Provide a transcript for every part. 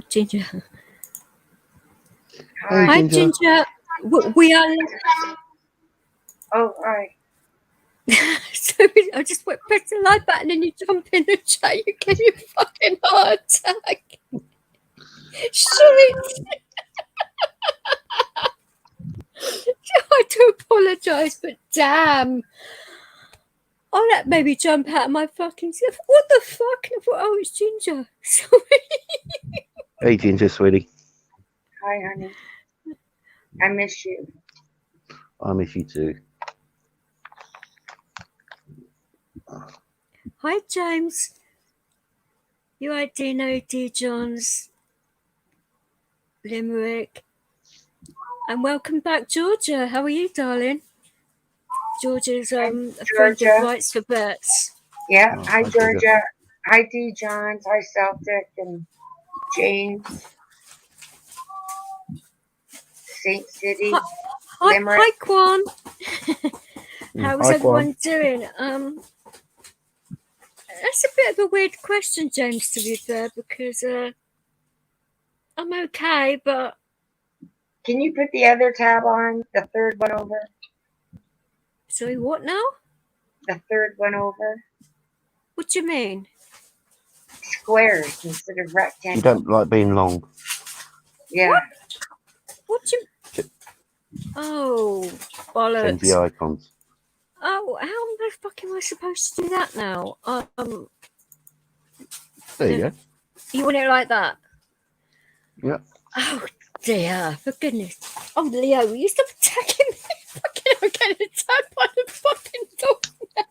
Ginger. Hi, Ginger. We are. Oh, all right. So I just press the live button and you jump in the chat. You get your fucking heart attack. Shit. I do apologise, but damn. Oh, that made me jump out of my fucking self. What the fuck? I thought, oh, it's Ginger. Sorry. Hey, Ginger, sweetie. Hi, honey. I miss you. I miss you too. Hi, James. You right, Dino, D. Johns, Limerick. And welcome back, Georgia. How are you, darling? Georgia's a friend of Rights for Vets. Yeah. Hi, Georgia. Hi, D. Johns. Hi, Celtic and James. Saint City. Limerick. Hi, Quan. How's everyone doing? That's a bit of a weird question, James, to be fair, because I'm okay, but... Can you put the other tab on? The third one over? Sorry, what now? The third one over. What do you mean? Squares instead of rectangles. You don't like being long. Yeah. What do you... Oh, bollocks. Change the icons. Oh, how the fuck am I supposed to do that now? There you go. You want it like that? Yeah. Oh, dear. For goodness. Oh, Leo, will you stop attacking me? Fucking, I'm getting attacked by the fucking dog now.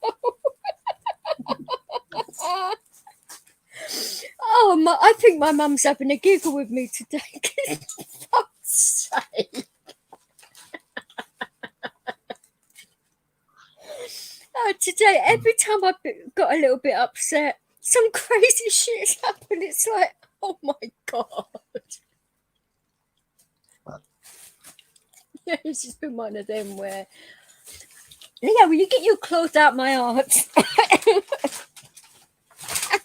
Oh, I think my mum's having a giggle with me today. For fuck's sake. Today, every time I've got a little bit upset, some crazy shit's happened. It's like, oh my God. Yeah, it's just been one of them where, Leo, will you get your clothes out my arms?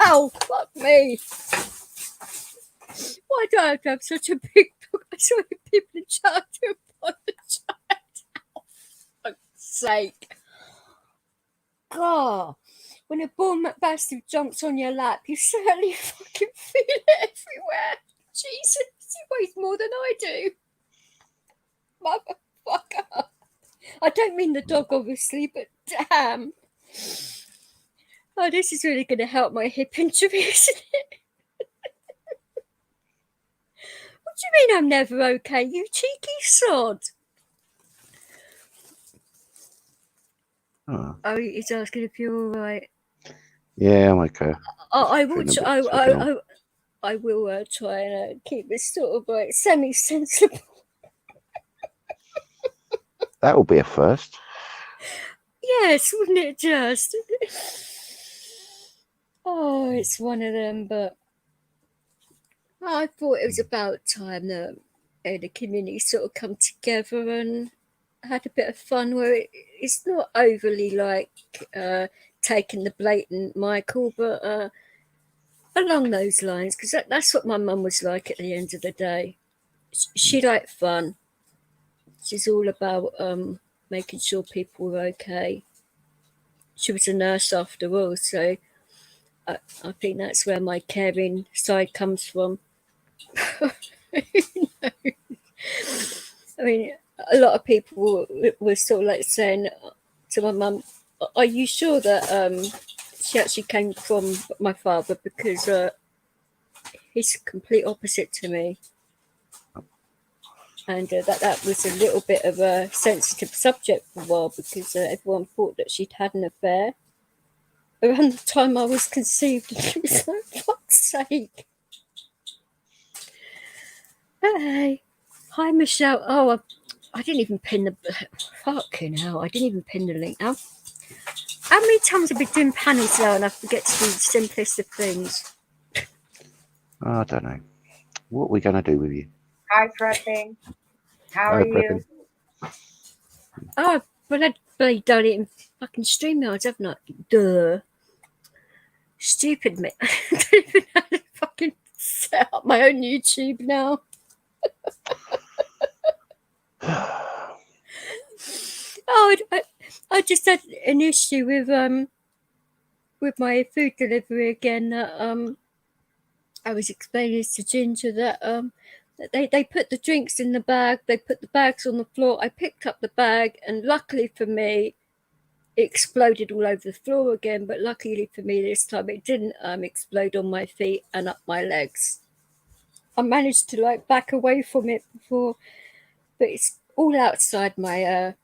Ow, fuck me. Why do I have to have such a big dog? I saw people in chat to apologise. Oh, for fuck's sake. God, when a bull mastiff jumps on your lap, you certainly fucking feel it everywhere. Jesus, he weighs more than I do. Motherfucker. I don't mean the dog, obviously, but damn. Oh, this is really going to help my hip injury, isn't it? What do you mean I'm never okay, you cheeky sod? Oh, he's asking if you're all right. Yeah, I'm okay. I will try and keep this sort of like semi-sensible. That will be a first. Yes, wouldn't it just? Oh, it's one of them, but I thought it was about time that the community sort of come together and had a bit of fun where it's not overly like taking the blatant Michael, but along those lines, because that's what my mum was like at the end of the day. She liked fun. She's all about making sure people were okay. She was a nurse after all, so I think that's where my caring side comes from. I mean, a lot of people were sort of like saying to my mum, are you sure that she actually came from my father? Because he's complete opposite to me. And that was a little bit of a sensitive subject for a while because everyone thought that she'd had an affair around the time I was conceived. It was like, fuck's sake. Hey. Hi, Michelle. Oh, I didn't even pin the... Fucking hell, I didn't even pin the link now. How many times have I been doing panels now and I forget to do the simplest of things? I don't know. What are we going to do with you? Hi, Prepping. How are you? Oh, but I'd bloody done it in fucking StreamYards, haven't I? Duh. Stupid me. I don't even know how to fucking set up my own YouTube now. Oh, I just had an issue with my food delivery again. That I was explaining this to Ginger that they put the drinks in the bag. They put the bags on the floor. I picked up the bag, and luckily for me, it exploded all over the floor again. But luckily for me, this time it didn't explode on my feet and up my legs. I managed to like back away from it before, but it's all outside my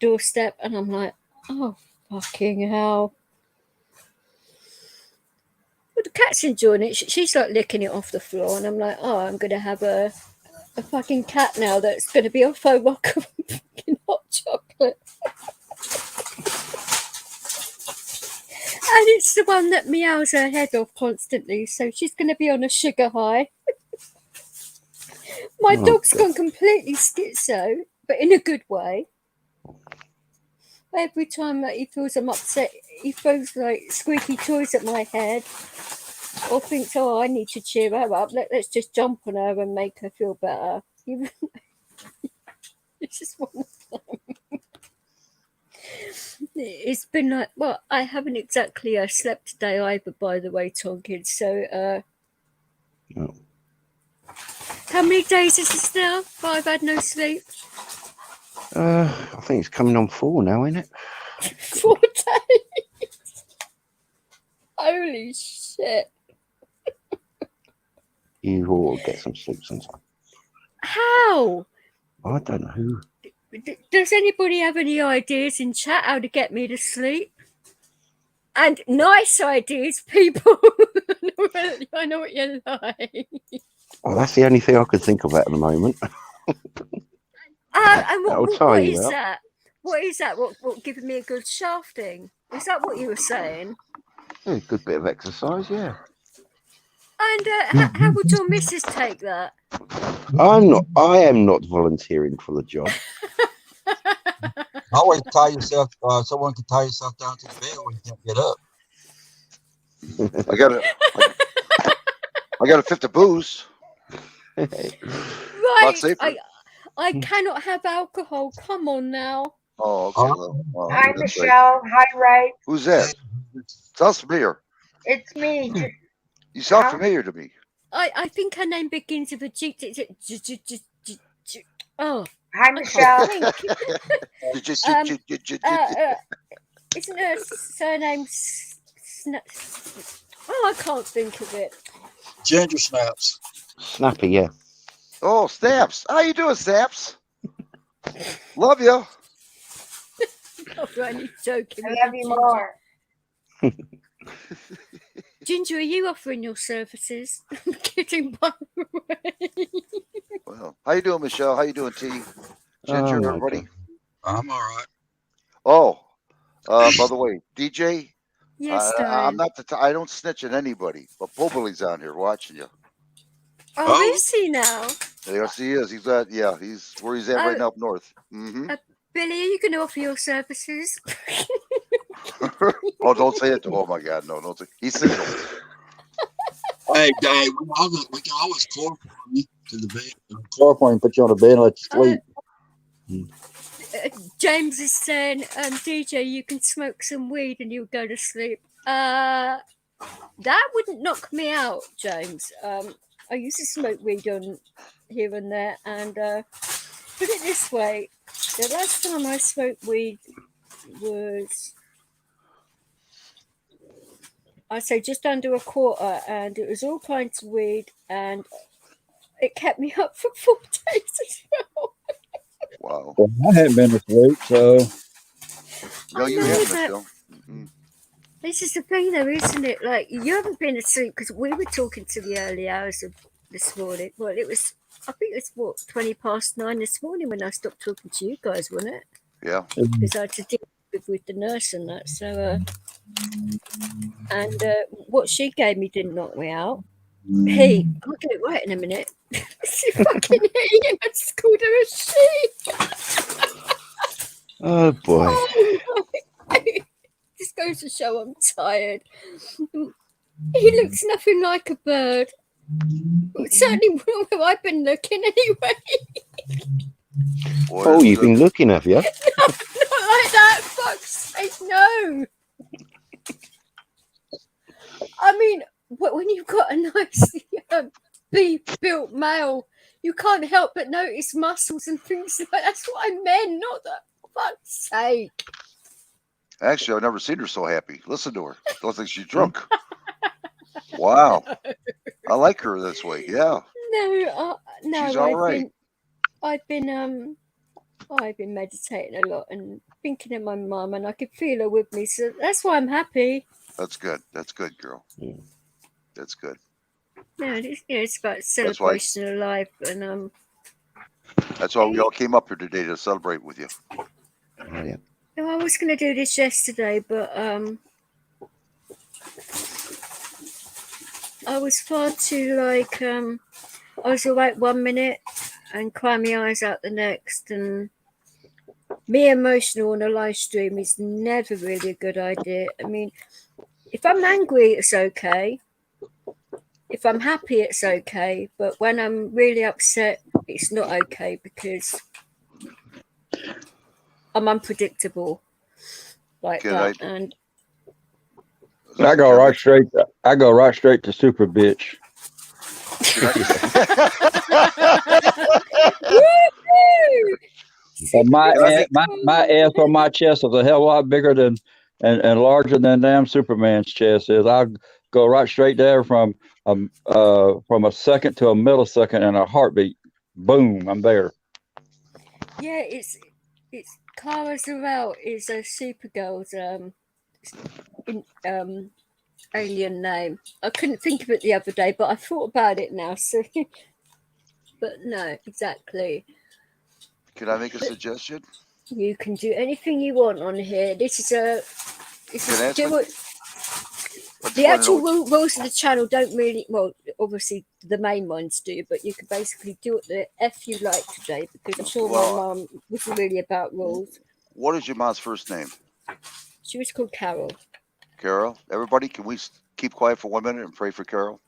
doorstep, and I'm like, oh fucking hell. Well, the cat's enjoying it. She's like licking it off the floor, and I'm like, oh, I'm gonna have a fucking cat now that's gonna be off a rock of fucking hot chocolate. And it's the one that meows her head off constantly, so she's gonna be on a sugar high. My dog's gone completely schizo, but in a good way. Every time that he feels I'm upset, he throws like squeaky toys at my head, or thinks, "Oh, I need to cheer her up. Let's just jump on her and make her feel better." It's just one of them. It's been like, well, I haven't exactly slept today either, by the way, Tonkin. So, No. how many days is this now? I've had no sleep. I think it's coming on 4 now, isn't it? 4 days. Holy shit! You ought to get some sleep sometime. How? I don't know. Does anybody have any ideas in chat how to get me to sleep? And nice ideas, people. I know what you're like. Well, that's the only thing I could think of at the moment. And what is up. that? What is that? What giving me a good shafting? Is that what you were saying? Yeah, a good bit of exercise, yeah. And how would your missus take that? I am not volunteering for the job. Always tie yourself. Someone can tie yourself down to the bed when you can't get up. I got a fifth of booze. Right. I cannot have alcohol. Come on now. Oh, okay. Well, Hi, that's Michelle. right. Hi, Ray. Who's that? Sounds familiar. It's me. You sound familiar to me. I think her name begins with a G. Oh. Hi, Michelle. Isn't her surname? I can't think of it. Ginger snaps. Snappy, yeah. Oh, Snaps. How you doing, Snaps? Love you. Oh, I'm joking. I love you more. Ginger, are you offering your services? I'm kidding, by the way. Well, how you doing, Michelle? How you doing, T? Ginger, everybody? I'm all right. Oh, by the way, DJ. Yes, I'm not I don't snitch on anybody, but Pobley's on here watching you. Oh, is he now? Yes, he is. He's where he's at right now up north. Mm-hmm. Billy, are you going to offer your services? Oh, don't say it. Oh my God, no, don't say. He's single. Hey, Dave, we can always chloroform you to the bed. Chloroform, put you on the bed and let you sleep. James is saying, DJ, you can smoke some weed and you'll go to sleep. That wouldn't knock me out, James. I used to smoke weed on here and there, and put it this way, the last time I smoked weed was, I'd say, just under a quarter, and it was all kinds of weed, and it kept me up for 4 days as well. Wow. Well, I haven't been asleep, so. No, you haven't, Michelle. Mm-hmm. This is the thing, though, isn't it? Like, you haven't been asleep because we were talking to the early hours of this morning. Well, it was, I think it was, 20 past 9 this morning when I stopped talking to you guys, wasn't it? Yeah. Because I had to deal with the nurse and that. So, and what she gave me didn't knock me out. Hey, I'll get it right in a minute. She fucking he, and I just called her a she. Oh boy. Oh, this goes to show I'm tired. He looks nothing like a bird. It's certainly where I've been looking anyway. Boy, Oh, this you've is been looking, have you? Not like that, fuck's sake, no. I mean, when you've got a nice beef-built male, you can't help but notice muscles and things like that. That's what I meant, not that. Fuck's sake. actually, I've never seen her so happy. Listen to her. Don't think she's drunk. Wow. I like her this way. Yeah. No, She's all right. I've been meditating a lot and thinking of my mum, and I could feel her with me, so that's why I'm happy. That's good. That's good, girl. Yeah. That's good. No, it's about why- celebration of life, and That's why we all came up here today to celebrate with you. Oh, yeah. no, I was going to do this yesterday, but I was far too I was awake 1 minute and cry my eyes out the next, and me emotional on a live stream is never really a good idea. I mean, if I'm angry, it's okay. If I'm happy, it's okay. But when I'm really upset, it's not okay because I'm unpredictable like Can that. And I go right straight. I go right straight to super bitch. My ass on my chest is a hell of a lot bigger than and larger than damn Superman's chest is. I go right straight there from a second to a millisecond in a heartbeat. Boom, I'm there. yeah, it's Cara Zor-El is a Supergirl's alien name. I couldn't think of it the other day, but I thought about it now. So, but no, exactly. Can I make a suggestion? You can do anything you want on here. This is Can I ask one? the actual rules of the channel don't really, well, obviously the main ones do, but you can basically do what the F you like today, because I'm sure my mum wasn't really about rules. What is your mom's first name? She was called Carol. Carol. Everybody, can we keep quiet for 1 minute and pray for Carol?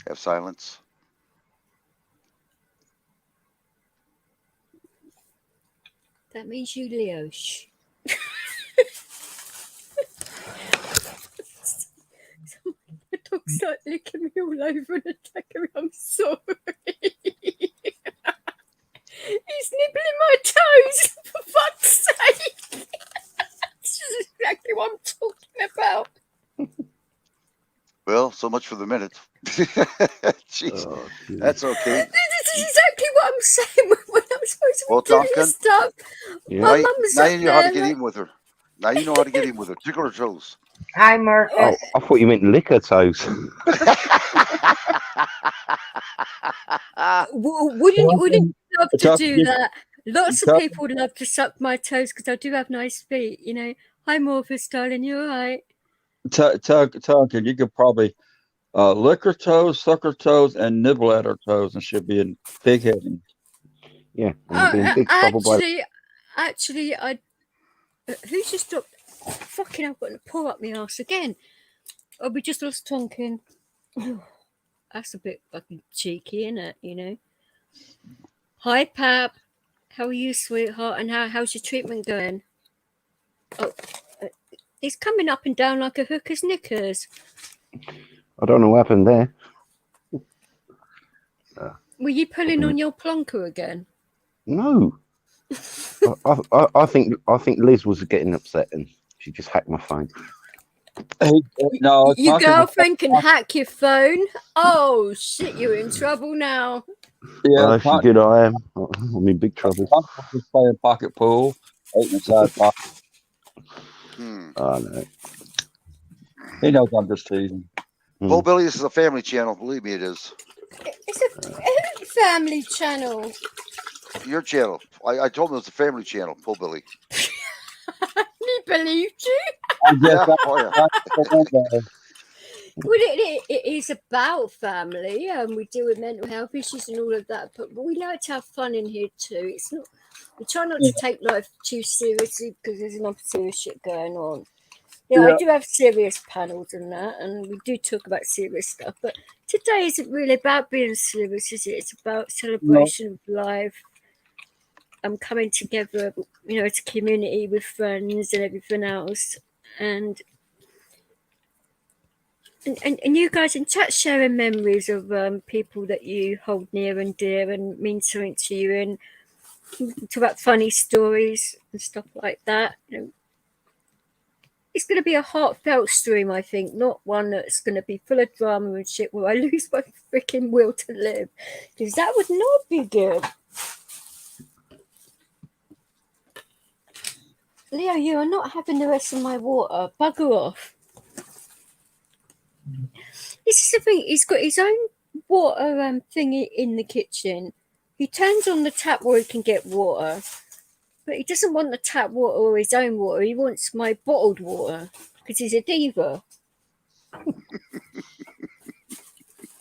Have silence. That means you, Leo. Shh. The dog's like licking me all over and attacking me. I'm sorry. He's nibbling my toes, for fuck's sake. This is exactly what I'm talking about. Well, so much for the minute. Jeez, Oh, that's okay. This is exactly what I'm saying when I'm supposed to be doing this stuff. Yeah. My mum's Now up you know how to there, get like- even with her. Now you know how to get even with her. Tickle her toes. Hi, Marcus. Oh, I thought you meant lick her toes. Wouldn't you love to Tough do to- that? Lots of tough- people would love to suck my toes because I do have nice feet, you know. Hi, Morpheus, darling, you all right? Tonkin, you could probably lick her toes, suck her toes, and nibble at her toes, and she'll be in big heaven. Yeah, and be in big trouble by. Actually, who's just dropped? Fucking, I've got to pour up my ass again. Oh, we just lost Tonkin. That's a bit fucking cheeky, isn't it? You know. Hi, Pap. How are you, sweetheart? And how's your treatment going? Oh, it's coming up and down like a hooker's knickers. I don't know what happened there. Were you pulling on your plonker again? No. I think Liz was getting upset and she just hacked my phone. No, Your Tonkin- girlfriend can hack your phone. Oh shit, you're in trouble now. Yeah, If she did, I am. I'm in big trouble. Tonkin was playing pocket pool, ate inside pocket. Oh, no. He knows I'm just teasing. Bull Billy, this is a family channel. Believe me, it is. It's a family channel. Your channel. I told him it's a family channel, Bull Billy. He believed you. Yeah. Oh, yeah. Well, it is about family, and we deal with mental health issues and all of that. But we like to have fun in here too. It's not. We try not to take life too seriously because there's enough serious shit going on. Yeah, Yeah. I do have serious panels and that, and we do talk about serious stuff. But today isn't really about being serious, is it? It's about celebration of life. I'm coming together, as a community with friends and everything else, and you guys in chat sharing memories of people that you hold near and dear and mean something to you, and talk about funny stories and stuff like that. It's going to be a heartfelt stream, I think, not one that's going to be full of drama and shit where I lose my freaking will to live, because that would not be good. Leo, you are not having the rest of my water. Bugger off. This is the thing. He's got his own water thingy in the kitchen. He turns on the tap where he can get water, but he doesn't want the tap water or his own water. He wants my bottled water because he's a diva.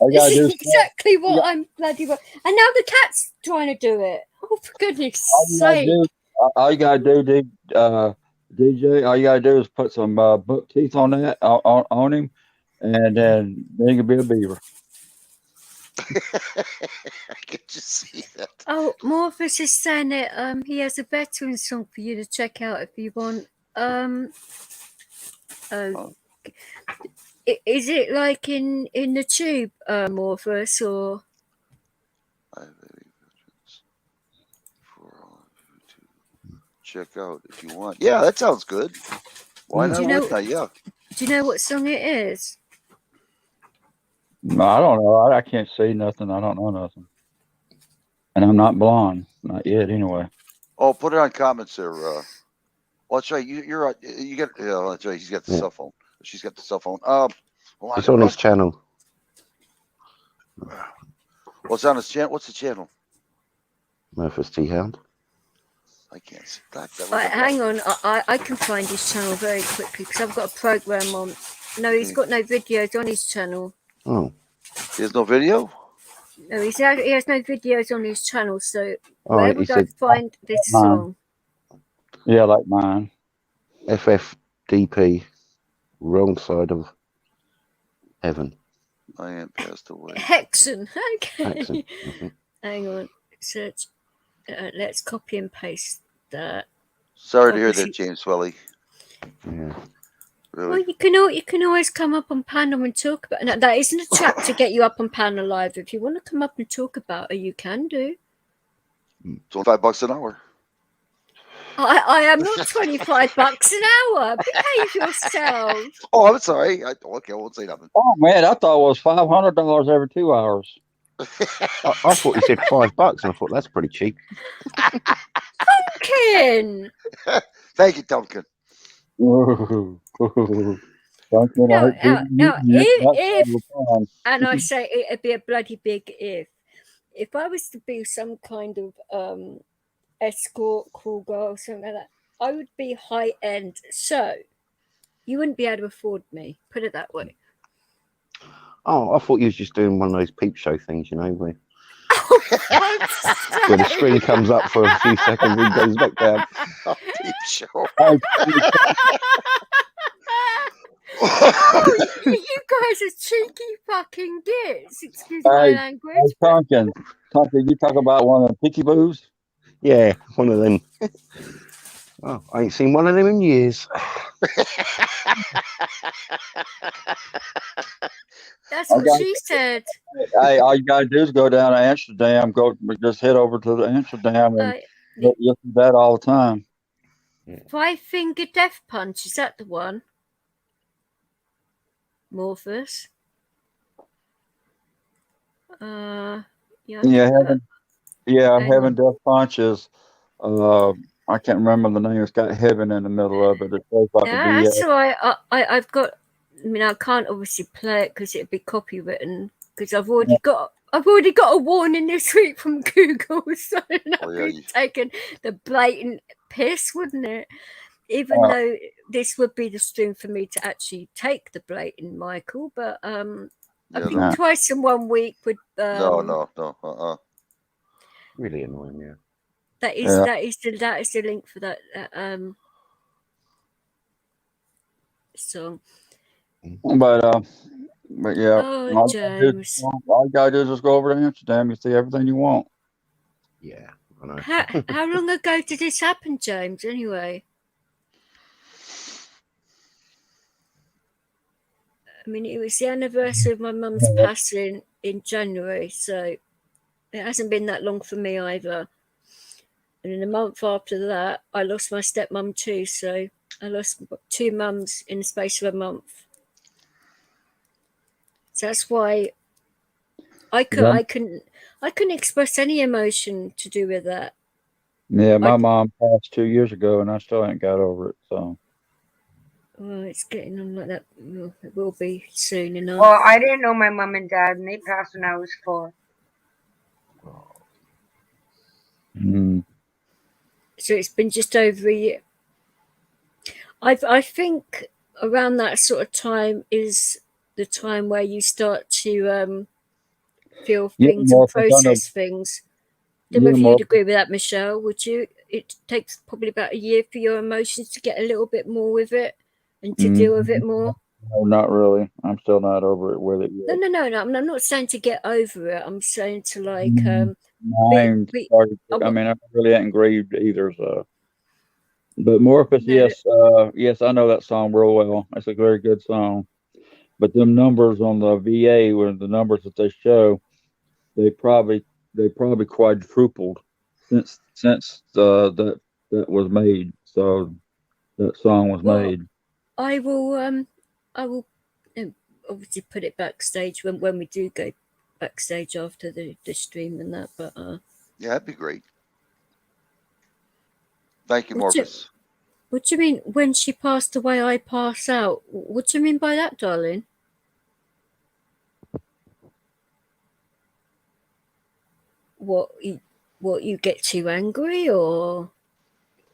This is exactly what I'm bloody well. And now the cat's trying to do it. Oh, for goodness sake. All you gotta do, DJ, all you gotta do is put some buck teeth on that on him, and then he can be a beaver. I can just see that. Oh, Morpheus is saying that he has a veteran song for you to check out if you want. Is it like in the tube, Morpheus, or? For all of you to check out if you want. Yeah, that sounds good. Why not? Yeah. Do you know what song it is? No, I don't know. I can't see nothing. I don't know nothing. And I'm not blonde. Not yet, anyway. Oh, put it on comments there. Well, that's right. You got. Yeah, that's right. He's got the cell phone. She's got the cell phone. It's on his channel. What's on his channel? What's the channel? Murphy's Tea Hound. I can't see that. Hang on, I can find his channel very quickly because I've got a program on. No, he's got no videos on his channel. Oh. He has no video? No, he has no videos on his channel, so where would I find this song? Yeah, like mine. FFDP, wrong side of heaven. I am passed away. Hexen, okay. Hexen. Mm-hmm. Hang on, search. Let's copy and paste that. Sorry to hear that, James Swelly. Yeah. Really? Well, you can always come up on panel and talk about it. No, that isn't a trap to get you up on panel live. If you want to come up and talk about it, you can do. It's only $5 an hour. I am not $25 an hour. Behave yourself. Oh, I'm sorry. Okay, I won't say nothing. Oh man, I thought it was $500 every 2 hours. I thought you said $5, and I thought that's pretty cheap. Duncan. Thank you, Duncan. Duncan, now, if and I say it'd be a bloody big if I was to be some kind of escort, cool girl, something like that, I would be high end. So you wouldn't be able to afford me. Put it that way. Oh, I thought you was just doing one of those peep show things, where the screen comes up for a few seconds and goes back down. Oh, peep show. You guys are cheeky fucking gits. Excuse my language. Duncan, you talk about one of the picky boos? Yeah, one of them. Oh, I ain't seen one of them in years. That's what she said. Hey, all you gotta do is go down to Amsterdam. Just head over to the Amsterdam, and you'll see that all the time. 5-finger death punch. Is that the one? Morpheus. Heaven death punch is. I can't remember the name. It's got heaven in the middle of it. It says like that's why I've got. I mean, I can't obviously play it because it'd be copywritten. Because I've already got a warning this week from Google, so I'd be taking the blatant piss, wouldn't it? Even though this would be the stream for me to actually take the blatant, Michael, but I think twice in 1 week would. No. Really annoying, yeah. That is the link for that. song. But yeah, Oh, all James. you gotta do is just go over to Amsterdam. You see everything you want. Yeah, I know. How long ago did this happen, James, anyway? I mean, it was the anniversary of my mum's passing in January, so it hasn't been that long for me either. And in a month after that, I lost my stepmom too, so I lost 2 mums in the space of a month. So that's why I couldn't express any emotion to do with that. Yeah, my mom passed 2 years ago, and I still ain't got over it. So. Oh, it's getting on like that. Well, it will be soon enough. Well, I didn't know my mom and dad, and they passed when I was 4. So it's been just over a year. I think around that sort of time is the time where you start to feel things and process things. I don't know if you'd agree with that, Michelle. Would you? It takes probably about a year for your emotions to get a little bit more with it and to deal with it more. No, not really. I'm still not over it with it yet. No. I'm not saying to get over it. I'm saying to like. I really hadn't grieved either. So, but Morpheus, yes, yes, I know that song real well. It's a very good song. But them numbers on the VA, were the numbers that they show, they probably quadrupled since that was made. So that song was made. I will obviously put it backstage when we do go backstage after the stream and that. But yeah, that'd be great. Thank you, Morpheus. What do you mean when she passed away? I pass out. What do you mean by that, darling? What you get too angry, or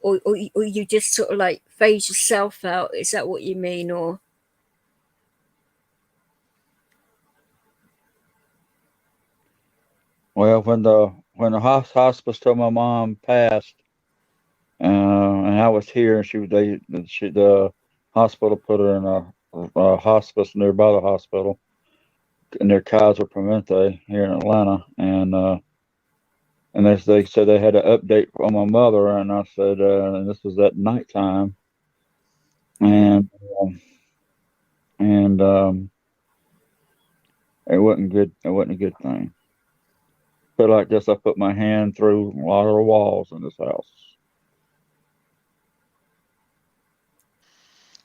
you just sort of like phase yourself out? Is that what you mean, or? Well, when the hospice told my mom passed, and I was here, and the hospital put her in a hospice nearby the hospital near Kaiser Permanente here in Atlanta, and they said they had an update on my mother, and I said, this was at nighttime, and it wasn't good. It wasn't a good thing. But like this, I put my hand through a lot of the walls in this house.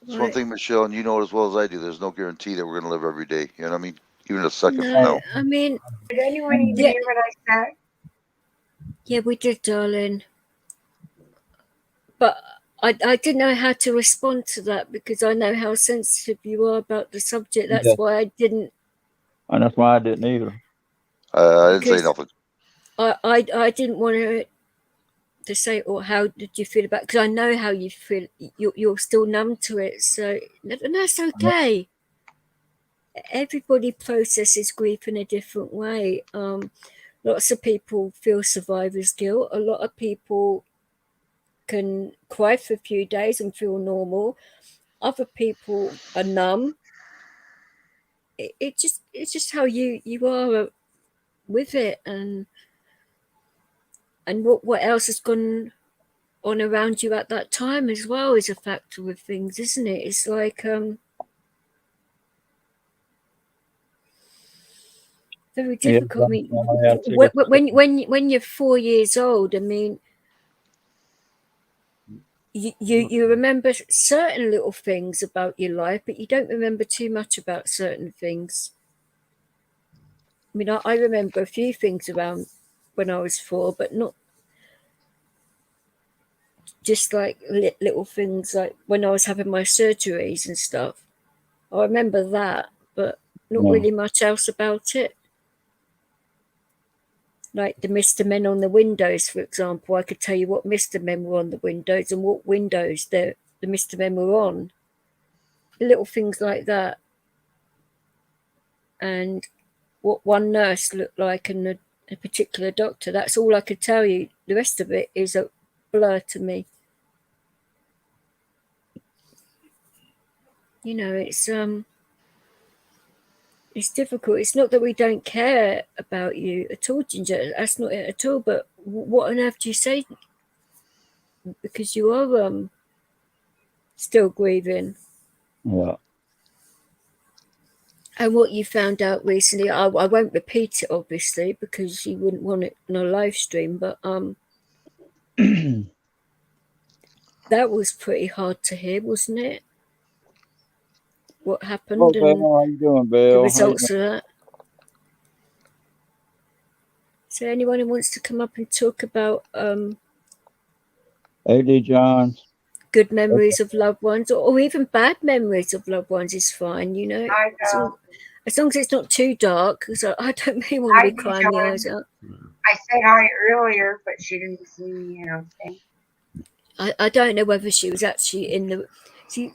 It's one thing, Michelle, and you know it as well as I do. There's no guarantee that we're going to live every day. You know what I mean? Even a second from now. I mean, did anyone even hear what I said? Yeah, we did, darling. But I didn't know how to respond to that because I know how sensitive you are about the subject. That's why I didn't. And that's why I didn't either. I didn't say nothing. I didn't want to say, or how did you feel about? Because I know how you feel. You're still numb to it, so that's okay. Everybody processes grief in a different way. Lots of people feel survivor's guilt. A lot of people can cry for a few days and feel normal. Other people are numb. It's just how you are with it, and what else has gone on around you at that time as well is a factor with things, isn't it? It's like very difficult. I mean, when you're 4 years old, I mean, you remember certain little things about your life, but you don't remember too much about certain things. I mean, I remember a few things around when I was 4, but not just like little things like when I was having my surgeries and stuff. I remember that, but not really much else about it. Like the Mr. Men on the windows, for example, I could tell you what Mr. Men were on the windows and what windows the Mr. Men were on. Little things like that. And what one nurse looked like and a particular doctor. That's all I could tell you. The rest of it is a blur to me. You know, it's difficult. It's not that we don't care about you at all, Ginger. That's not it at all. But what on earth do you say? Because you are still grieving. Yeah. And what you found out recently, I won't repeat it obviously because you wouldn't want it on a live stream. But that was pretty hard to hear, wasn't it? What happened Hello, and Bill. How you doing, the Bill? How you results of that. So anyone who wants to come up and talk about doing? AD Johns. good memories of loved ones or even bad memories of loved ones is fine, you know. Hi, Bill. As long as it's not too dark, because I don't really want to be crying my eyes out. I said hi earlier, but she didn't see me, I don't know whether she was actually in the. See,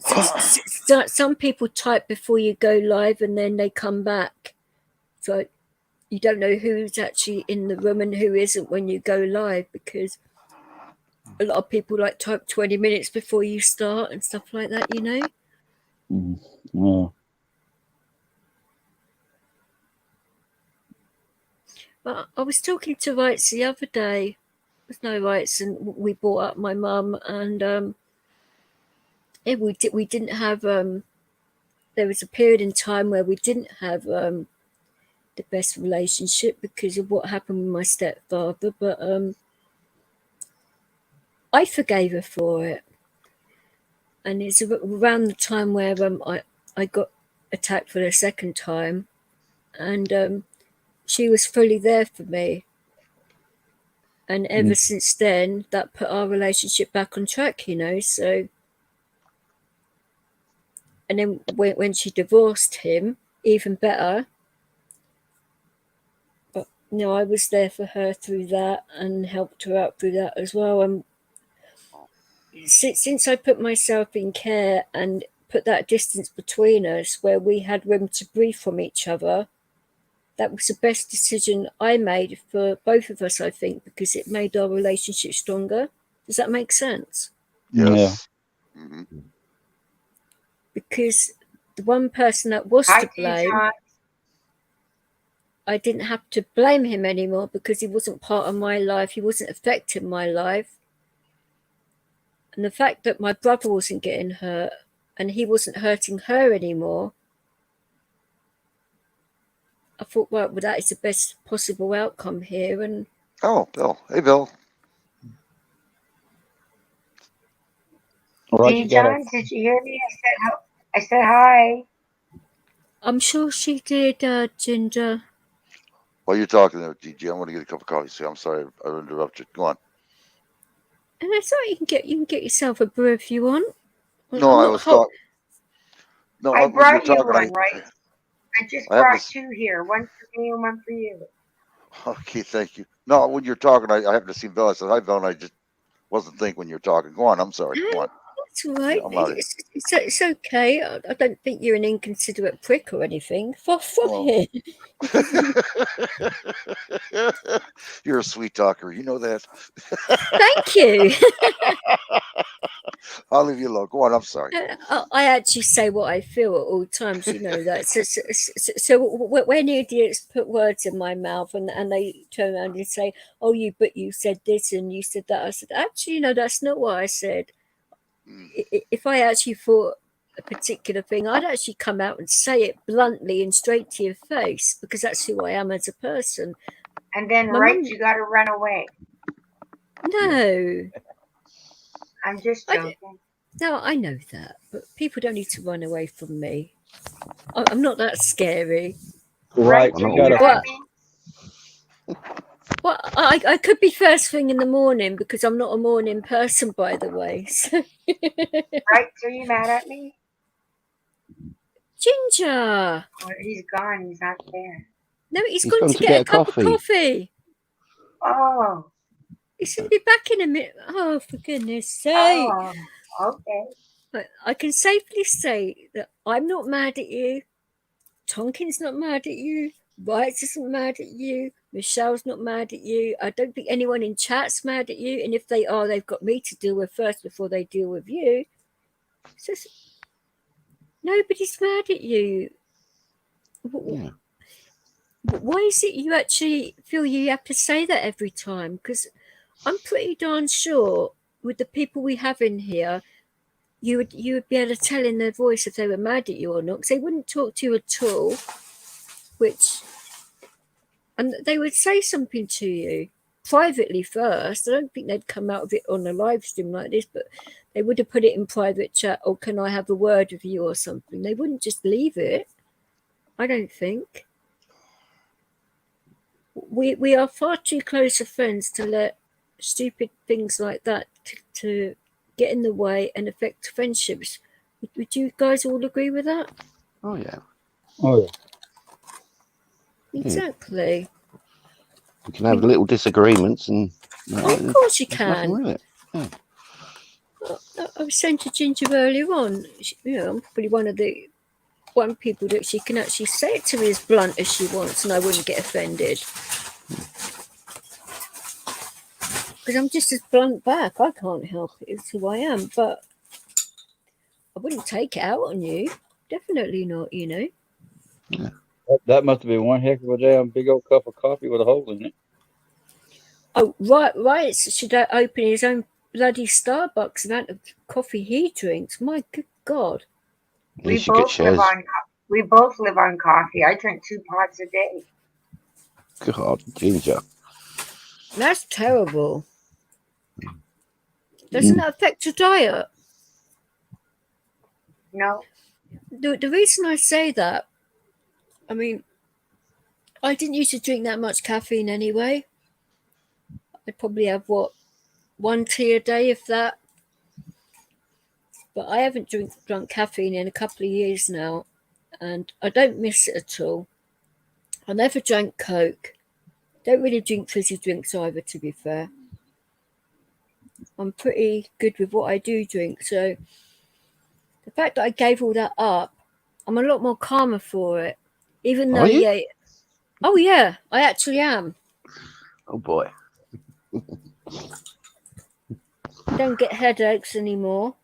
some people type before you go live and then they come back, so you don't know who's actually in the room and who isn't when you go live, because a lot of people like type 20 minutes before you start and stuff like that, you know. Yeah. But I was talking to Rights the other day. There's no Rights, and we brought up my mum, and we didn't have. There was a period in time where we didn't have the best relationship because of what happened with my stepfather. But I forgave her for it, and it's around the time where I got attacked for the second time, and she was fully there for me. And ever since then, that put our relationship back on track, you know. So, and then when she divorced him, even better. But you know, I was there for her through that and helped her out through that as well. And since I put myself in care and put that distance between us, where we had room to breathe from each other, that was the best decision I made for both of us, I think, because it made our relationship stronger. Does that make sense? Yes. Yeah. Mm-hmm. Because the one person that was to blame, I didn't have to blame him anymore because he wasn't part of my life. He wasn't affecting my life. And the fact that my brother wasn't getting hurt and he wasn't hurting her anymore, I thought, well, that is the best possible outcome here. And oh, Bill. Hey, Bill. Hey, John, did you hear me? I said hi. I'm sure she did, Ginger. While you're talking there, DJ, I'm going to get a cup of coffee. So I'm sorry I interrupted. Go on. And I thought you can get yourself a brew if you want. No, I was talking. No, I brought you one, right? I just brought two here. One for me and one for you. Okay, thank you. No, when you're talking, I happened to see Bill. I said, hi, Bill, and I just wasn't thinking when you're talking. Go on. I'm sorry. Go on. That's all right. It's okay. I don't think you're an inconsiderate prick or anything. Far from it. You're a sweet talker. You know that. Thank you. I'll leave you alone. Go on. I'm sorry. I actually say what I feel at all times. You know that. So when idiots put words in my mouth and they turn around and say, "Oh, you said this and you said that," I said, "Actually, no, that's not what I said." If I actually thought a particular thing, I'd actually come out and say it bluntly and straight to your face because that's who I am as a person. And then, you got to run away. No. I'm just joking. No, I know that, but people don't need to run away from me. I'm not that scary. Right. Well, I could be first thing in the morning because I'm not a morning person, by the way. So. Right, so you mad at me? Ginger! Oh, he's gone. He's not there. No, he's gone to get a cup of coffee. Oh. He's going to be back in a minute. Oh, for goodness sake. Oh, okay. But I can safely say that I'm not mad at you. Tonkin's not mad at you. Wrights isn't mad at you. Michelle's not mad at you. I don't think anyone in chat's mad at you. And if they are, they've got me to deal with first before they deal with you. So, Nobody's mad at you. Yeah. Why is it you actually feel you have to say that every time? Because I'm pretty darn sure with the people we have in here, you would be able to tell in their voice if they were mad at you or not, because they wouldn't talk to you at all. And they would say something to you privately first. I don't think they'd come out of it on a live stream like this, but they would have put it in private chat, or can I have a word with you or something. They wouldn't just leave it, I don't think. We are far too close of friends to let stupid things like that to get in the way and affect friendships. Would you guys all agree with that? Oh yeah. Oh, yeah. Exactly. We can have little disagreements, and Of course you there's nothing can. with it. Yeah. I was saying to Ginger earlier on, I'm probably one people that she can actually say it to me as blunt as she wants, and I wouldn't get offended. Because I'm just as blunt back. I can't help it. It's who I am. But I wouldn't take it out on you. Definitely not, Yeah. That must have been one heck of a damn big old cup of coffee with a hole in it. Oh, right. Should I open his own bloody Starbucks amount of coffee he drinks? My good God. You should get shares. We both live on coffee. I drink 2 pots a day. God, Ginger. That's terrible. Doesn't that affect your diet? No. The reason I say that, I mean, I didn't used to drink that much caffeine anyway. I'd probably have, 1 tea a day, if that. But I haven't drunk caffeine in a couple of years now, and I don't miss it at all. I never drank Coke. Don't really drink fizzy drinks either, to be fair. I'm pretty good with what I do drink, so the fact that I gave all that up, I'm a lot more calmer for it. Even though, Are you? yeah. Oh, yeah, I actually am. Oh boy. I don't get headaches anymore.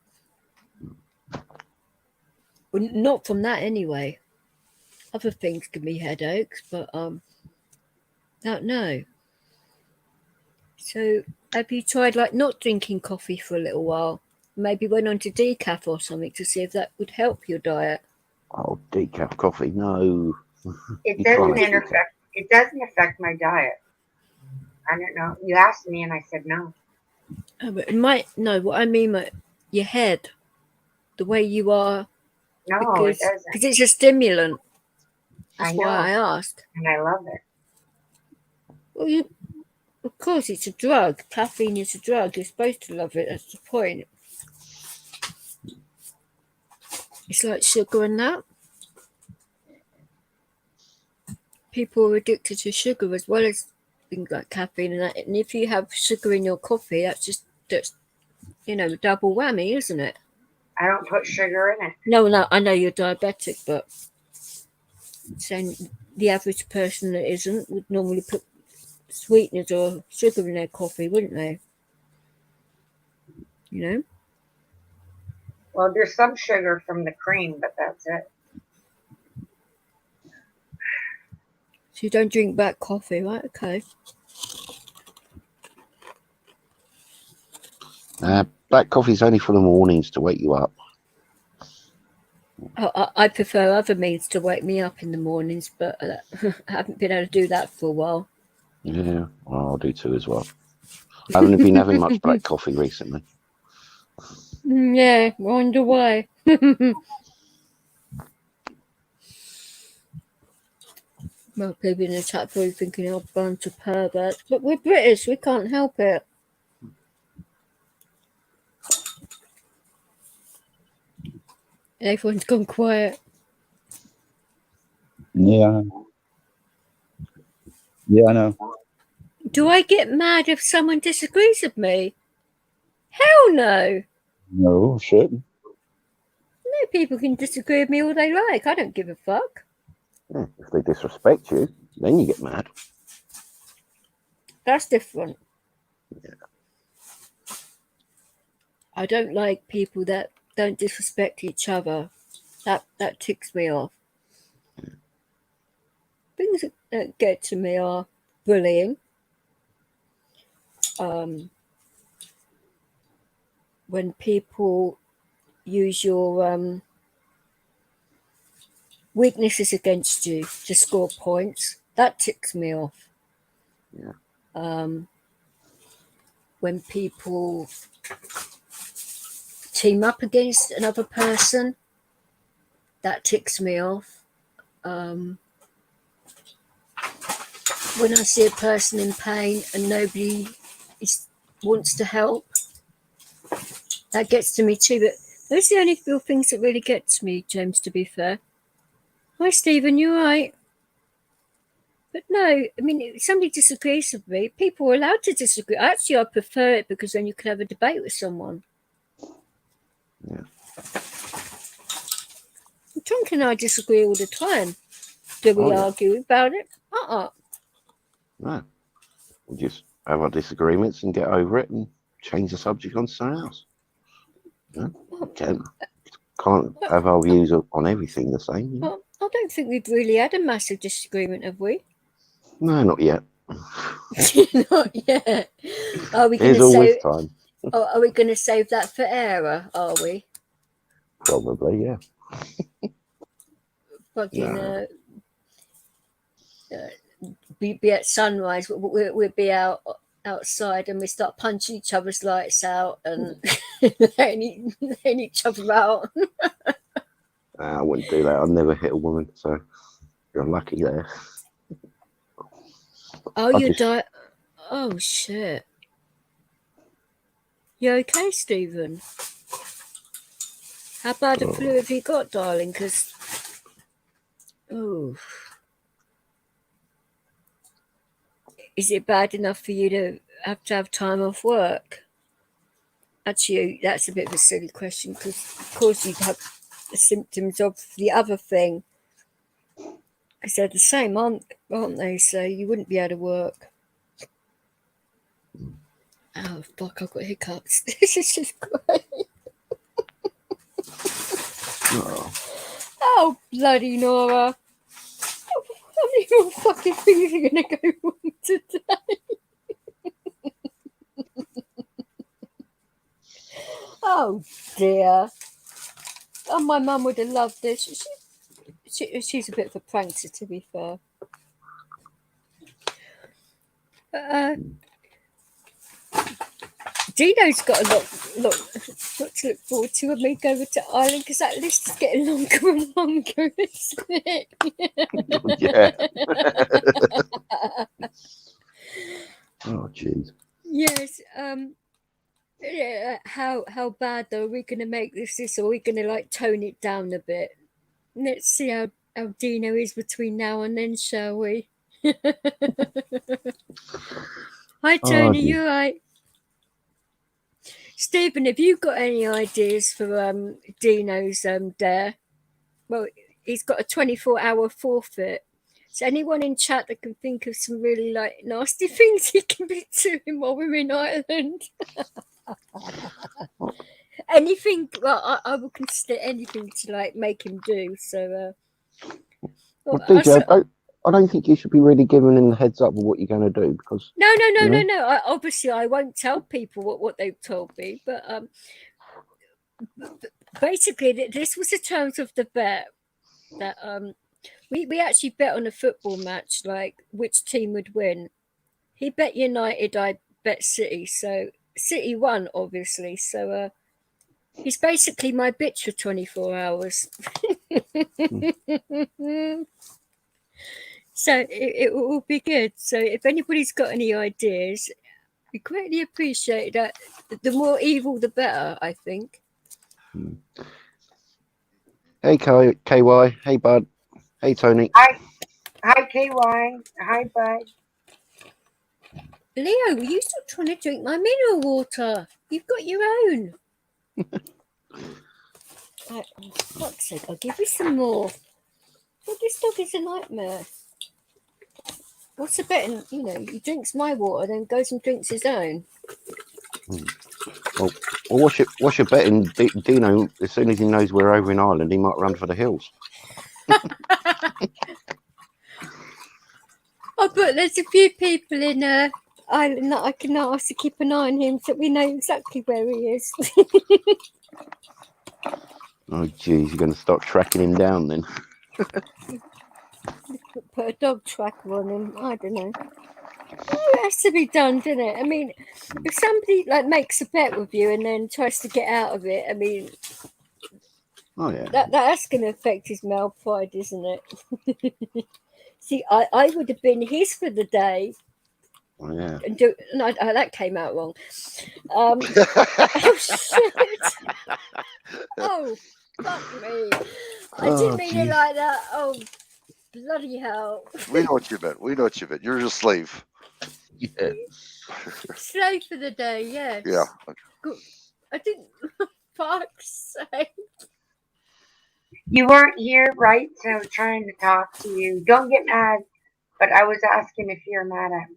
Well, not from that anyway. Other things give me headaches, but no. So have you tried not drinking coffee for a little while? Maybe went on to decaf or something to see if that would help your diet. Oh, decaf coffee, no. It You doesn't can't have affect. It doesn't affect my diet. I don't know. You asked me, and I said no. Oh, but it might. No, what I mean, your head, the way you are, No, because it doesn't. it's a stimulant. That's I why know. I asked. And I love it. Well, of course, it's a drug. Caffeine is a drug. You're supposed to love it. That's the point. It's like sugar and that. People are addicted to sugar as well as things like caffeine and that. And if you have sugar in your coffee, that's double whammy, isn't it? I don't put sugar in it. No, I know you're diabetic, but saying the average person that isn't would normally put sweeteners or sugar in their coffee, wouldn't they? Well, there's some sugar from the cream, but that's it. So you don't drink black coffee, right? Okay. Black coffee's only for the mornings to wake you up. I prefer other means to wake me up in the mornings, but I haven't been able to do that for a while. Yeah, well, I'll do too as well. I haven't been having much black coffee recently. Yeah, wonder why. Well, people in the chat probably thinking I'm a bunch of perverts, but we're British, we can't help it. Everyone's gone quiet. Yeah. Yeah, I know. Do I get mad if someone disagrees with me? Hell no. No, shouldn't. No, people can disagree with me all they like. I don't give a fuck. Yeah, if they disrespect you, then you get mad. That's different. Yeah. I don't like people that don't disrespect each other. That ticks me off. Things that get to me are bullying. When people use your weaknesses against you to score points, that ticks me off. Yeah. When people team up against another person, that ticks me off. When I see a person in pain and nobody wants to help, that gets to me too. But those are the only few things that really get to me, James, to be fair. Hi, Stephen, you're right. But no, I mean, if somebody disagrees with me, people are allowed to disagree. Actually, I prefer it because then you can have a debate with someone. Yeah. Tom and I disagree all the time. Do we argue about it? No. We just have our disagreements and get over it and change the subject on something else. Yeah. Can't have our views on everything the same. Well, I don't think we've really had a massive disagreement, have we? No, not yet. Not yet. Are we There's always time. Are we going to save that for Era? Are we? Probably, yeah. Fucking be at sunrise. We'll be outside and we start punching each other's lights out and letting each other out. I wouldn't do that. I'd never hit a woman, so you're lucky there. Oh, you die. Oh, shit. You okay, Stephen? How bad a flu have you got, darling? Because, is it bad enough for you to have time off work? Actually, that's a bit of a silly question because, of course, you'd have the symptoms of the other thing because they're the same, aren't they? So you wouldn't be able to work. Oh, fuck, I've got hiccups. This is just great. Oh, bloody Nora. How many more fucking things are going to go wrong today? Oh, dear. Oh, my mum would have loved this. She's a bit of a prankster, to be fair. Dino's got a lot to look forward to when we go over to Ireland because that list is getting longer and longer, isn't it? Yeah. Oh, jeez. Yes. How bad though are we going to make this? Or are we going to like tone it down a bit? Let's see how Dino is between now and then, shall we? Hi, Tony. You right? Stephen, have you got any ideas for Dino's dare? Well, he's got a 24-hour forfeit. Is anyone in chat that can think of some really like nasty things he can be doing while we're in Ireland? Anything? Well, I would consider anything to like make him do. So, well, DJ, I don't think you should be really giving him the heads up of what you're going to do because no. Obviously, I won't tell people what they've told me, but basically, this was the terms of the bet that we actually bet on a football match, like which team would win. He bet United, I bet City. So City won, obviously. So he's basically my bitch for 24 hours. So it will be good. So if anybody's got any ideas, we greatly appreciate that. The more evil, the better, I think. Hey, KY. Hey, Bud. Hey, Tony. Hi, KY. Hi, Bud. Leo, are you still trying to drink my mineral water? You've got your own. For fuck's sake, I'll give you some more. Well, this dog is a nightmare. What's the betting? He drinks my water, then goes and drinks his own. Well, what's your betting? Dino, as soon as he knows we're over in Ireland, he might run for the hills. Oh, but there's a few people in Ireland that I can ask to keep an eye on him, so we know exactly where he is. Oh, geez, you're going to start tracking him down then. Put a dog tracker on him. I don't know. It has to be done, doesn't it? I mean, if somebody like makes a bet with you and then tries to get out of it, I mean, Oh yeah. that's going to affect his male pride, isn't it? See, I would have been his for the day. Oh yeah. And no, that came out wrong. Oh shit! Oh fuck me! I didn't mean it like that. Oh bloody hell! We know what you meant. We know what you meant. You're just a slave. Yeah. Slave for the day, yes. Yeah. Good. I didn't. Fuck's sake! You weren't here, right? So I'm trying to talk to you. Don't get mad, but I was asking if you're mad at me.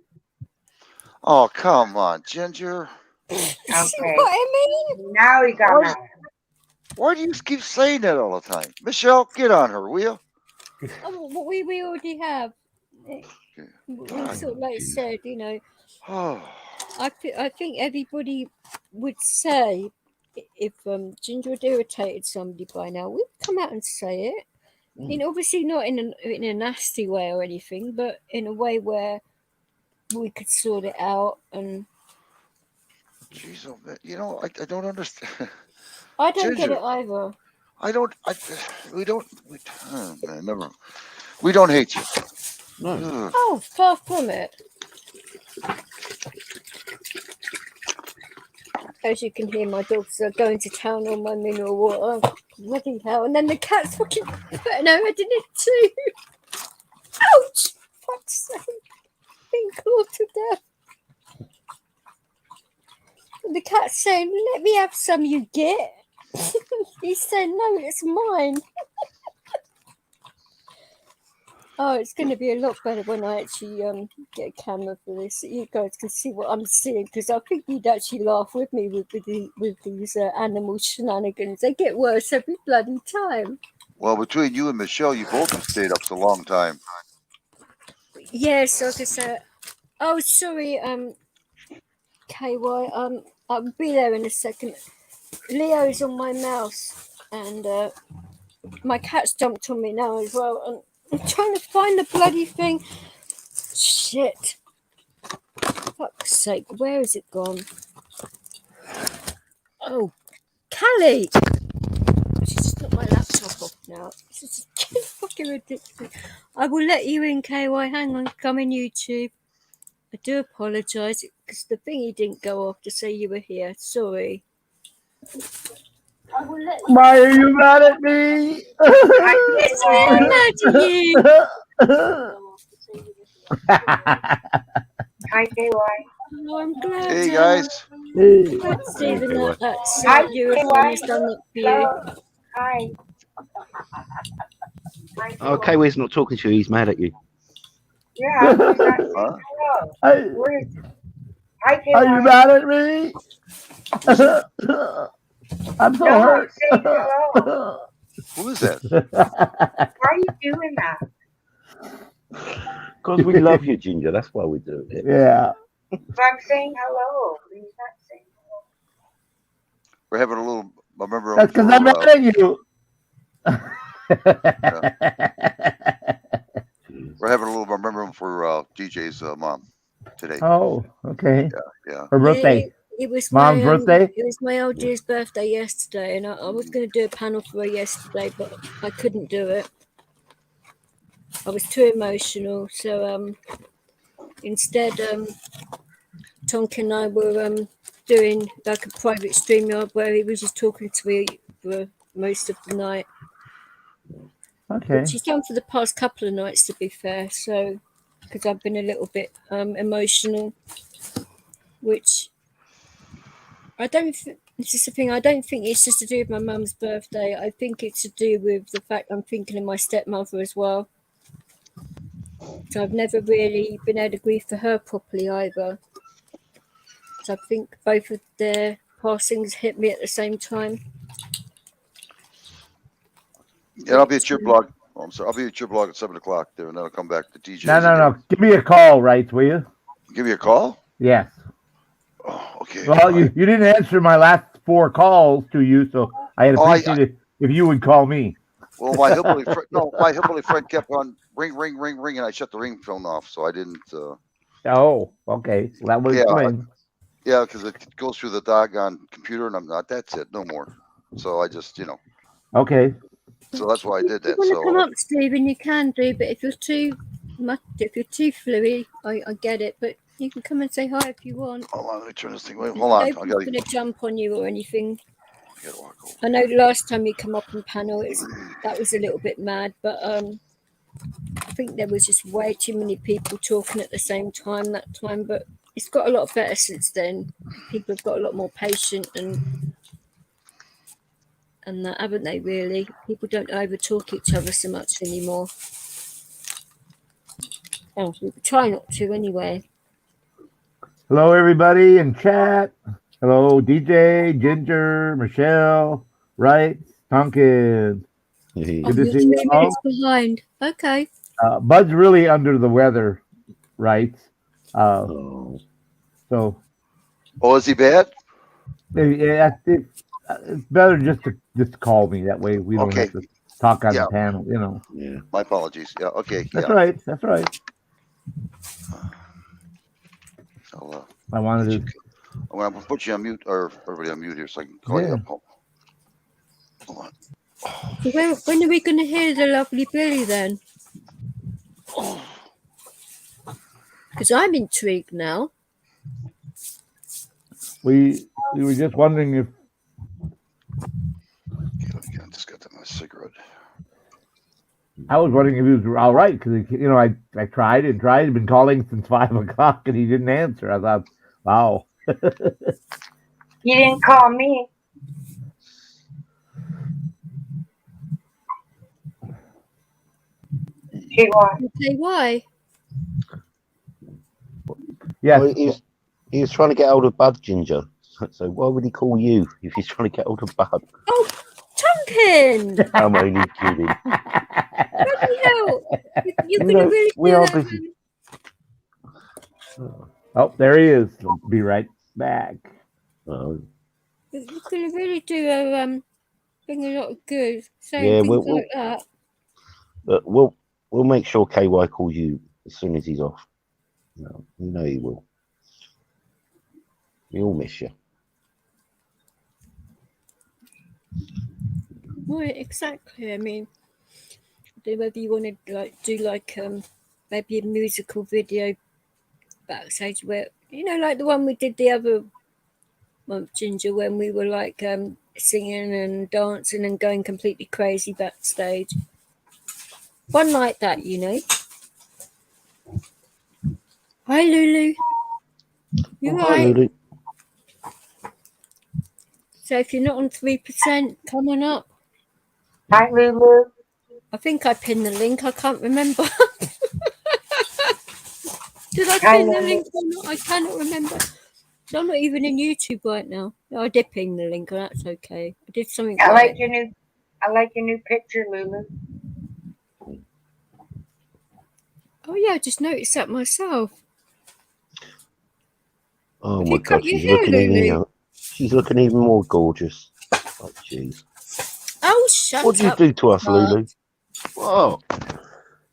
Oh, come on, Ginger. See Okay. what I mean? Now he got mad. Why do you keep saying that all the time? Michelle, get on her, will you? Oh, well, we already have. We sort of like said, you know. Oh, I think everybody would say if Ginger had irritated somebody by now, we'd come out and say it. You know, obviously not in a nasty way or anything, but in a way where we could sort it out. And jeez, oh, man. You know, I don't understand. I don't get Ginger. it either. Oh, man, never. We don't hate you. No. Ugh. Oh, far from it. As you can hear, my dogs are going to town on my mineral water. Oh, bloody hell. And then the cat's fucking putting her head in it too. Ouch! Fuck's sake. Being clawed to death. And the cat's saying, let me have some, you get. He's saying, no, it's mine. Oh, it's going to be a lot better when I actually get a camera for this, so you guys can see what I'm seeing, because I think you'd actually laugh with me with these animal shenanigans. They get worse every bloody time. Well, between you and Michelle, you both have stayed up so long time. Yes, like I said. Oh, sorry, KY. I'll be there in a second. Leo's on my mouse, and my cat's jumped on me now as well, and I'm trying to find the bloody thing. Shit. Fuck's sake, where has it gone? Oh, Callie! She's just got my laptop off now. This is just fucking ridiculous. I will let you in, KY. Hang on, come in YouTube. I do apologise because the thingy didn't go off to say you were here. Sorry. I will let you. Why are you mad at me? Yes, I'm mad at you. Hi, KY. Oh, I'm glad. Hey, guys. Glad, Stephen, that's Hi, Europhone has done that for you. Hello. Hi. Hi, Okay, KY. he's not talking to you. He's mad at you. Yeah, I'm just not saying Huh? hello. Hey, Where is it? Hi, KY. are you mad at me? I'm so No, I'm hurt. saying hello. Who is that? Why are you doing that? Because we love you, Ginger. That's why we do it. Yeah. But I'm saying hello. He's not saying hello. We're having a little memoriam That's because for, I'm mad at you. we're having a little memoriam for DJ's mom today. Oh, okay. Yeah. Her birthday. It was Mom's my birthday? It was my old dear's birthday yesterday, and I was going to do a panel for her yesterday, but I couldn't do it. I was too emotional, so instead, Tonk and I were doing like a private StreamYard where he was just talking to me for most of the night. Okay. Which he's done for the past couple of nights, to be fair. So, because I've been a little bit emotional, which I don't think. This is the thing. I don't think it's just to do with my mum's birthday. I think it's to do with the fact I'm thinking of my stepmother as well. So I've never really been able to grieve for her properly either. I think both of their passings hit me at the same time. And I'll be at your blog. Oh, I'm sorry. I'll be at your blog at 7 o'clock there, and then I'll come back to DJ's. No. Give me a call, right, will you? Give me a call? Yes. Oh, okay. Well, you didn't answer my last 4 calls to you, so I'd appreciate it if you would call me. Well, my hillbilly friend kept on ring, and I shut the ring phone off, so I didn't. Oh, okay. Well, that would explain. Yeah, because it goes through the doggone computer, and I'm not. That's it. No more. So I just, Okay. So that's why I did that. If you want to come up, Stephen, you can do, but if you're too fluey, I get it. But you can come and say hi if you want. Hold on, let me turn this thing. Wait, hold on. Nobody's going to jump on you or anything. I gotta walk over. I know last time you come up on panel, that was a little bit mad, but I think there was just way too many people talking at the same time that time. But it's got a lot better since then. People have got a lot more patient and that, haven't they, really? People don't over-talk each other so much anymore. Oh, we try not to anyway. Hello, everybody in chat. Hello, DJ, Ginger, Michelle, Wright, Tonkin. Good to see you all. Behind. Okay. Bud's really under the weather, right? So. Oh, is he bad? Yeah, it's better just to call me. That way we don't have to talk on the panel, Yeah. My apologies. Yeah. Okay. That's right. That's right. I wanted to. I'm gonna put you on mute, or everybody on mute here, so I can call you up. Hold on. So when are we going to hear the lovely Billy then? Because I'm intrigued now. We were just wondering if. Okay, I just got my cigarette. I was wondering if he was all right because I tried and tried. He'd been calling since 5 o'clock and he didn't answer. I thought, wow. You didn't call me. Say why? Yeah, well, he was trying to get hold of Bud, Ginger. So why would he call you if he's trying to get hold of Bud? Oh, Tonkin! I'm only kidding. Bloody hell! You're going to really we are busy. Oh, there he is. I'll be right back. You're going to really do a thing a lot of good. Yeah, things like that. But we'll make sure KY calls you as soon as he's off. No, you know he will. We all miss you. Well, exactly. I mean, I don't know whether you want to do maybe a musical video backstage where like the one we did the other month, Ginger, when we were singing and dancing and going completely crazy backstage. One like that, Hi, Lulu. You're right. Hi, Lulu. So if you're not on 3%, come on up. Hi, Lulu. I think I pinned the link. I can't remember. Did I pin the link or not? I cannot remember. I'm not even in YouTube right now. No, I did pin the link, and that's okay. I did something. I like your new picture, Lulu. Oh yeah, I just noticed that myself. Oh my God, she's looking even more gorgeous. Oh jeez. Oh, shut up. What do you do to us, Lulu? Whoa.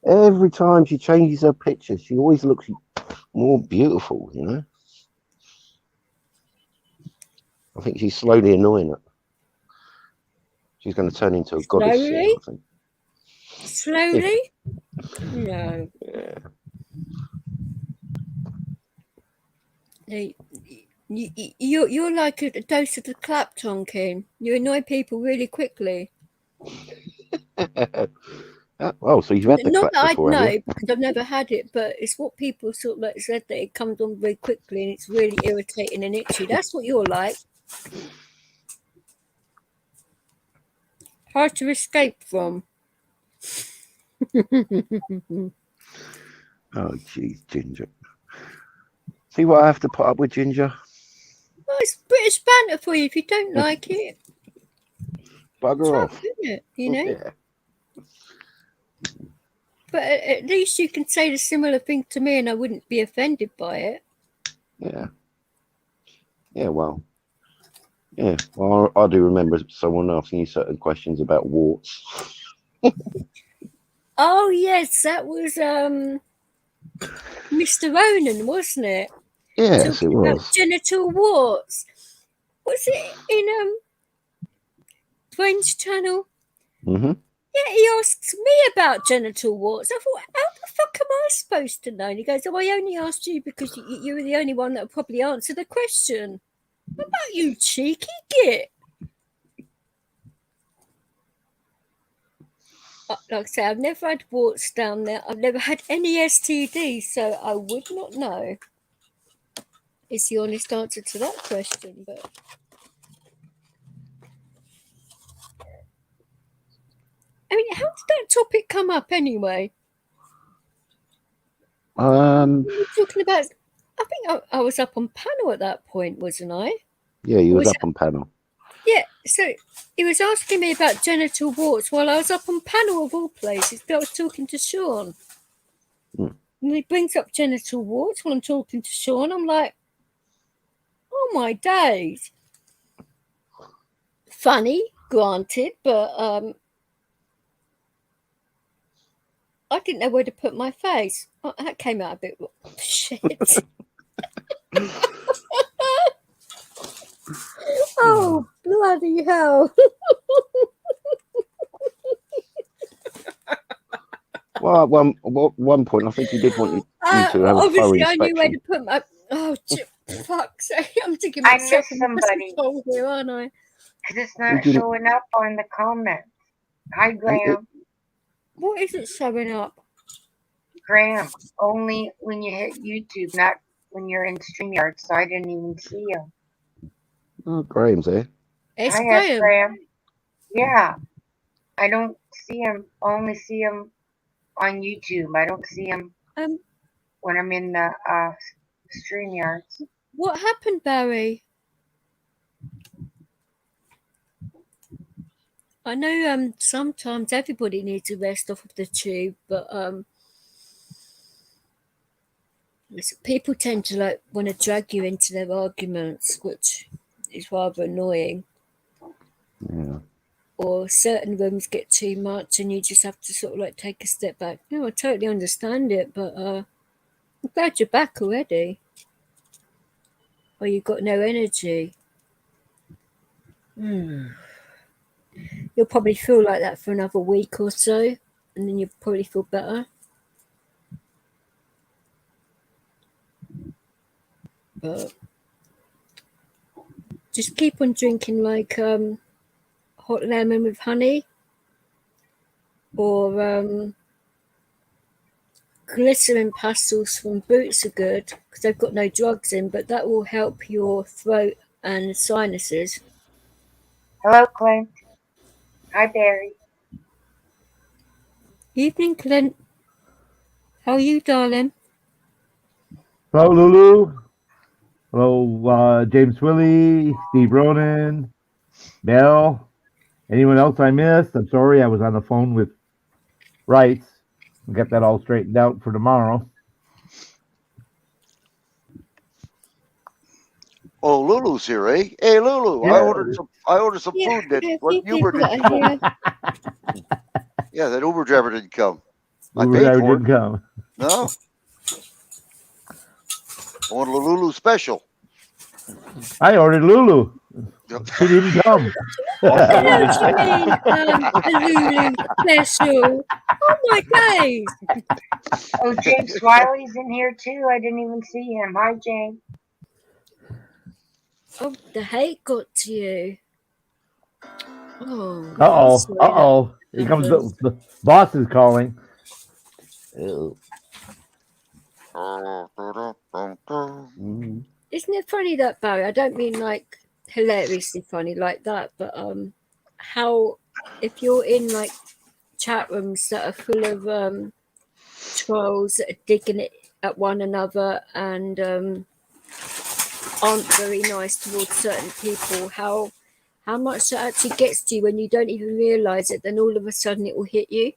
Every time she changes her picture, she always looks more beautiful, I think she's slowly annoying her. She's going to turn into a goddess soon, I think. Slowly? No. Yeah. You're like a dose of the clap, Tonkin. You annoy people really quickly. Oh, so you've had the Not clap that before, I know, have you? because I've never had it, but it's what people sort of said, that it comes on very quickly and it's really irritating and itchy. That's what you're like. Hard to escape from. Oh, jeez, Ginger. See what I have to put up with, Ginger? banter for you. If you don't like it, Bugger off. isn't it? You know. Yeah. But at least you can say the similar thing to me, and I wouldn't be offended by it. Yeah. Yeah, well. Yeah. Well, I do remember someone asking you certain questions about warts. Oh yes, that was Mr. Ronan, wasn't it? Yes, Talking it about was. genital warts. Was it in Dwayne's channel? Mm-hmm. Yeah, he asks me about genital warts. I thought, how the fuck am I supposed to know? And he goes, oh, I only asked you because you were the only one that would probably answer the question. What about you, cheeky git? Like I say, I've never had warts down there. I've never had any STDs, so I would not know. Is the honest answer to that question, but I mean, how did that topic come up anyway? We were talking about. I think I was up on panel at that point, wasn't I? Yeah, you was up on panel. Yeah. So he was asking me about genital warts while I was up on panel of all places. I was talking to Sean, and he brings up genital warts while I'm talking to Sean. I'm like, oh my days. Funny, granted, but I didn't know where to put my face. Oh, that came out a bit shit. Oh, bloody hell. Well, at one point, I think he did want you to have a thorough obviously, I knew where inspection. to put my. Oh, fuck's sake. I'm taking I myself missed somebody. here, aren't I? Because it's not showing up on the comments. Hi, Graham. What is it showing up? Graham, only when you hit YouTube, not when you're in StreamYard, so I didn't even see him. Oh, Graham's here. It's Hi, Graham. Graham. Yeah. I don't see him. I only see him on YouTube. I don't see him when I'm in the StreamYards. What happened, Barry? I know sometimes everybody needs a rest off of the tube, but people tend to want to drag you into their arguments, which is rather annoying. Yeah. Or certain rooms get too much and you just have to sort of take a step back. No, I totally understand it, but I'm glad you're back already. Or you've got no energy. You'll probably feel like that for another week or so, and then you'll probably feel better. But just keep on drinking hot lemon with honey, or glycerin pastils from Boots are good because they've got no drugs in, but that will help your throat and sinuses. Hello, Clint. Hi, Barry. Evening, Clint. How are you, darling? Hello, Lulu. Hello, James Willie, Steve Ronan, Mel. Anyone else I missed? I'm sorry, I was on the phone with Rights. We'll get that all straightened out for tomorrow. Oh, Lulu's here, eh? Hey, Lulu, Yeah. I ordered some food. What Uber didn't come. Yeah, that Uber driver didn't come. I Uber paid driver for didn't it. come. No. I want a Lulu special. I ordered Lulu. Yep. She didn't come. What the hell do you mean, a Lulu special? Oh my days! Oh, James Wiley's in here too. I didn't even see him. Hi, James. Oh, the hate got to you. Oh. Uh-oh. Here comes the boss is calling. Ew. Isn't it funny that, Barry? I don't mean hilariously funny like that, but how if you're in chat rooms that are full of trolls that are digging it at one another and aren't very nice towards certain people, how much that actually gets to you when you don't even realise it, then all of a sudden it will hit you.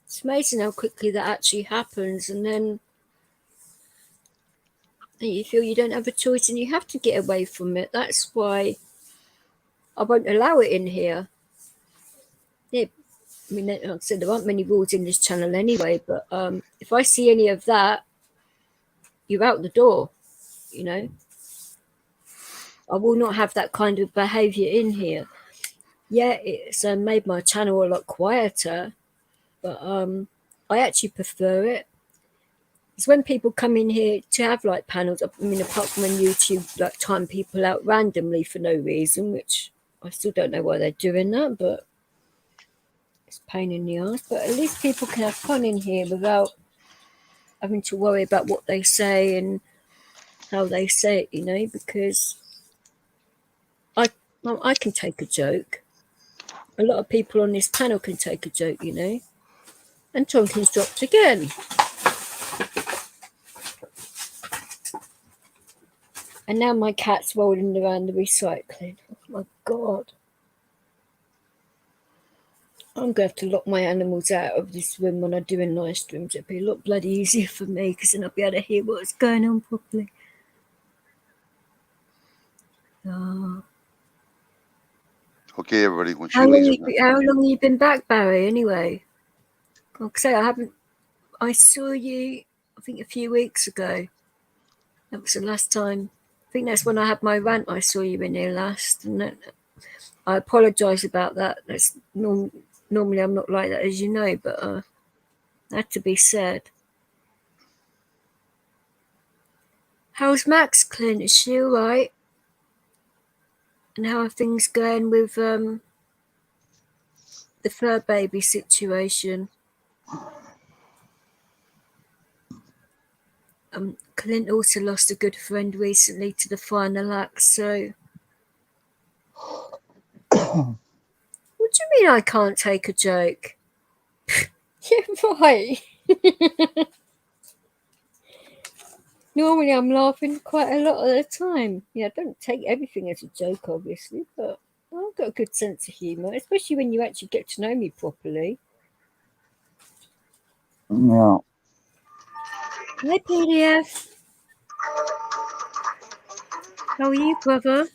It's amazing how quickly that actually happens, and then you feel you don't have a choice and you have to get away from it. That's why I won't allow it in here. Yeah, I mean, like I said, there aren't many rules in this channel anyway, but if I see any of that, you're out the door, you know. I will not have that kind of behaviour in here. Yeah, it's made my channel a lot quieter, but I actually prefer it. It's when people come in here to have like panels, I mean, apart from when YouTube like time people out randomly for no reason, which I still don't know why they're doing that, but it's a pain in the ass. But at least people can have fun in here without having to worry about what they say and how they say it, you know, because I can take a joke. A lot of people on this panel can take a joke, you know. And Tonkin's dropped again. And now my cat's rolling around the recycling. Oh my God. I'm going to have to lock my animals out of this room when I'm doing live streams. It'll be a lot bloody easier for me because then I'll be able to hear what's going on properly. Oh. Okay, everybody. When she How long have you been back, Barry, anyway? Like I say, I saw you, I think, a few weeks ago. That was the last time. I think that's when I had my rant. I saw you in here last. And I apologise about that. That's normally I'm not like that, as you know, but that had to be said. How's Max, Clint? Is she all right? And how are things going with the fur baby situation? Clint also lost a good friend recently to the final act, so... What do you mean I can't take a joke? Yeah, right. Normally I'm laughing quite a lot of the time. Yeah, I don't take everything as a joke, obviously, but I've got a good sense of humour, especially when you actually get to know me properly. Yeah. Hi, PDF. How are you, brother?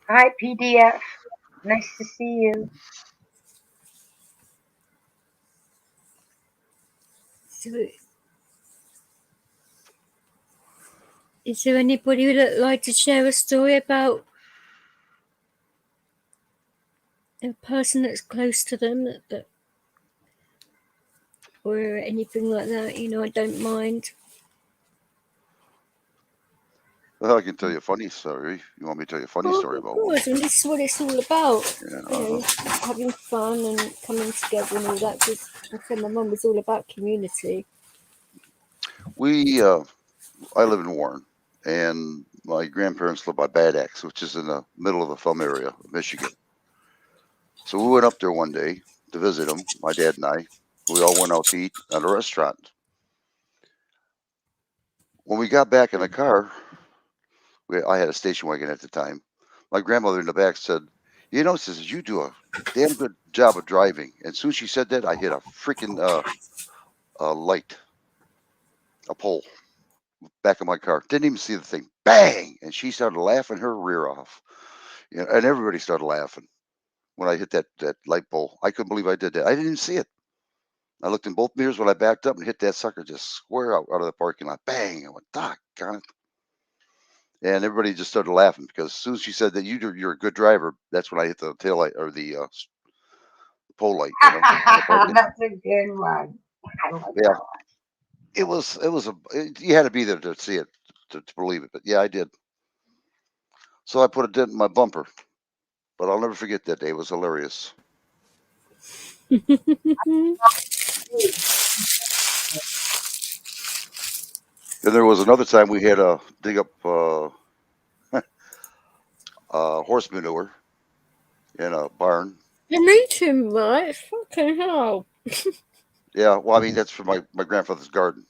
Hi, PDF. Nice to see you. So, is there anybody that'd like to share a story about a person that's close to them that or anything like that? You know, I don't mind. Well, I can tell you a funny story. You want me to tell you a funny story about one? Of course, and this is what it's all about. Yeah, you know, having fun and coming together and all that. Because I said my mum was all about community. I live in Warren, and my grandparents live by Bad Axe, which is in the middle of the Thumb area of Michigan. So we went up there one day to visit them, my dad and I. We all went out to eat at a restaurant. When we got back in the car, I had a station wagon at the time. My grandmother in the back said, "You know," says, "you do a damn good job of driving." And as soon as she said that, I hit a freaking light, a pole, back of my car. Didn't even see the thing. Bang! And she started laughing her rear off. You know, and everybody started laughing when I hit that light pole. I couldn't believe I did that. I didn't even see it. I looked in both mirrors when I backed up and hit that sucker just square out of the parking lot. Bang! I went, doggone it. And everybody just started laughing because as soon as she said that you're a good driver, that's when I hit the tail light or the pole light. You know, That's a good one. I like yeah, that one. You had to be there to see it to believe it. But yeah, I did. So I put a dent in my bumper, but I'll never forget that day. It was hilarious. And there was another time we had to dig up horse manure in a barn You meet him, right? Fucking hell. Yeah, well, I mean, that's from my grandfather's garden.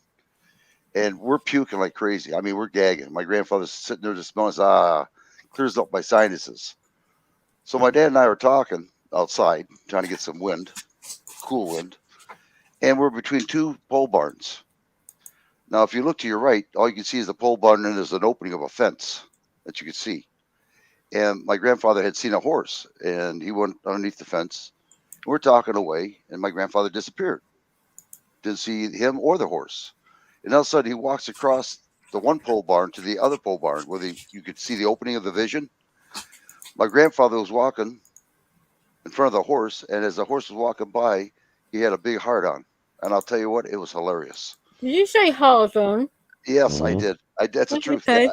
And we're puking like crazy. I mean, we're gagging. My grandfather's sitting there just smelling, clears up my sinuses. So my dad and I were talking outside, trying to get some wind, cool wind. And we're between two pole barns. Now, if you look to your right, all you can see is the pole barn, and there's an opening of a fence that you can see. And my grandfather had seen a horse, and he went underneath the fence. We're talking away, and my grandfather disappeared. Didn't see him or the horse. And all of a sudden, he walks across the one pole barn to the other pole barn where you could see the opening of the vision. My grandfather was walking in front of the horse, and as the horse was walking by, he had a big heart on. And I'll tell you what, it was hilarious. Did you say hard on? Yes, I did. That's the truth. Okay.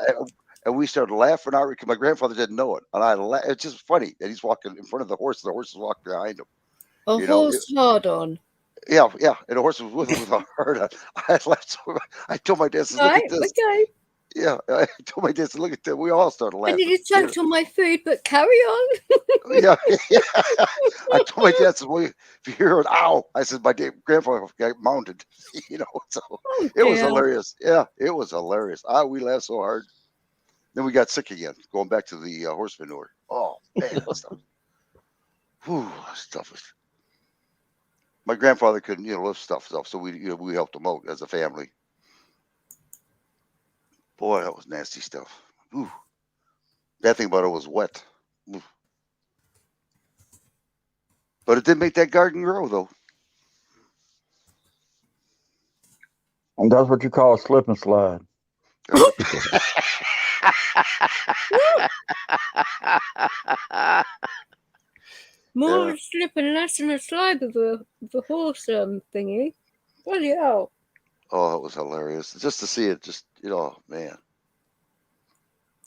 And we started laughing out because my grandfather didn't know it. And it's just funny that he's walking in front of the horse, and the horse is walking behind him. A horse hard on. Yeah, and the horse was with a heart on. I laughed so much. I told my dad, look at this. Okay. Yeah, I told my dad, look at that. We all started laughing. I nearly choked on my food, but carry on. Yeah. I told my dad, well, if you hear it, ow. I said, my grandfather got mounted, so it was hilarious. Yeah, it was hilarious. We laughed so hard. Then we got sick again, going back to the horse manure. Oh, man, that stuff. Whew, stuff was. My grandfather couldn't, lift stuff, so we helped him out as a family. Boy, that was nasty stuff. Ooh. That thing about it was wet. Ooh. But it did make that garden grow, though. And that's what you call a slip and slide. More of a slip and less than a slide with the horse thingy. Bloody hell. Oh, it was hilarious. Just to see it, man.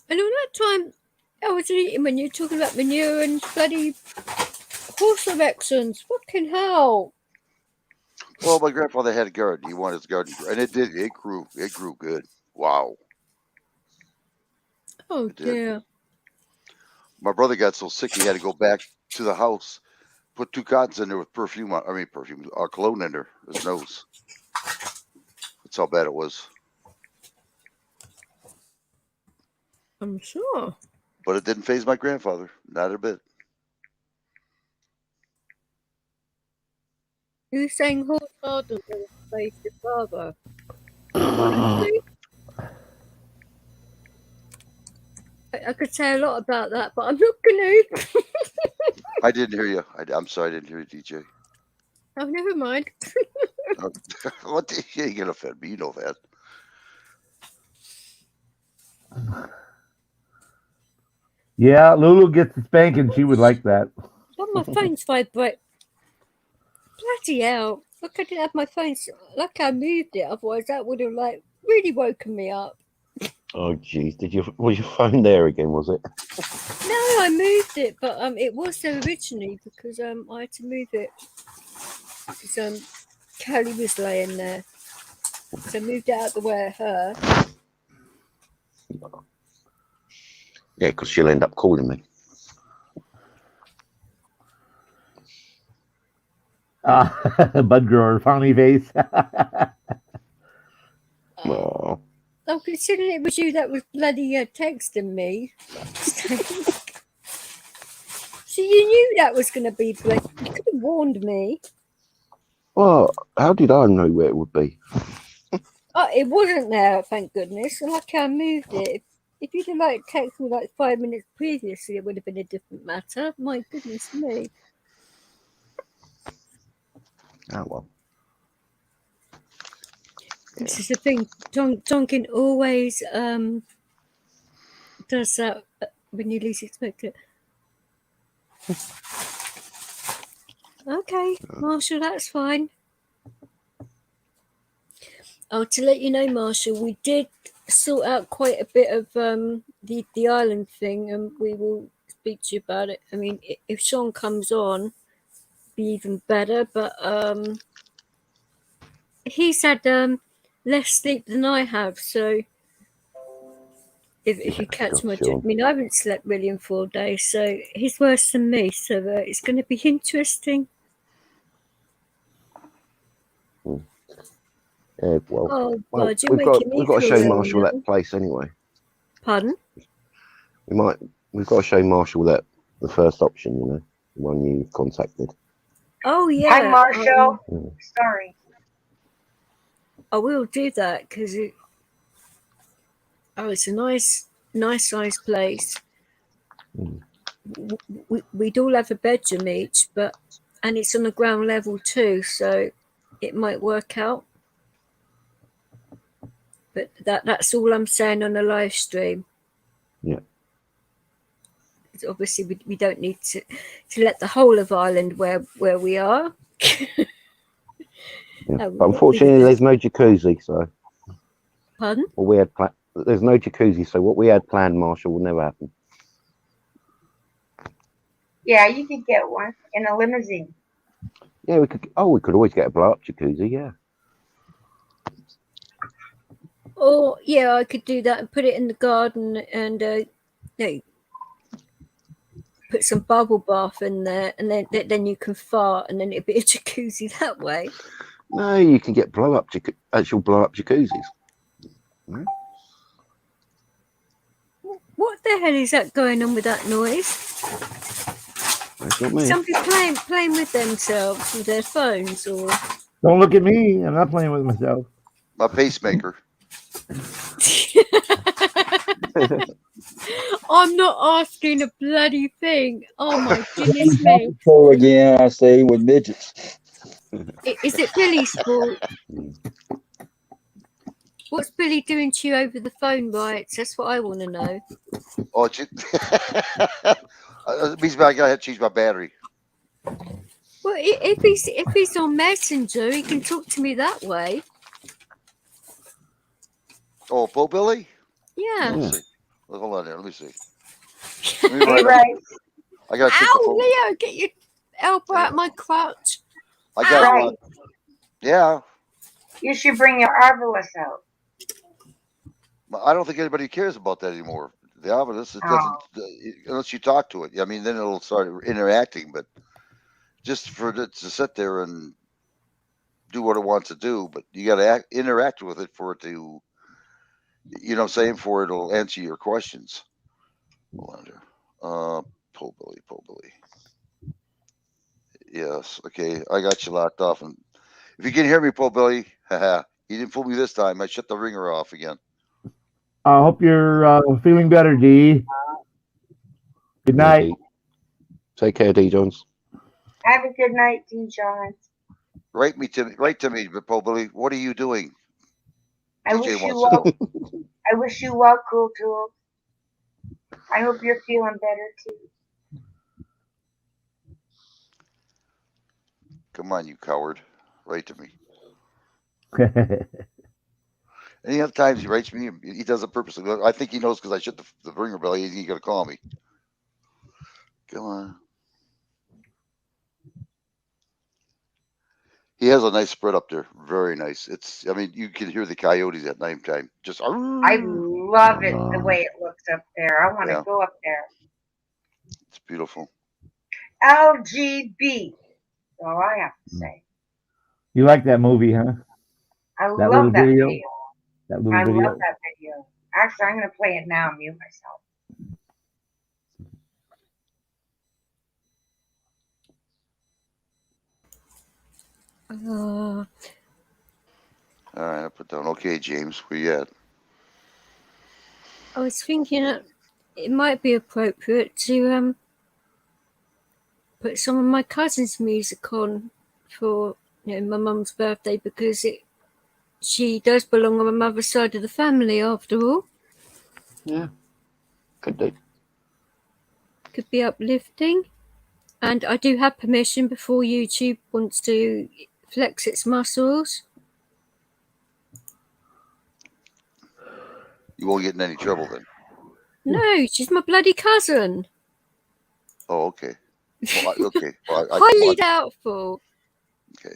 And all that time I was eating when you were talking about manure and bloody horse erections. Fucking hell. Well, my grandfather had a garden. He wanted his garden, and it did. It grew. It grew good. Wow. Oh dear. My brother got so sick he had to go back to the house, put 2 cottons in there with cologne in there, his nose. That's how bad it was. I'm sure. But it didn't faze my grandfather, not a bit. You saying horse hard on the face your father? Honestly? I could say a lot about that, but I'm not going to. I didn't hear you. I'm sorry, I didn't hear you, DJ. Oh, never mind. What? You ain't gonna offend me. You know that. Yeah, Lulu gets the spanking. She would like that. Oh, my phone's vibrate. Bloody hell. Look, I didn't have my phone. Like I moved it. Otherwise, that would have really woken me up. Oh, jeez. Was your phone there again, was it? No, I moved it, but it was there originally because I had to move it because Callie was laying there. So I moved it out the way of her. Yeah, because she'll end up calling me. Bud grower, funny face. Oh. Oh, considering it was you that was bloody texting me. So you knew that was going to be bloody. You could have warned me. Well, how did I know where it would be? Oh, it wasn't there, thank goodness. Like I moved it. If you'd have texted me 5 minutes previously, it would have been a different matter. My goodness me. Oh, well. This is the thing. Tonkin always does that when you least expect it. Okay, Marshall, that's fine. Oh, to let you know, Marshall, we did sort out quite a bit of the island thing, and we will speak to you about it. I mean, if Sean comes on, it'd be even better. But he's had less sleep than I have, so if you catch my sure. drift. I mean, I haven't slept really in 4 days, so he's worse than me. So it's going to be interesting. Yeah, well, God, we've got to show Marshall that place anyway. Pardon? We've got to show Marshall that the first option, the one you contacted. Oh yeah. Hi, Marshall. Sorry. I will do that because it's a nice size place. We'd all have a bedroom each, and it's on the ground level too, so it might work out. But that's all I'm saying on the live stream. Yeah. Obviously, we don't need to let the whole of Ireland where we are. Yeah. But unfortunately, there's no jacuzzi, so. Pardon? Well, there's no jacuzzi, so what we had planned, Marshall, will never happen. Yeah, you could get one in a limousine. Yeah, we could always get a blow-up jacuzzi, yeah. Oh, yeah, I could do that and put it in the garden and put some bubble bath in there, and then you can fart, and then it'd be a jacuzzi that way. No, you can get actual blow-up jacuzzis. Hmm? What the hell is that going on with that noise? That's not me. Somebody playing with themselves with their phones, or? Don't look at me. I'm not playing with myself. My pacemaker. I'm not asking a bloody thing. Oh my goodness me! Again, I say with midgets. Is it Billy's fault? What's Billy doing to you over the phone, right? That's what I want to know. Oh, it means I gotta change my battery. Well, if he's on Messenger, he can talk to me that way. Oh, Bo Billy? Yeah. Let me see. Hold on there. Let me see. Hey, right. I gotta take the phone. Leo, get your elbow out my crotch. I got Right. Yeah. You should bring your arbalist out. I don't think anybody cares about that anymore. The obelisk, it doesn't, unless you talk to it. I mean, then it'll start interacting, but just for it to sit there and do what it wants to do, but you got to interact with it for it to, you know what I'm saying, for it'll answer your questions. Pull Billy. Yes, okay, I got you locked off. And if you can hear me, Pull Billy, haha, you didn't fool me this time. I shut the ringer off again. I hope you're feeling better, D. Good night. Take care, D. Jones. Have a good night, D. Johns. Write to me, Paul Billy. What are you doing? I wish you well. I wish you well, Cool Tool. I hope you're feeling better too. Come on, you coward. Write to me. Any other times he writes me, he does it purposely. I think he knows because I shut the ringer bell. He's going to call me. Come on. He has a nice spread up there. Very nice. I mean, you can hear the coyotes at night time. Just. I love it the way it looks up there. I want to go up there. It's beautiful. LGB. That's all I have to say. You like that movie, huh? I love that video. That little video. I love that video. Actually, I'm going to play it now and mute myself. All right, I put down. Okay, James, where you at? I was thinking it might be appropriate to put some of my cousin's music on for my mum's birthday, because she does belong on my mother's side of the family after all. Yeah, could do. Could be uplifting, and I do have permission before YouTube wants to flex its muscles. You won't get in any trouble then. No, she's my bloody cousin. Oh, okay. Well, okay. Well, Highly doubtful. Okay.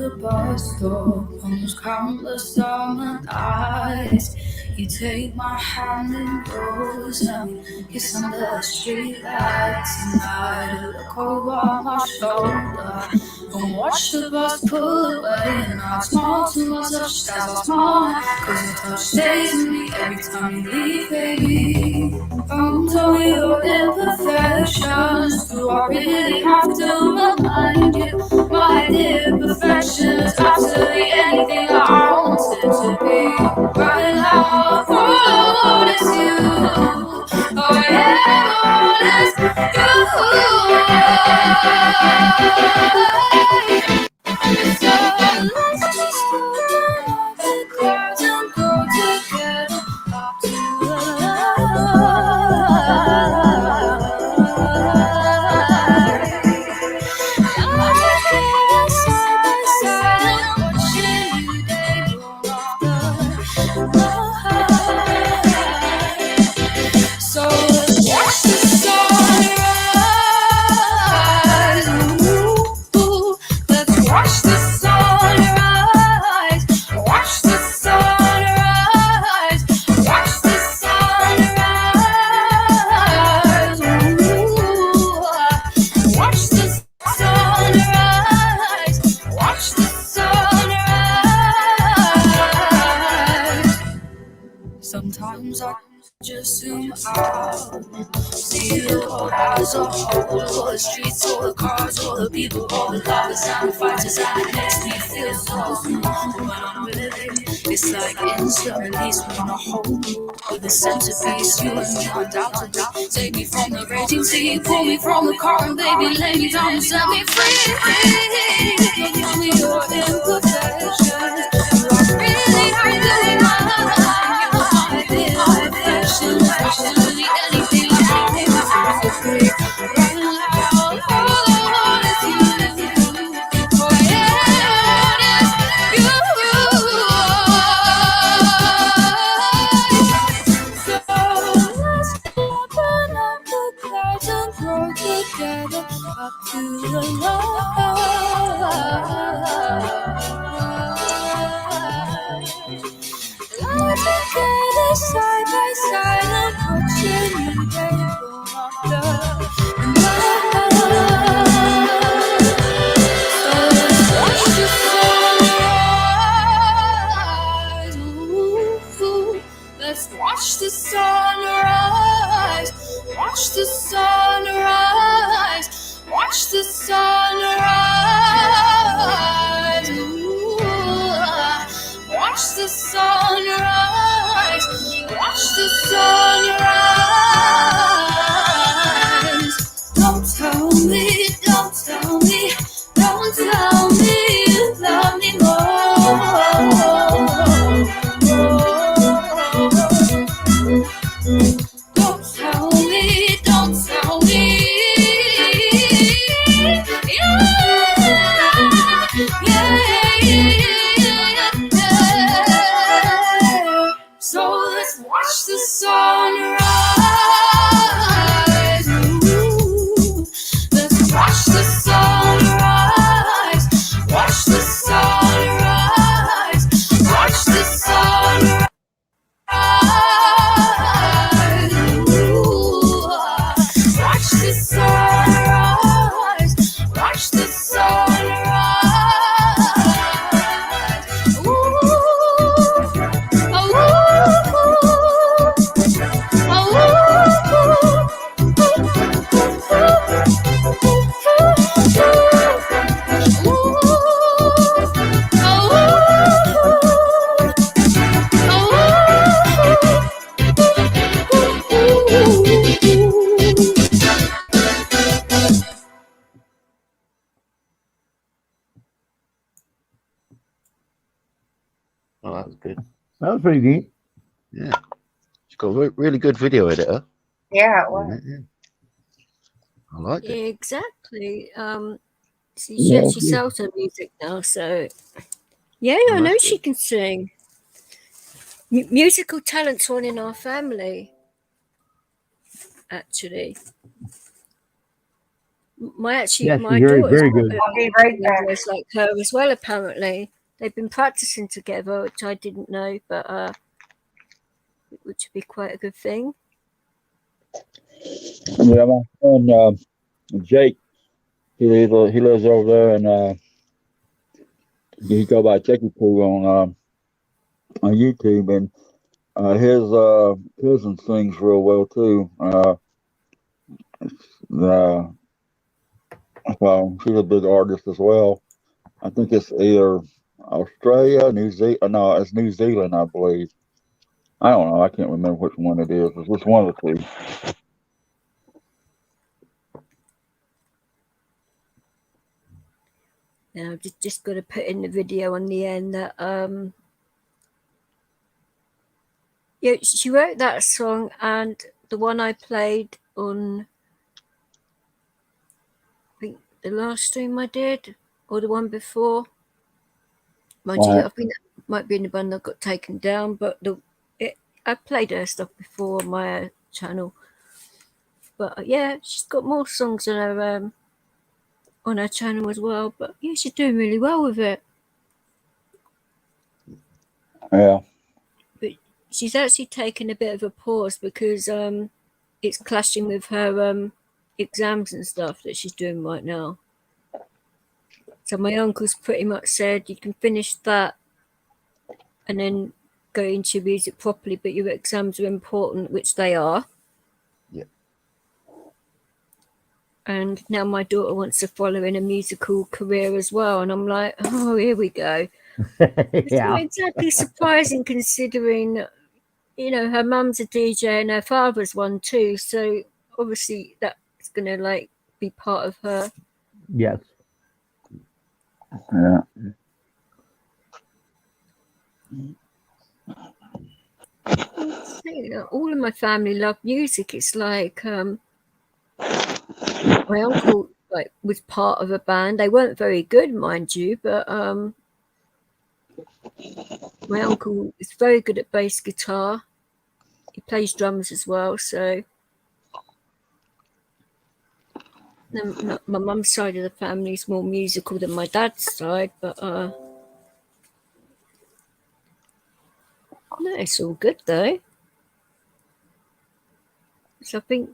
the bus stop on those countless summer nights. You take my hand and goes and we kiss under the streetlights. And I look over my shoulder and watch the bus pull away. And I smile to myself just as I smile, 'cause your touch stays with me every time you leave, baby. Don't tell me your imperfections. Do I really have to remind you? My dear, perfection is absolutely anything that I want it to be. Right now, all I want is you. All I ever want is you. So let's just open up the clouds and go together up to the so let's watch the sunrise. Ooh, let's watch the sunrise. Watch the sunrise. Watch the sunrise. Ooh, watch the sunrise. Watch the sunrise. Sometimes I just zoom out, see the world as a whole, all the streets, all the cars, all the people, all the lovers and the fighters, and it makes me feel so small. When I'm with it, it's like instant release when I hold you. With the centerpiece, you and me undoubtedly. Take me from the raging sea, pull me from the car, and baby, lay me down and set me free. Don't tell me your imperfections. You are really hard doing my life. Absolutely anything like anything I want to be. Right now, all I want is you. All I want is you. So let's open up the clouds and grow together up to the light. Together side by side and watching you go after watch the sunrise. Ooh, let's watch the sunrise. Watch the sunrise. Watch the sunrise. Ooh, watch the sunrise. Watch the sunrise. Don't tell me, don't tell me, don't tell me you love me more. Don't tell me, don't tell me. So let's watch the sunrise. Ooh, let's watch the sunrise. Watch the sunrise. Watch the sunrise. Ooh, watch the sunrise. Watch the sunrise. Ooh. Oh, that was good. That was pretty neat. Yeah. She's got a really good video editor. Yeah, it was. Yeah. I like it. Exactly. She actually sells her music now, so yeah, I know she can sing. Musical talent's one in our family, actually. My Yes, my very, daughter's very got good. I'll be right back. voice like her as well. Apparently, they've been practicing together, which I didn't know, but which would be quite a good thing. Yeah, my son Jake, he lives over there, and he go by Jakey Poo on YouTube, and his cousin sings real well too. So she's a big artist as well. I think it's either Australia, New Zealand. No, it's New Zealand, I believe. I don't know. I can't remember which one it is. It's just one of the two. Now I've just got to put in the video on the end that yeah, she wrote that song, and the one I played on, I think the last stream I did, or the one before. Mind you, I think that might be in the one that got taken down, but I played her stuff before on my channel. But yeah, she's got more songs on her channel as well. But yeah, she's doing really well with it. Yeah. But she's actually taken a bit of a pause because it's clashing with her exams and stuff that she's doing right now. So my uncle's pretty much said you can finish that and then go into music properly, but your exams are important, which they are. Yeah. And now my daughter wants to follow in a musical career as well, and I'm like, oh, here we go. It's not exactly surprising considering, you know, her mum's a DJ and her father's one too, so obviously that's gonna like be part of her. Yes. Yeah. You know, all of my family love music. It's like my uncle was part of a band. They weren't very good, mind you, but my uncle is very good at bass guitar. He plays drums as well, so my mum's side of the family is more musical than my dad's side, but no, it's all good though. So I think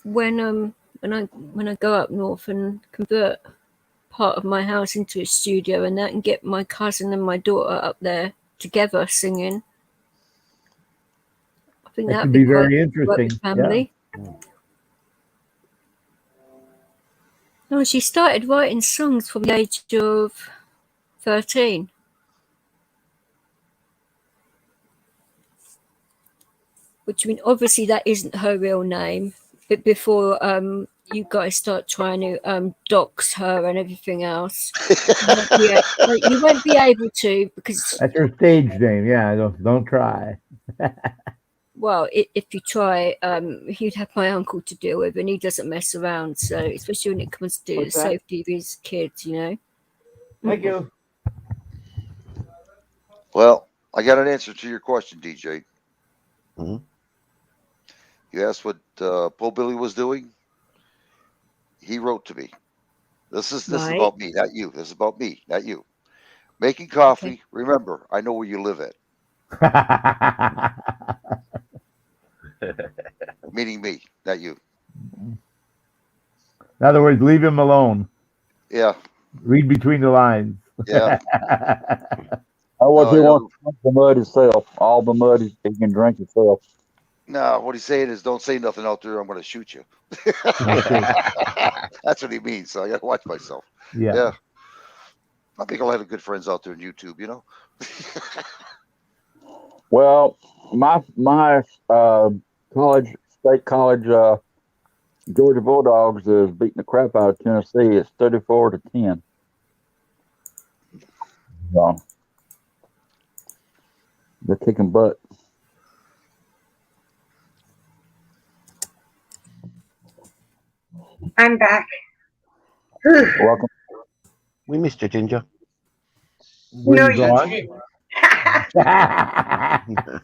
when I go up north and convert part of my house into a studio and that, and get my cousin and my daughter up there together singing, I think that that'd would be quite very interesting. family. Yeah. No, she started writing songs from the age of 13. Which, I mean, obviously that isn't her real name, but before you guys start trying to dox her and everything else, you won't be able to, because That's her stage name. Yeah, don't try. well, if you try, you'd have my uncle to deal with, and he doesn't mess around. So, especially when it comes to the safety of his kids, you know. Thank you. Well, I got an answer to your question, DJ. Mm-hmm. You asked what Paul Billy was doing. He wrote to me. This is about me, not you. This is about me, not you. Making coffee. Okay. Remember, I know where you live at. Meaning me, not you. In other words, leave him alone. Yeah. Read between the lines. Yeah. He wants to drink the mud himself. All the mud he can drink himself. No, what he's saying is don't say nothing out there. I'm going to shoot you. That's what he means. So I got to watch myself. Yeah. I think a lot of good friends out there on YouTube, you know. Well, my state college, Georgia Bulldogs is beating the crap out of Tennessee. It's 34-10. So they're kicking butt. I'm back. Welcome. We missed you, Ginger. No, you didn't.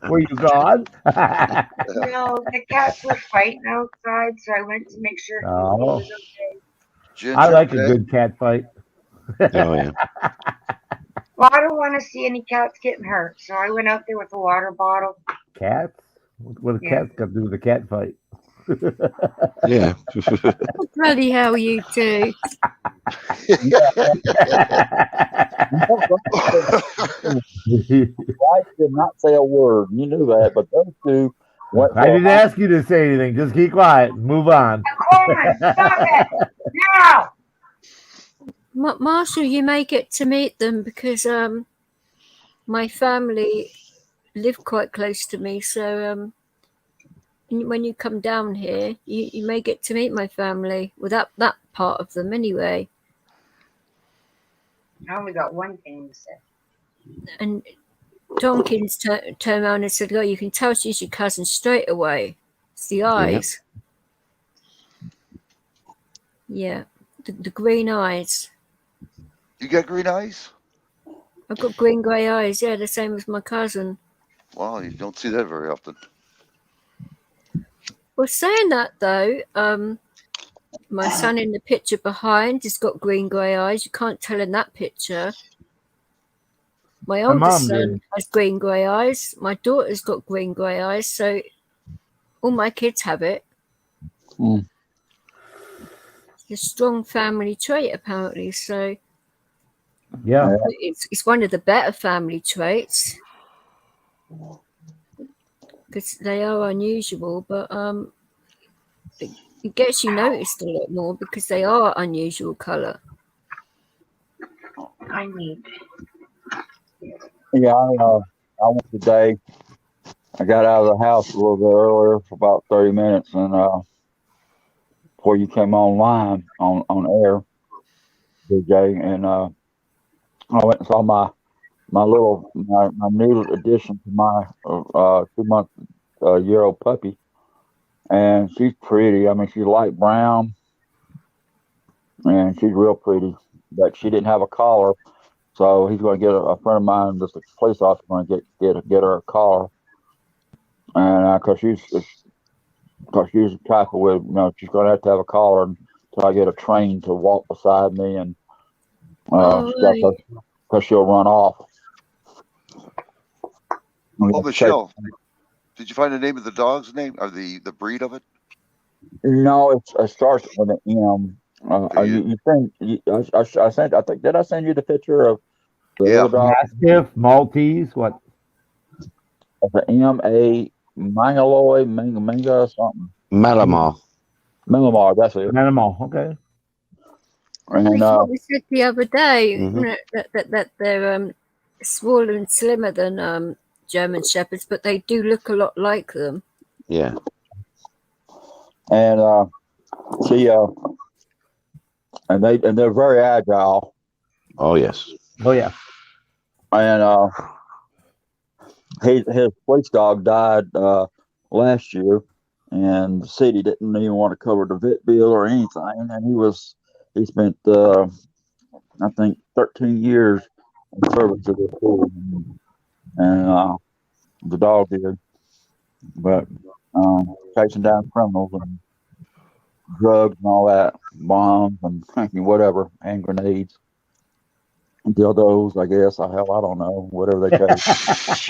Were you gone? No, the cats were fighting outside, so I went to make sure he was okay. Ginger, I like a good cat fight. Oh yeah. Well, I don't want to see any cats getting hurt, so I went out there with a water bottle. Cats? What do Yeah. cats got to do with a cat fight? Yeah. Bloody hell, you two. Wife did not say a word. You knew that, but those two went. I didn't ask you to say anything. Just keep quiet. Move on. Coleman, stop it! Now! Marshall, you may get to meet them because my family live quite close to me. So when you come down here, you may get to meet my family. Well, that part of them anyway. I only got one thing to say. And Tompkins turned around and said, "Oh, you can tell she's your cousin straight away. It's the eyes." Yeah, the green eyes. You got green eyes? I've got green grey eyes. Yeah, the same as my cousin. Wow, you don't see that very often. Well, saying that though, my son in the picture behind has got green grey eyes. You can't tell in that picture. My oldest son has green grey eyes. My daughter's got green grey eyes. So all my kids have it. Mm. It's a strong family trait, apparently. So yeah, it's one of the better family traits because they are unusual. But it gets you noticed a lot more because they are unusual colour. I need. Yeah, I went today. I got out of the house a little bit earlier for about 30 minutes, and before you came online on air, DJ, and I went and saw my new addition to my 2-month year-old puppy, and she's pretty. I mean, she's light brown, and she's real pretty, but she didn't have a collar. So he's going to get a friend of mine, just a police officer, going to get her a collar, and because she's the type of way, she's going to have a collar until I get her trained to walk beside me, and because she'll run off. Oh, Michelle, did you find the name of the dog's name or the breed of it? No, it starts with an M. You sent. I think did I send you the picture of the little dog? Mastiff, Maltese, what? The M.A. Mangaloy, Manga, something. Malamar. Malamar, that's it. Malamar, okay. And what we said the other day, that they're smaller and slimmer than German Shepherds, but they do look a lot like them. Yeah. And and they're very agile. Oh yes. Oh yeah. And his police dog died last year, and the city didn't even want to cover the vet bill or anything. And he spent I think 13 years in service to the school, and the dog did. But chasing down criminals and drugs and all that, bombs and whatever, and grenades, dildos, I guess. Hell, I don't know, whatever they chase.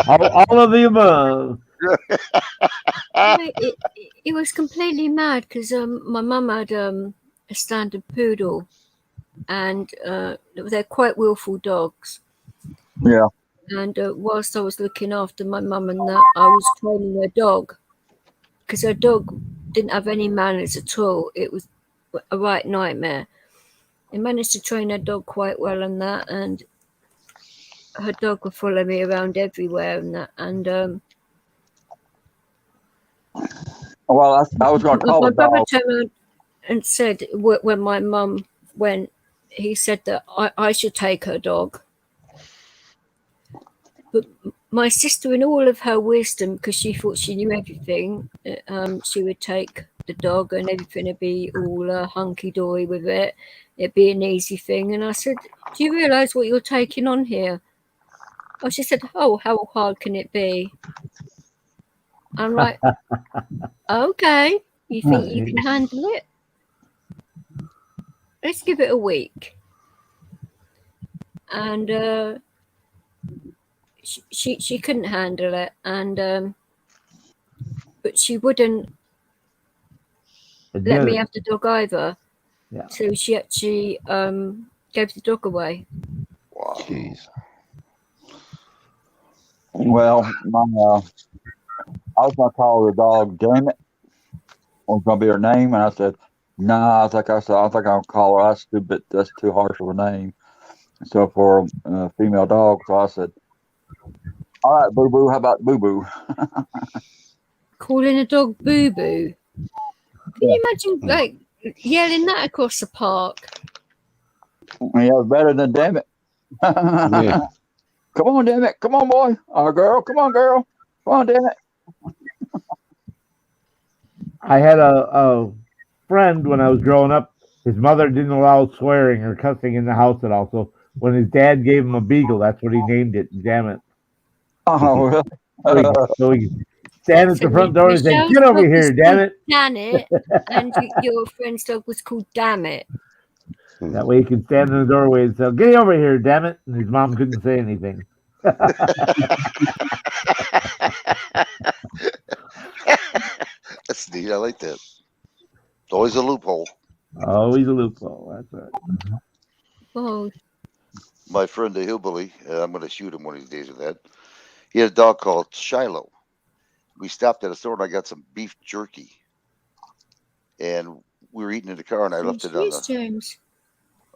all of the above. It was completely mad because my mum had a standard poodle, and they're quite willful dogs. Yeah. And whilst I was looking after my mum and that, I was training her dog because her dog didn't have any manners at all. It was a right nightmare. I managed to train her dog quite well and that, and her dog would follow me around everywhere and that. And well, I was going to call my the brother dog. turned around and said when my mum went, he said that I should take her dog. But my sister, in all of her wisdom, because she thought she knew everything, she would take the dog and everything would be all hunky-dory with it. It'd be an easy thing. And I said, do you realise what you're taking on here? Oh, she said, oh, how hard can it be? I'm like, okay, you think you can handle it? Let's give it a week. And she couldn't handle it, and but she wouldn't let me have the dog either. Yeah. So she actually gave the dog away. Wow. Jeez. Well, I was gonna call the dog Damn It. Was gonna be her name, and I said, "Nah." I think I'll call her. That's too harsh of a name. So for a female dog, so I said, "All right, Boo Boo. How about Boo Boo?" Calling a dog Boo Boo. Can you imagine like yelling that across the park? Yeah, it's better than Damn It. Yeah. Come on, Damn It. Come on, boy. Girl. Come on, girl. Come on, Damn It. I had a friend when I was growing up. His mother didn't allow swearing or cussing in the house at all. So when his dad gave him a beagle, that's what he named it. Damn it. Oh, So he stand at the front door and say, Michelle's "Get over dog was here, damn called it!" Janet, and your friend's dog was called Damn It. That way he could stand in the doorway and say, "Get over here, damn it!" And his mom couldn't say anything. That's neat. I like that. It's always a loophole. Always a loophole. That's right. Oh, My friend, the hillbilly, I'm going to shoot him one of these days with that. He had a dog called Shiloh. We stopped at a store and I got some beef jerky. And we were eating in the car and I left it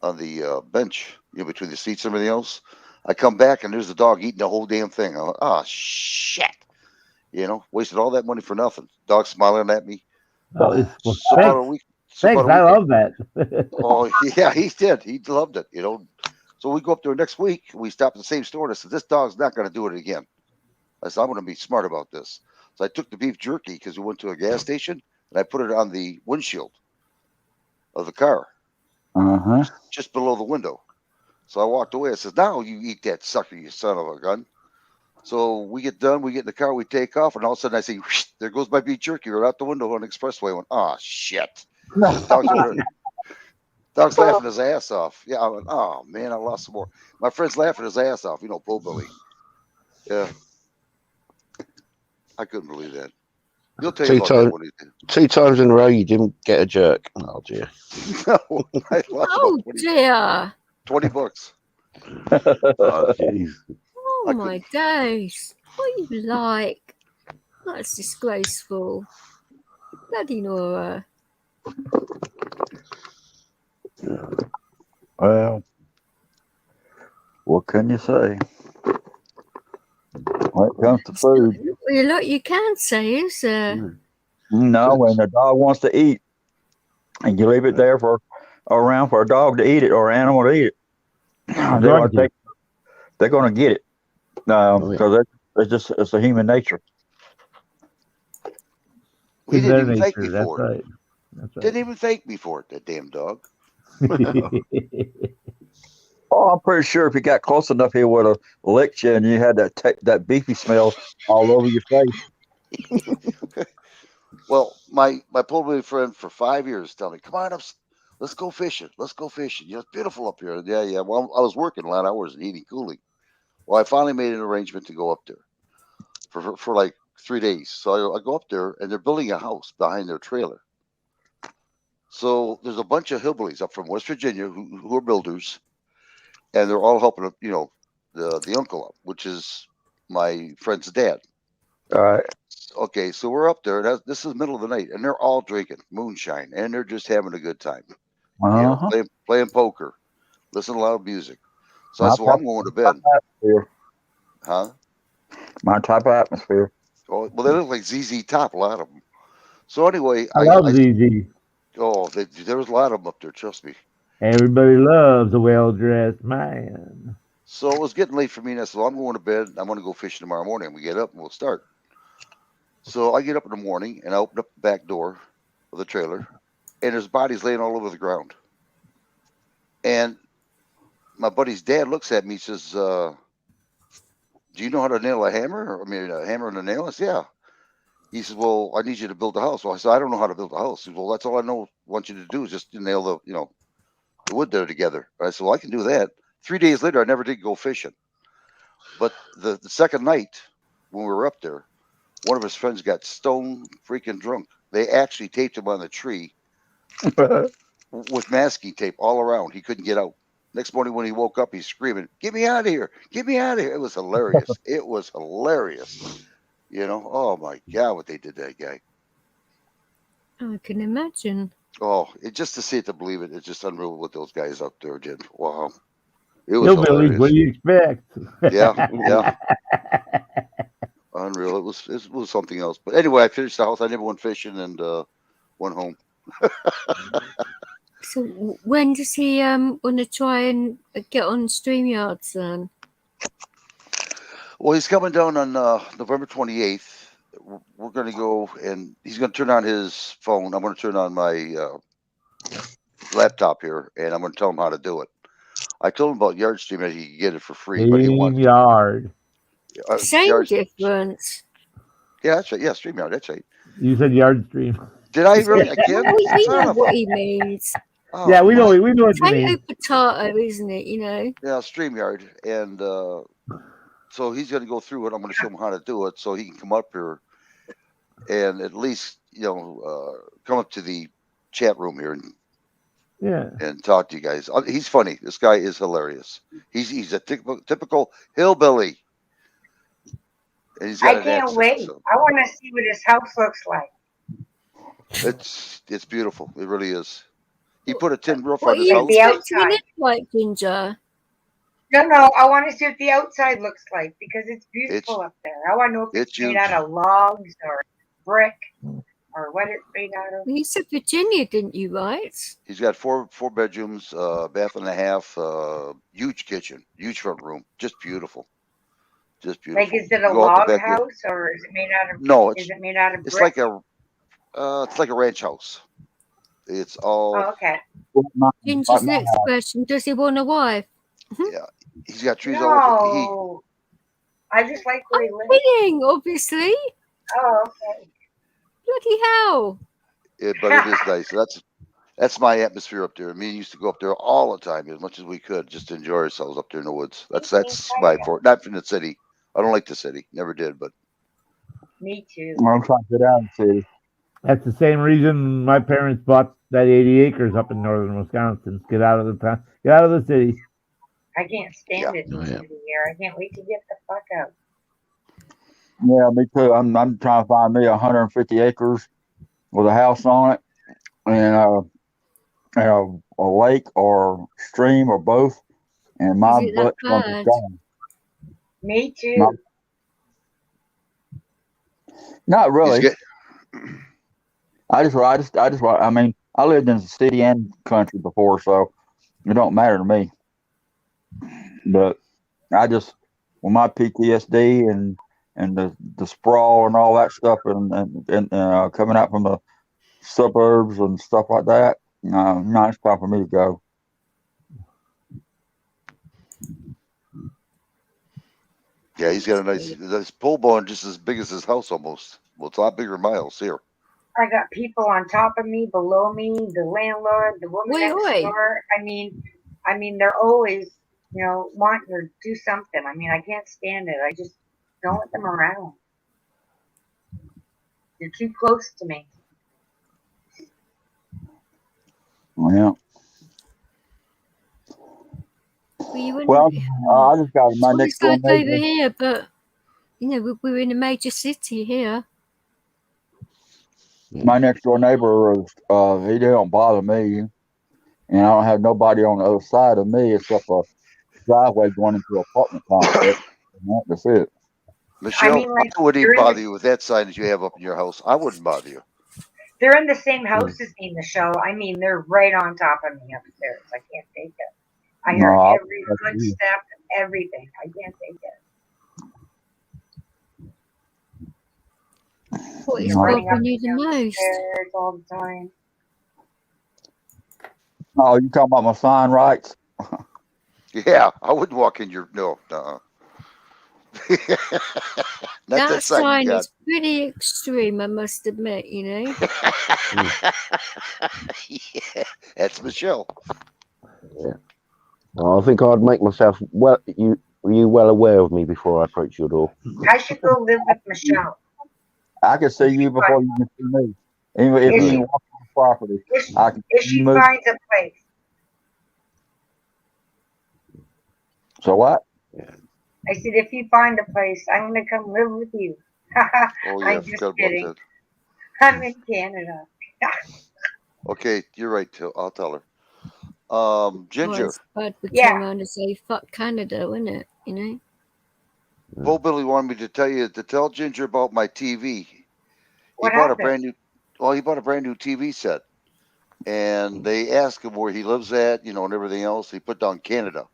on the bench, between the seats and everything else. I come back and there's the dog eating the whole damn thing. I'm like, oh, shit. Wasted all that money for nothing. Dog smiling at me. Well, Thanks. I love that. Oh, yeah, he did. He loved it, So we go up there next week. We stop at the same store and I said, this dog's not going to do it again. I said, I'm going to be smart about this. So I took the beef jerky because we went to a gas station and I put it on the windshield of the car, just below the window. So I walked away. I said, now you eat that sucker, you son of a gun. So we get done. We get in the car. We take off. And all of a sudden I see, whoosh, there goes my beef jerky right out the window on the expressway. I went, oh, shit. Dog's laughing his ass off. Yeah, I went, oh, man, I lost some more. My friend's laughing his ass off, Bo Billy. Yeah. I couldn't believe that. He'll tell you about that when he did. 2 times in a row you didn't get a jerk. Oh, dear. No, I lost dear. $20. Oh, jeez. Oh, my days. What are you like? That's disgraceful. Bloody Nora. Well, what can you say? When it comes to food, A lot you can say, is there? no. When the dog wants to eat, and you leave it there around for a dog to eat it or an animal to eat it, they're going to get it because it's a human nature. He didn't even thank me That's for it. right. That's right. Didn't even thank me for it, that damn dog. Oh, I'm pretty sure if he got close enough, he would have licked you, and you had that beefy smell all over your face. Well, my poor friend for 5 years telling me, come on up, let's go fishing. Let's go fishing. It's beautiful up here. Yeah. Well, I was working a lot of hours and heating, cooling. Well, I finally made an arrangement to go up there for like 3 days. So I go up there, and they're building a house behind their trailer. So there's a bunch of hillbillies up from West Virginia who are builders, and they're all helping, the uncle up, which is my friend's dad. All right. Okay, so we're up there. This is the middle of the night, and they're all drinking moonshine, and they're just having a good time. Playing poker, listening to loud music. So I said, well, I'm going to bed. Huh? My type of atmosphere. Oh, well, they look like ZZ Top, a lot of them. So anyway, I love ZZ. Oh, there was a lot of them up there. Trust me. Everybody loves a well-dressed man. So it was getting late for me, and I said, well, I'm going to bed. I'm going to go fishing tomorrow morning. We get up and we'll start. So I get up in the morning, and I open up the back door of the trailer, and there's bodies laying all over the ground. And my buddy's dad looks at me, says, "Do you know how to nail a hammer? I mean, a hammer and a nail?" I said, "Yeah." He says, "Well, I need you to build a house." Well, I said, "I don't know how to build a house." He said, "Well, that's all I want you to do is just nail the the wood there together." I said, "Well, I can do that." 3 days later, I never did go fishing. But the second night when we were up there, one of his friends got stone freaking drunk. They actually taped him on the tree with masking tape all around. He couldn't get out. Next morning when he woke up, he's screaming, "Get me out of here! Get me out of here!" It was hilarious. It was hilarious. Oh my God, what they did to that guy. I can imagine. Oh, just to see it, to believe it, it's just unreal what those guys up there did. Wow. It was hilarious. What do you expect? Yeah. Unreal. It was something else. But anyway, I finished the house. I never went fishing and went home. So when does he want to try and get on StreamYards then? Well, he's coming down on November 28th. We're going to go, and he's going to turn on his phone. I'm going to turn on my laptop here, and I'm going to tell him how to do it. I told him about Yardstream that he could get it for free, but he wants StreamYard. Same difference. Yeah, that's right. Yeah, StreamYard. That's right. You said Yardstream. Did I really? Again? We know what he means. Oh, yeah, we know what you mean. Potato, isn't it? Yeah, StreamYard, and so he's going to go through it. I'm going to show him how to do it, so he can come up here and at least come up to the chat room here and talk to you guys. He's funny. This guy is hilarious. He's a typical hillbilly. And he's got I can't wait. So. I want to see what his house looks like. It's beautiful. It really is. He put a tin roof on his house. The outside. Like Ginger. No. I want to see what the outside looks like because it's beautiful up there. I want to know if it's made out of logs or brick or what it's made out of. You said Virginia, didn't you? Right? He's got four bedrooms, bath and a half, huge kitchen, huge front room, just beautiful. Just beautiful. Like, is it a log house or is it made out of? No, is it made out of? It's brick? It's like a ranch house. It's all. Oh, okay. Ginger's next question: does he want a wife? Yeah, he's got trees all over. I just like where he lives. Kidding, obviously. Oh, okay. Bloody hell! Yeah, but it is nice. That's my atmosphere up there. Me used to go up there all the time, as much as we could, just to enjoy ourselves up there in the woods. That's my fort. Not from the city. I don't like the city. Never did, but. Me too. I'm trying to get out of the city. That's the same reason my parents bought that 80 acres up in northern Wisconsin. Get out of the town. Get out of the city. I can't stand it this year. I can't wait to get the fuck out. Yeah, me too. I'm trying to find me 150 acres with a house on it and a lake or stream or both. And my butt's gone. Me too. Not really. I mean, I lived in the city and country before, so it don't matter to me. But with my PTSD and the sprawl and all that stuff and coming out from the suburbs and stuff like that, no, it's time for me to go. Yeah, he's got a nice pole barn just as big as his house almost. Well, it's a lot bigger than my house here. I got people on top of me, below me, the landlord, the woman next door. I mean, they're always, wanting to do something. I mean, I can't stand it. I just don't let them around. They're too close to me. Yeah. Well, I just got my next door neighbor over here, but we're in a major city here. My next door neighbor he don't bother me, and I don't have nobody on the other side of me except a driveway going into an apartment complex. That's it. Michelle, I wouldn't even bother you with that sign that you have up in your house. I wouldn't bother you. They're in the same house as me, Michelle. I mean, they're right on top of me upstairs. I can't take it. I hear every footstep and everything. I can't take it. What is running up bothering you and the down the most? stairs all the time. Oh, you talking about my sign rights? Yeah, I wouldn't walk in your no. Not That that sign you sign got. is pretty extreme, I must admit, you know. Yeah, that's Michelle. Yeah. Well, I think I'd make myself well. Were you well aware of me before I approached your door? I should go live with Michelle. I can see you before you can see me. Even if you walk on the property, I can If see she you move. finds a place. So what? I said, if you find a place, I'm going to come live with you. Oh yeah, I I'm just forgot about kidding. that. I'm in Canada. Okay, you're right. I'll tell her. Well, Ginger. it's bad to Yeah. turn around and say, fuck Canada, isn't it? You know? Bo Billy wanted me to tell Ginger about my TV. What He bought happened? he bought a brand new TV set. And they asked him where he lives at, and everything else. He put down Canada.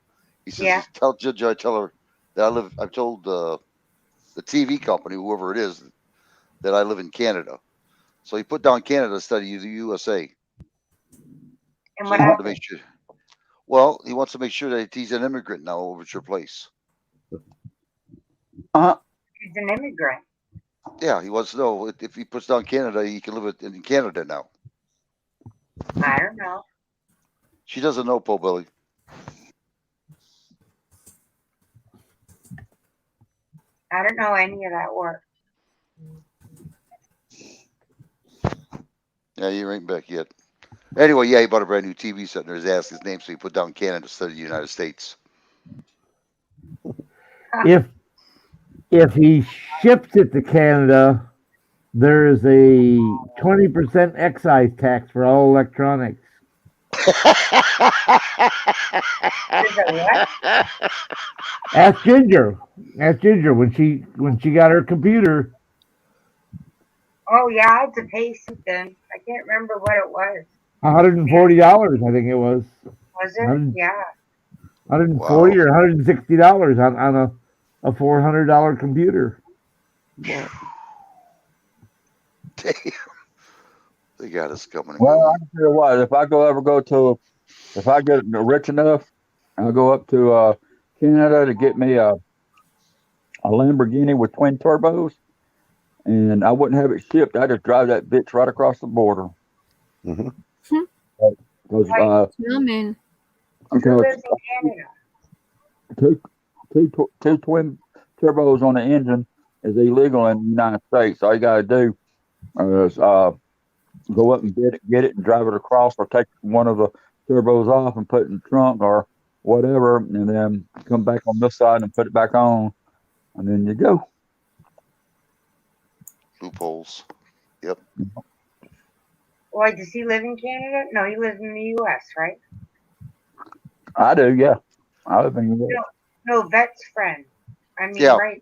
He says, Yeah. tell Ginger, I tell her that I've told the TV company, whoever it is, that I live in Canada. So he put down Canada instead of the USA. And So what he wanted to happened? make sure. Well, he wants to make sure that he's an immigrant now over at your place. He's an immigrant. Yeah, he wants to know if he puts down Canada, he can live in Canada now. I don't know. She doesn't know, Po Billy. I don't know any of that work. Yeah, you ain't back yet. Anyway, yeah, he bought a brand new TV set and there's asked his name, so he put down Canada instead of the United States. If he ships it to Canada, there is a 20% excise tax for all electronics. There's a what? Ask Ginger. Ask Ginger when she got her computer. Oh, yeah, I had to pay something. I can't remember what it was. $140, I think it was. Was it? Yeah. $140 Wow. or $160 on a $400 computer. Damn. They got us coming and Well, going. I can tell you what. If I get rich enough, I'll go up to Canada to get me a Lamborghini with twin turbos, and I wouldn't have it shipped. I'd just drive that bitch right across the border. Mm-hmm. Because Amen. Who lives in Canada? two twin turbos on the engine is illegal in the United States. All you got to do is go up and get it and drive it across, or take one of the turbos off and put it in the trunk or whatever, and then come back on this side and put it back on, and then you go. Loopholes. Yep. Why, does he live in Canada? No, he lives in the U.S., right? I do, yeah. I live in the U.S. No, Vet's friend. I mean, Yeah. right.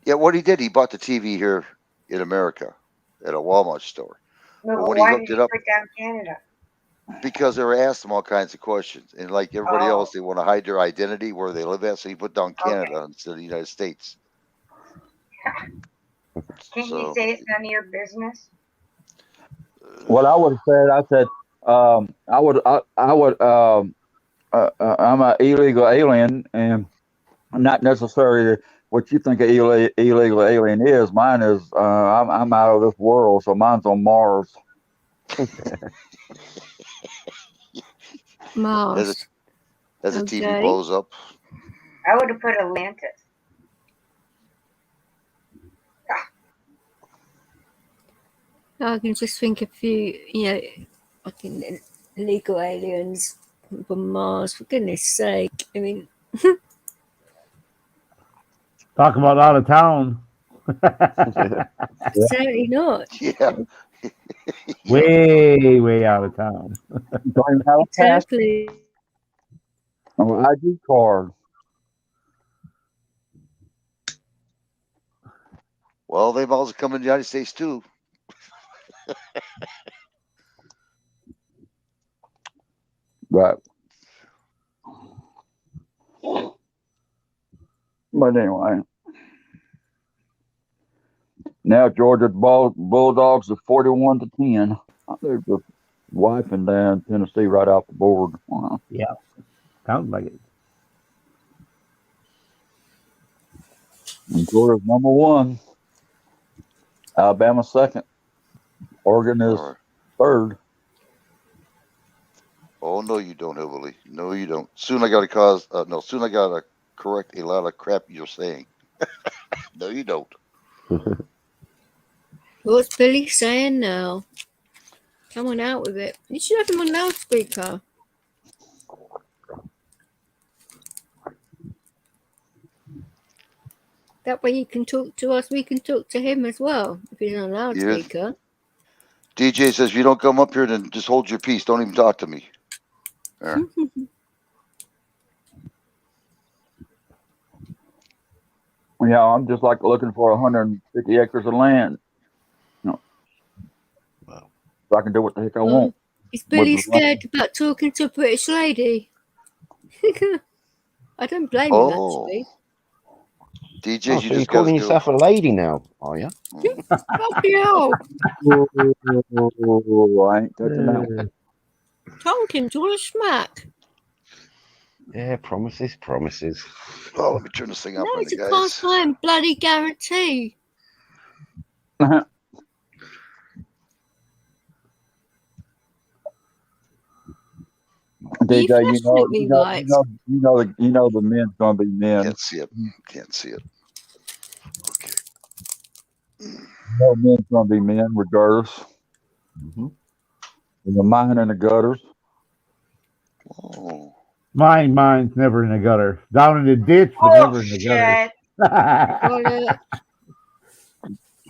Yeah, what he did, he bought the TV here in America at a Walmart store. No, But but when he why looked did it he up, put down Canada? because they were asked him all kinds of questions, and like everybody Oh. else, they want to hide their identity where they live at, so he put down Canada Okay. instead of the United States. Can't you So, say it's none of your business? What I would have said, I'm an illegal alien, and not necessarily what you think an illegal alien is. Mine is, I'm out of this world, so mine's on Mars. Mars. as the TV blows up. I would have put Atlantis. I can just think of a few, fucking illegal aliens from Mars, for goodness sake. I mean, Talk about out of town. certainly not. Yeah. Way out of town. Exactly. Or ID card. Well, they've also come in the United States too. Right. But anyway, Now Georgia Bulldogs are 41-10. They're just wiping down Tennessee right off the board. Wow. Yeah, sounds like it. And Georgia's number 1. Alabama 2nd. Oregon is 3rd. Oh no, you don't, Hillbilly. No, you don't. Soon I gotta soon I gotta correct a lot of crap you're saying. No, you don't. What's Billy saying now? Come on out with it. You should have him on loudspeaker. That way he can talk to us. We can talk to him as well if he's on loudspeaker. DJ says, if you don't come up here, then just hold your peace. Don't even talk to me. There. Yeah, I'm just like looking for 150 acres of land. You know, so I can do what the heck I want. Is Billy scared about talking to a British lady? I don't blame him, actually. So DJ, you you're just calling yourself a lady now, are you? Fuck you! I ain't touching that one. Tonkin, do you want a smack? Yeah, promises. Oh, let me turn this thing up No, on it's the a guys. cast iron bloody guarantee. DJ, you know the men's gonna be men. Can't see it. Can't see it. Okay. No men's gonna be men regardless. Mm-hmm. The mine in the gutters. Oh. Mine's never in the gutter. Down in the ditch, but never in the gutter.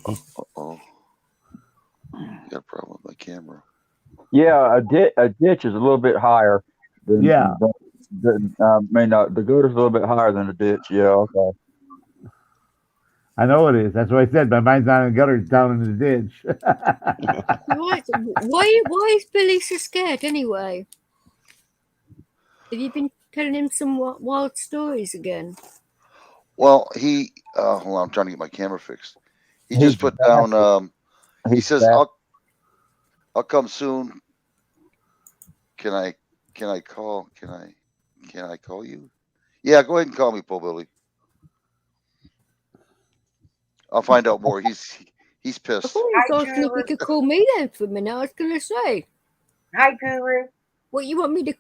Uh-oh. Got a problem with my camera. Yeah, a ditch is a little bit higher than the gutter's a little bit higher than the ditch. Yeah, okay. I know it is. That's what I said. My mine's not in the gutter; it's down in the ditch. Right. Why is Billy so scared anyway? Have you been telling him some wild stories again? Well, he hold on, I'm trying to get my camera fixed. He just put down he says I'll come soon. Can I call you? Yeah, go ahead and call me, Po Billy. I'll find out more. He's I pissed. thought he was asking if he could call me then for a minute. I was going to say. Hi, Guru. What, you want me to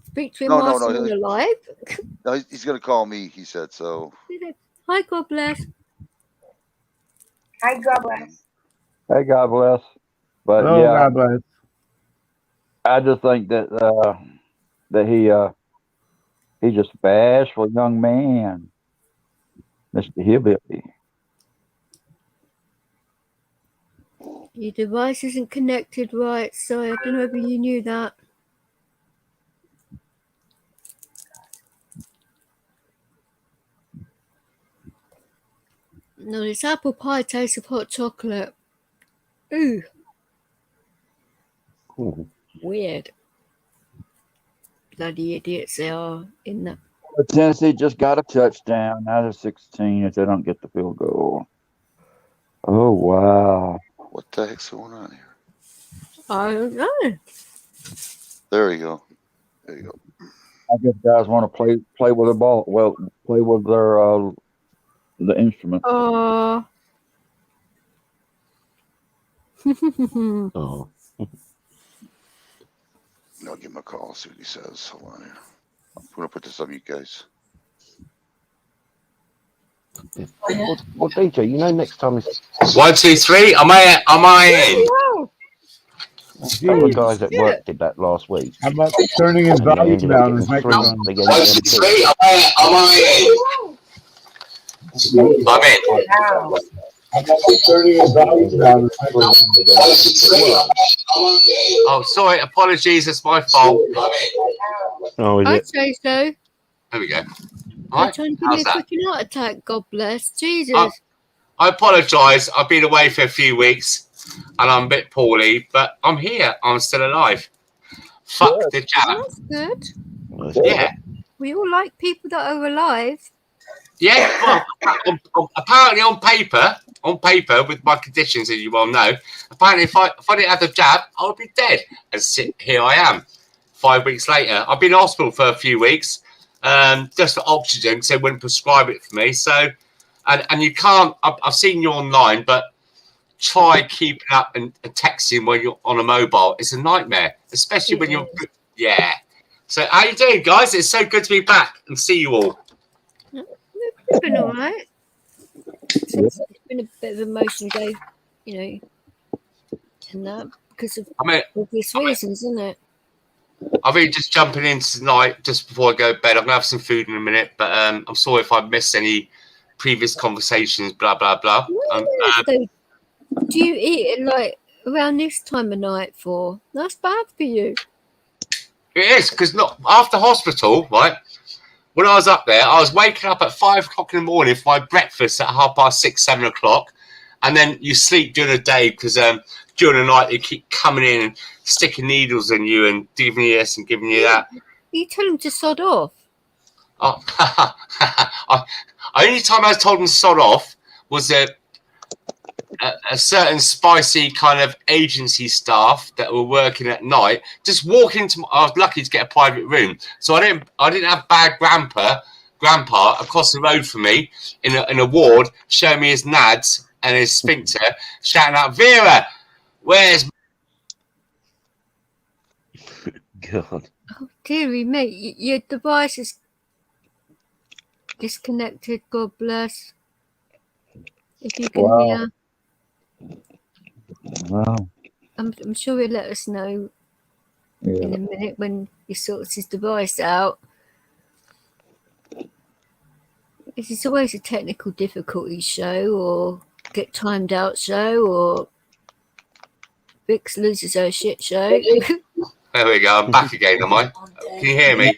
speak to him No. whilst he's alive? No, he's going to call me, he said, so. Hi, God bless. Hi, God bless. Hey, God bless. But Hello, yeah, God bless. I just think that he's just a bashful young man, Mr. Hillbilly. Your device isn't connected right. Sorry, I don't know if you knew that. No, this apple pie tastes of hot chocolate. Ooh. Cool. Weird. Bloody idiots they are in that. Tennessee just got a touchdown out of 16 if they don't get the field goal. Oh, wow. What the heck's going on here? I don't know. There you go. There you go. I guess guys want to play with the ball. Well, play with their the instrument. Oh. Oh. I'll give him a call, see what he says. Hold on here. I'm going to put this on you guys. Well, DJ, you know next time it's 1, 2, 3. Am I in? the guys at work did that last week. How about turning his And they volume ended up down? getting His three. microphone. They gave 1, 2, them 3. Am I in? I'm in. Wow. How about turning his volume down? His microphone. 1, 2, 3. Oh, sorry. Apologies. It's my fault. I'm in. Oh, is I'd it? say so. There we go. They're Right. trying to give me How's a that? freaking heart attack. God bless. Jesus. I apologise. I've been away for a few weeks and I'm a bit poorly, but I'm here. I'm still alive. Fuck the jab. That's good. Well, Yeah. We all like people that are alive. Yeah. Well, apparently on on paper with my conditions, as you well know. Apparently, if I didn't have the jab, I would be dead. And here I am, 5 weeks later. I've been in hospital for a few weeks, just for oxygen, because they wouldn't prescribe it for me. So, and you can't. I've seen you online, but try keeping up and texting when you're on a mobile. It's a nightmare, especially when you're. Yeah. So, how you doing, guys? It's so good to be back and see you all. It's been all right. It's been a bit of an emotional day, you know, and that because of obvious reasons, isn't it? I'll be just jumping in tonight just before I go to bed. I'm gonna have some food in a minute, but I'm sorry if I missed any previous conversations. Blah blah blah. So, do you eat it like around this time of night? That's bad for you. It is, because after hospital, right? When I was up there, I was waking up at 5 o'clock in the morning for my breakfast at 6:30, 7 o'clock, and then you sleep during the day because during the night they keep coming in and sticking needles in you and giving you this and giving you that. You tell them to sod off. Oh, only time I was told them to sod off was a certain spicy kind of agency staff that were working at night just walk into I was lucky to get a private room, so I didn't have bad grandpa across the road from me in a ward showing me his nads and his sphincter shouting out, Vera, where's God. Oh dearie me, your device is disconnected. God bless. If you can hear. Wow. I'm sure he'll let us know in a minute when he sorts his device out. It's always a technical difficulty show, or get timed out show, or Vix loses her shit show. There we go, I'm back again, am I? Can you hear me?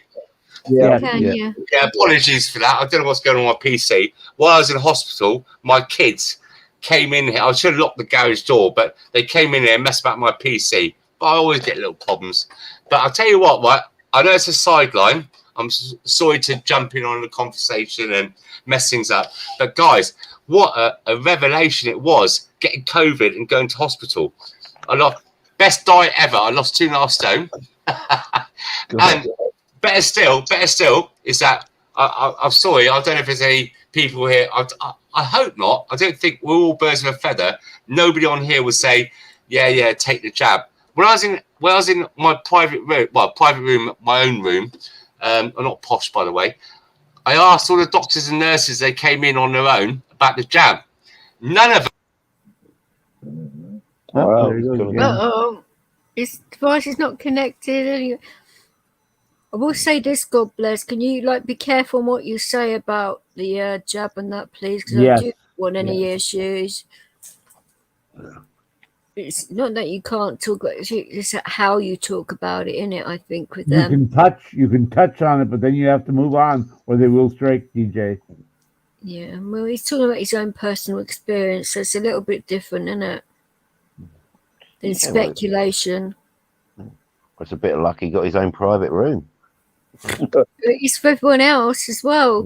Yeah. Yeah. Apologies for that. I don't know what's going on with my PC. While I was in hospital, my kids came in here. I should have locked the garage door, but they came in here and messed about my PC. But I always get little problems. But I'll tell you what, right? I know it's a sideline. I'm sorry to jump in on the conversation and mess things up. But guys, what a revelation it was getting COVID and going to hospital. I lost best diet ever. I lost 2.5 stone. And better still is that I'm sorry. I don't know if there's any people here. I hope not. I don't think we're all birds of a feather. Nobody on here would say, yeah, take the jab. When I was in my private room, my own room, I'm not posh, by the way. I asked all the doctors and nurses, they came in on their own about the jab. None of them. His device is not connected. I will say this, God bless. Can you be careful on what you say about the jab and that, please? Because I do want any issues. It's not that you can't talk about it, it's how you talk about it, innit? I think with them. You can touch on it, but then you have to move on, or they will strike, DJ. Yeah, well, he's talking about his own personal experience, so it's a little bit different, isn't it? Than speculation. It's a bit of luck he got his own private room. It's for everyone else as well.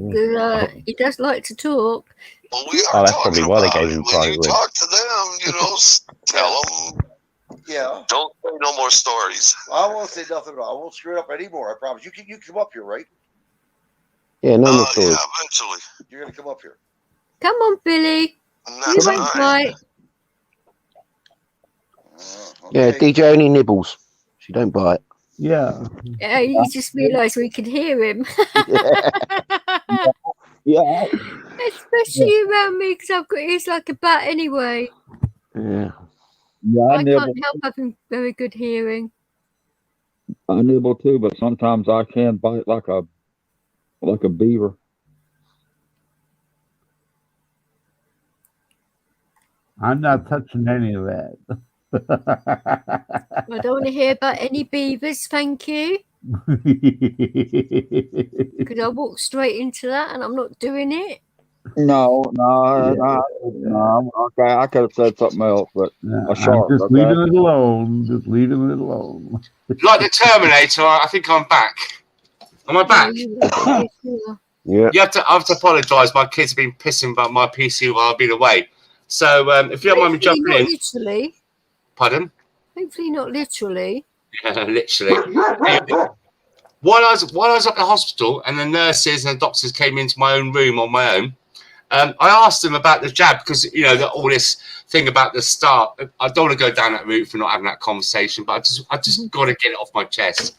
He does like to talk. Well, we are that's probably why they gave him when private you room. talk to them, tell them. Yeah. Don't say no more stories. I won't say nothing about it. I won't screw it up anymore. I promise. You come up here, right? Yeah, no more stories. Yeah, eventually. You're gonna come up here. Come on, Billy. You won't bite. Yeah, DJ only nibbles. She don't bite. Yeah. You just realised we could hear him. Yeah. Especially around me, because I've got ears like a bat anyway. Yeah. I can't help having very good hearing. I nibble too, but sometimes I can bite like a beaver. I'm not touching any of that. I don't want to hear about any beavers, thank you. Because I walk straight into that and I'm not doing it. No. Okay, I could have said something else, but a shark. Just leaving it alone. Just leaving it alone. Like the Terminator, I think I'm back. Am I back? Yeah. I have to apologise. My kids have been pissing about my PC while I've been away. So if you don't mind me jumping in. Literally. Pardon? Hopefully not literally. Yeah, literally. While I was at the hospital and the nurses and the doctors came into my own room on my own, I asked them about the jab because, you know, all this thing about the start. I don't want to go down that route for not having that conversation, but I just got to get it off my chest.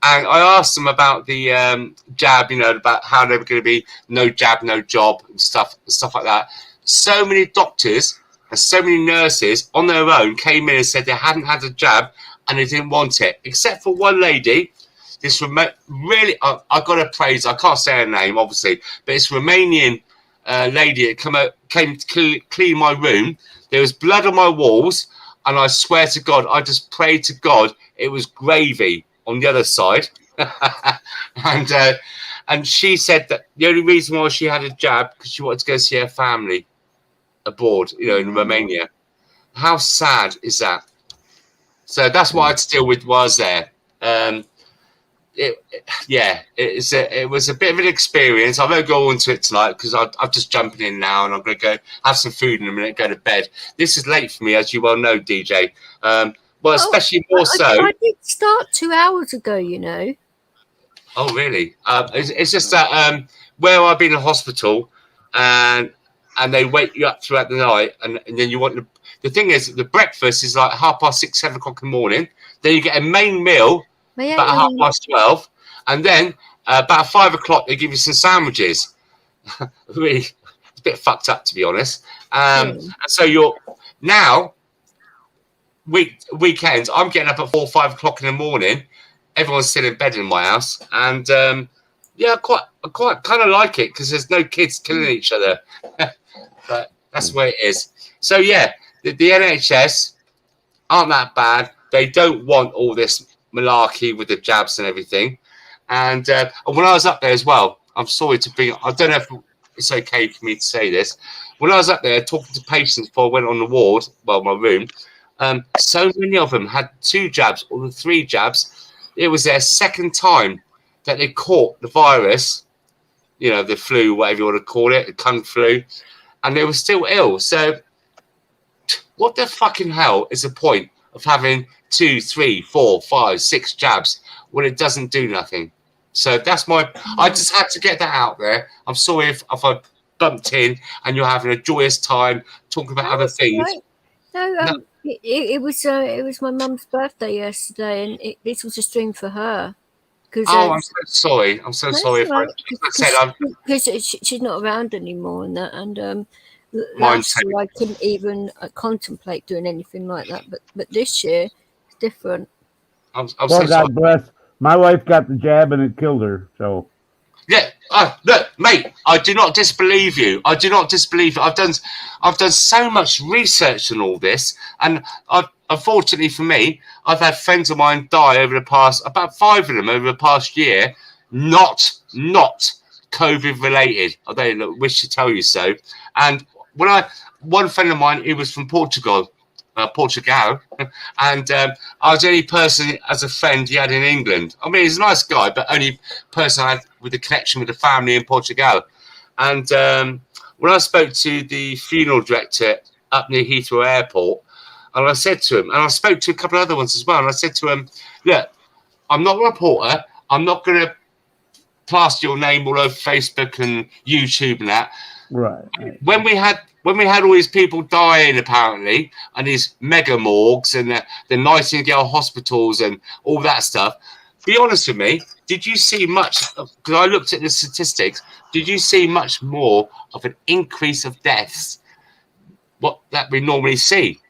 And I asked them about the jab, you know, about how they were going to be no jab, no job and stuff like that. So many doctors and so many nurses on their own came in and said they hadn't had a jab and they didn't want it, except for one lady. This really, I got to praise. I can't say her name, obviously, but it's Romanian lady that came to clean my room. There was blood on my walls, and I swear to God, I just prayed to God it was gravy on the other side. And she said that the only reason why she had a jab because she wanted to go see her family abroad, you know, in Romania. How sad is that? So that's what I had to deal with while I was there. It was a bit of an experience. I won't go into it tonight because I'm just jumping in now and I'm going to go have some food in a minute, go to bed. This is late for me, as you well know, DJ. Especially more so. I did start 2 hours ago, you know. Oh, really? It's just that where I've been in hospital and they wake you up throughout the night and then you want the thing is the breakfast is like 6:30, 7 o'clock in the morning. Then you get a main meal about 12:30, and then about 5 o'clock they give you some sandwiches. Really, it's a bit fucked up to be honest. And so you're now weekends. I'm getting up at 4 or 5 o'clock in the morning. Everyone's still in bed in my house, and I quite kind of like it because there's no kids killing each other. But that's the way it is. So yeah, the NHS aren't that bad. They don't want all this malarkey with the jabs and everything. And when I was up there as well, I'm sorry to bring. I don't know if it's okay for me to say this. When I was up there talking to patients before I went on the ward, well, my room, so many of them had 2 jabs or 3 jabs. It was their second time that they caught the virus, you know, the flu, whatever you want to call it, the kung flu, and they were still ill. So what the fucking hell is the point of having 2, 3, 4, 5, 6 jabs when it doesn't do nothing? So that's I just had to get that out there. I'm sorry if I bumped in and you're having a joyous time talking about other things. Right. No. It was my mum's birthday yesterday, and this was a stream for her. I'm so sorry. I'm so sorry for it. Because she's not around anymore, and that, and last year I couldn't even contemplate doing anything like that. But this year it's different. I'm so God bless. My wife got the jab and it killed her. So. Yeah, look, mate. I do not disbelieve you. I do not disbelieve you. I've done so much research on all this, and unfortunately for me, I've had friends of mine die over the past, about 5 of them over the past year, not COVID related. I don't wish to tell you so. And one friend of mine, he was from Portugal, and I was the only person as a friend he had in England. I mean, he's a nice guy, but only person I had with a connection with the family in Portugal. And when I spoke to the funeral director up near Heathrow Airport, and I said to him, and I spoke to a couple of other ones as well, and I said to him, look, I'm not a reporter. I'm not going to plaster your name all over Facebook and YouTube and that. Right. When we had all these people dying, apparently, and these mega morgues and the Nightingale hospitals and all that stuff, be honest with me, did you see much? Because I looked at the statistics. Did you see much more of an increase of deaths? What that we normally see?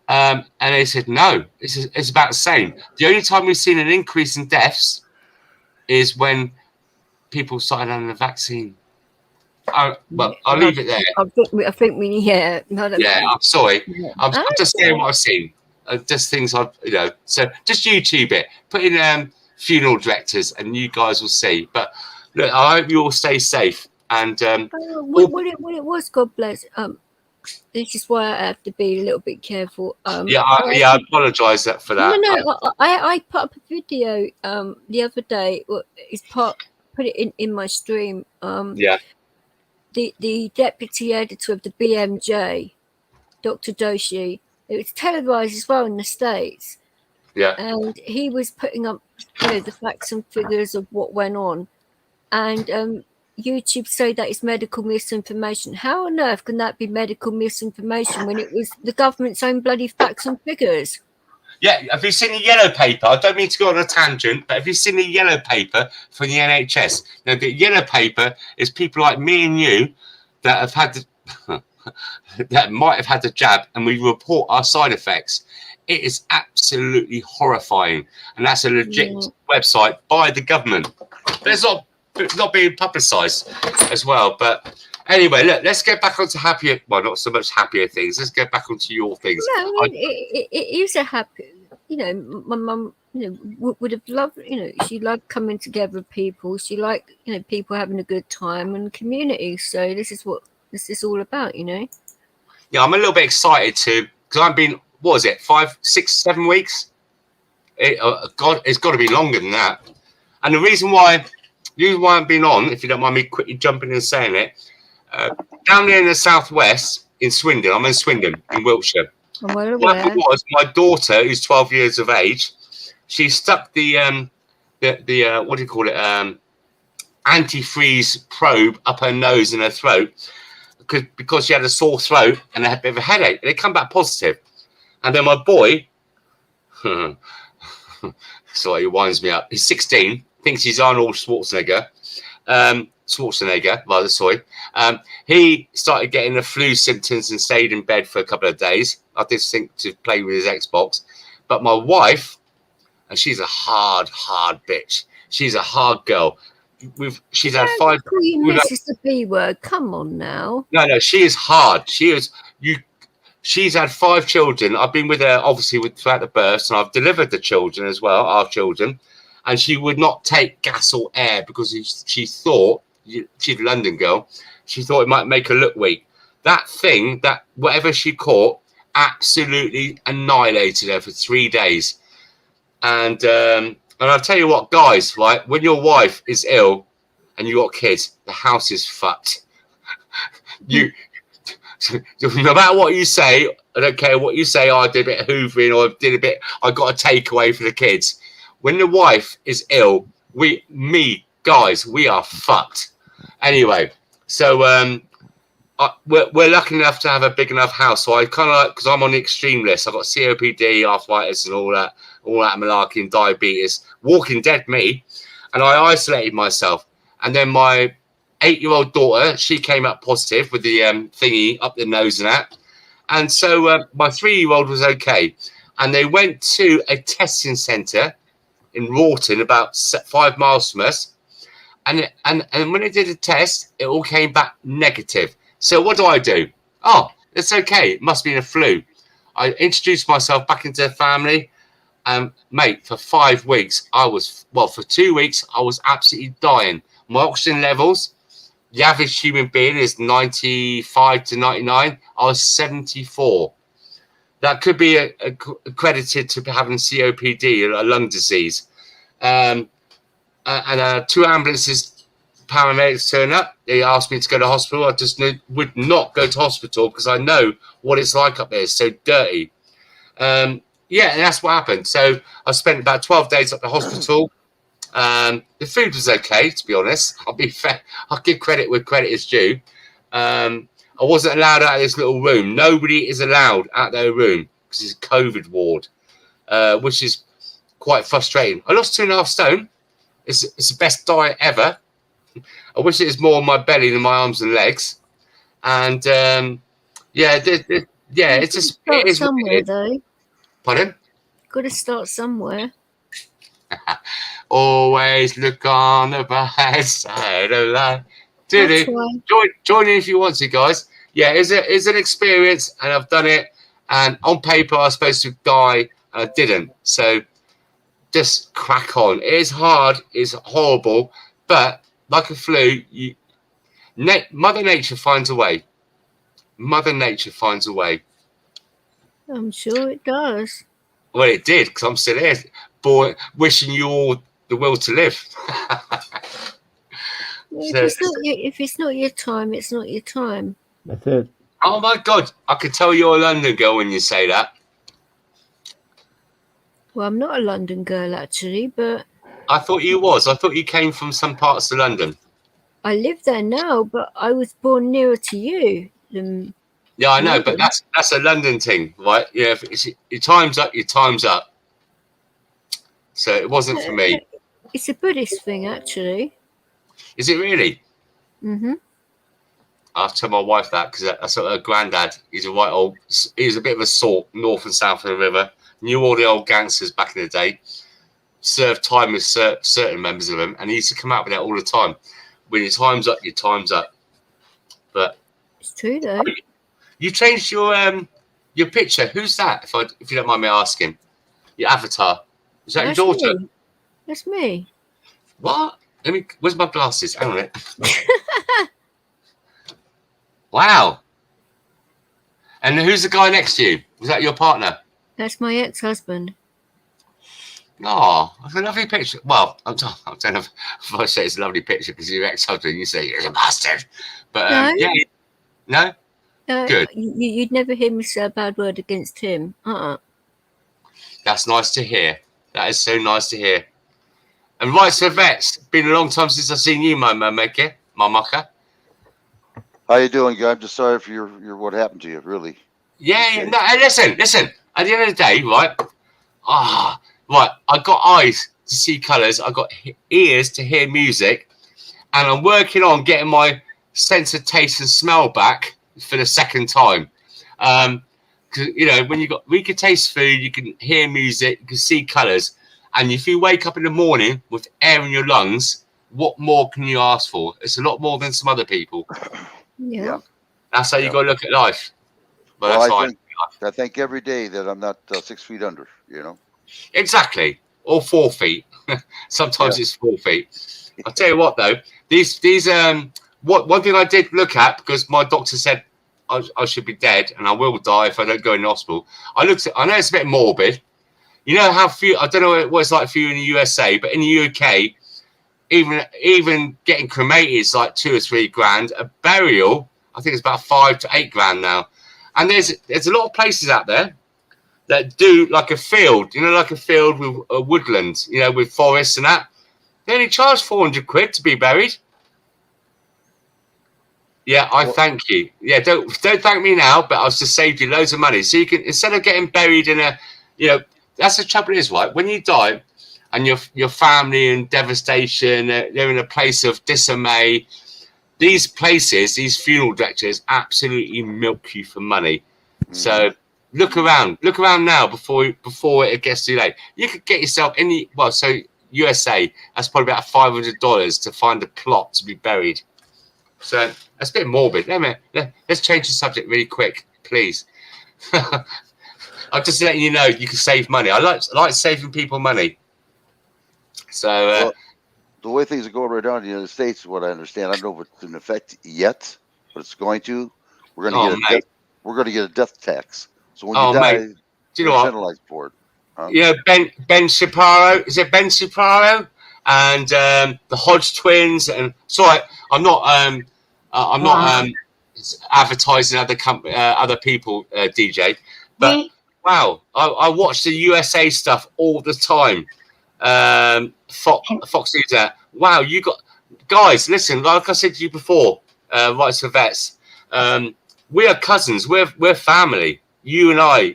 And they said no. It's about the same. The only time we've seen an increase in deaths is when people started on the vaccine. I'll leave it there. I think we Yeah, I'm sorry. I'm just saying what I've seen. Just things I've, so just YouTube it. Put in funeral directors and you guys will see. But look, I hope you all stay safe. And what it was, God bless. This is why I have to be a little bit careful. I apologise for that. No, I put up a video the other day. Put it in my stream. The deputy editor of the BMJ Dr. Doshi. It was televised as well in the States. Yeah. And he was putting up, the facts and figures of what went on. And YouTube say that it's medical misinformation. How on earth can that be medical misinformation when it was the government's own bloody facts and figures? Yeah, have you seen the yellow paper? I don't mean to go on a tangent, but have you seen the yellow paper for the NHS? Now, the yellow paper is people like me and you that have had that might have had the jab, and we report our side effects. It is absolutely horrifying, and that's a legit website by the government. But it's not being publicised as well. But anyway, look, let's get back onto happier. Well, not so much happier things. Let's get back onto your things. No, it is a happy. My mum, would have loved. She loved coming together with people. She liked, people having a good time and community. So this is what this is all about, Yeah, I'm a little bit excited because I've been. What was it? 5, 6, 7 weeks? God, it's got to be longer than that. And the reason why I've been on, if you don't mind me quickly jumping in and saying it, down there in the southwest in Swindon, I'm in Swindon in Wiltshire. I'm well aware. What happened was my daughter, who's 12 years of age, she stuck the what do you call it, antifreeze probe up her nose and her throat because she had a sore throat and had a bit of a headache. And it come back positive. And then my boy, sorry, he winds me up. He's 16, thinks he's Arnold Schwarzenegger. He started getting the flu symptoms and stayed in bed for a couple of days. I did think to play with his Xbox. But my wife, and she's a hard bitch. She's a hard girl. She's had 5. This is the B word. Come on now. No, she is hard. She's had 5 children. I've been with her, obviously, throughout the births, and I've delivered the children as well, our children. And she would not take gas or air because she thought, she's a London girl, she thought it might make her look weak. That thing, that whatever she caught, absolutely annihilated her for 3 days. And I'll tell you what, guys, like when your wife is ill and you got kids, the house is fucked. No matter what you say, I don't care what you say. I did a bit of hoovering, or I got a takeaway for the kids. When the wife is ill, we are fucked. Anyway, so we're lucky enough to have a big enough house. So I kind of like, because I'm on the extreme list. I've got COPD, arthritis, and all that malarkey, and diabetes. Walking Dead me, and I isolated myself. And then my 8-year-old daughter, she came up positive with the thingy up the nose and that. And so my 3-year-old was okay. And they went to a testing centre in Rawton, about 5 miles from us. And when they did a test, it all came back negative. So what do? Oh, it's okay. It must be a flu. I introduced myself back into the family. Mate, for 5 weeks, for 2 weeks, I was absolutely dying. My oxygen levels, the average human being is 95 to 99. I was 74. That could be accredited to having COPD, a lung disease. And 2 ambulances, paramedics turn up. They asked me to go to hospital. I just would not go to hospital because I know what it's like up there. It's so dirty. And that's what happened. So I spent about 12 days at the hospital. The food was okay, to be honest. I'll be fair. I'll give credit where credit is due. I wasn't allowed out of this little room. Nobody is allowed out their room because it's a COVID ward, which is quite frustrating. I lost 2.5 stone. It's the best diet ever. I wish it was more on my belly than my arms and legs. And it's just it is somewhere though. Pardon? Got to start somewhere. Always look on the bright side of life. Join in if you want to, guys. Yeah, it's an experience, and I've done it. And on paper, I was supposed to die, and I didn't. So just crack on. It is hard. It's horrible. But like a flu, Mother Nature finds a way. Mother Nature finds a way. I'm sure it does. Well, it did, because I'm still here, boy, wishing you all the will to live. If it's not your time, it's not your time. That's it. Oh my God, I could tell you're a London girl when you say that. Well, I'm not a London girl actually, but I thought you was. I thought you came from some parts of London. I live there now, but I was born nearer to you than Yeah, I know, London. but that's a London thing, right? Yeah, if your time's up, your time's up. So it wasn't for me. It's a Buddhist thing, actually. Is it really? Mm-hmm. I'll tell my wife that because that's her granddad. He's a he's a bit of a sort, north and south of the river. Knew all the old gangsters back in the day. Served time with certain members of them, and he used to come out with that all the time. When your time's up, your time's up. But it's true though. You changed your picture. Who's that? If you don't mind me asking, your avatar. Is that your daughter? Me. That's me. What? Where's my glasses? Hang on a minute. Wow. And who's the guy next to you? Was that your partner? That's my ex-husband. Oh, that's a lovely picture. Well, I don't know if I say it's a lovely picture because your ex-husband, you say you're a bastard. But no. Yeah, no. Good. You'd never hear me say a bad word against him. That's nice to hear. That is so nice to hear. And right, so Vets, been a long time since I've seen you, my mucker. How you doing, guy? I'm just sorry for your what happened to you, really. Yeah. No, hey, listen. At the end of the day, right? Right. I got eyes to see colours. I got ears to hear music, and I'm working on getting my sense of taste and smell back for the second time. Because when you can taste food, you can hear music, you can see colours, and if you wake up in the morning with air in your lungs, what more can you ask for? It's a lot more than some other people. Yeah. That's how you got to look at life. But well, I think every day that I'm not 6 feet under, Exactly. Or 4 feet. Sometimes it's 4 feet. I'll tell you what though, one thing I did look at, because my doctor said I should be dead and I will die if I don't go in the hospital. I know it's a bit morbid. You know how few, I don't know what it's like for you in the USA, but in the UK, even getting cremated is like 2 or 3 grand. A burial, I think it's about 5 to 8 grand now. And there's a lot of places out there that do like a field, like a field with a woodland, with forests and that. They only charge 400 quid to be buried. Yeah, thank you. Yeah, don't thank me now, but I've just saved you loads of money. So you can, instead of getting buried in that's the trouble is, right? When you die and your family in devastation, they're in a place of dismay. These places, these funeral directors absolutely milk you for money. Mm-hmm. So look around now before it gets too late. You could get yourself USA, that's probably about $500 to find a plot to be buried. So that's a bit morbid. Let's change the subject really quick, please. I'm just letting you know you can save money. I like saving people money. So the way things are going right now in the United States, what I understand, I don't know if it's in effect yet, but it's going to. We're going to get a death tax. So when you die, you're penalized for it. Huh? Ben Shapiro. Is it Ben Shapiro? And the Hodge twins. And sorry, I'm not advertising other people, DJ. But wow, I watch the USA stuff all the time. Fox News. Wow, you got guys. Listen, like I said to you before, Rights for Vets. We are cousins. We're family. You and I.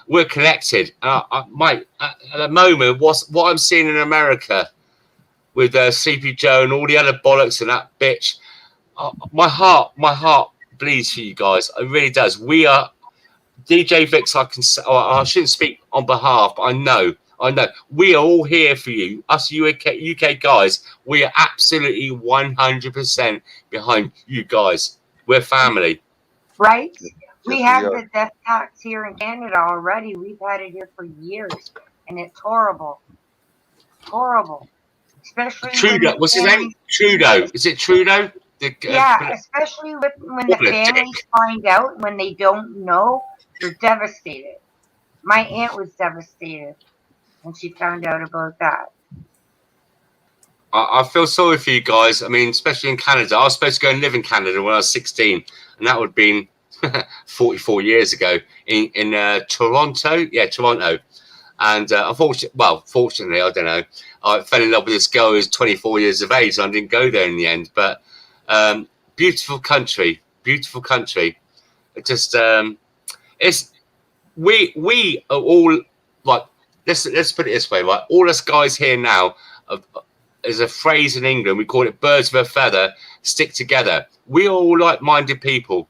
We're connected. Mate, at the moment, what I'm seeing in America with CP Joe and all the other bollocks and that bitch, my heart bleeds for you guys. It really does. We are DJ Vix. I shouldn't speak on behalf, but I know. We are all here for you. Us UK guys. We are absolutely 100% behind you guys. We're family. Right? We have the death tax here in Canada already. We've had it here for years, and it's horrible. Horrible. Especially Trudeau. What's his name? Trudeau. Is it Trudeau? Especially when the families find out, when they don't know, they're devastated. My aunt was devastated when she found out about that. I feel sorry for you guys. I mean, especially in Canada. I was supposed to go and live in Canada when I was 16, and that would have been 44 years ago in Toronto. Yeah, Toronto. And fortunately, I don't know. I fell in love with this girl who was 24 years of age. And I didn't go there in the end. But beautiful country. It just it's we are all like, let's put it this way, right? All us guys here now, there's a phrase in England, we call it birds of a feather stick together. We are all like-minded people,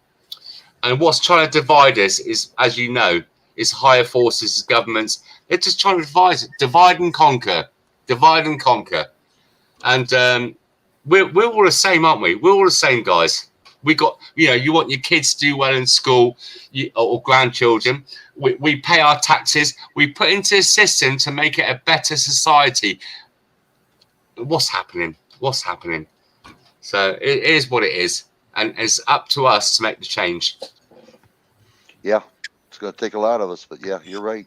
and what's trying to divide us is, as you know, is higher forces, governments. They're just trying to divide and conquer, and we're all the same, aren't we? We're all the same, guys. We got, you want your kids to do well in school, or grandchildren. We pay our taxes. We put into a system to make it a better society. What's happening? So it is what it is, and it's up to us to make the change. Yeah, it's going to take a lot of us, but yeah, you're right.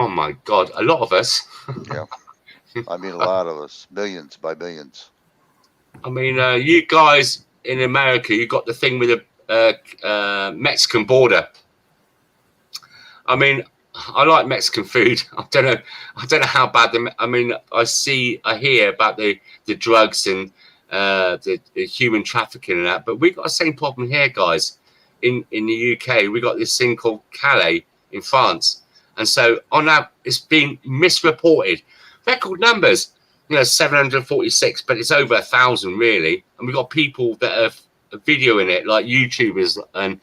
Oh my God, a lot of us. Yeah, I mean, a lot of us, millions by millions. I mean, you guys in America, you got the thing with the Mexican border. I mean, I like Mexican food. I don't know how bad I hear about the drugs and the human trafficking and that, but we got the same problem here, guys. In the UK, we got this thing called Calais in France, and so on that, it's been misreported. Record numbers, 746, but it's over 1,000 really, and we got people that are videoing it, like YouTubers and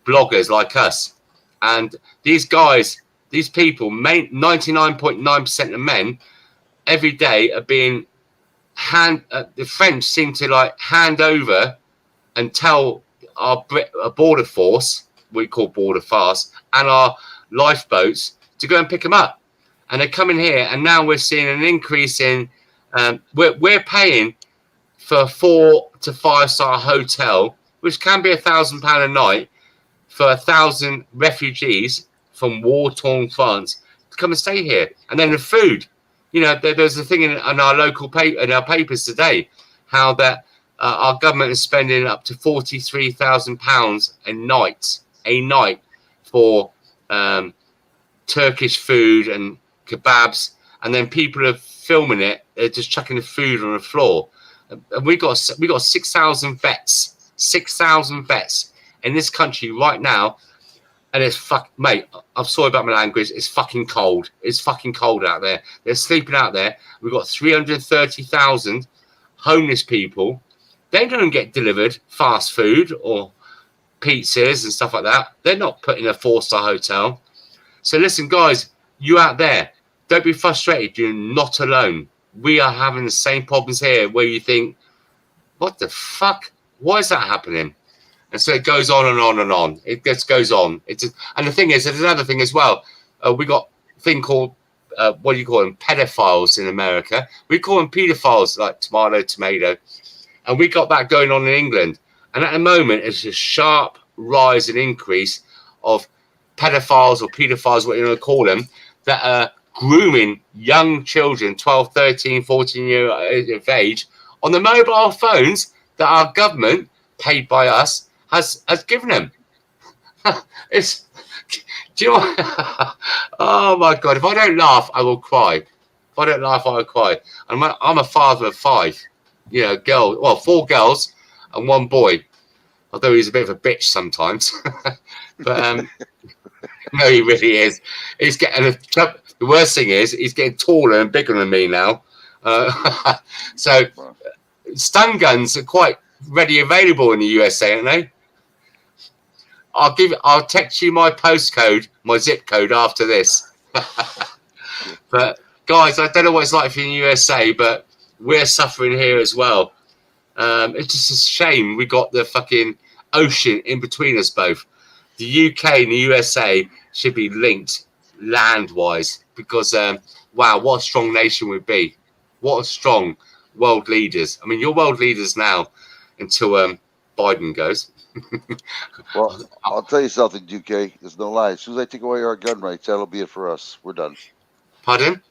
bloggers like us. And these guys, these people, 99.9% of men every day are being the French seem to hand over and tell our border force, we call border fast, and our lifeboats to go and pick them up. And they're coming here, and now we're seeing an increase in, we're paying for a 4 to 5 star hotel, which can be £1,000 a night, for 1,000 refugees from war-torn France to come and stay here. And then the food, there's a thing in our local in our papers today, how that our government is spending up to £43,000 a night for Turkish food and kebabs, and then people are filming it. They're just chucking the food on the floor. And we got 6,000 vets in this country right now, and it's mate, I'm sorry about my language, it's fucking cold. It's fucking cold out there. They're sleeping out there. We've got 330,000 homeless people. They don't get delivered fast food or pizzas and stuff like that. They're not put in a 4-star hotel. So listen, guys, you out there, don't be frustrated. You're not alone. We are having the same problems here, where you think, what the fuck? Why is that happening? And so it goes on and on and on. It just goes on. And the thing is, there's another thing as well. We got a thing called, what do you call them? Pedophiles in America. We call them pedophiles, like tomato. And we got that going on in England. And at the moment, it's a sharp rise and increase of pedophiles or pedophiles, what you want to call them, that are grooming young children, 12, 13, 14 years of age, on the mobile phones that our government, paid by us, has given them. Do you know what? Oh my God, if I don't laugh, I will cry. If I don't laugh, I will cry. And I'm a father of 5, 4 girls and 1 boy, although he's a bit of a bitch sometimes. But no, he really is. He's getting the worst thing is he's getting taller and bigger than me now. So stun guns are quite ready available in the USA, aren't they? I'll text you my postcode, my zip code after this. But guys, I don't know what it's like for you in the USA, but we're suffering here as well. It's just a shame we got the fucking ocean in between us both. The UK and the USA should be linked land-wise, because wow, what a strong nation we'd be. What a strong world leaders. I mean, you're world leaders now until Biden goes. Well, I'll tell you something, UK. There's no lie. As soon as I take away our gun rights, that'll be it for us. We're done. Pardon? As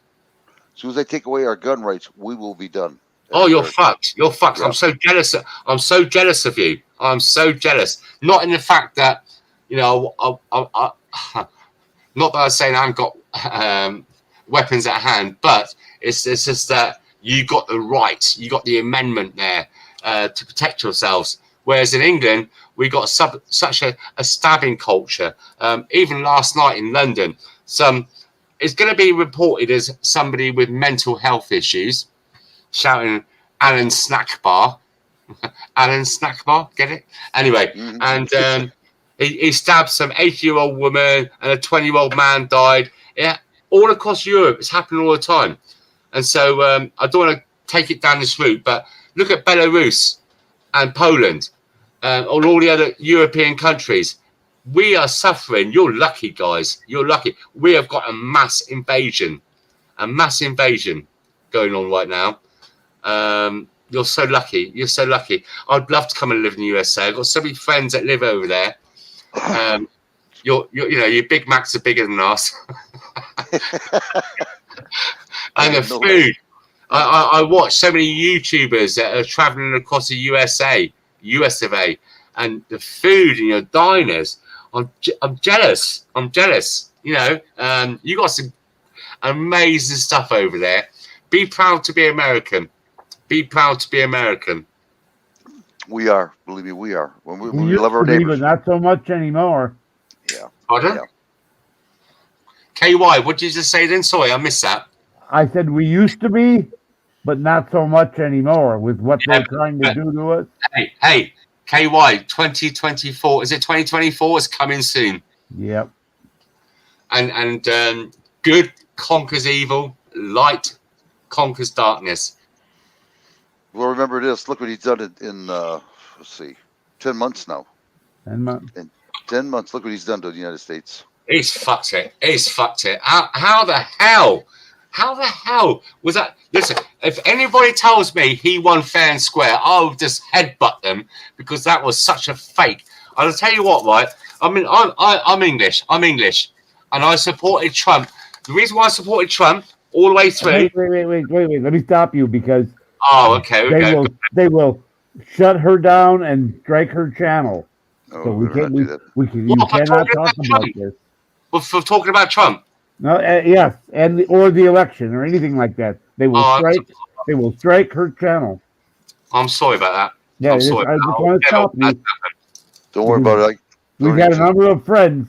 soon as I take away our gun rights, we will be done. Oh, you're fucked. You're fucked. Yeah. I'm so jealous. I'm so jealous of you. I'm so jealous. Not in the fact that, you know, not that I'm saying I haven't got weapons at hand, but it's just that you got the right, you got the amendment there to protect yourselves. Whereas in England, we got such a stabbing culture. Even last night in London, it's going to be reported as somebody with mental health issues shouting Alan Snack Bar. Alan Snack Bar, get it? Anyway, and he stabbed some 80-year-old woman and a 20-year-old man died. Yeah, all across Europe, it's happening all the time. And so I don't want to take it down this route, but look at Belarus and Poland and all the other European countries. We are suffering. You're lucky, guys. You're lucky. We have got a mass invasion going on right now. You're so lucky. You're so lucky. I'd love to come and live in the USA. I've got so many friends that live over there. You know, your Big Macs are bigger than us. And the food. I watch so many YouTubers that are traveling across the US of A, and the food in your diners. I'm jealous. You know, you got some amazing stuff over there. Be proud to be American. Be proud to be American. We are. Believe me, we are. When we used love our to be, neighbors. but not so much anymore. Yeah. Pardon? Yeah. KY, what did you just say then? Sorry, I missed that. I said we used to be, but not so much anymore with what they're trying to do to us. Hey, KY, 2024. Is it 2024? It's coming soon. Yep. And good conquers evil. Light conquers darkness. Well, remember this. Look what he's done in let's see, 10 months now. 10 months. In 10 months, look what he's done to the United States. He's fucked it. How the hell? How the hell was that? Listen, if anybody tells me he won fair and square, I'll just headbutt them because that was such a fake. I'll tell you what, right? I mean, I'm English. And I supported Trump. The reason why I supported Trump all the way through. Wait. Let me stop you because okay. They will shut her down and strike her channel. So we can't. You cannot talk about this. Well, for talking about Trump. No, yes, or the election or anything like that. They will strike. They will strike her channel. I'm sorry about that. Yeah, I just want to stop you. Don't worry about it. We've had a number of friends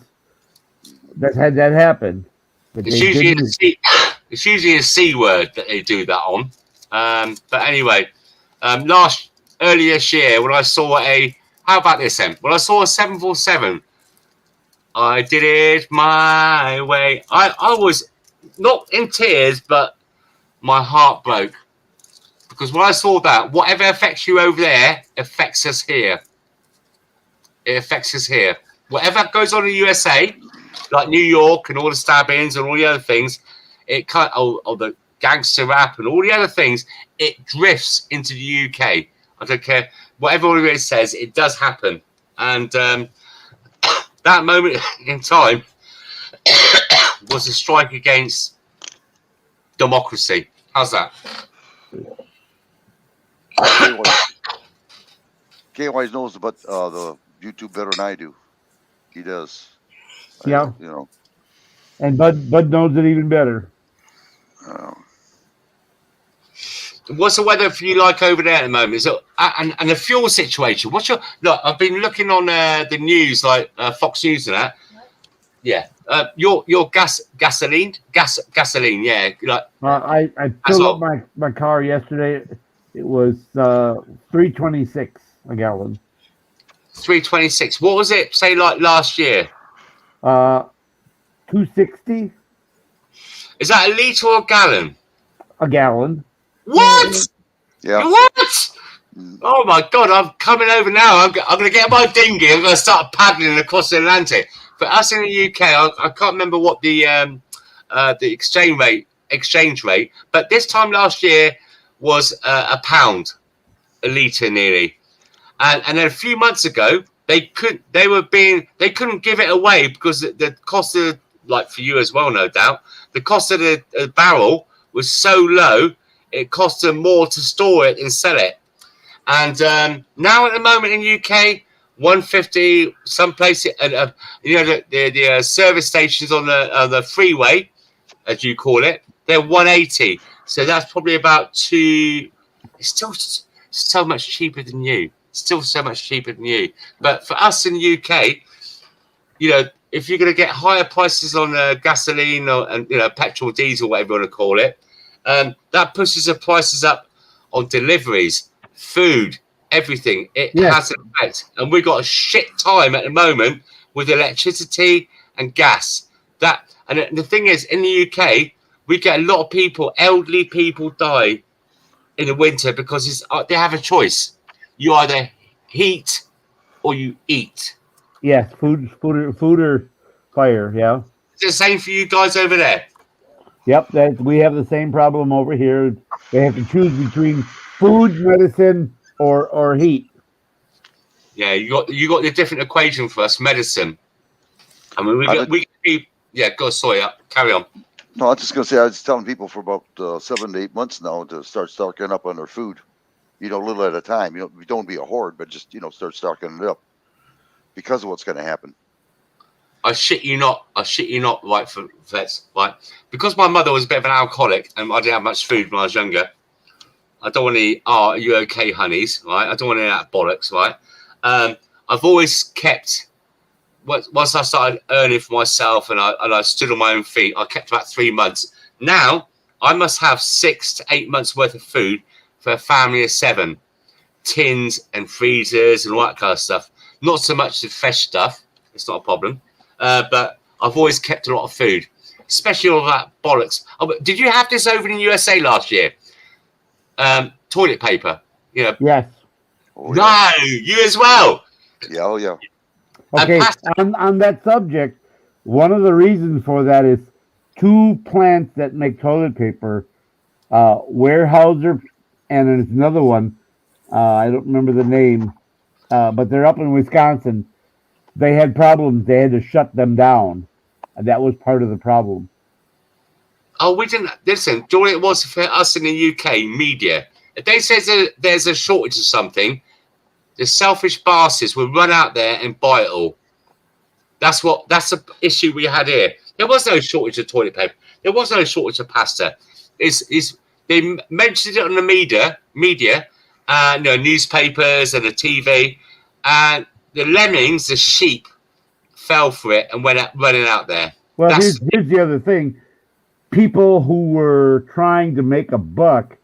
that had that happen. It's usually a C word that they do that on. But anyway, earlier this year when I saw how about this then? When I saw a 747. I did it my way. I was not in tears, but my heart broke. Because when I saw that, whatever affects you over there affects us here. It affects us here. Whatever goes on in the USA, like New York and all the stabbings and all the other things, it kind of the gangster rap and all the other things, it drifts into the UK. I don't care. Whatever it says, it does happen. And that moment in time was a strike against democracy. How's that? KY knows about the YouTube better than I do. He does. Yeah. You know. And Bud knows it even better. What's the weather for you like over there at the moment? Is it and the fuel situation? What's your look? I've been looking on the news, like Fox News and that. Yeah, your gasoline. Yeah, like I filled up my car yesterday. It was $3.26 a gallon. $3.26. What was it? Say like last year. $2.60. Is that a litre or a gallon? A gallon. What? Yeah. What? Oh my God! I'm coming over now. I'm going to get my dinghy. I'm going to start paddling across the Atlantic. For us in the UK, I can't remember what the exchange rate, but this time last year was £1 a litre nearly, and then a few months ago they couldn't give it away because the cost of, like for you as well, no doubt, the cost of the barrel was so low. It cost them more to store it and sell it. And now at the moment in UK, 150. Some places, you know, the service stations on the freeway, as you call it, they're 180. So that's probably about two. It's still so much cheaper than you. Still so much cheaper than you. But for us in the UK, you know, if you're going to get higher prices on gasoline or and you know petrol, diesel, whatever you want to call it, that pushes the prices up on deliveries, food, everything. It has an effect, and we've got a shit time at the moment with electricity and gas. And the thing is, in the UK, we get a lot of people, elderly people, die in the winter because they have a choice. You either heat or you eat. Yes, food or fire. Yeah. It's the same for you guys over there. Yep, we have the same problem over here. They have to choose between food, medicine, or heat. Yeah, you got the different equation for us, medicine. I mean, go Sawyer, carry on. No, I was just going to say, I was telling people for about 7 to 8 months now to start stocking up on their food, you know, a little at a time. You know, we don't be a hoard, but just, you know, start stocking it up because of what's going to happen. I shit you not, right, for vets, right? Because my mother was a bit of an alcoholic and I didn't have much food when I was younger. I don't want to eat, are you okay, honeys, right? I don't want to eat that bollocks, right? I've always kept, once I started earning for myself and I stood on my own feet, I kept about 3 months. Now, I must have 6 to 8 months worth of food for a family of 7. Tins and freezers and all that kind of stuff. Not so much the fresh stuff. It's not a problem. But I've always kept a lot of food, especially all that bollocks. Oh, but did you have this over in the USA last year? Toilet paper. You know. Yes. Oh, yeah. No, you as well. Yeah, oh yeah. Okay, on that subject, one of the reasons for that is 2 plants that make toilet paper, Weyerhaeuser, and there's another one. I don't remember the name, but they're up in Wisconsin. They had problems. They had to shut them down. That was part of the problem. Oh, we didn't listen. Do you know what it was for us in the UK media? If they say there's a shortage of something, the selfish bastards will run out there and buy it all. That's the issue we had here. There was no shortage of toilet paper. There was no shortage of pasta. They mentioned it on the media, you know, newspapers and the TV, and the lemmings, the sheep, fell for it and went out, running out there. Well, here's the other thing. People who were trying to make a buck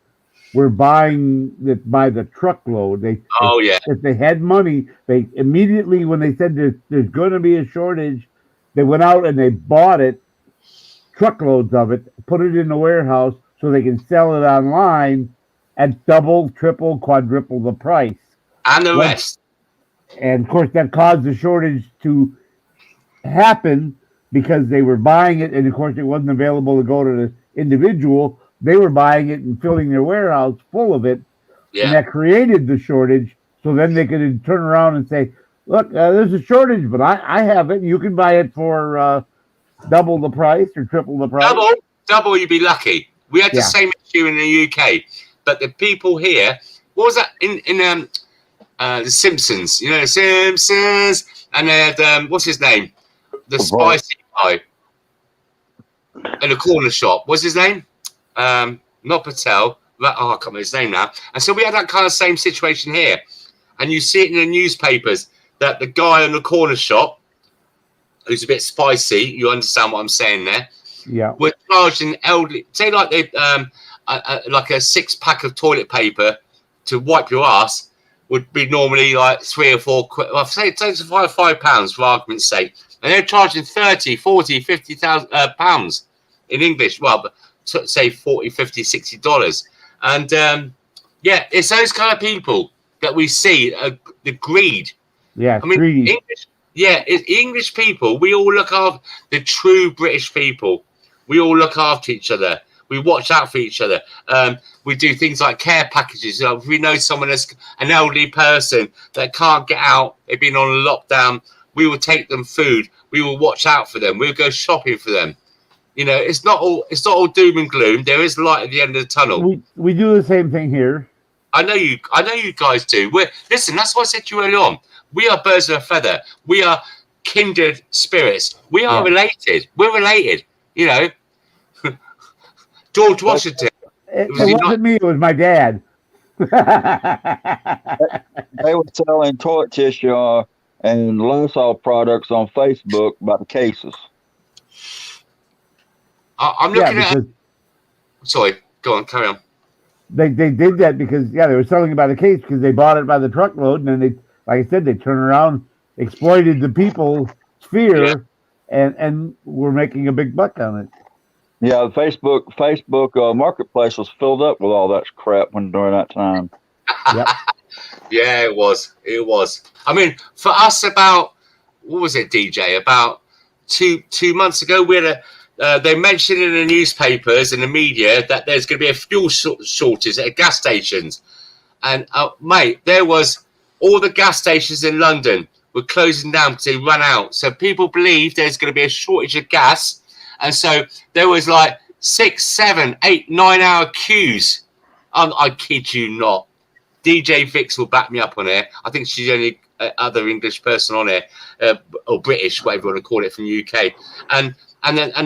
were buying it by the truckload. If they had money, they immediately, when they said there's going to be a shortage, they went out and they bought it, truckloads of it, put it in the warehouse so they can sell it online at double, triple, quadruple the price. And the rest. And, of course, that caused the shortage to happen because they were buying it, and, of course, it wasn't available to go to the individual. They were buying it and filling their warehouse full of it, and that created the shortage. So then they could turn around and say, look, there's a shortage, but I have it, and you can buy it for double the price or triple the price. Double, you'd be lucky. We had the same issue in the UK, but the people here, what was that in The Simpsons? You know, The Simpsons, and they had what's his name, the spicy guy in the corner shop. What's his name? Not Patel. I can't remember his name now. And so we had that kind of same situation here, and you see it in the newspapers that the guy in the corner shop, who's a bit spicy, you understand what I'm saying there? Yeah. We're charging elderly, say like they like a 6-pack of toilet paper to wipe your ass would be normally like 3 or 4 quid. Well, say it's £5 for argument's sake, and they're charging 30, 40, 50,000 pounds in English. Well, but say 40, 50, $60, and it's those kind of people that we see the greed. Yeah, I mean, greedy. English people. We all look after the true British people. We all look after each other. We watch out for each other. We do things like care packages. You know, if we know someone that's an elderly person that can't get out, they've been on a lockdown, we will take them food. We will watch out for them. We'll go shopping for them. You know, it's not all doom and gloom. There is light at the end of the tunnel. We do the same thing here. I know you guys do. Listen, that's what I said to you earlier on. We are birds of a feather. We are kindred spirits. We are related. We're related. You know, George Washington. It wasn't me. It was my dad. They were selling toilet tissue and Lysol products on Facebook by the cases. I'm looking at. Sorry, go on, carry on. They did that because they were selling it by the case because they bought it by the truckload, and then they, like I said, they turned around, exploited the people's fear, and were making a big buck on it. Yeah, the Facebook marketplace was filled up with all that crap during that time. Yep. Yeah, it was. It was. I mean, for us, about what was it, DJ? About two months ago, we had they mentioned in the newspapers and the media that there's going to be a fuel shortage at gas stations, and mate, there was all the gas stations in London were closing down because they ran out. So people believe there's going to be a shortage of gas. And so there was like 6, 7, 8, 9 hour queues. I kid you not. DJ Vix will back me up on it. I think she's the only other English person on it, or British, whatever you want to call it, from the UK. And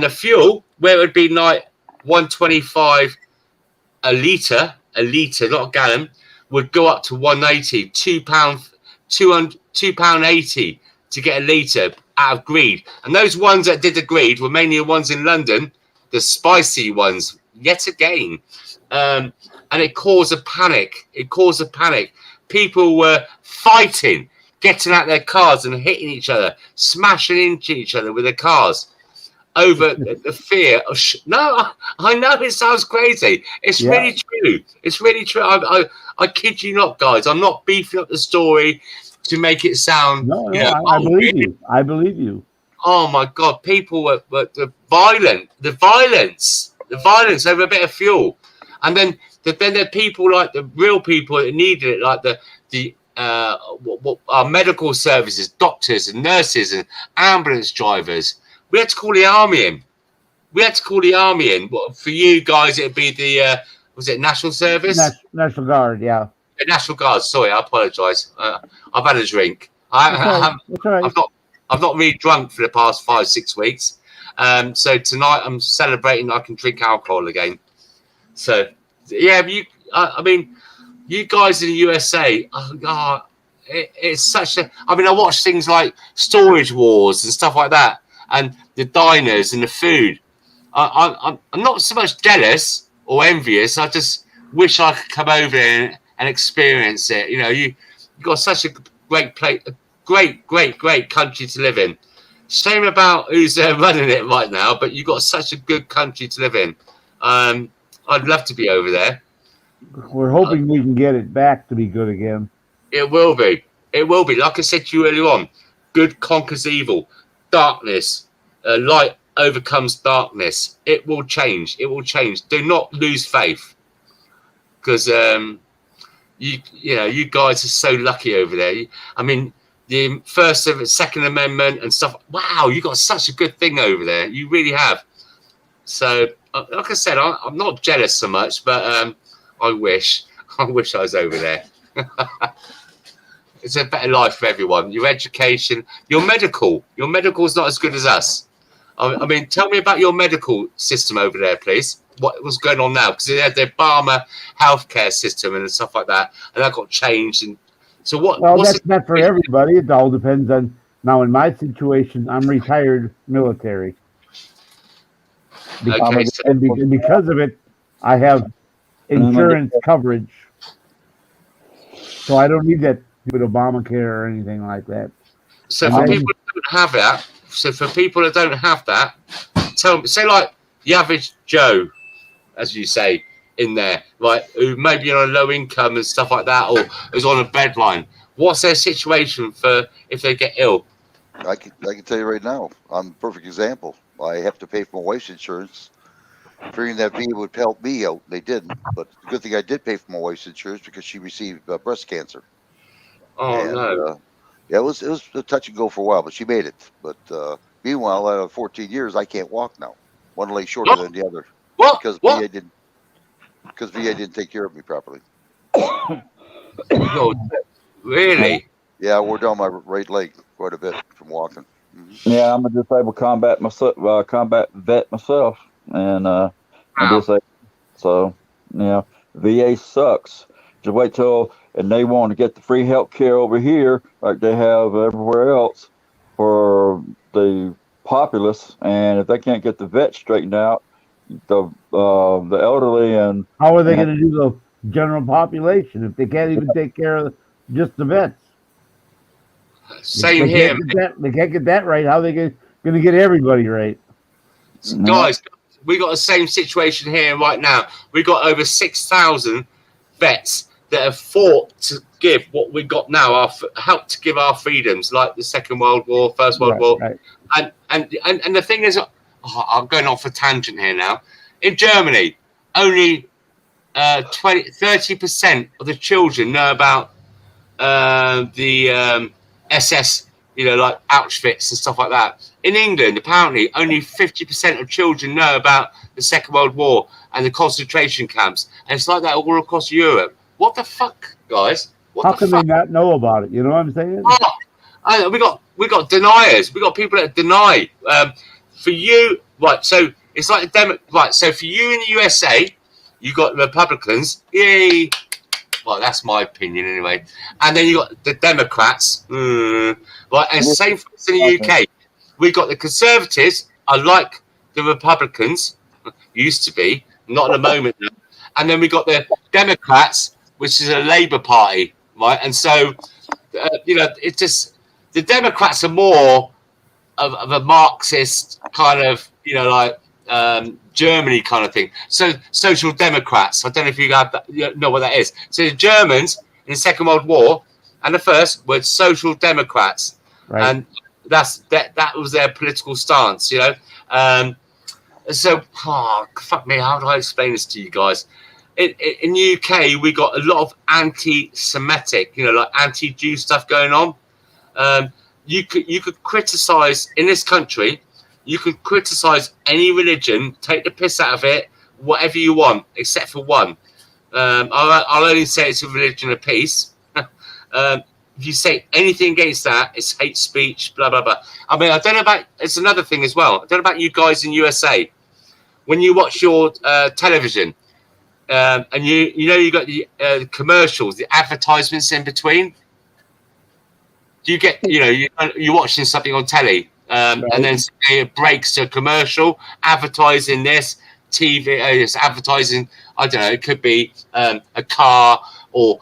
the fuel, where it would be like 125 a litre, not a gallon, would go up to 180, £2.80 to get a litre out of greed. And those ones that did the greed were mainly the ones in London, the spicy ones, yet again. And it caused a panic. People were fighting, getting out their cars and hitting each other, smashing into each other with their cars over the fear of... No, I know it sounds crazy. It's really true. It's really true. I kid you not, guys. I'm not beefing up the story to make it sound... No, I believe you. I believe you. Oh, my God. People were the violence over a bit of fuel. And then there are people, like the real people that needed it, like our medical services, doctors and nurses and ambulance drivers. We had to call the army in. Well, for you guys, it'd be the was it National Service? National Guard, yeah. National Guard. Sorry, I apologise. I've had a drink. I've not really drunk for the past 5-6 weeks. So tonight I'm celebrating I can drink alcohol again. So yeah, I mean, you guys in the USA, it's such a. I mean, I watch things like Storage Wars and stuff like that, and the diners and the food. I'm not so much jealous or envious. I just wish I could come over and experience it. You know, you've got such a great place, a great country to live in. Shame about who's running it right now, but you've got such a good country to live in. I'd love to be over there. We're hoping we can get it back to be good again. It will be. Like I said to you earlier on, good conquers evil. Darkness, light overcomes darkness. It will change. Do not lose faith, because you guys are so lucky over there. I mean, the First and Second Amendment and stuff. Wow, you got such a good thing over there. You really have. So, like I said, I'm not jealous so much, but I wish I was over there. It's a better life for everyone. Your education, your medical is not as good as us. I mean, tell me about your medical system over there, please. What's going on now? Because they had their Barmer healthcare system and stuff like that, and that got changed. And so what? Well, that's not for everybody. It all depends on. Now, in my situation, I'm retired military. And because of it, I have insurance coverage, so I don't need that with Obamacare or anything like that. So for people that don't have that, tell me, say like the average Joe, as you say in there, like who maybe on a low income and stuff like that, or is on a bedline. What's their situation for if they get ill? I can tell you right now. I'm a perfect example. I have to pay for my wife's insurance, fearing that VA would help me out. They didn't, but the good thing I did pay for my wife's insurance because she received breast cancer. No! Yeah, it was a touch and go for a while, but she made it. But meanwhile, out of 14 years, I can't walk now. One leg shorter than the other. What? Because VA didn't take care of me properly. No, really? Yeah, I wore down my right leg quite a bit from walking. Yeah, I'm a disabled combat vet myself, and I'm disabled. So, VA sucks. Just wait till, and they want to get the free health care over here like they have everywhere else for the populace, and if they can't get the vets straightened out, the elderly and how are they going to do the general population if they can't even take care of just the vets? Same here. They can't get that right. How are they going to get everybody right? Guys, we got the same situation here right now. We got over 6,000 vets that have fought to give what we got now, help to give our freedoms, like the Second World War, First World War. Right. And the thing is, I'm going off a tangent here now. In Germany, only 30% of the children know about the SS, like Auschwitz and stuff like that. In England, apparently, only 50% of children know about the Second World War and the concentration camps. And it's like that all across Europe. What the fuck, guys? How can they not know about it? You know what I'm saying? We got deniers. We got people that deny. For you, right? So it's like right. So for you in the USA, you got Republicans. Yay! Well, that's my opinion anyway. And then you got the Democrats. Right, and same for us in the UK. We got the Conservatives. I like the Republicans. Used to be, not at the moment. And then we got the Democrats, which is a Labour Party, right? And so, it's just the Democrats are more of a Marxist kind of, Germany kind of thing. So Social Democrats. I don't know if you know what that is. So the Germans in the Second World War and the First were Social Democrats, and that was their political stance. So fuck me. How do I explain this to you guys? In the UK, we got a lot of anti-Semitic, like anti-Jew stuff going on. You could criticize in this country. You could criticize any religion, take the piss out of it, whatever you want, except for one. I'll only say it's a religion of peace. If you say anything against that, it's hate speech, blah, blah, blah. I mean, I don't know about, it's another thing as well. I don't know about you guys in USA. When you watch your television, and you got the commercials, the advertisements in between. Do you get, you're watching something on telly, and then it breaks to a commercial advertising this TV, it's advertising, I don't know, it could be a car or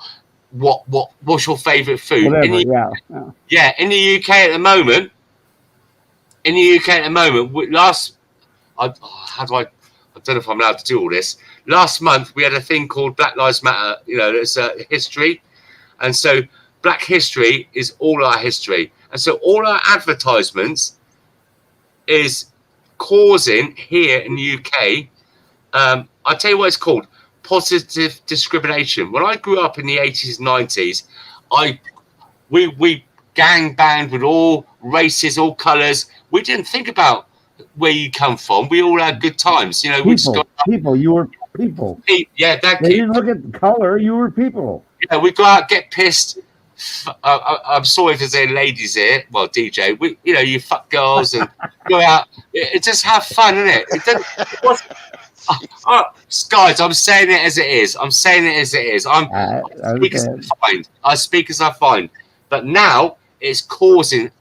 what's your favorite food? Whatever, in the UK at the moment, I don't know if I'm allowed to do all this. Last month, we had a thing called Black Lives Matter. It's history. And so Black history is all our history. And so all our advertisements is causing here in the UK, I'll tell you what it's called, positive discrimination. When I grew up in the 80s, 90s, we gang banged with all races, all colours. We didn't think about where you come from. We all had good times. People, you were people. Yeah, they didn't look at the color. You were people. Yeah, we go out, get pissed. I'm sorry if there's any ladies here. Well, DJ, you fuck girls and go out. It just have fun, isn't it? Guys, I'm saying it as it is. I speak as I find. But now it's causing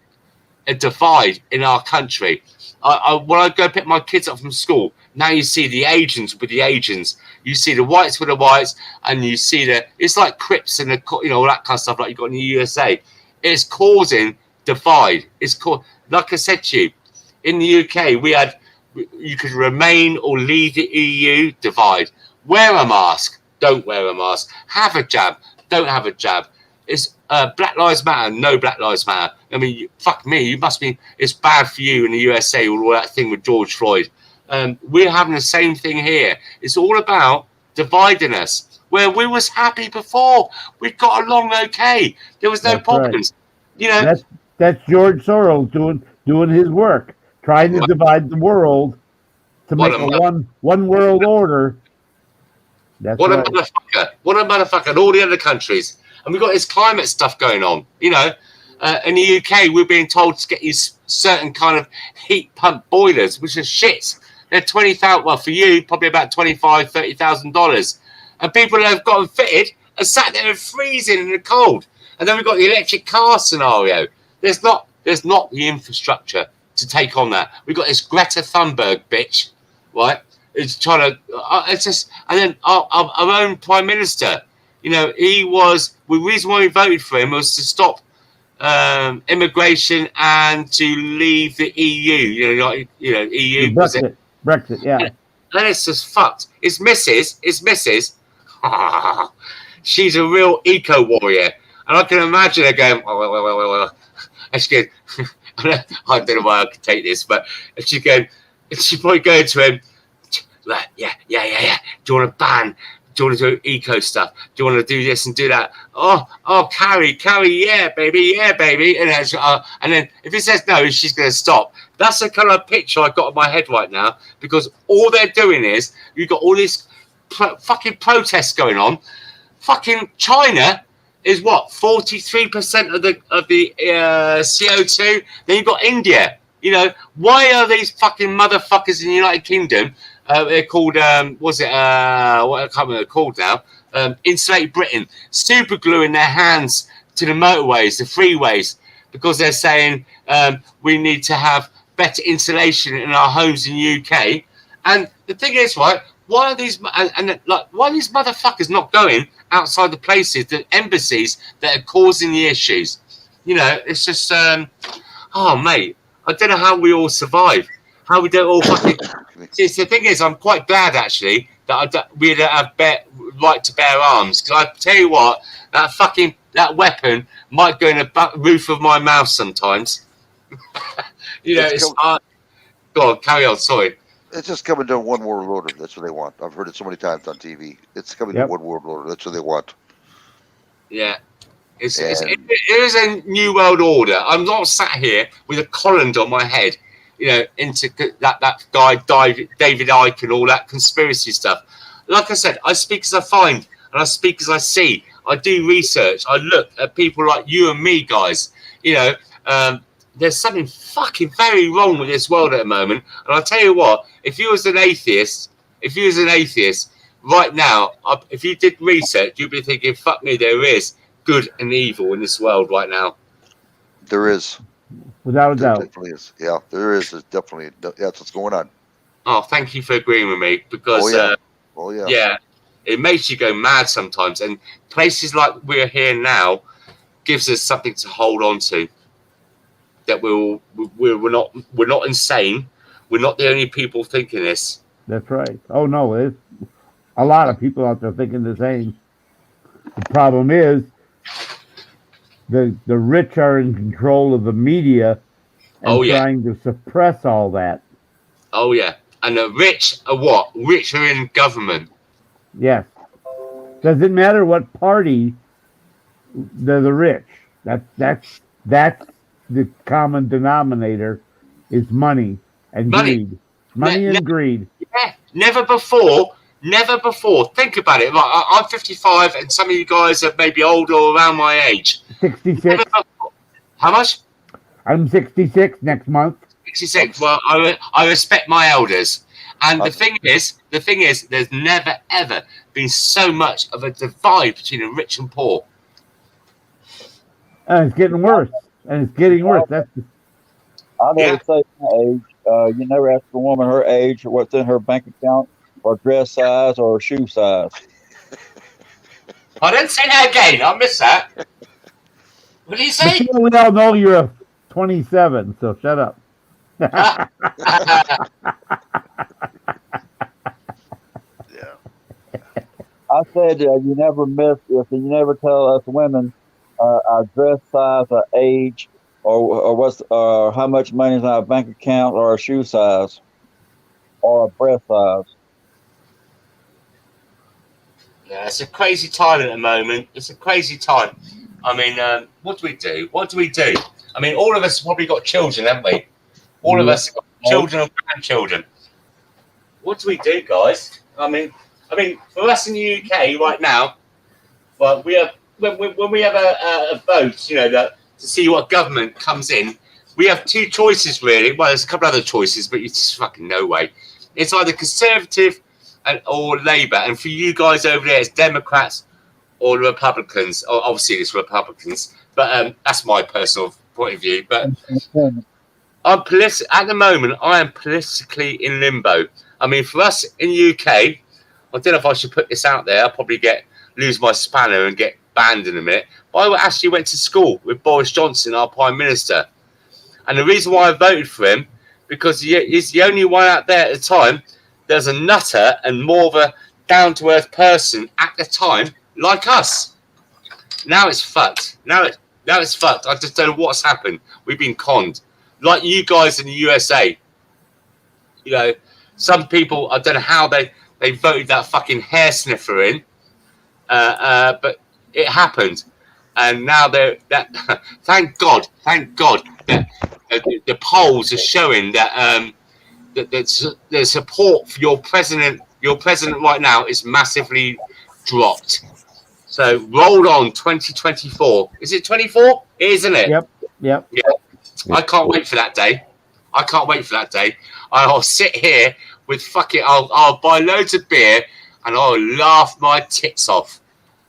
a divide in our country. When I go pick my kids up from school, now you see the Asians with the Asians, you see the whites with the whites, and you see it's like Crips and all that kind of stuff like you got in the USA. It's causing divide. Like I said to you, in the UK, you could remain or leave the EU, divide. Wear a mask, don't wear a mask. Have a jab, don't have a jab. It's Black Lives Matter, no Black Lives Matter. I mean, fuck me, it's bad for you in the USA, all that thing with George Floyd. We're having the same thing here. It's all about dividing us. Where we was happy before, we got along okay. There was no problems. Right. That's George Soros doing his work, trying to divide the world to make one world order. That's what right. a motherfucker! What a motherfucker! And all the other countries, and we've got this climate stuff going on. You know, in the UK, we're being told to get these certain kind of heat pump boilers, which are shit. They're 20,000. Well, for you, probably about $25,000-$30,000, and people that have got them fitted are sat there and freezing in the cold. And then we've got the electric car scenario. There's not the infrastructure to take on that. We've got this Greta Thunberg bitch, right? It's trying to. It's just, and then our own prime minister. You know, he was. The reason why we voted for him was to stop immigration and to leave the EU. EU. Brexit, yeah. And it's just fucked. It's Mrs. She's a real eco warrior, and I can imagine her going. And she goes, I don't know why I can take this, but she's probably going to him. Like, yeah. Do you want to ban? Do you want to do eco stuff? Do you want to do this and do that? Oh, Carrie, yeah, baby. And then if he says no, she's going to stop. That's the kind of picture I got in my head right now, because all they're doing is you've got all these fucking protests going on. Fucking China is what 43% of the CO2. Then you've got India. You know, why are these fucking motherfuckers in the United Kingdom? They're called what I can't remember they're called now. Insulate Britain, super glue in their hands to the motorways, the freeways, because they're saying we need to have better insulation in our homes in the UK. And the thing is, right? Why are these motherfuckers not going outside the places, the embassies that are causing the issues? You know, it's just oh mate, I don't know how we all survive. How we don't all fucking. See, the thing is, I'm quite glad actually that we don't have right to bear arms, because I tell you what, that weapon might go in the roof of my mouth sometimes. You know, go on, carry on. Sorry. It's just coming to one world order. That's what they want. I've heard it so many times on TV. It's coming to one world order. That's what they want. Yeah. It is a new world order. I'm not sat here with a colander on my head, you know, into that guy, David Icke, and all that conspiracy stuff. Like I said, I speak as I find, and I speak as I see. I do research. I look at people like you and me, guys. You know, there's something fucking very wrong with this world at the moment. And I'll tell you what, if you was an atheist right now, if you did research, you'd be thinking, fuck me, there is good and evil in this world right now. There is. Without a doubt. There definitely is. Yeah, there is. There's definitely. That's what's going on. Oh, thank you for agreeing with me, because yeah, it makes you go mad sometimes. And places like we're here now gives us something to hold on to. That we're not insane. We're not the only people thinking this. That's right. Oh no, there's a lot of people out there thinking the same. The problem is the rich are in control of the media and trying to suppress all that. Oh yeah, and the rich are what? Rich are in government. Yes. Doesn't matter what party. They're the rich. That's the common denominator is money and greed. Money and greed. Yeah, never before. Think about it. Like, I'm 55, and some of you guys are maybe older or around my age. 66. How much? I'm 66 next month. 66. Well, I respect my elders. And the thing is, there's never ever been so much of a divide between the rich and poor. And it's getting worse. That's I never say my age. You never ask a woman her age or what's in her bank account or dress size or shoe size. I didn't say that again. I missed that. What did you say? We all know you're 27, so shut up. Yeah. I said you never tell us women our dress size, our age, or what's how much money is in our bank account, or our shoe size, or our breast size. Yeah, it's a crazy time at the moment. It's a crazy time. I mean, what do we do? I mean, all of us have probably got children, haven't we? All of us have got children or grandchildren. What do we do, guys? I mean, I mean, for us in the UK right now, well, we have when we have a vote, you know, that to see what government comes in, we have two choices really. Well, there's a couple other choices, but it's just fucking no way. It's either Conservative or Labour, and for you guys over there, it's Democrats or Republicans. Obviously, it's Republicans, but that's my personal point of view. But at the moment, I am politically in limbo. I mean, for us in the UK, I don't know if I should put this out there. I'll probably lose my spanner and get banned in a minute. But I actually went to school with Boris Johnson, our Prime Minister. And the reason why I voted for him, because he's the only one out there at the time. There's a nutter and more of a down-to-earth person at the time, like us. Now it's fucked. Now it's fucked. I just don't know what's happened. We've been conned. Like you guys in the USA. You know, some people, I don't know how they voted that fucking hair sniffer in. But it happened. And now thank God that the polls are showing that the support for your president right now is massively dropped. So roll on 2024. Is it 24? Isn't it? Yep. Yeah. I can't wait for that day. I'll sit here with I'll buy loads of beer and I'll laugh my tits off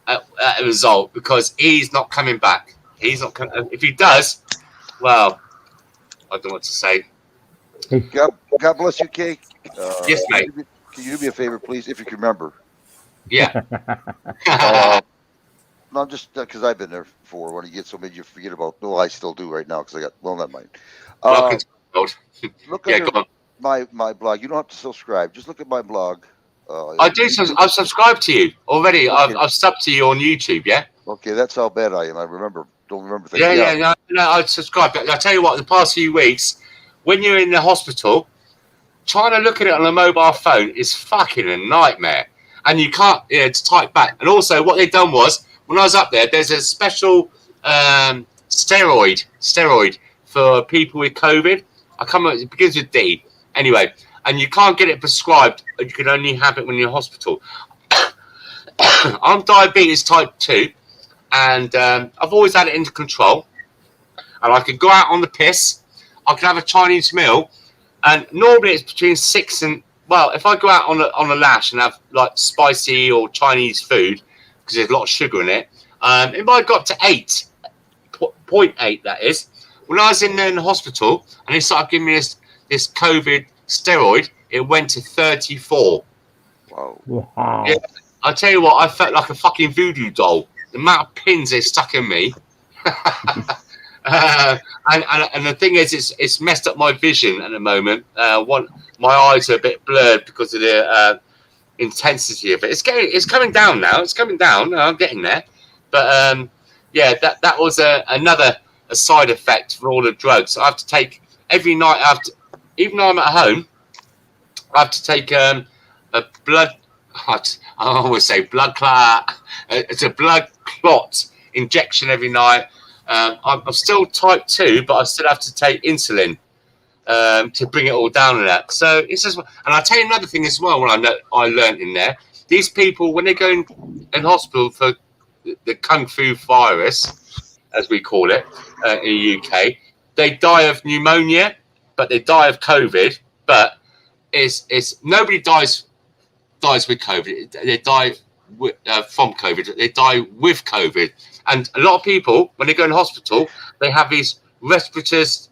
at the result, because he's not coming back. He's not coming. If he does, well, I don't know what to say. God bless you, Kay. Yes, mate. Can you do me a favor, please, if you can remember? Yeah. No, just because I've been there before. When you get so many, you forget about. No, I still do right now because I got. Well, not mine. Look at my blog. You don't have to subscribe. Just look at my blog. I do. I've subscribed to you already. Okay. I've subbed to you on YouTube. Yeah. Okay, that's how bad I am. I don't remember things. Yeah. No, I subscribed. I tell you what. The past few weeks, when you're in the hospital, trying to look at it on a mobile phone is fucking a nightmare, and you can't to type back. And also, what they've done was, when I was up there, there's a special steroid for people with COVID. I can't remember, it begins with D. Anyway, and you can't get it prescribed. You can only have it when you're in hospital. I'm diabetes type 2, and I've always had it under control. And I can go out on the piss. I can have a Chinese meal, and normally it's between 6 and, well, if I go out on a lash and have like spicy or Chinese food, because there's a lot of sugar in it, it might have got to 8.8, that is. When I was in the hospital and they started giving me this COVID steroid, it went to 34. Wow. Yeah, I tell you what, I felt like a fucking voodoo doll. The amount of pins they stuck in me. And the thing is, it's messed up my vision at the moment. My eyes are a bit blurred because of the intensity of it. It's coming down now. It's coming down. I'm getting there. But yeah, that was another side effect for all the drugs. I have to take every night. Even though I'm at home, I have to take a blood. I always say blood clot. It's a blood clot injection every night. I'm still type 2, but I still have to take insulin to bring it all down and that. So it's just, and I'll tell you another thing as well. When I learned in there, these people, when they go in hospital for the Kung Fu virus, as we call it in the UK, they die of pneumonia, but they die of COVID. But it's nobody dies with COVID. They die from COVID. They die with COVID. And a lot of people, when they go in hospital, they have these respirators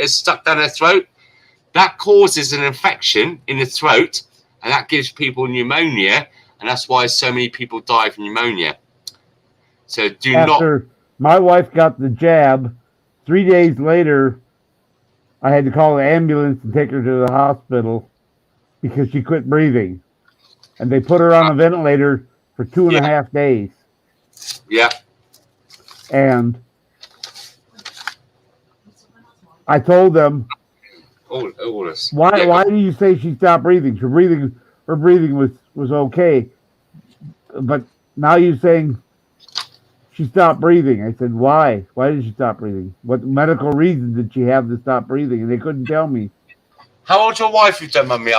stuck down their throat. That causes an infection in the throat, and that gives people pneumonia, and that's why so many people die of pneumonia. So After my wife got the jab, 3 days later, I had to call the ambulance and take her to the hospital because she quit breathing. And they put her on a ventilator for 2.5 days. Yeah. And I told them, why do you say she stopped breathing? Her breathing was okay. But now you're saying she stopped breathing. I said, why? Why did she stop breathing? What medical reason did she have to stop breathing? And they couldn't tell me. How old's your wife, if you don't mind me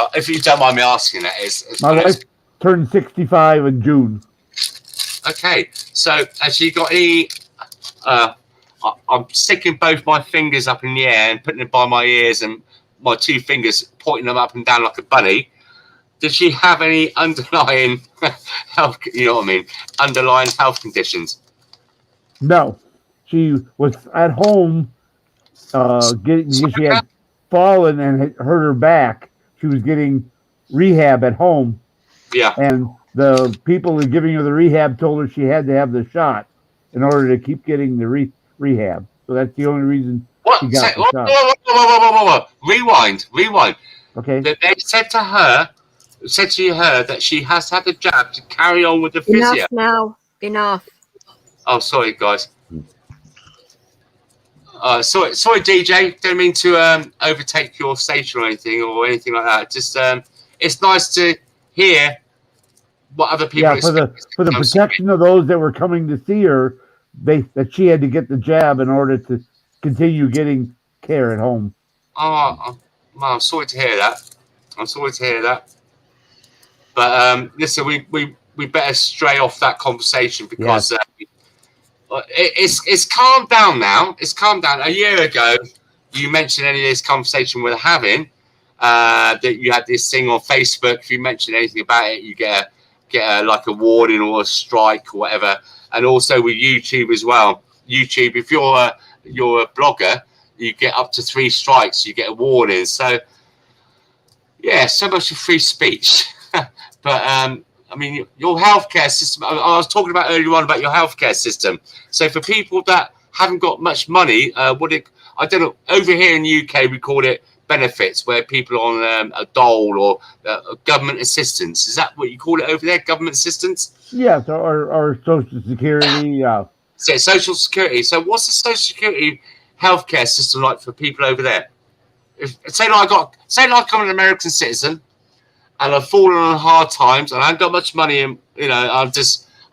asking? That is. My wife's turned 65 in June. Okay, so has she got any? I'm sticking both my fingers up in the air and putting them by my ears and my two fingers pointing them up and down like a bunny. Does she have any underlying health? You know what I mean? Underlying health conditions? No, she was at home. She had fallen and had hurt her back. She was getting rehab at home. Yeah. And the people who were giving her the rehab told her she had to have the shot in order to keep getting the rehab. So that's the only reason she got the shot. Whoa. Rewind. Okay. They said to her that she has to have the jab to carry on with the physio. Enough now. Enough. Oh, sorry, guys. Sorry, DJ. Don't mean to overtake your station or anything like that. Just it's nice to hear what other people. Yeah, for the protection of those that were coming to see her, that she had to get the jab in order to continue getting care at home. Oh, I'm sorry to hear that. But listen, we better stray off that conversation because it's calmed down now. It's calmed down. A year ago, you mentioned any of this conversation we're having, that you had this thing on Facebook. If you mention anything about it, you get like a warning or a strike or whatever. And also with YouTube as well. YouTube, if you're a blogger, you get up to 3 strikes. You get a warning. So yeah, so much for free speech. But I mean, your healthcare system. I was talking about earlier on about your healthcare system. So for people that haven't got much money, I don't know. Over here in the UK, we call it benefits, where people are on a dole or government assistance. Is that what you call it over there? Government assistance? Yes, or Social Security. Yeah. So Social Security. So what's the Social Security healthcare system like for people over there? Say like I'm an American citizen and I've fallen on hard times and I haven't got much money and I'm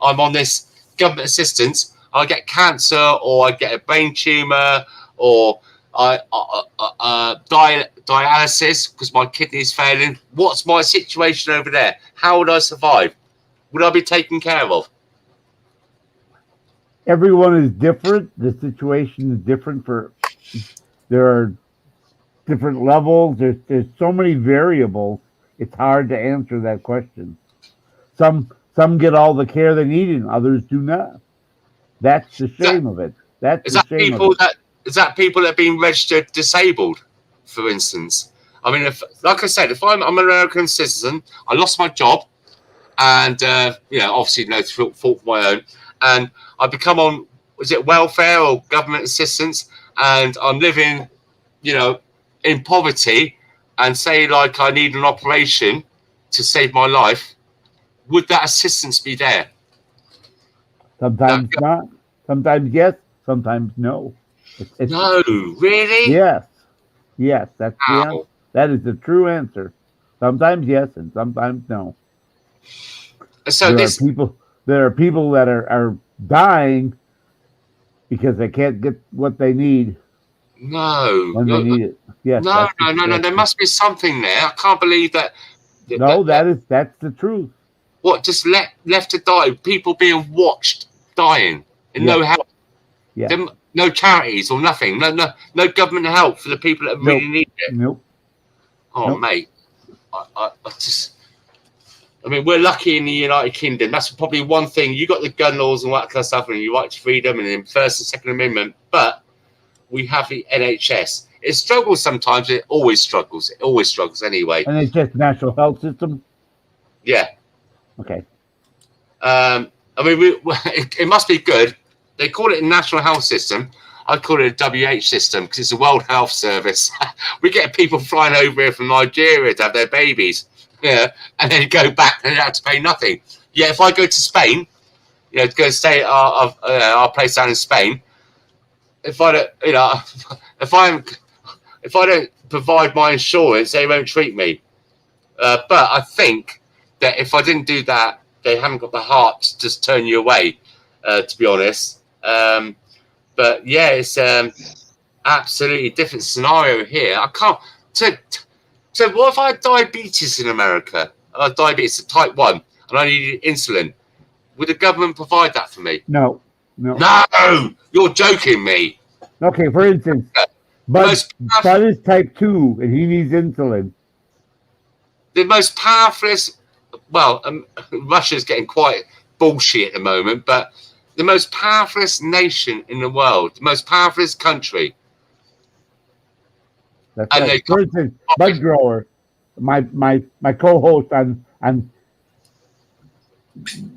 on this government assistance. I get cancer or I get a brain tumor or dialysis because my kidney's failing. What's my situation over there? How would I survive? Would I be taken care of? Everyone is different. The situation is different. There are different levels. There's so many variables. It's hard to answer that question. Some get all the care they need and others do not. That's the shame of it. Is that people that have been registered disabled, for instance? I mean, like I said, if I'm an American citizen, I lost my job, and obviously no fault of my own, and I become on welfare or government assistance, and I'm living, in poverty, and say like I need an operation to save my life, would that assistance be there? Sometimes not. Sometimes yes. Sometimes no. No, really? Yes. That's the answer. That is the true answer. Sometimes yes, and sometimes no. So there are people that are dying because they can't get what they need. No. When they need it. Yes. No. There must be something there. I can't believe that. That's the truth. What, just left to die? People being watched dying and no help. Yeah. No charities or nothing. No government help for the people that really need it. Nope. Oh, mate. I mean, we're lucky in the United Kingdom. That's probably one thing. You got the gun laws and all that kind of stuff, and your right to freedom, and the First and Second Amendment. But we have the NHS. It struggles sometimes. It always struggles. Anyway. NHS, National Health System. Yeah. Okay. I mean, it must be good. They call it a National Health System. I call it a WH system because it's a World Health Service. We get people flying over here from Nigeria to have their babies. Yeah, and then go back and they have to pay nothing. Yeah, if I go to Spain, to go stay at our place down in Spain, if I don't provide my insurance, they won't treat me. But I think that if I didn't do that, they haven't got the heart to just turn you away. To be honest, but yeah, it's absolutely different scenario here. I can't. So what if I had diabetes in America? Diabetes type 1. and I needed insulin, would the government provide that for me? No. No, you're joking me. Okay, for instance, Bud is type 2 and he needs insulin. The most powerful, well, Russia's getting quite bullshit at the moment, but the most powerful nation in the world, the most powerful country. That's right. For instance, Bud Grower, my co-host on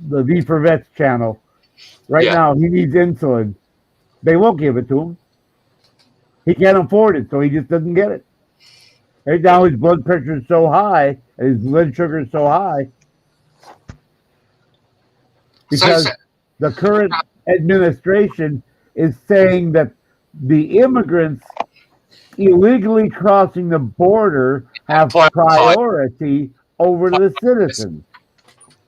the V for Vets channel, right now he needs insulin. They won't give it to him. He can't afford it, so he just doesn't get it. Right now his blood pressure is so high and his blood sugar is so high because the current administration is saying that the immigrants illegally crossing the border have priority over the citizens.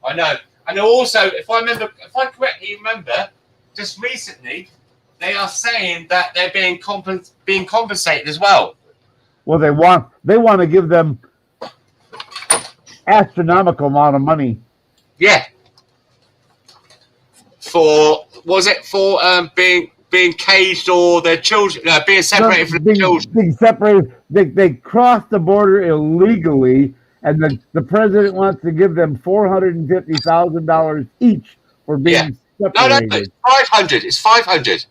I know. And also, if I correctly remember, just recently, they are saying that they're being compensated as well. Well, they want to give them astronomical amount of money. Yeah. For being caged or their children being separated from their children. Being separated. They crossed the border illegally, and the president wants to give them $450,000 each for being separated. No, it's 500. It's 500.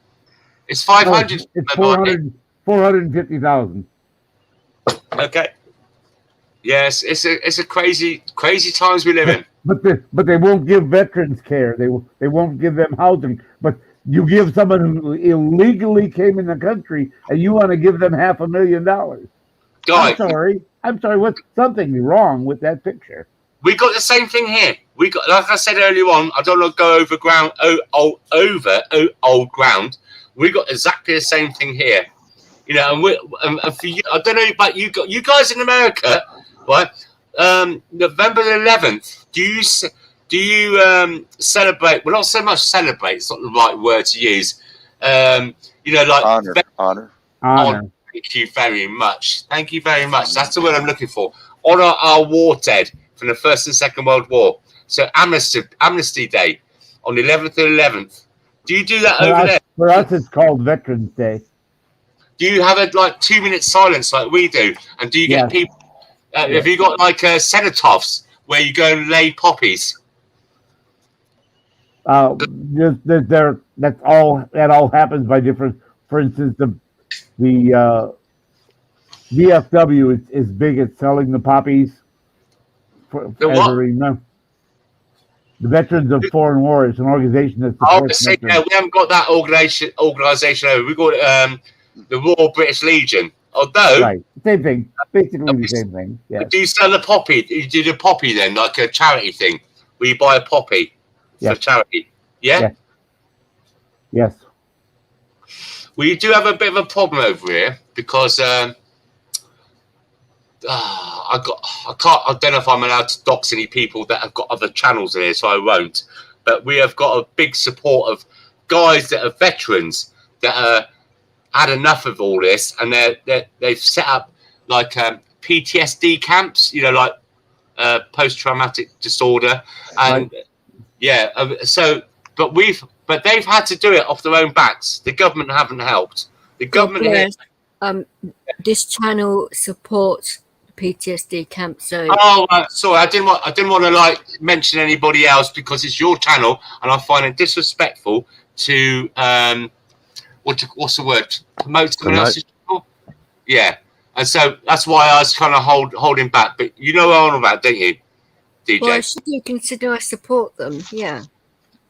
It's 500. No, it's 450,000. Okay. Yes, it's a crazy times we live in. But they won't give veterans care. They won't give them housing. But you give someone who illegally came in the country, and you want to give them $500,000. Guys, I'm sorry. What's something wrong with that picture? We got the same thing here. We got, like I said earlier on, I don't want to go over old ground. We got exactly the same thing here. You know, and for you, I don't know about you guys in America, right? November the 11th. Do you celebrate? Well, not so much celebrate. It's not the right word to use. You know, like honor. Thank you very much. Thank you very much. That's the word I'm looking for. Honor our war dead from the First and Second World War. So Amnesty Day on the 11th and 11th. Do you do that over there? For us, it's called Veterans Day. Do you have a 2-minute silence like we do? And do you get people? Have you got cenotaphs where you go and lay poppies? That all happens by different. For instance, the VFW is big at selling the poppies. The Veterans of Foreign War is an organization that supports we haven't got that organization over. We've got the Royal British Legion. Although, same thing, basically the same thing. Yeah. Do you sell the poppy? You do the poppy then, like a charity thing, where you buy a poppy for charity? Yeah. Yes. We do have a bit of a problem over here because I don't know if I'm allowed to dox any people that have got other channels in here, so I won't. But we have got a big support of guys that are veterans that had enough of all this, and they've set up PTSD camps, you know, like post-traumatic disorder, and but they've had to do it off their own backs. The government haven't helped. The government. This channel supports PTSD camp. So sorry, I didn't want to mention anybody else because it's your channel, and I find it disrespectful to what's the word? Promote someone else's channel. Yeah, and so that's why I was kind of holding back. But you know what I'm on about, don't you, DJ? Well, should you consider I support them? Yeah.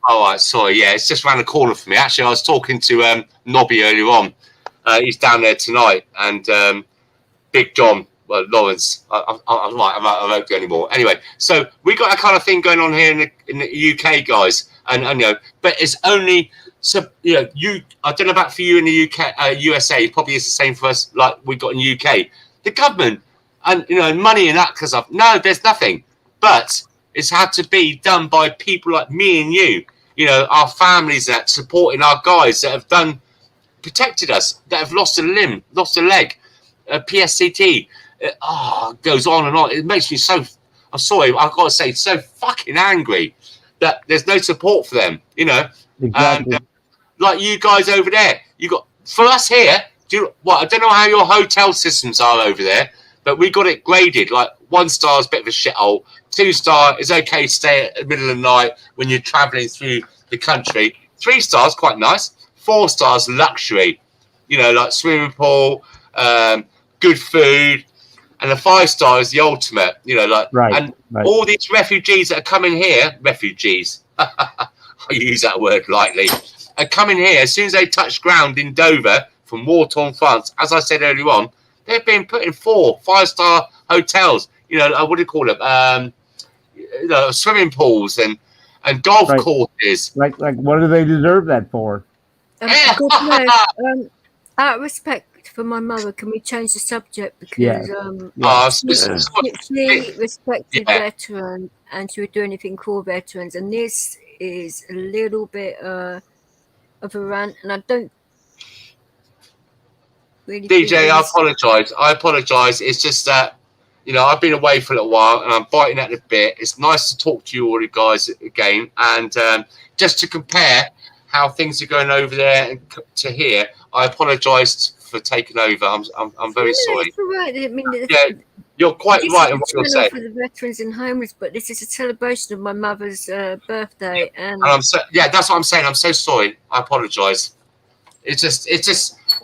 All right, sorry. Yeah, it's just around the corner for me. Actually, I was talking to Nobby earlier on. He's down there tonight, and Big John, Lawrence. I won't go anymore. Anyway, so we got that kind of thing going on here in the UK, guys, and you know, but it's only so you know. I don't know about for you in the UK, USA. Probably is the same for us, like we got in the UK. The government and you know money and that because of no, there's nothing. But it's had to be done by people like me and you. You know, our families that supporting our guys that have protected us, that have lost a limb, lost a leg, PSCT. Goes on and on. It makes me so. I'm sorry, I've got to say, so fucking angry that there's no support for them, you know. Exactly. And like you guys over there, you got for us here. I don't know how your hotel systems are over there, but we got it graded. Like 1 star is a bit of a shithole. 2 star is okay to stay at the middle of the night when you're traveling through the country. 3 stars quite nice. 4 stars luxury. You know, like swimming pool, good food, and the 5 star is the ultimate. You know, like Right. all these refugees that are coming here, refugees. I use that word lightly. Are coming here as soon as they touch ground in Dover from war-torn France. As I said earlier on, they've been put in 4 5-star hotels. You know, what do you call them? You know, swimming pools and golf courses. Like, what do they deserve that for? God knows, out of respect for my mother, can we change the subject? Because she respected veterans and she would do anything for veterans. And this is a little bit of a rant, and I don't really DJ, I apologise. It's just that, you know, I've been away for a little while and I'm biting at the bit. It's nice to talk to you all, you guys, again. And just to compare how things are going over there and to here, I apologise for taking over. I'm very sorry. That's all right. I mean, you're quite right in what you're saying. For the veterans and homeless, but this is a celebration of my mother's birthday, and that's what I'm saying. I'm so sorry. I apologise. It's just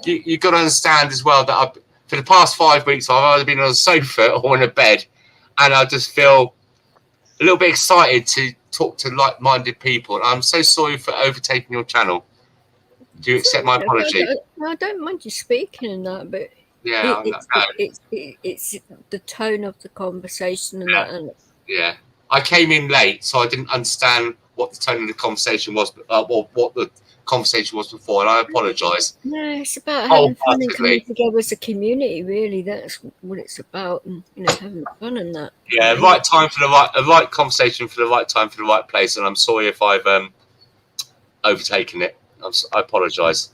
you got to understand as well that for the past 5 weeks I've either been on a sofa or in a bed, and I just feel a little bit excited to talk to like-minded people. I'm so sorry for overtaking your channel. Do you accept my apology? I don't mind you speaking in that, but it's the tone of the conversation and that. And yeah, I came in late, so I didn't understand what the tone of the conversation was, what the conversation was before, and I apologise. No, it's about having fun and coming together as a community. Really, that's what it's about, and you know, having fun and that. Yeah, right time for the right conversation for the right time for the right place, and I'm sorry if I've overtaken it. I apologise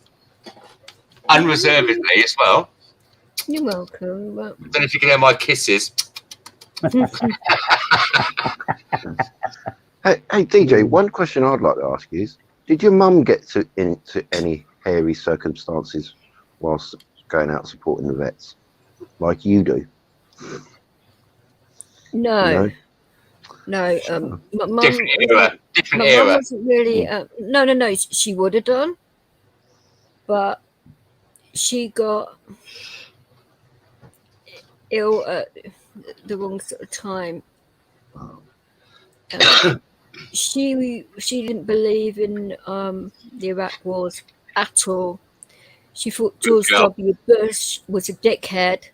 unreservedly as well. You're welcome. Well, I don't know if you can hear my kisses. Hey, DJ, one question I'd like to ask you is, did your mum get into any hairy circumstances whilst going out supporting the vets, like you do? No. My mum, Different era. My mum wasn't really. No. She would have done, but she got ill at the wrong sort of time. She didn't believe in the Iraq wars at all. She thought George W. Bush was a dickhead,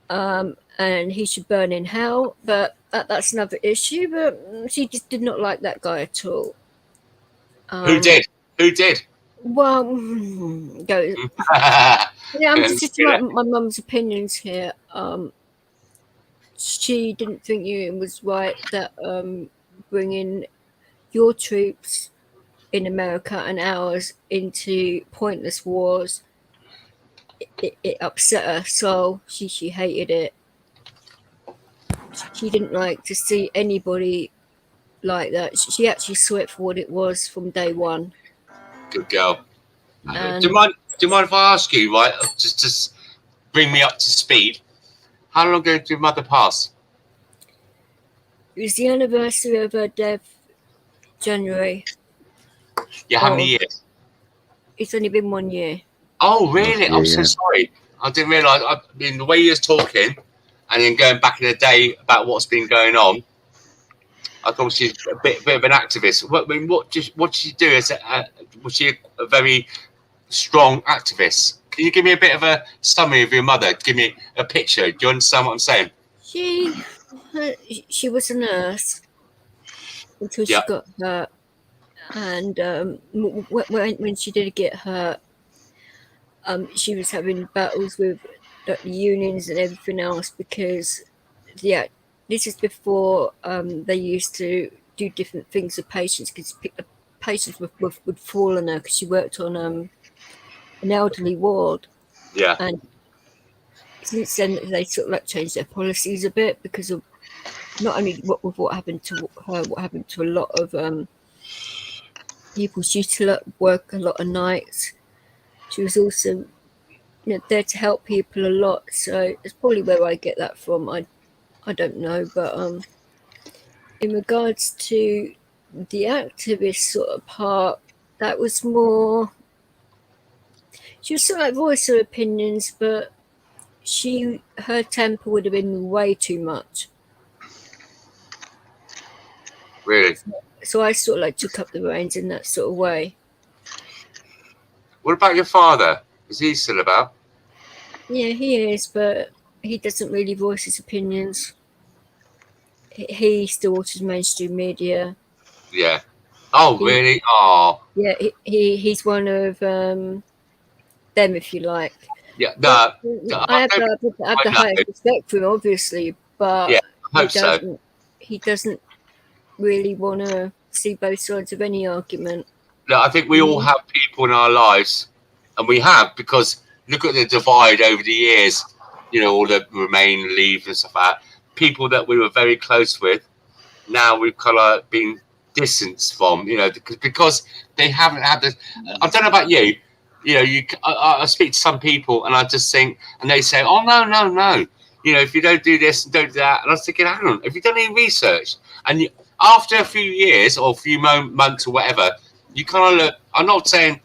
and he should burn in hell. But that's another issue. But she just did not like that guy at all. Who did? Well, I'm just like my mum's opinions here. She didn't think it was right that bringing your troops in America and ours into pointless wars. It upset her, so she hated it. She didn't like to see anybody like that. She actually saw it for what it was from day one. Good girl. Do you mind if I ask you, right, just bring me up to speed? How long ago did your mother pass? It was the anniversary of her death, January. Yeah, how many years? It's only been 1 year. Oh, really? I'm so sorry. I didn't realise. I mean, the way you was talking, and then going back in the day about what's been going on, I thought she was a bit of an activist. What did she do? Was she a very strong activist? Can you give me a bit of a summary of your mother? Give me a picture. Do you understand what I'm saying? She was a nurse until she got hurt, and when she did get hurt, she was having battles with the unions and everything else because, this is before they used to do different things with patients because patients would fall on her because she worked on an elderly ward. Yeah. And since then, they sort of like changed their policies a bit because of not only what happened to her, what happened to a lot of people. She used to work a lot of nights. She was also, there to help people a lot. So it's probably where I get that from. I don't know, but in regards to the activist sort of part, that was more. She was sort of like voice her opinions, but her temper would have been way too much. Really? So I sort of like took up the reins in that sort of way. What about your father? Is he still about? Yeah, he is, but he doesn't really voice his opinions. He still watches mainstream media. Yeah. Oh, really? Oh. Yeah, he's one of them, if you like. Yeah. No. I have the highest respect for him, obviously, but yeah, I hope so. He doesn't really want to see both sides of any argument. No, I think we all have people in our lives, and we have, because look at the divide over the years, all the Remain, Leave and stuff like that. People that we were very close with, now we've kind of been distanced from, because they haven't had the. I don't know about you, I speak to some people and I just think, and they say, oh, no. If you don't do this and don't do that. And I was thinking, hang on, if you've done any research, and after a few years or a few months or whatever, you kind of look, I'm not saying,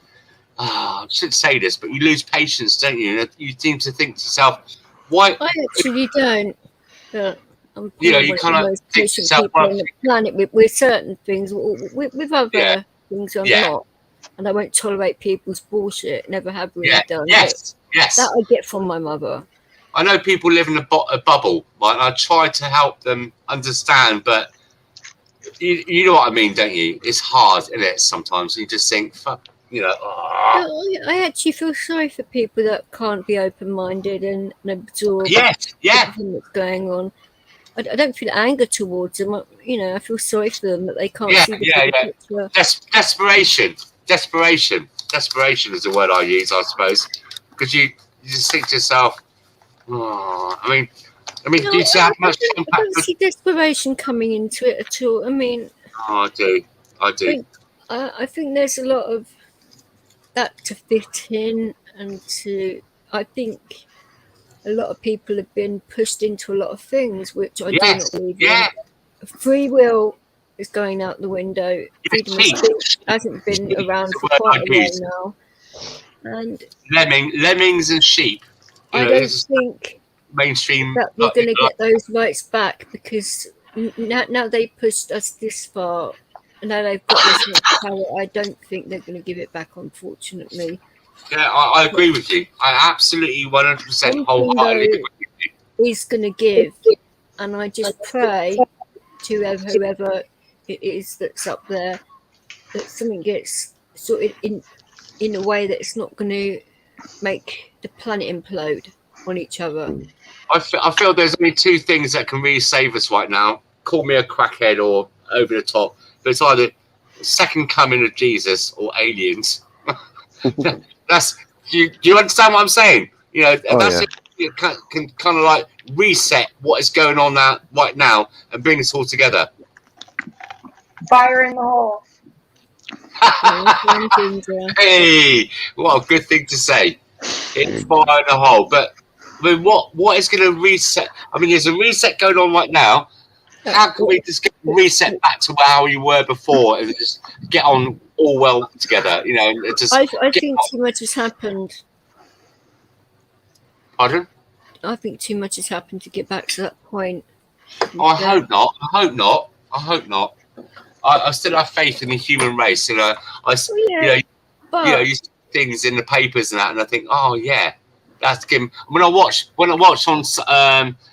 I shouldn't say this, but you lose patience, don't you? You seem to think to yourself, why? I actually don't. But I'm you kind of think to yourself, on the planet with certain things, with other things I'm not. And I won't tolerate people's bullshit. Never have really done. Yes. That I get from my mother. I know people live in a bubble, right? I try to help them understand, but you know what I mean, don't you? It's hard, isn't it? Sometimes you just think, fuck, I actually feel sorry for people that can't be open-minded and absorb everything that's going on. I don't feel anger towards them. I feel sorry for them that they can't see the picture. Desperation is the word I use, I suppose, because you just think to yourself, oh, I mean, do you have much impact? I don't see desperation coming into it at all. I mean, I do. I think there's a lot of that to fit in, and I think a lot of people have been pushed into a lot of things, which I do not believe in. Free will is going out the window. Freedom of speech hasn't been around for quite a while now. And lemmings and sheep. I don't think mainstream that we're going to get those rights back, because now they pushed us this far, and now they've got this much power. I don't think they're going to give it back, unfortunately. Yeah, I agree with you. I absolutely 100% wholeheartedly agree with you. He's going to give, and I just pray to whoever it is that's up there that something gets sorted in a way that it's not going to make the planet implode on each other. I feel there's only two things that can really save us right now. Call me a crackhead or over the top, but it's either the second coming of Jesus or aliens. That's do you understand what I'm saying? It can kind of like reset what is going on right now and bring us all together. Fire in the hole. Hey, what a good thing to say. It's fire in the hole. But I mean, what is going to reset? I mean, there's a reset going on right now. How can we just reset back to how we were before and just get on all well together? I think too much has happened. Pardon? I think too much has happened to get back to that point. I hope not. I still have faith in the human race. You see things in the papers and that, and I think, oh yeah, that's good. When I watched on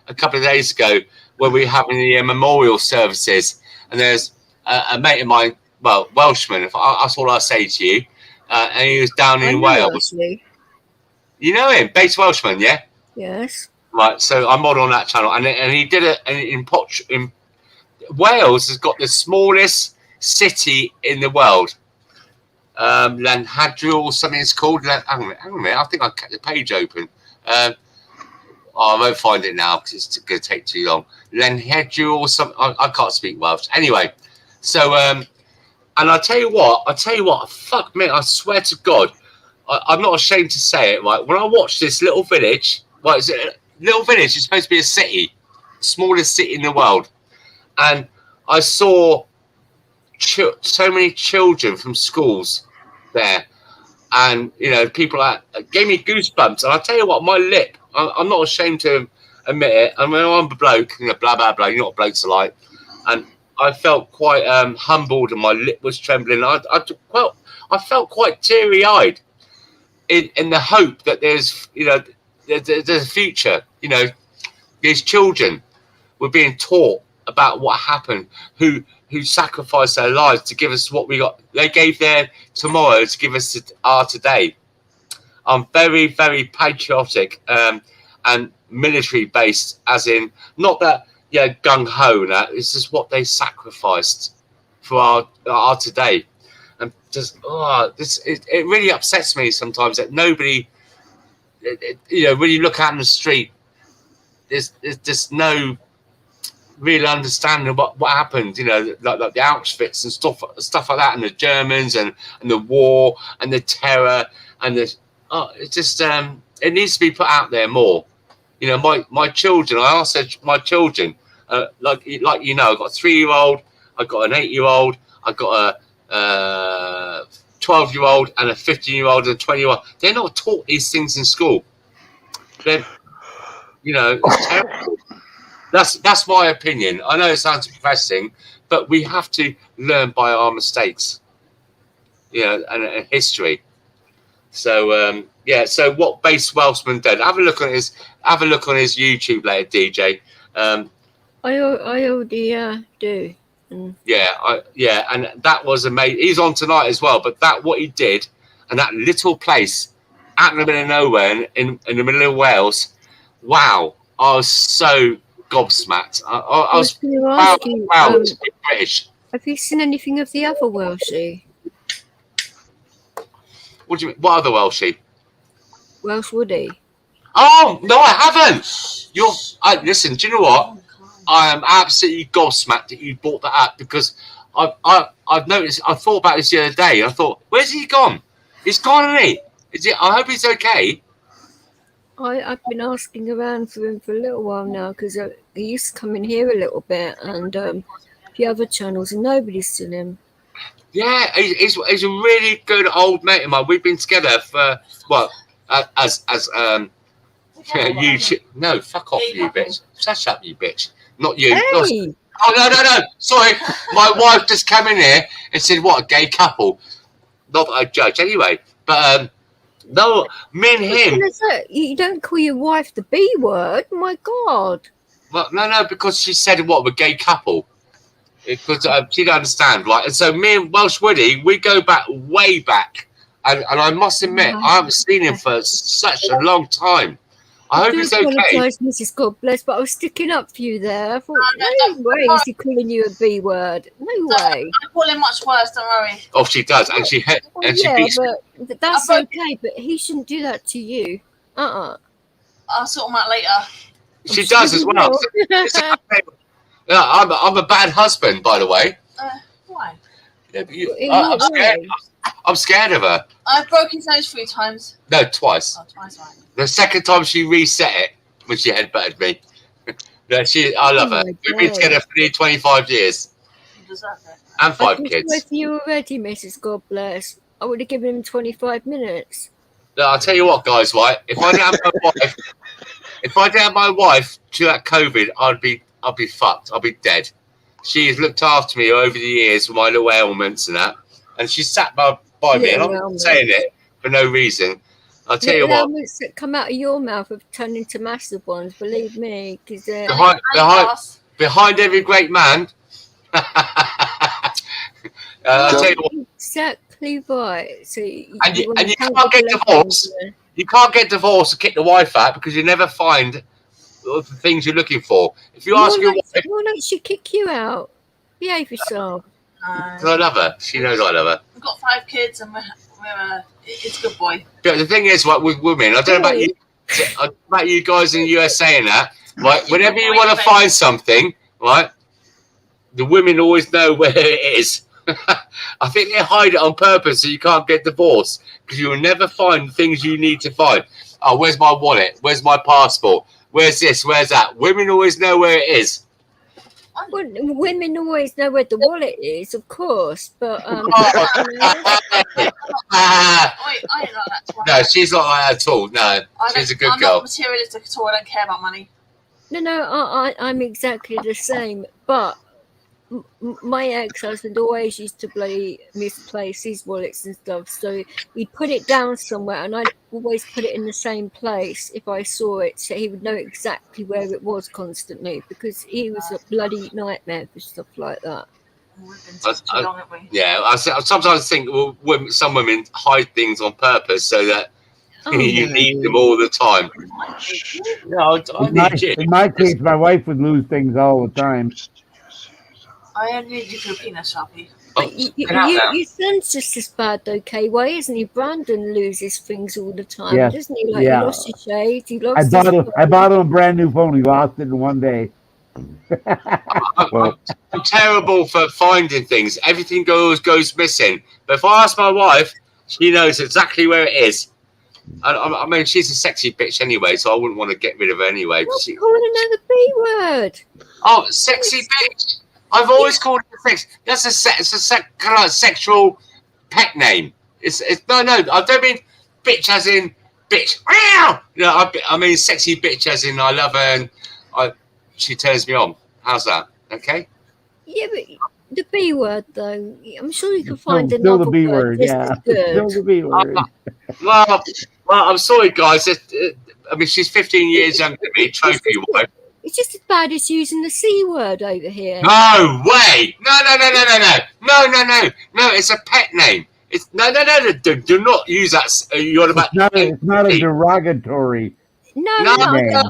a couple of days ago, where we were having the memorial services, and there's a mate of mine, well, Welshman, that's all I say to you, and he was down in Wales. Actually. You know him, base Welshman, yeah? Yes. Right, so I'm on that channel, and he did it in Wales has got the smallest city in the world. Lanhadriel or something it's called. Hang on a minute, I think I kept the page open. I won't find it now because it's going to take too long. Lenhedru or something. I can't speak Welsh. Anyway, so and I tell you what, fuck me, I swear to God, I'm not ashamed to say it. Right, when I watched this little village, well, it's a little village. It's supposed to be a city, smallest city in the world, and I saw so many children from schools there, and you know, people that gave me goosebumps. And I tell you what, my lip, I'm not ashamed to admit it. I mean, I'm a bloke, you know, blah blah blah. You know what blokes are like, and I felt quite humbled, and my lip was trembling. I felt quite teary-eyed in the hope that there's, you know, there's a future. You know, these children were being taught about what happened, who sacrificed their lives to give us what we got. They gave their tomorrow to give us our today. I'm very, very patriotic and military based, as in not that gung ho. It's just what they sacrificed for our today, and just it really upsets me sometimes that nobody, you know, when you look out in the street, there's just no real understanding of what happened, you know, like the Auschwitz and stuff like that, and the Germans and the war and the terror and the it's just it needs to be put out there more. You know, my children, I asked my children, like you know, I've got a 3-year-old, I've got an 8-year-old, I've got a 12-year-old and a 15-year-old and a 20-year-old. They're not taught these things in school. They're, you know, it's terrible. That's my opinion. I know it sounds depressing, but we have to learn by our mistakes, you know, and history. So so what Base Welshman did? Have a look on his YouTube later, DJ. I already do. Yeah, and that was amazing. He's on tonight as well. But what he did, and that little place out in the middle of nowhere in the middle of Wales, wow! I was so gobsmacked. I was proud to be British. Have you seen anything of the other Welshie? What do you mean? What other Welshie? Welsh Woody. Oh no, I haven't. Listen. Do you know what? I am absolutely gobsmacked that you brought that up, because I've noticed. I thought about this the other day. I thought, where's he gone? He's gone, isn't he? Is it? I hope he's okay. I've been asking around for him for a little while now, because he used to come in here a little bit, and the other channels, and nobody's seen him. Yeah, he's a really good old mate of mine. We've been together for as you. No, fuck off, you bitch. Shut up, you bitch. Not you. Hey. No. Sorry, my wife just came in here and said, "What a gay couple." Not that I judge, anyway. But no, me and him. You don't call your wife the B word. My God. Well, no, because she said, "What, we're a gay couple." Because she didn't understand, right? And so me and Welsh Woody, we go back way back, and I must admit, I haven't seen him for such a long time. I hope he's okay. I apologise, Mrs. God bless, but I was sticking up for you there. I thought, no way is he calling you a B word. No way. I call him much worse, don't worry. Oh, she does, and she beats me. But that's okay, but he shouldn't do that to you. I'll sort him out later. She does as well. Yeah, I'm a bad husband, by the way. Why? Yeah, I'm scared of her. I've broken his nose 3 times. No, twice. Oh, twice, right. The second time she reset it when she headbutted me. I love her. We've been together for nearly 25 years. You deserve it. And 5 kids. With you already, Mrs. God bless. I would have given him 25 minutes. No, I'll tell you what, guys. Right? If I didn't have my wife to that COVID, I'd be fucked. I'd be dead. She's looked after me over the years with my little ailments and that, and she sat by me. And I'm not saying it for no reason. I'll tell you what. The ailments that come out of your mouth have turned into massive ones. Believe me, because behind every great man. I'll tell you what. Exactly right. So you can't get divorced. You can't get divorced and kick the wife out, because you never find the things you're looking for. If you ask your wife, why don't she kick you out? Behave yourself. Because I love her. She knows I love her. We've got 5 kids, and it's a good boy. But the thing is, like with women, I don't know about you. about you guys in the USA and that, right? Whenever you want to find something, right, the women always know where it is. I think they hide it on purpose so you can't get divorced, because you will never find things you need to find. Oh, where's my wallet? Where's my passport? Where's this? Where's that? Women always know where it is. Well, women always know where the wallet is, of course, but I ain't like that. No, she's not like that at all. No, she's a good I'm girl. not materialistic at all. I don't care about money. No, I'm exactly the same. But my ex-husband always used to bloody misplace his wallets and stuff. So he'd put it down somewhere, and I'd always put it in the same place if I saw it, so he would know exactly where it was constantly, because he was a bloody nightmare for stuff like that. I sometimes think some women hide things on purpose so that you need them all the time. No, in my case, my wife would lose things all the time. I only need you for a peanut, Sharpie. Your son's just as bad though, KY, isn't he? Brandon loses things all the time, doesn't he? Like, he lost his shades, he lost I bought him a brand new phone. He lost it in one day. I'm terrible for finding things. Everything goes missing. But if I ask my wife, she knows exactly where it is. I mean, she's a sexy bitch anyway, so I wouldn't want to get rid of her anyway. Calling her the B word. Oh, sexy bitch! I've always called it sex. That's a kind of like sexual pet name. It's no. I don't mean bitch as in bitch. No, I mean sexy bitch as in I love her and she turns me on. How's that? Okay. Yeah, but the B word though, I'm sure you can find still another the B word. word. Yeah, still the B word. Well, I'm sorry, guys. I mean, she's 15 years younger than me. Trophy wife. It's just as bad as using the C word over here. No way! No! It's a pet name. It's no. Do not use that. You're about. It's not a derogatory. No. Over here,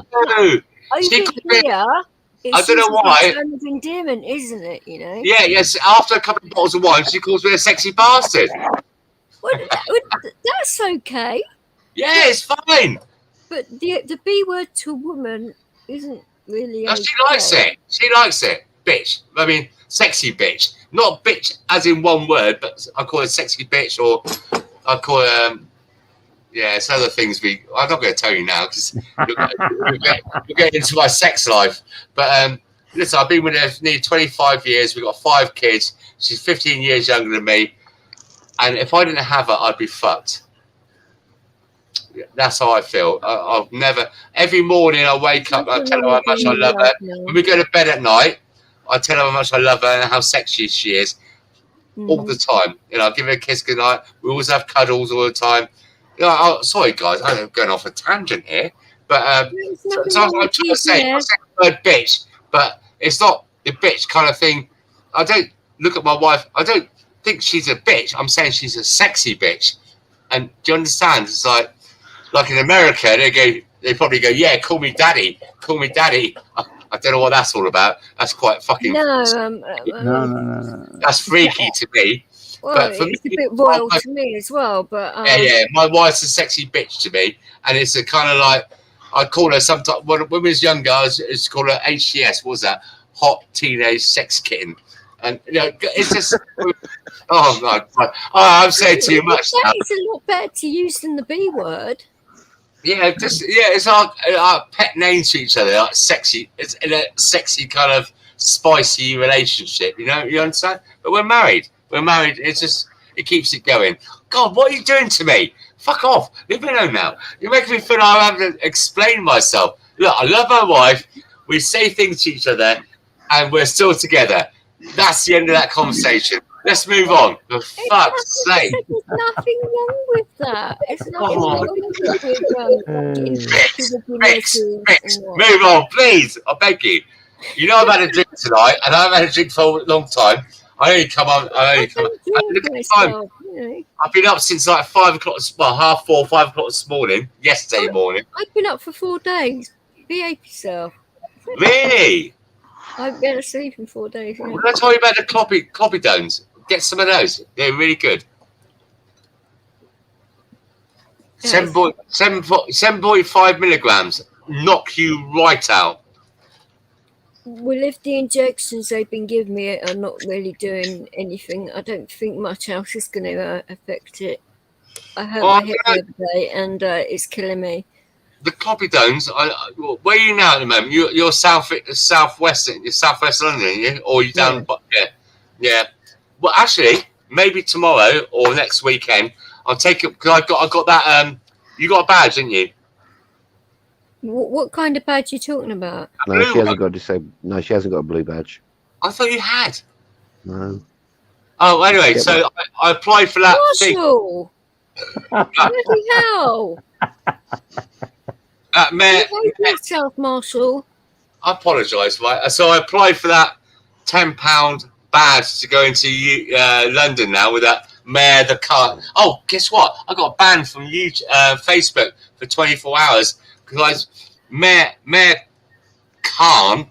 I don't know why. It's a term of endearment, isn't it? You know. Yeah, yes. After a couple of bottles of wine, she calls me a sexy bastard. Well, that's okay. Yeah, it's fine. But the B word to a woman isn't really. No, she likes it. She likes it. Bitch. I mean, sexy bitch. Not bitch as in one word, but I call it sexy bitch, or I call it. It's other things. I'm not going to tell you now because you'll get into my sex life. But listen, I've been with her for nearly 25 years. We've got 5 kids. She's 15 years younger than me. And if I didn't have her, I'd be fucked. That's how I feel. I've never. Every morning I wake up, I tell her how much I love her. When we go to bed at night, I tell her how much I love her and how sexy she is all the time. I give her a kiss goodnight. We always have cuddles all the time. Sorry guys, I'm going off a tangent here, but so I'm trying to say the word bitch, but it's not the bitch kind of thing. I don't look at my wife. I don't think she's a bitch. I'm saying she's a sexy bitch. And do you understand? It's like in America, they probably go, yeah, call me daddy. Call me daddy. I don't know what that's all about. That's quite fucking. No. That's freaky to me. Well, but for it's me, a bit royal to me as well. But yeah. My wife's a sexy bitch to me, and it's a kind of like I call her sometimes when we was younger. I used to call her HTS. What was that? Hot teenage sex kitten. And it's just. Oh my God! I'm saying too much now. It's a lot better to use than the B word. Yeah, it's our pet names to each other, like sexy. It's in a sexy kind of spicy relationship, you understand? But we're married. It keeps it going. God, what are you doing to me? Fuck off. Leave me alone now. You're making me feel like I have to explain myself. Look, I love my wife. We say things to each other, and we're still together. That's the end of that conversation. Let's move on. For fuck's sake. There's nothing wrong with that. There's nothing wrong with move on, please. I beg you. You know I've had a drink tonight, and I haven't had a drink for a long time. I only come on. Look at the time. I've been up since like 5 o'clock. Well, 4:30, 5 o'clock this morning. Yesterday morning. I've been up for 4 days. Behave yourself. Really? I've been asleep in 4 days. Well, did I tell you about the cloppy dones? Get some of those. They're really good. 7.5 milligrams knock you right out. Well, if the injections they've been giving me are not really doing anything, I don't think much else is going to affect it. I hurt my hip the other day, and it's killing me. The cloppidones. Where are you now at the moment? You're southwest London, yeah? Or you down? Yeah. Well, actually, maybe tomorrow or next weekend, I'll take it because I got that. You got a badge, didn't you? What kind of badge are you talking about? No, she hasn't got No, she hasn't got a blue badge. I thought you had. No. Oh, anyway, so I applied for that Marshall! Bloody hell! Mayor, yourself, Marshall. I apologise, right? So I applied for that £10 badge to go into London now with that Mayor the car. Oh, guess what? I got banned from Facebook for 24 hours because Mayor Khan.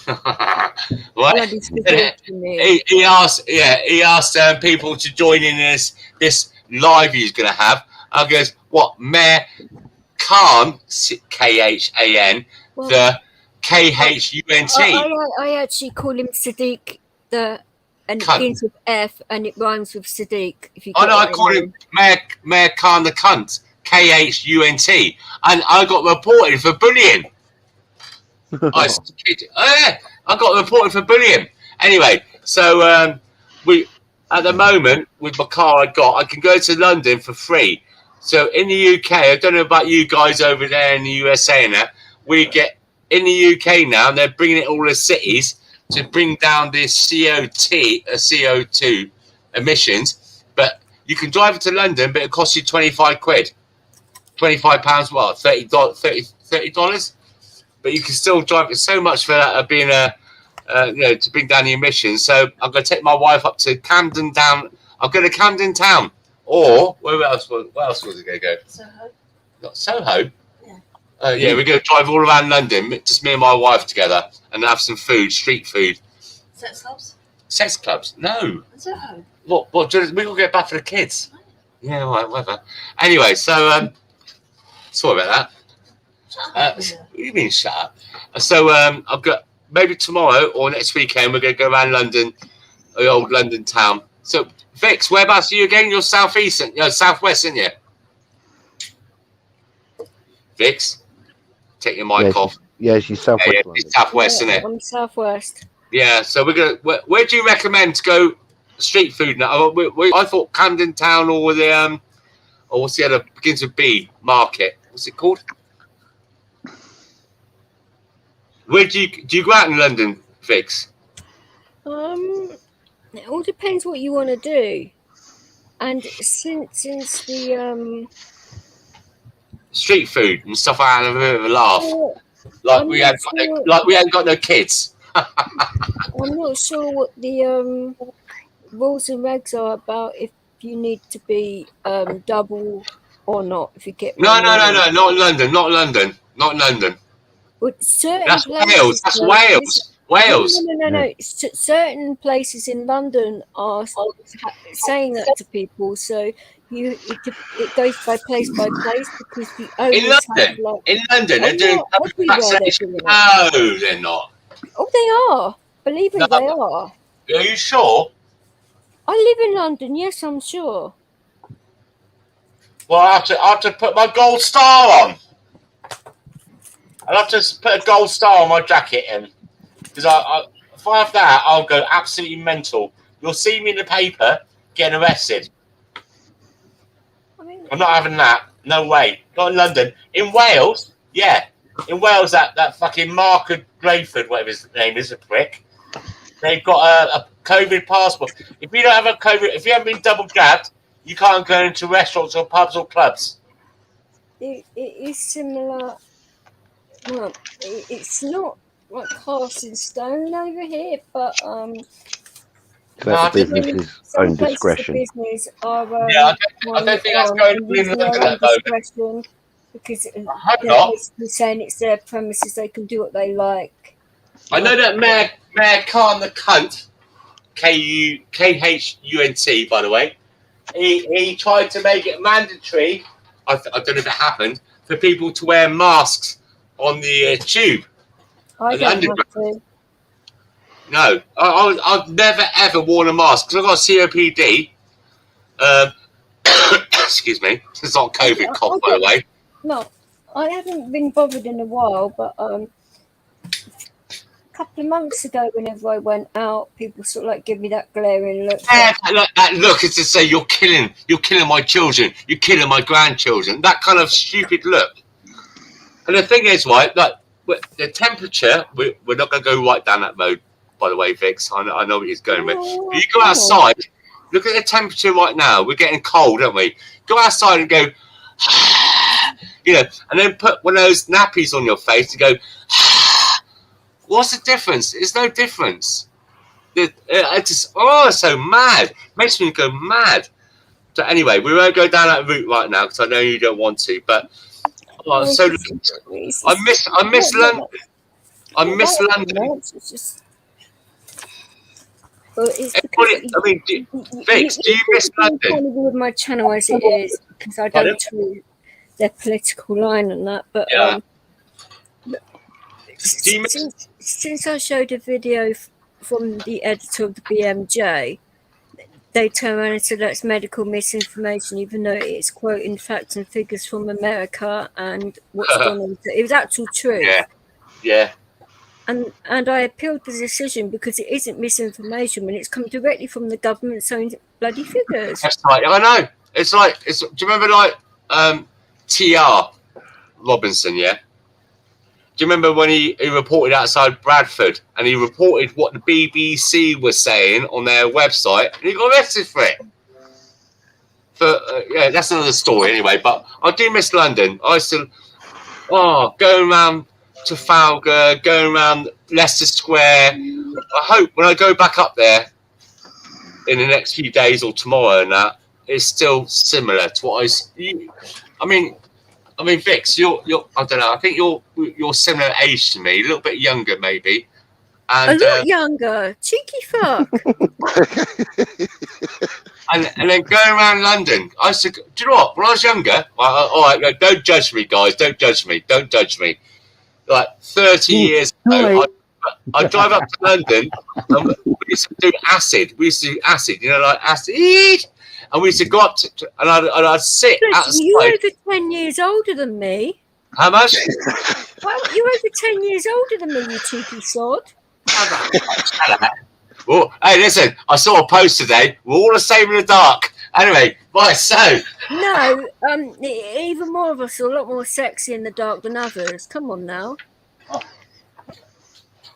Right? He asked people to join in this live he's going to have. I goes, what, Mayor Khan, Khan, the KHUNT. I actually call him Sadiq, and it begins with F and it rhymes with Sadiq. If you I call him Mayor Khan the cunt, KHUNT, and I got reported for bullying. I got reported for bullying. Anyway, so we at the moment with my car I can go to London for free. So in the UK, I don't know about you guys over there in the USA and that, we get in the UK now, and they're bringing it all the cities to bring down the CO2 emissions. But you can drive it to London, but it costs you 25 quid. £25, what, $30? But you can still drive it so much for that being to bring down the emissions. So I'm going to take my wife up to Camden Town. I'll go to Camden Town. Or where else was it going to go? Soho. Not Soho. Yeah, we're going to drive all around London, just me and my wife together, and have some food, street food. Sex clubs? Sex clubs? No. Soho. What? We got to get back for the kids. Yeah, whatever. Anyway, so sorry about that. What do you mean, shut up? So I've got maybe tomorrow or next weekend we're going to go around London, the old London town. So Vix, whereabouts are you again? You're southwest, aren't you? Vix, take your mic off. Yeah, she's southwest. Yeah, she's southwest, isn't it? I'm southwest. Yeah, so we're gonna. Where do you recommend to go street food now? I thought Camden Town or the or what's the other, begins with B, Market. What's it called? Where do you go out in London, Vix? It all depends what you want to do, and since the street food and stuff, I had a bit of a laugh. We hadn't got no kids. I'm not sure what the rules and regs are about if you need to be double or not. If you get no, not London. Well, that's Wales. That's Wales. No. Certain places in London are saying that to people, so it goes by place because the owners in London they're doing public vaccination. No, they're not. Oh, they are. Believe me, they are. Are you sure? I live in London. Yes, I'm sure. Well, I have to put my gold star on. I'll have to put a gold star on my jacket in. Because if I have that, I'll go absolutely mental. You'll see me in the paper getting arrested. I'm not having that. No way. Not in London. In Wales, yeah. In Wales, that fucking Mark Grayford, whatever his name is, a prick. They've got a COVID passport. If you don't have a COVID, if you haven't been double jabbed, you can't go into restaurants or pubs or clubs. It is similar. Well, it's not like cast in stone over here, but that's the business's own discretion. Business are, I don't think that's going to be in London at the moment. Because they're saying it's their premises, they can do what they like. I know that Mayor Khan the cunt, KHUNT, by the way, he tried to make it mandatory I don't know if it happened, for people to wear masks on the tube. I don't have to. No, I've never ever worn a mask because I've got COPD. Excuse me, it's not COVID cough, by the way. No, I haven't been bothered in a while, but a couple of months ago, whenever I went out, people sort of like give me that glaring look. Yeah, that look is to say you're killing my children, you're killing my grandchildren. That kind of stupid look. And the thing is, right, like the temperature, we're not going to go right down that road, by the way, Vix. I know what he's going with. But you go outside, look at the temperature right now. We're getting cold, aren't we? Go outside and go, you know, and then put one of those nappies on your face and go, what's the difference? There's no difference. It's so mad. Makes me go mad. So anyway, we won't go down that route right now because I know you don't want to. But I miss London. I miss London. Well, it's Vix, do you miss London? Kind of with my channel as it is because I don't do their political line and that. But since I showed a video from the editor of the BMJ, they turned around and said that's medical misinformation, even though it's quoting facts and figures from America and what's gone on. It was actual truth. Yeah. And I appealed the decision because it isn't misinformation when it's come directly from the government's own bloody figures. That's right. I know. It's like do you remember like T.R. Robinson? Yeah. Do you remember when he reported outside Bradford and he reported what the BBC was saying on their website and he got arrested for it? Yeah, that's another story anyway. But I do miss London. I still going around Trafalgar, going around Leicester Square. I hope when I go back up there in the next few days or tomorrow and that, it's still similar to what I mean, Vix, you're I don't know. I think you're similar age to me, a little bit younger maybe. And, a lot younger, cheeky fuck. and then going around London, I used to. Do you know what? When I was younger, all right, no, don't judge me, guys. Don't judge me. Like 30 years ago, I'd drive up to London and we used to do acid. You know, like acid. And we used to go up to and I'd sit outside. You're over 10 years older than me. How much? Well, you're over 10 years older than me, you cheeky sod. Well, hey, listen, I saw a post today. We're all the same in the dark. Anyway, right, so. No, even more of us are a lot more sexy in the dark than others. Come on now.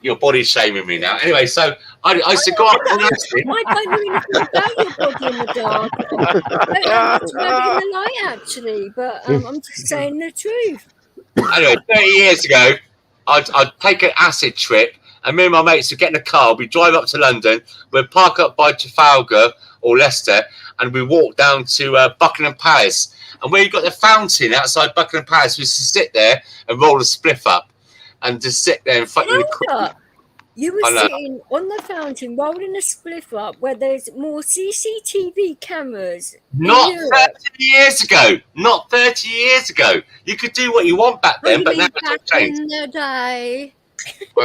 Your body's shaming me now. Anyway, so I used to go up and acid. I don't know anything about your body in the dark. I don't know much about it in the light, actually, but I'm just saying the truth. Anyway, 30 years ago, I'd take an acid trip, and me and my mates would get in a car, we'd drive up to London, we'd park up by Trafalgar or Leicester, and we walk down to Buckingham Palace. And where you got the fountain outside Buckingham Palace, we used to sit there and roll a spliff up. And just sit there in front of the Queen. You were sitting on the fountain, rolling a spliff up, where there's more CCTV cameras. Not 30 years ago. Not 30 years ago. You could do what you want back then, but now it's changed. In the day. Go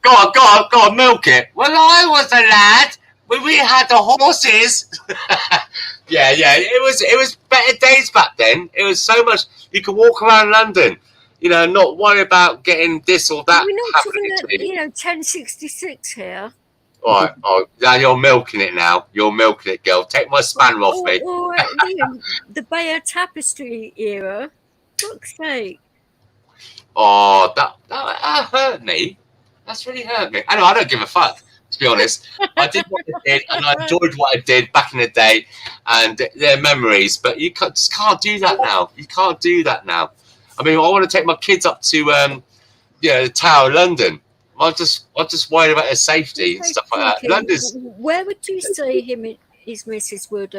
on, milk it. Well, I was a lad when we had the horses. Yeah. It was better days back then. It was so much. You could walk around London, you know, not worry about getting this or that. We're not talking about, 1066 here. All right. Oh, now you're milking it now. You're milking it, girl. Take my spanner off me. Or the Bayer Tapestry era. Fuck's sake. Oh, that hurt me. That's really hurt me. I know, I don't give a fuck, to be honest. I did what I did, and I enjoyed what I did back in the day, and they're memories. But you just can't do that now. You can't do that now. I mean, I want to take my kids up to, the Tower of London. I'm just worried about their safety and stuff like that. London's. Where would you say him and his missus would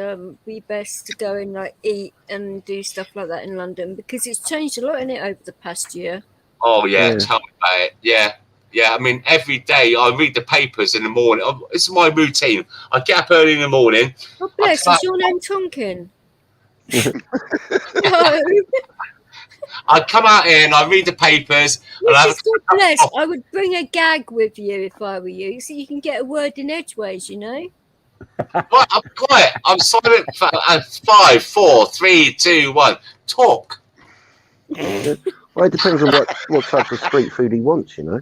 be best to go and like eat and do stuff like that in London? Because it's changed a lot in it over the past year. Oh yeah, tell me about it. Yeah. I mean, every day I read the papers in the morning. This is my routine. I get up early in the morning. Oh bless! Is your name Tonkin? No. I'd come out here and I'd read the papers. And God bless. I would bring a gag with you if I were you, so you can get a word in edgeways, you know. Right, I'm quiet. I'm silent for 5, 4, 3, 2, 1. Talk. Well, it depends on what type of street food he wants, you know.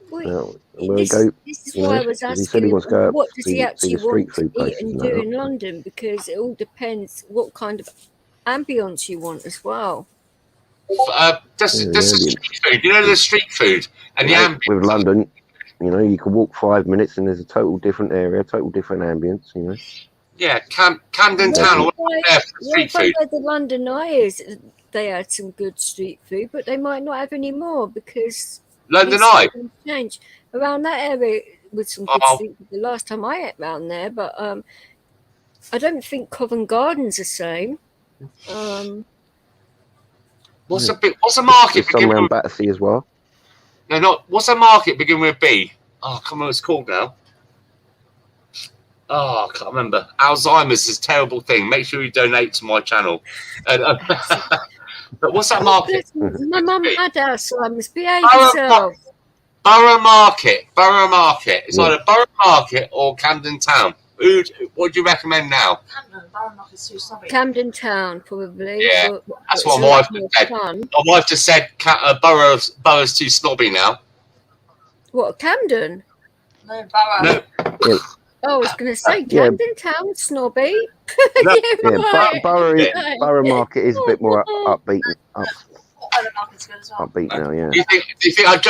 Well, this is why I was asking he wants to go what does he actually want to eat places and do in London, because it all depends what kind of ambience you want as well. Just the street food, you know, the street food and the ambience. With London, you know, you can walk 5 minutes and there's a total different area, total different ambience, you know. Yeah, Camden Town. Street food. The London Eye they had some good street food, but they might not have any more because London Eye change around that area with some good street food. The last time I ate around there, but I don't think Covent Garden's the same. What's a market? Some around Battersea as well. No, not what's a market begin with B? Oh, come on, it's called now. Oh, I can't remember. Alzheimer's is a terrible thing. Make sure you donate to my channel. But what's that market? My mum had Alzheimer's. Behave yourself. Borough Market. Borough Market. It's either Borough Market or Camden Town. What do you recommend now? Camden Town, probably. Yeah, that's what my wife said. My wife just said Borough's too snobby now. What, Camden? No, Borough. No. Oh, I was going to say Camden Town, snobby. No. Borough Market is a bit more upbeat. Upbeat now, yeah. Do you think I'd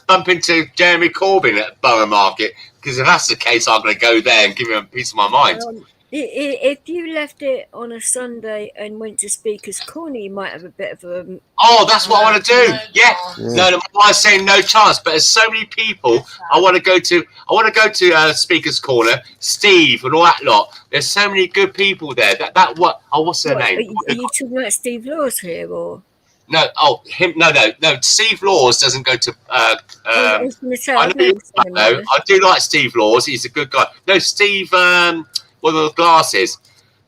bump into Jeremy Corbyn at Borough Market? Because if that's the case, I'm going to go there and give him a piece of my mind. If you left it on a Sunday and went to Speaker's Corner, you might have a bit of a... Oh, that's what I want to do. Yeah. No, my wife's saying no chance, but there's so many people I want to go to. I want to go to Speaker's Corner, Steve and all that lot. There's so many good people there. What's their name? Are you talking about Steve Laws here, or...? No, him. No. Steve Laws doesn't go to. I do like Steve Laws. He's a good guy. No, Steve. With the glasses.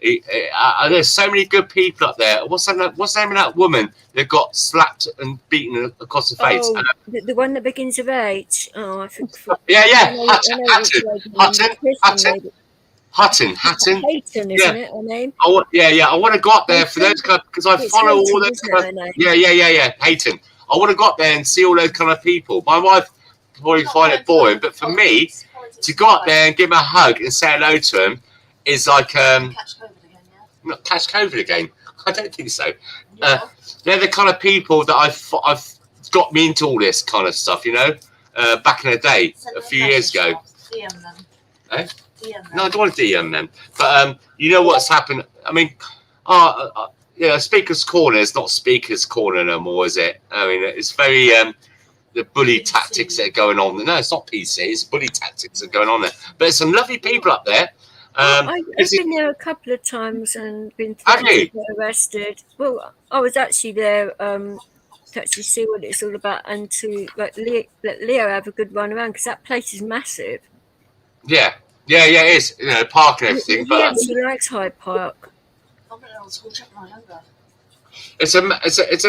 There's so many good people up there. What's the name of that woman that got slapped and beaten across the face? The one that begins with H. Oh, I think. Yeah. Hutton. Hayton, isn't it? Her name? I want to go up there for those kind because I follow all those kind of. Yeah. Hayton. I want to go up there and see all those kind of people. My wife probably find it boring, but for me, to go up there and give him a hug and say hello to him is like catch COVID again, not catch COVID again. I don't think so. They're the kind of people that I've got me into all this kind of stuff, you know. Back in the day, a few years ago. DM them. Eh? No, I don't want to DM them. But you know what's happened? I mean, Speaker's Corner is not Speaker's Corner no more, is it? I mean, it's very the bully tactics that are going on. No, it's not PC. It's bully tactics that are going on there. But there's some lovely people up there. I've been there a couple of times and been arrested. Well, I was actually there to actually see what it's all about and to let Leo have a good run around because that place is massive. Yeah, it is. You know, park and everything. He actually likes Hyde Park. It's an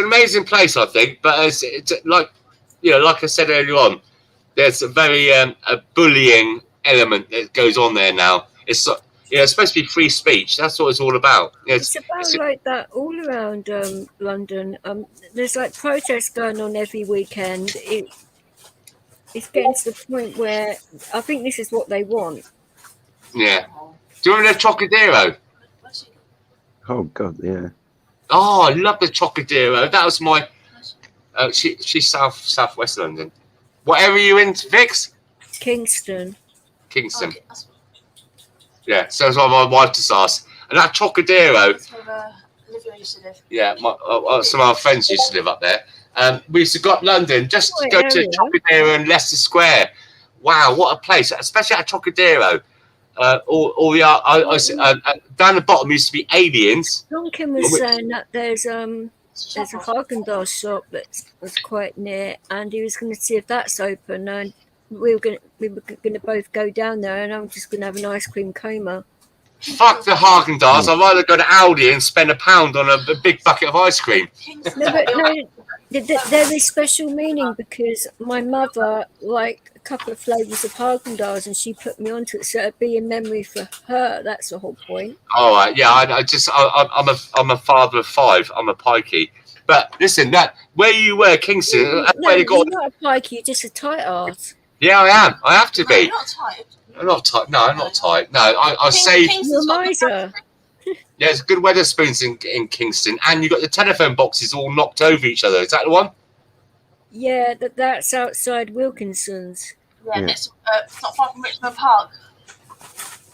amazing place, I think. But it's like like I said earlier on, there's a very a bullying element that goes on there now. It's supposed to be free speech. That's what it's all about. It's about like that all around London. There's like protests going on every weekend. It's getting to the point where I think this is what they want. Yeah. Do you remember the Chocodero? Oh God, yeah. Oh, I love the Chocodero. That was my. She's southwest London. What area are you in, Vix? Kingston. Okay, Yeah, so that's what my wife just asked. And that Chocodero. Olivia used to live. Yeah, some of our friends used to live up there. We used to go up London just to go to Chocodero and Leicester Square. Wow, what a place! Especially at Chocodero. Down the bottom used to be Aliens. Duncan was saying that there's a Haagen-Dazs shop that's quite near, and he was going to see if that's open. And we were going to both go down there, and I'm just going to have an ice cream coma. Fuck the Haagen-Dazs. I'd rather go to Aldi and spend £1 on a big bucket of ice cream. No, but no, there is special meaning because my mother liked a couple of flavours of Haagen-Dazs and she put me onto it, so it'd be in memory for her. That's the whole point. All right, yeah. I'm a father of 5. I'm a pikey. But listen, that where you were, Kingston. No, Where you got? you're not a pikey. You're just a tight ass. Yeah, I am. I have to be. You're not tight. I'm not tight. No, I'm not tight. No, I say. You're a miser. Yeah, there's good Weatherspoons in Kingston, and you got the telephone boxes all knocked over each other. Is that the one? Yeah, that's outside Wilkinson's. Yeah, it's not far from Richmond Park.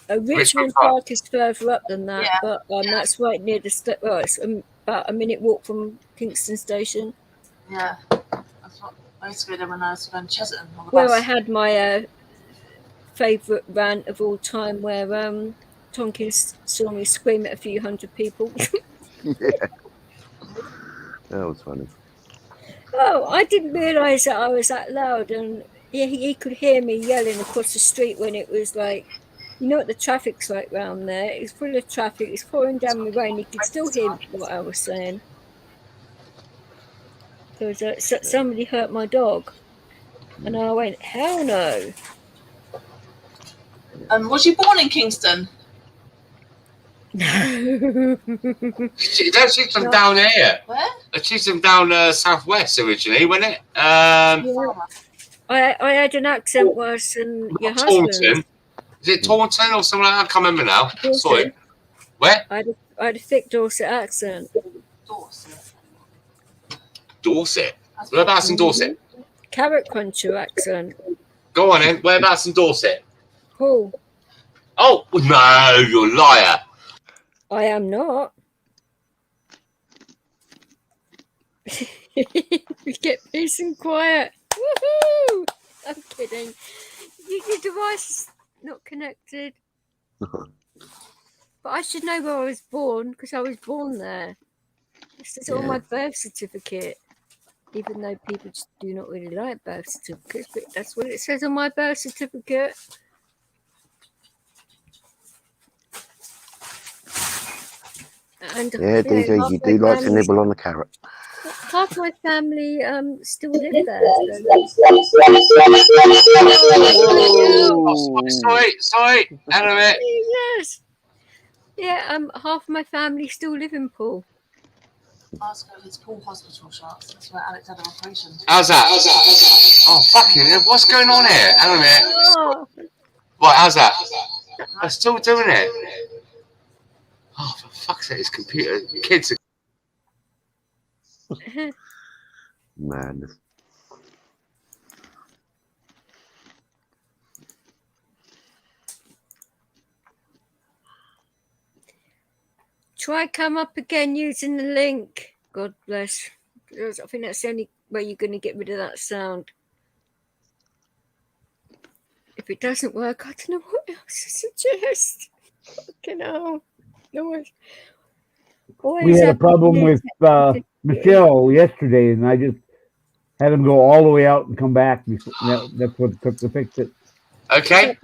Richmond Park is further up than that, Yeah. but that's right near the well, it's about a minute walk from Kingston Station. Yeah, that's what I used to go there when I was going to Chesterton on the Where bus. I had my favourite rant of all time, where Tompkins saw me scream at a few hundred people. Yeah. That was funny. Oh, I didn't realise that I was that loud, and he could hear me yelling across the street when it was like, you know what the traffic's like round there? It's full of traffic, it's pouring down the rain, he could still hear what I was saying. Because somebody hurt my dog, and I went, hell no. Was you born in Kingston? No. She's from down here. Where? She's from down southwest originally, wasn't it? Yeah. I had an accent worse than your husband's. Taunton. Is it Taunton or something like that? I can't remember now. Dorset. Sorry. Where? I had a thick Dorset accent. Dorset. Dorset. Whereabouts in Dorset? Carrot cruncher accent. Go on then. Whereabouts in Dorset? Paul. Oh, no, you're a liar. I am not. We get peace and quiet. Woohoo! I'm kidding. Your device is not connected. But I should know where I was born because I was born there. This is on my birth certificate. Even though people just do not really like birth certificates, but that's what it says on my birth certificate. And Yeah, DJ, you do like to nibble on the carrot. half my family still live there. Sorry, Anna. Yes. Yeah, half my family still live in Poole. Ask her if it's Poole Hospital shots. That's where Alex had an operation. How's that? Oh, fucking hell. What's going on here? Anna. Oh. What, how's that? I'm still doing it. Oh, for fuck's sake, this computer. Kids are... Madness. Try come up again using the link. God bless. I think that's the only way you're going to get rid of that sound. If it doesn't work, I don't know what else to suggest. Fucking hell. No, we had a problem with Michelle yesterday, and I just had him go all the way out and come back. That's what it took to fix it. Okay.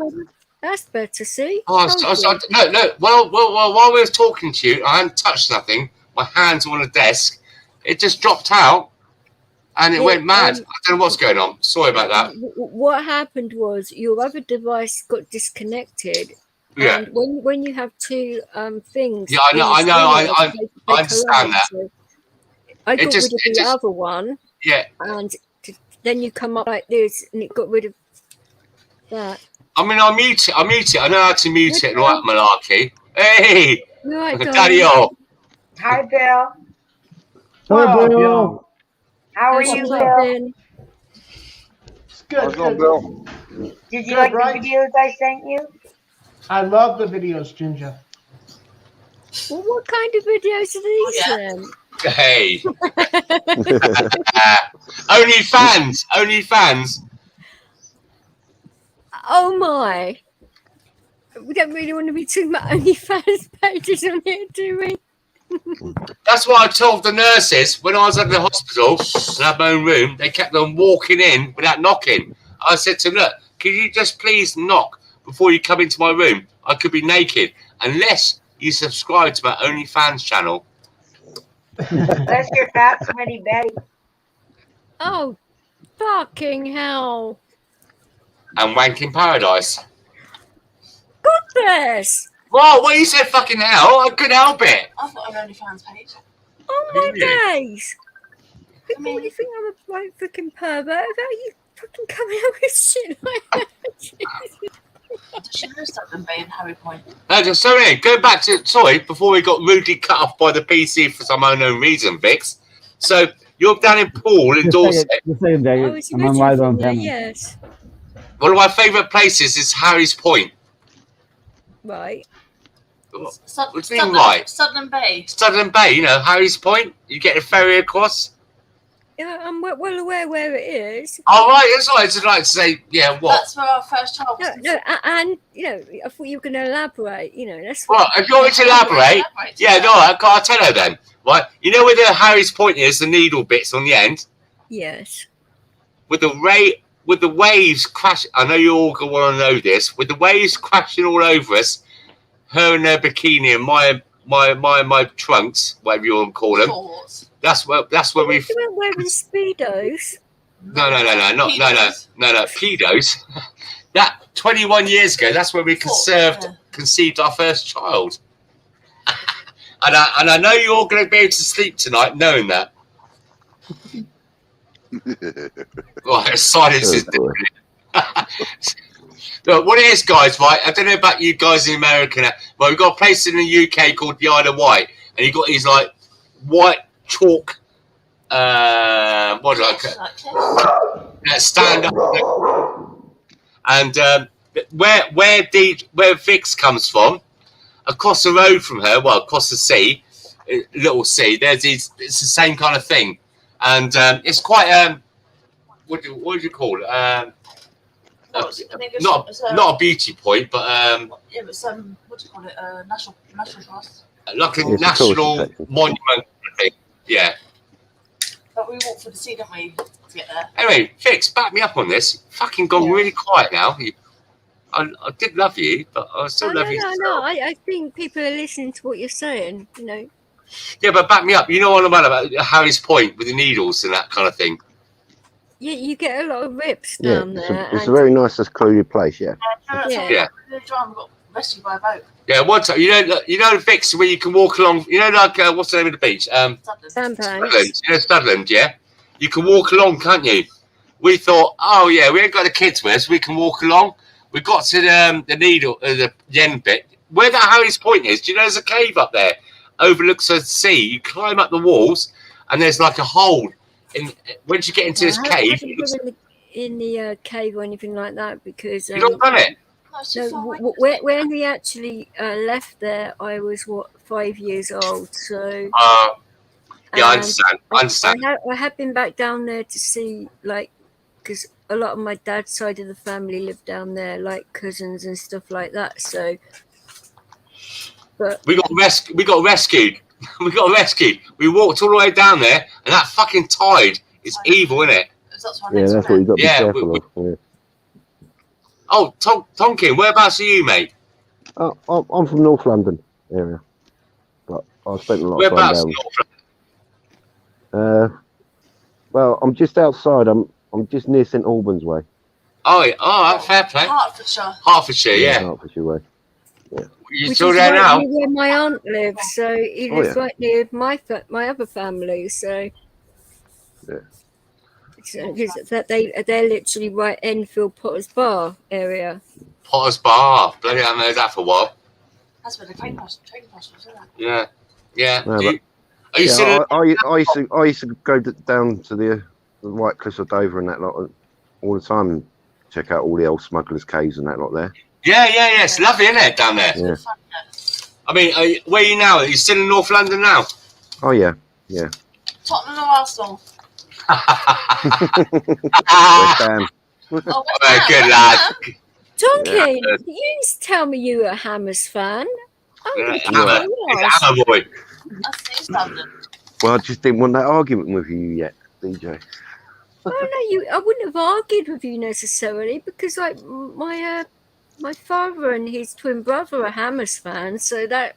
That's better, see? No. Well, while we were talking to you, I hadn't touched nothing. My hands were on the desk. It just dropped out, and it went mad. I don't know what's going on. Sorry about that. What happened was your other device got disconnected. Yeah. And when you have two things. Yeah, I know. I understand that. So I got rid of the other one. Yeah. And then you come up like this, and it got rid of that. I mean, I mute it. I know how to mute it and all that malarkey. Hey! Right, Daddy-o. Hi, Bill. Hello, Bill. How are you, Bill? It's good. Bill? Did you like the videos I sent you? I love the videos, Ginger. Well, what kind of videos are these then? Hey. Only fans. Oh my. We don't really want to be talking about OnlyFans pages on here, do we? That's what I told the nurses when I was at the hospital and had my own room. They kept on walking in without knocking. I said to them, look, can you just please knock before you come into my room? I could be naked. unless you subscribe to my OnlyFans channel. Unless you're fat, sweaty Betty. Oh, fucking hell. And Wanking Paradise. Goodness. Well, what you said fucking hell, I couldn't help it. I've got an OnlyFans page. Oh my days. People really think I'm a right fucking pervert about you fucking coming up with shit like that. Does she know Sutton Bay and Harry Point? So anyway, go back to, sorry, before we got rudely cut off by the PC for some unknown reason, Vix. So you're down in Poole in Dorset. Just saying, David. I'm on live on camera. Yes. One of my favourite places is Harry's Point. Right. What do you mean, right? Sutton Bay. Sutton Bay, you know, Harry's Point. You get a ferry across. Yeah, I'm well aware where it is. Oh, right, that's what I'd like to say. Yeah, what? That's where our first child was. No, and, you know, I thought you were going to elaborate, you know. That's Well, if you want me to elaborate, yeah, no, I'll tell her then. Right, you know where the Harry's Point is, the needle bits on the end? Yes. With the waves crash, I know you all want to know this, with the waves crashing all over us, her in her bikini and my trunks, whatever you want to call them. Shorts. That's where we. You weren't wearing speedos. No, pedos. That 21 years ago, that's where we conceived our first child. and I know you're all going to be able to sleep tonight knowing that. Right, silence is Look, what it is, guys, right? I don't know about you guys in America, but we've got a place in the UK called the Isle of Wight, and you've got these like white chalk stand up, and where Vix comes from, across the road from her, well, across the sea, little sea, there's these, it's the same kind of thing, and it's quite what do you call it? Not a beauty point, but yeah, but what do you call it? National trust. Like a national monument thing. Yeah. But we walked through the sea, didn't we, to get there? Anyway, Fix, back me up on this. Fucking gone really quiet now. I did love you, but I still love you. No, I think people are listening to what you're saying, you know. Yeah, but back me up. You know what I'm about Harry's Point with the needles and that kind of thing. Yeah, you get a lot of rips down there. It's a very nice, secluded place, yeah. Yeah. We got rescued by a boat. Yeah, one time, you know, Vix, where you can walk along, you know, like, what's the name of the beach? Studland. You know, Studland, yeah? You can walk along, can't you? We thought, oh, yeah, we ain't got the kids with us, we can walk along. We got to the needle, the end bit. Where that Harry's Point is, do you know there's a cave up there? Overlooks the sea. You climb up the walls, and there's like a hole. Once you get into this cave, in the cave or anything like that, because you don't done it. No, when we actually left there, I was 5 years old. So yeah, I understand. I had been back down there to see, like, because a lot of my dad's side of the family lived down there, like cousins and stuff like that. So, but we got rescued. We got rescued. We walked all the way down there, and that fucking tide is evil, isn't it? Yeah, that's what you got to be careful of. Yeah. Oh, Tonkin, whereabouts are you, mate? I'm from North London area, but I spent a lot of time Whereabouts down. North London? Well, I'm just outside. I'm just near St Albans way. Oh, yeah. Oh, fair play. Hertfordshire, yeah. Hertfordshire way. Yeah. You still there now? Where my aunt lives, so he lives right near my other family. So, they're literally right Enfield Potter's Bar area. Potter's Bar, bloody hell, I know that for a while. That's where the train cross was, isn't it? Yeah, yeah. No, I used to go down to the White Cliffs of Dover and that lot all the time and check out all the old smugglers' caves and that lot there. Yeah. It's lovely, isn't it, down there? Yeah. I mean, where are you now? Are you still in North London now? Oh, yeah. Tottenham or Arsenal? West Ham. Oh, good lad. Tonkin, you just tell me you were a Hammers fan. Hammer boy. Well, I just didn't want that argument with you yet, DJ. Oh no, I wouldn't have argued with you necessarily because, like, my My father and his twin brother are Hammers fans, so that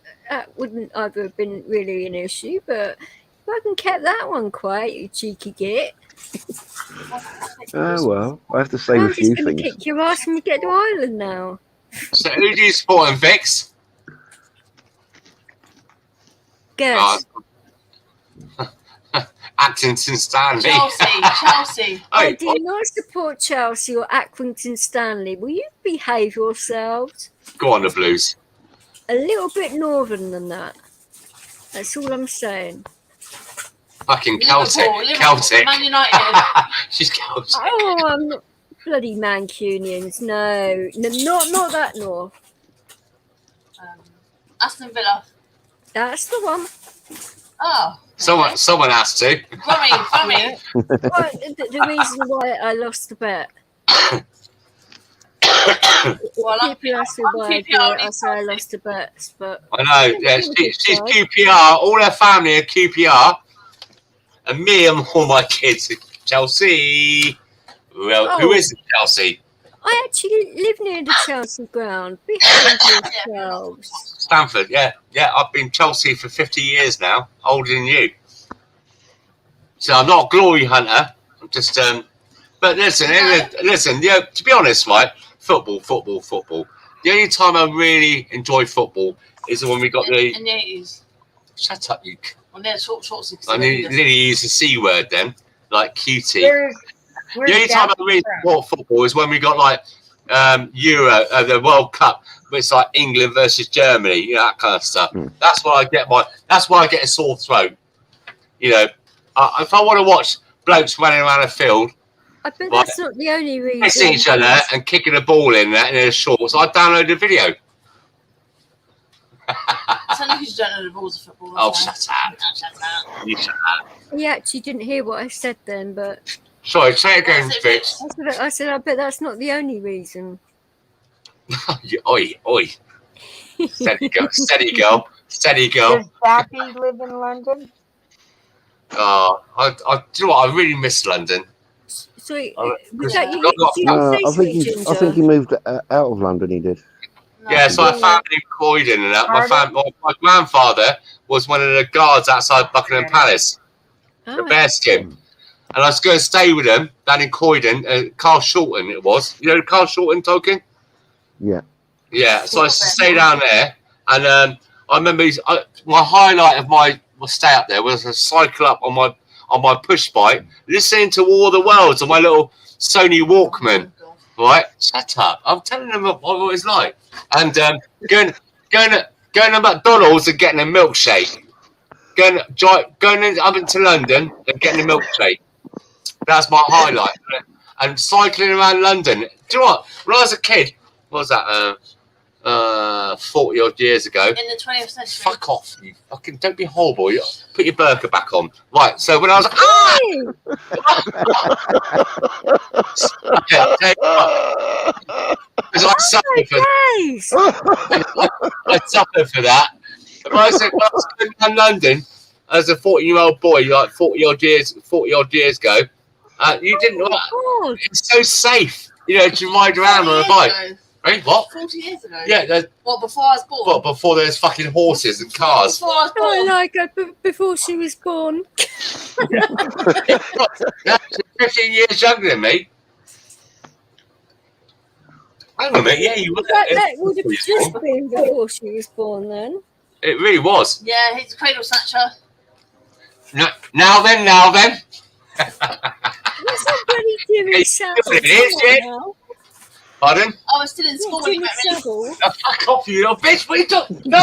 wouldn't either have been really an issue. But if I can keep that one quiet, you cheeky git. Oh, well, I have to save I'm a few just going to things. kick your ass when we get to Ireland now. So who do you support in Vix? Guess. Accrington Stanley. Chelsea. I do not support Chelsea or Accrington Stanley. Will you behave yourselves? Go on, the Blues. A little bit northern than that. That's all I'm saying. Fucking Celtic. Celtic. Man United. She's Celtic. Oh, I'm not bloody Mancunians. No, not that north. Aston Villa. That's the one. Oh. Someone has to. Rummy. Well, the reason why I lost the bet. People ask me why I do it. I say I lost the bets, but I know. Yeah, she's QPR. All her family are QPR, and me and all my kids are Chelsea. Well, who is Chelsea? I actually live near the Chelsea ground. Behave yourselves. Stamford. Yeah. I've been Chelsea for 50 years now, older than you. So I'm not a glory hunter. I'm just But listen. Yeah. To be honest, right? Football. The only time I really enjoy football is when we got in the 80s. Shut up, you. Well, they're shorts. I nearly used the C word then, like cutie. Where's The only time I really support football is when we got like Euro, the World Cup, where it's like England versus Germany, you know, that kind of stuff. That's why I get a sore throat. You know, if I want to watch blokes running around a field, I bet that's not the only reason. missing each other and kicking a ball in their shorts, I download the video. It's only because you don't know the rules of football. Oh, shut up. You shut up. He actually didn't hear what I said then, but... Sorry, say it again, bitch. I said, I bet that's not the only reason. Oi. Steady girl. Does Daffy live in London? I do you know what? I really miss London. So, I think he moved out of London. He did. Yeah, so I found in Croydon and that. My grandfather was one of the guards outside Buckingham Palace, the bearskin. And I was going to stay with him down in Croydon. Carl Shorten, it was. You know Carl Shorten talking? Yeah. Yeah, so I used to stay down there. And I remember my highlight of my stay up there was a cycle up on my push bike, listening to All the Worlds on my little Sony Walkman. Right? Shut up. I'm telling them what it was like. And going to McDonald's and getting a milkshake. Going up into London and getting a milkshake. That's my highlight. And cycling around London. Do you know what? When I was a kid, what was that? 40 odd years ago. In the 20th century. Fuck off. You fucking don't be horrible. You put your burqa back on. Right. So when I was I suffered for that. When I was going down London as a 40-year-old boy, like 40 odd years ago, you didn't. It's so safe, you know, to ride around on a bike. Right? What? 40 years ago? Yeah. What, before I was born? What, before there's fucking horses and cars? Before I was born. I like her before she was born. That's 15 years younger than me. Hang on a minute, yeah, you were. That would have just been before she was born then. It really was. Yeah, he's a cradle snatcher. Now then. What's that bloody Jimmy Savile? Pardon? I was still in school when he met me. Fuck off, you little bitch. What are you talking? No.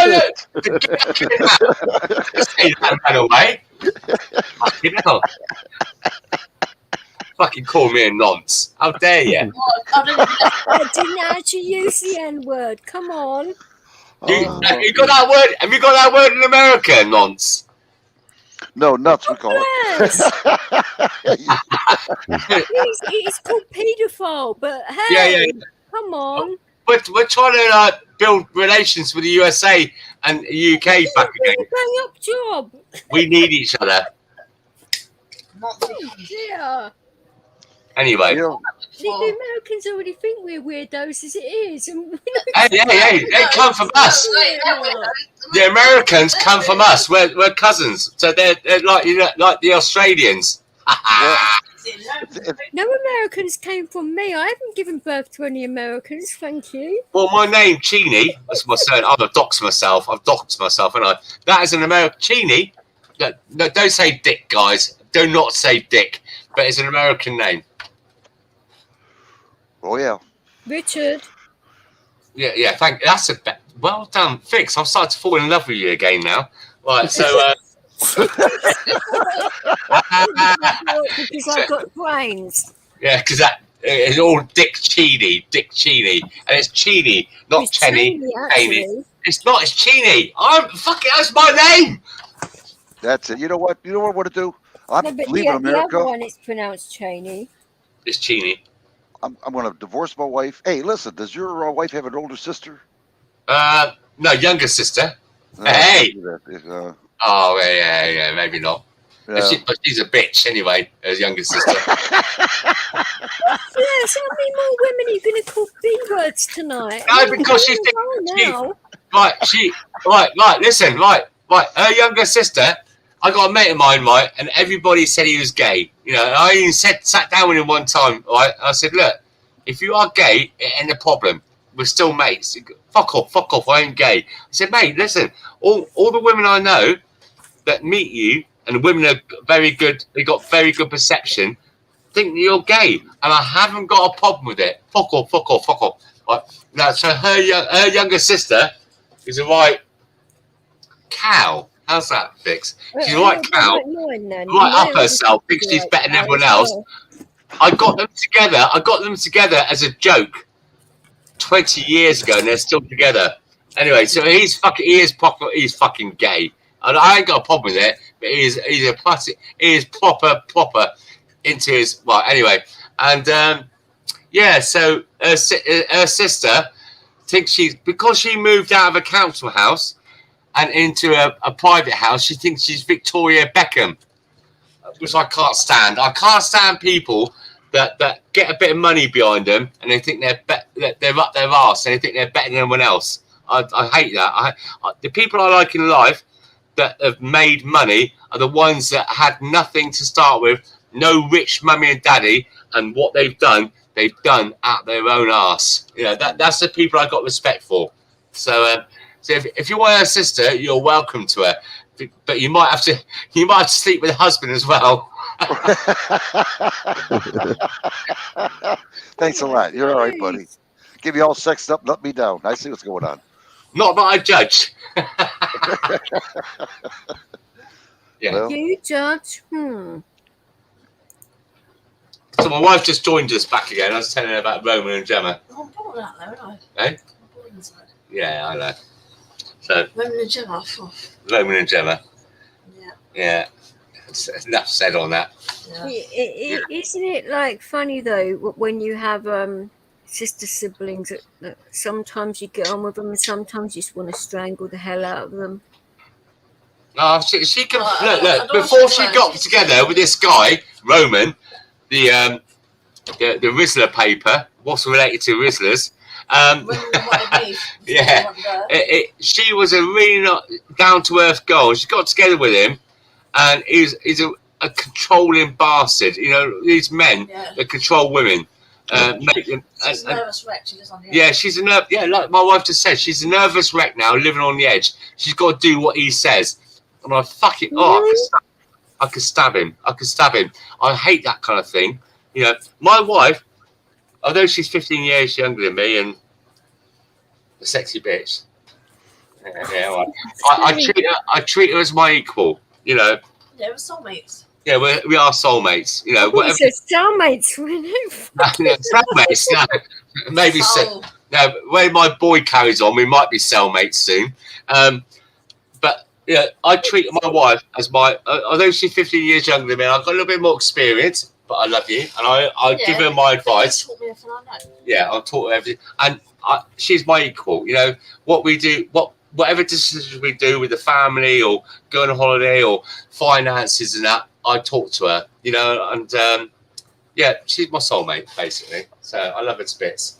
Say that ran away. Fucking hell. Fucking call me a nonce. How dare you? I didn't actually use the N-word. Come on. Have you got that word? Have you got that word in America, nonce? No, nuts, we call it. He's called paedophile, but hey, come on. We're trying to build relations with the USA and the UK back again. Bang up job. We need each other. Oh, dear. Anyway. You know, The Americans already think we're weirdos as it is. And Hey, they come from us. The Americans come from us. We're cousins. So they're like, you know, like the Australians. No Americans came from me. I haven't given birth to any Americans, thank you. Well, my name, Cheney, that's my surname. I've doxed myself, and that is an American. Cheney, no, don't say Dick, guys. Do not say Dick, but it's an American name. oh yeah. Richard. Yeah, thank. That's well done, Fix. I'm starting to fall in love with you again now. Right, so. Because I've got brains. Yeah, because that it's all Dick Cheney, and it's Cheney, not It's Cheney. Cheney. It's not. It's Cheney. I'm fucking. That's my name. That's it. You know what? You know what I want to do? I'm No, but leaving the America. other one is pronounced Cheney. It's Cheney. I'm going to divorce my wife. Hey, listen, does your wife have an older sister? No, younger sister. No, Hey. Oh, yeah, maybe not. yeah. But she's a bitch anyway, her younger sister. Yes, how many more women are you going to call B-words tonight? No, because she's listen, her younger sister, I got a mate of mine, right, and everybody said he was gay. You know, I even sat down with him one time, right, I said, look, if you are gay, it ain't a problem. We're still mates. Fuck off, I ain't gay. I said, mate, listen, all the women I know that meet you, and the women are very good, they got very good perception, think that you're gay, and I haven't got a problem with it. Fuck off. Right, now, so her younger sister is a right cow. How's that, Fix? She's a right cow, right up herself, thinks she's better than everyone else. I got them together as a joke 20 years ago, and they're still together. Anyway, so he is fucking gay. And I ain't got a problem with it, but he is proper into his, well, anyway. And yeah, so her sister thinks because she moved out of a council house and into a private house, she thinks she's Victoria Beckham, which I can't stand. I can't stand people that get a bit of money behind them and they think they're up their arse and they think they're better than everyone else. I hate that. The people I like in life that have made money are the ones that had nothing to start with, no rich mummy and daddy, and what they've done out their own arse. You know, that's the people I got respect for. So, if you want her sister, you're welcome to her, but you might have to sleep with her husband as well. Thanks a lot. You're all right, buddy. Get me all sexed up, let me down. I see what's going on. Not that I judge. Yeah. Well, You judge? So my wife just joined us back again. I was telling her about Roman and Gemma. I'm bored of that though, aren't I? Eh? I'm bored inside. Yeah, I know. So Roman and Gemma. Roman and Gemma. Yeah. Enough said on that. Yeah. Isn't it like funny though when you have sister siblings that sometimes you get on with them and sometimes you just want to strangle the hell out of them? Oh, she can look. Before she got together with this guy, Roman, the Rizzler paper, what's related to Rizzlers. Yeah, she was a really not down to earth girl. She got together with him, and he's a controlling bastard. You know, these men that control women. Make them, she's a nervous wreck. She lives on the edge. Yeah, she's a like my wife just said, she's a nervous wreck now, living on the edge. She's got to do what he says. And I fucking I could stab him. I hate that kind of thing. You know, my wife, although she's 15 years younger than me and a sexy bitch. Yeah, I treat her as my equal. You know. Yeah, we're soulmates. Yeah, we are soulmates. You know, whatever. Soulmates, soulmates. No, maybe so. No, when my boy carries on, we might be cellmates soon. But yeah, I treat my wife as my. Although she's 15 years younger than me, I've got a little bit more experience. But I love you, and I give her my advice. Yeah, I'll talk her everything, and she's my equal. You know what we do, whatever decisions we do with the family or going on holiday or finances and that. I talk to her, you know, and Yeah, she's my soulmate, basically. So I love her to bits.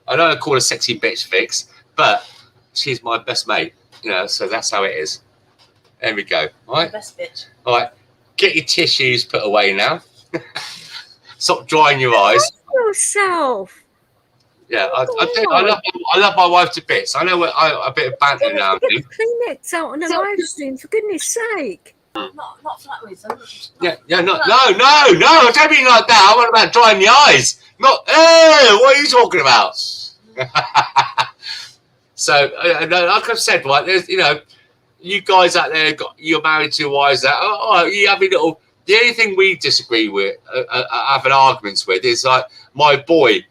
I don't call her sexy bitch Vix, but she's my best mate. You know, so that's how it is. There we go. All right. Best bitch. All right. Get your tissues put away now. Stop drying your eyes. Yourself. Yeah, I do. I love my wife to bits. I know a bit of banter now. Get the Kleenex out on a live stream, for goodness sake. Not for that reason. No, I don't mean like that. I want about drying the eyes. Not, what are you talking about? So, like I've said, right, there's, you know, you guys out there, you're married to wives that, you have a little, the only thing we disagree with, having arguments with, is like, my boy,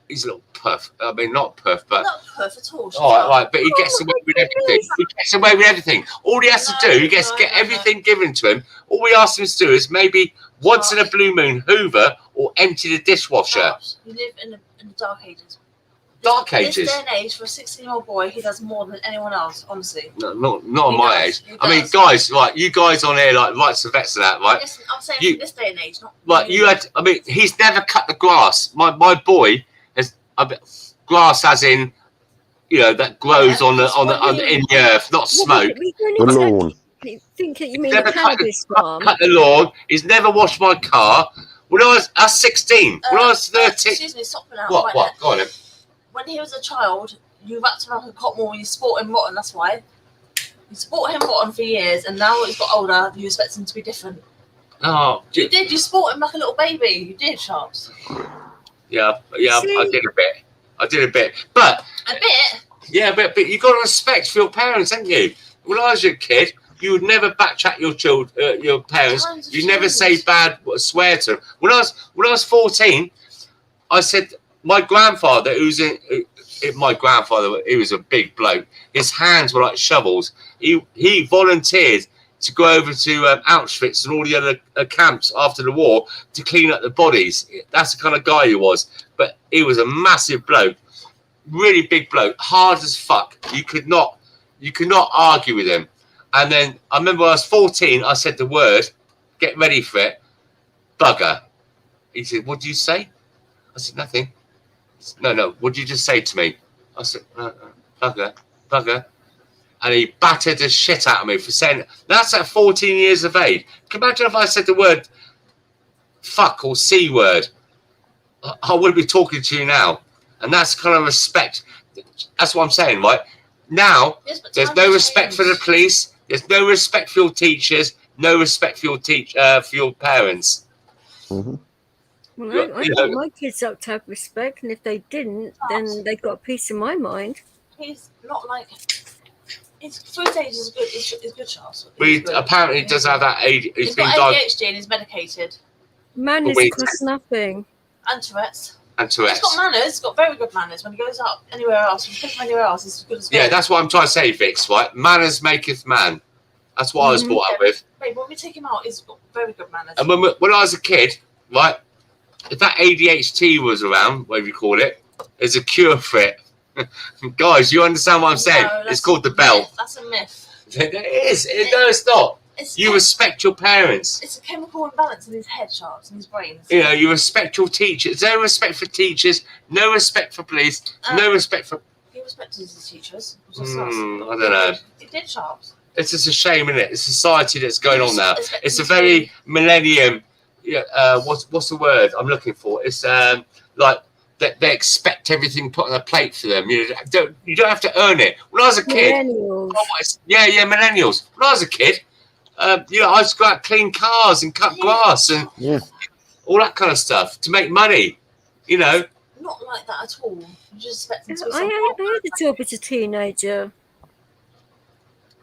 he's a little puff. I mean, not puff, but. Not puff at all. Right, but he gets away with everything. He gets away with everything. All he has to do, he gets get everything given to him. All we ask him to do is maybe once in a blue moon hoover or empty the dishwasher. You live in the dark ages. Dark ages. This day and age, for a 16-year-old boy, he does more than anyone else, honestly. No, not on my age. I mean, guys, right, you guys on here, like, rights of vets and that, right? Listen, I'm saying this day and age, not. Right, you had, I mean, he's never cut the grass. My boy has, grass as in, you know, that grows in the earth, not smoke. The lawn. I think you mean the cannabis farm. Cut the lawn. He's never washed my car. When I was 16, when I was 13. Excuse me, stop now. What? Go on then. When he was a child, you wrapped him up in cotton wool and you sport him rotten, that's why. You sport him rotten for years, and now he's got older, you expect him to be different. Oh, you did. You sport him like a little baby. You did, Sharps. Yeah, I did a bit. But. A bit? Yeah, but you got to respect for your parents, haven't you? When I was a kid, you would never backchat your parents. You never say swear to them. When I was 14, I said my grandfather, he was a big bloke. His hands were like shovels. He volunteered to go over to Auschwitz and all the other camps after the war to clean up the bodies. That's the kind of guy he was. But he was a massive bloke, really big bloke, hard as fuck. You could not argue with him. And then I remember when I was 14, I said the word, get ready for it, bugger. He said, what did you say? I said, nothing. Said, no, what did you just say to me? I said, bugger. And he battered the shit out of me for saying, that's at 14 years of age. Can you imagine if I said the word fuck or C word? I wouldn't be talking to you now. And that's kind of respect. That's what I'm saying, right? Now, there's no respect for the police. There's no respect for your teachers. No respect for your parents. Mm-hmm. Well, I want my kids up to have respect, and if they didn't, then they got a piece of my mind. He's not like. His food age is good. It's good, Charles. Apparently, he does have that age. He's got ADHD and he's medicated. Manners cost nothing. And Tourette's. And Tourette's. He's got manners. He's got very good manners. When he goes out anywhere else, when he goes anywhere else, he's good as well. Yeah, that's what I'm trying to say, Vix. Right? Manners maketh man. That's what I was brought up with. Babe, when we take him out, he's got very good manners. And when I was a kid, right, if that ADHD was around, whatever you call it, there's a cure for it. Guys, you understand what I'm saying? It's called the bell. That's a myth. It is. No, it's not. You respect your parents. It's a chemical imbalance in his head, Charles, in his brain. You know, you respect your teachers. No respect for teachers. No respect for police. No respect for. He respected his teachers. I don't know. He did, Charles. It's just a shame, isn't it? It's a society that's going on now. It's a very millennium. What's the word I'm looking for? It's like they expect everything put on a plate for them. You don't have to earn it. When I was a kid, millennials. Millennials. When I was a kid, I used to go out clean cars and cut grass and all that kind of stuff to make money. You know. Not like that at all. You just expect them to be I had a job as a teenager.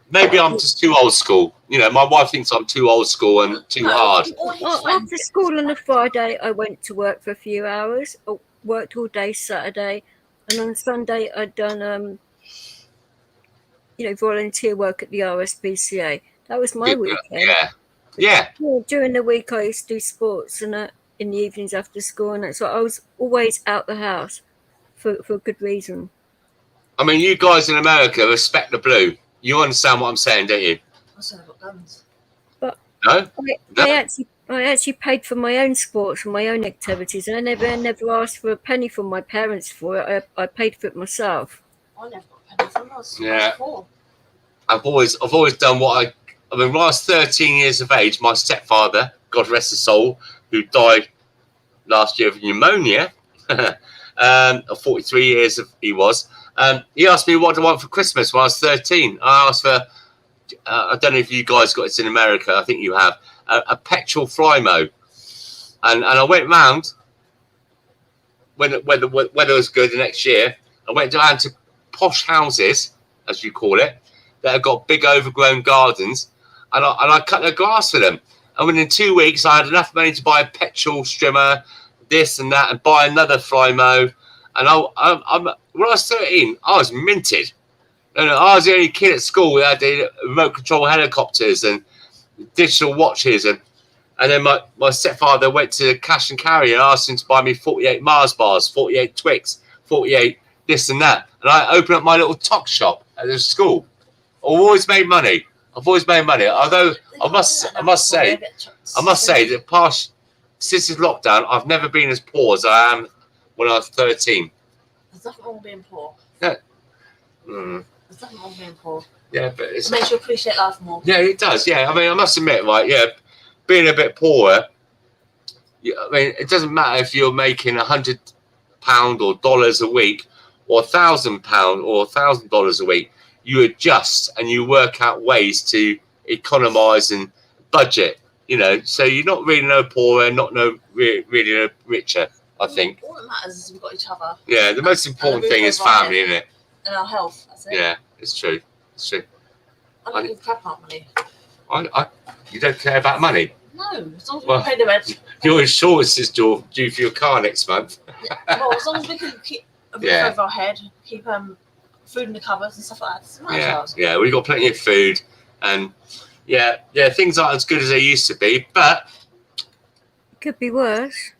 Maybe I'm just too old school. You know, my wife thinks I'm too old school and too hard. After school on a Friday, I went to work for a few hours. I worked all day Saturday, and on Sunday I'd done, volunteer work at the RSPCA. That was my weekend. Yeah. During the week, I used to do sports and in the evenings after school, and so I was always out the house for a good reason. I mean, you guys in America respect the blue. You understand what I'm saying, don't you? I said I've got guns. But no? I actually I actually paid for my own sports and my own activities. I never asked for a penny from my parents for it. I paid for it myself. I never got a penny from us. Yeah. I've always done what I mean, when I was 13 years of age, my stepfather, God rest his soul, who died last year of pneumonia, 43 years he was, he asked me what I want for Christmas when I was 13. I asked for, I don't know if you guys got this in America, I think you have, a petrol Flymo. And I went round, when the weather was good the next year, I went down to posh houses, as you call it, that have got big overgrown gardens, and I cut their grass for them. And within 2 weeks, I had enough money to buy a petrol strimmer, this and that, and buy another Flymo. And when I was 13, I was minted. And I was the only kid at school who had the remote control helicopters and digital watches. And then my stepfather went to cash and carry and asked him to buy me 48 Mars bars, 48 Twix, 48 this and that. And I opened up my little talk shop at the school. I've always made money. Although I must say that since this lockdown, I've never been as poor as I am when I was 13. There's nothing wrong with being poor. No. There's nothing wrong with being poor. Yeah, but it makes you appreciate life more. Yeah, it does. Yeah, I mean, I must admit, right? Yeah, being a bit poorer. I mean, it doesn't matter if you're making £100 or dollars a week, or £1,000 or $1,000 a week. You adjust and you work out ways to economize and budget, so you're not really no poorer, not really no richer, I think. All that matters is we've got each other. Yeah, the most important thing is family, isn't it? And our health, that's it. Yeah, it's true. I don't give a crap about money. You don't care about money? No, as long as we can pay the rent. Your insurance is due for your car next month. Well, as long as we can keep a roof over our head, keep food in the cupboards and stuff like that. Yeah, we've got plenty of food, and things aren't as good as they used to be, but it could be worse.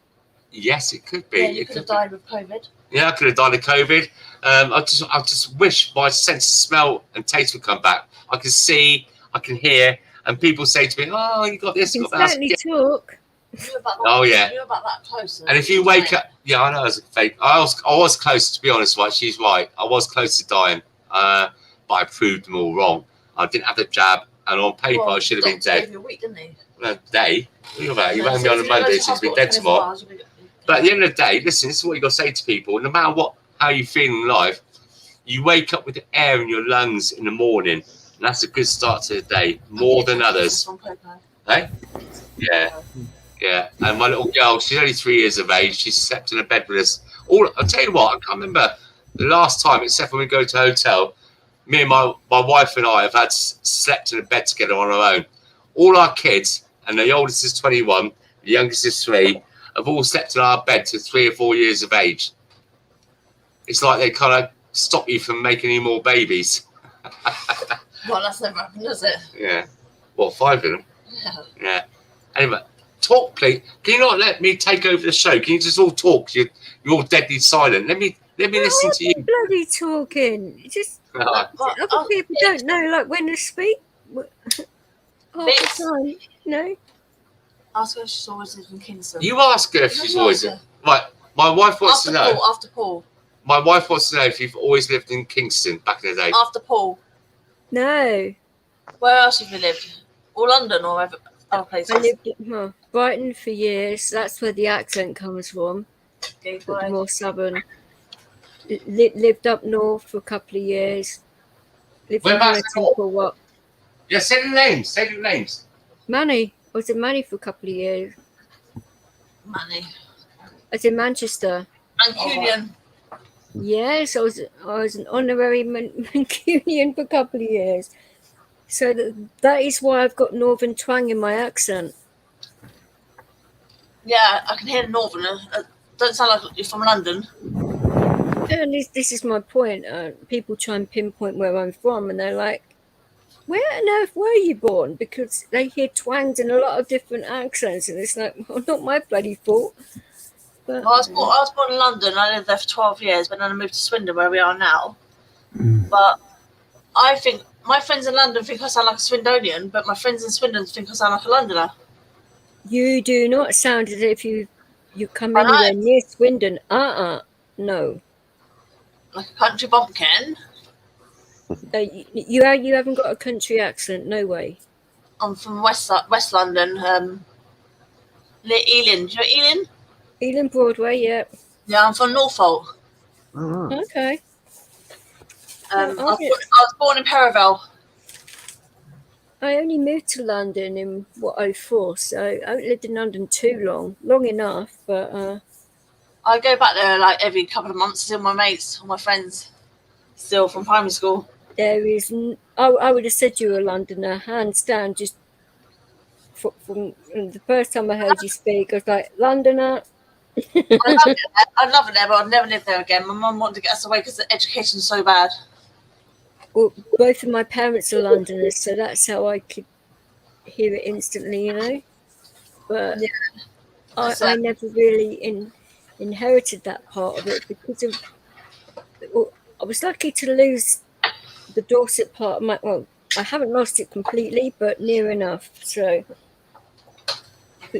Yes, it could be. Yeah, you could have died with COVID. Yeah, I could have died of COVID. I just wish my sense of smell and taste would come back. I can see, I can hear, and people say to me, "Oh, you got this, you got that." Certainly talk. Oh yeah. You're about that close. And if you wake up, yeah, I know it's a fake. I was close, to be honest. Right, she's right. I was close to dying, but I proved them all wrong. I didn't have the jab, and on paper I should have been dead. Gave you a week, didn't he? No, day. What are you about? You rang me on a Monday, so he's been dead tomorrow. But at the end of the day, listen, this is what you got to say to people. No matter how you feel in life, you wake up with the air in your lungs in the morning, and that's a good start to the day, more than others. Hey? Yeah. And my little girl, she's only 3 years of age. She slept in a bed with us. I'll tell you what, I can't remember the last time, except when we go to a hotel, me and my wife and I have slept in a bed together on our own. All our kids, and the oldest is 21, the youngest is 3, have all slept in our bed to 3 or 4 years of age. It's like they kind of stop you from making any more babies. Well, that's never happened, does it? Yeah. Well, 5 of them. Yeah. Anyway, talk, please. Can you not let me take over the show? Can you just all talk? You're all deadly silent. Let me listen to you. Bloody talking. Just other people don't know, like, when to speak. Half the time, no. Ask her if she's always lived in Kingston. You ask her if she's always right. My wife wants to know. After Paul. My wife wants to know if you've always lived in Kingston back in the day. After Paul. No. Where else have you lived? Or London or other places? I lived in Brighton for years. That's where the accent comes from. Okay, more southern. Lived up north for a couple of years. Lived in Hamilton for what? Yeah, say the names. Say the names. Manny. I was in Manny for a couple of years. Manny. I was in Manchester. Mancunian. Yes, I was an honorary Mancunian for a couple of years. So that is why I've got northern twang in my accent. Yeah, I can hear the northern. Don't sound like you're from London. And this is my point. People try and pinpoint where I'm from, and they're like, "Where on earth were you born?" Because they hear twangs in a lot of different accents, and it's like, well, not my bloody fault. But, well, I was born in London. I lived there for 12 years, but then I moved to Swindon, where we are now. But I think my friends in London think I sound like a Swindonian, but my friends in Swindon think I sound like a Londoner. You do not sound as if you come anywhere near Swindon. No. Like a country bumpkin. You haven't got a country accent. No way. I'm from West London. Ealing. Do you know Ealing? Ealing Broadway, yeah. Yeah, I'm from Norfolk. Okay. I was born in Perivale. I only moved to London in 04, so I haven't lived in London too long enough, but I go back there like every couple of months to see my mates, all my friends, still from primary school. There is, I would have said you were a Londoner, hands down. Just from the first time I heard you speak, I was like, Londoner. I love it there, but I'd never live there again. My mum wanted to get us away because the education's so bad. Well, both of my parents are Londoners, so that's how I could hear it instantly, you know. But yeah, I never really inherited that part of it because of. Well, I was lucky to lose the Dorset part of my. Well, I haven't lost it completely, but near enough. So,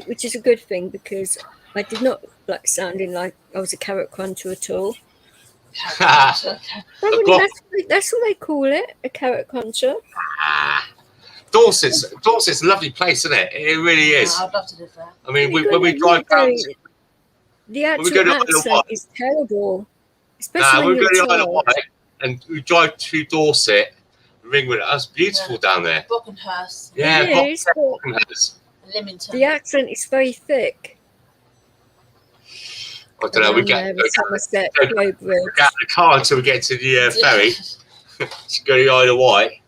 which is a good thing because I did not like sounding like I was a carrot cruncher at all. That's what they call it, a carrot cruncher. Dorset's a lovely place, isn't it? It really is. I'd love to live there. I mean, when we drive down, the actual accent is terrible, especially when when we go you're to the Isle of Wight and we drive to Dorset, Ringwood. That's beautiful down there. Brockenhurst. Yeah, Brockenhurst. Leamington. The accent is very thick. I don't know. We get out of the car until we get to the ferry to go to the Isle of Wight.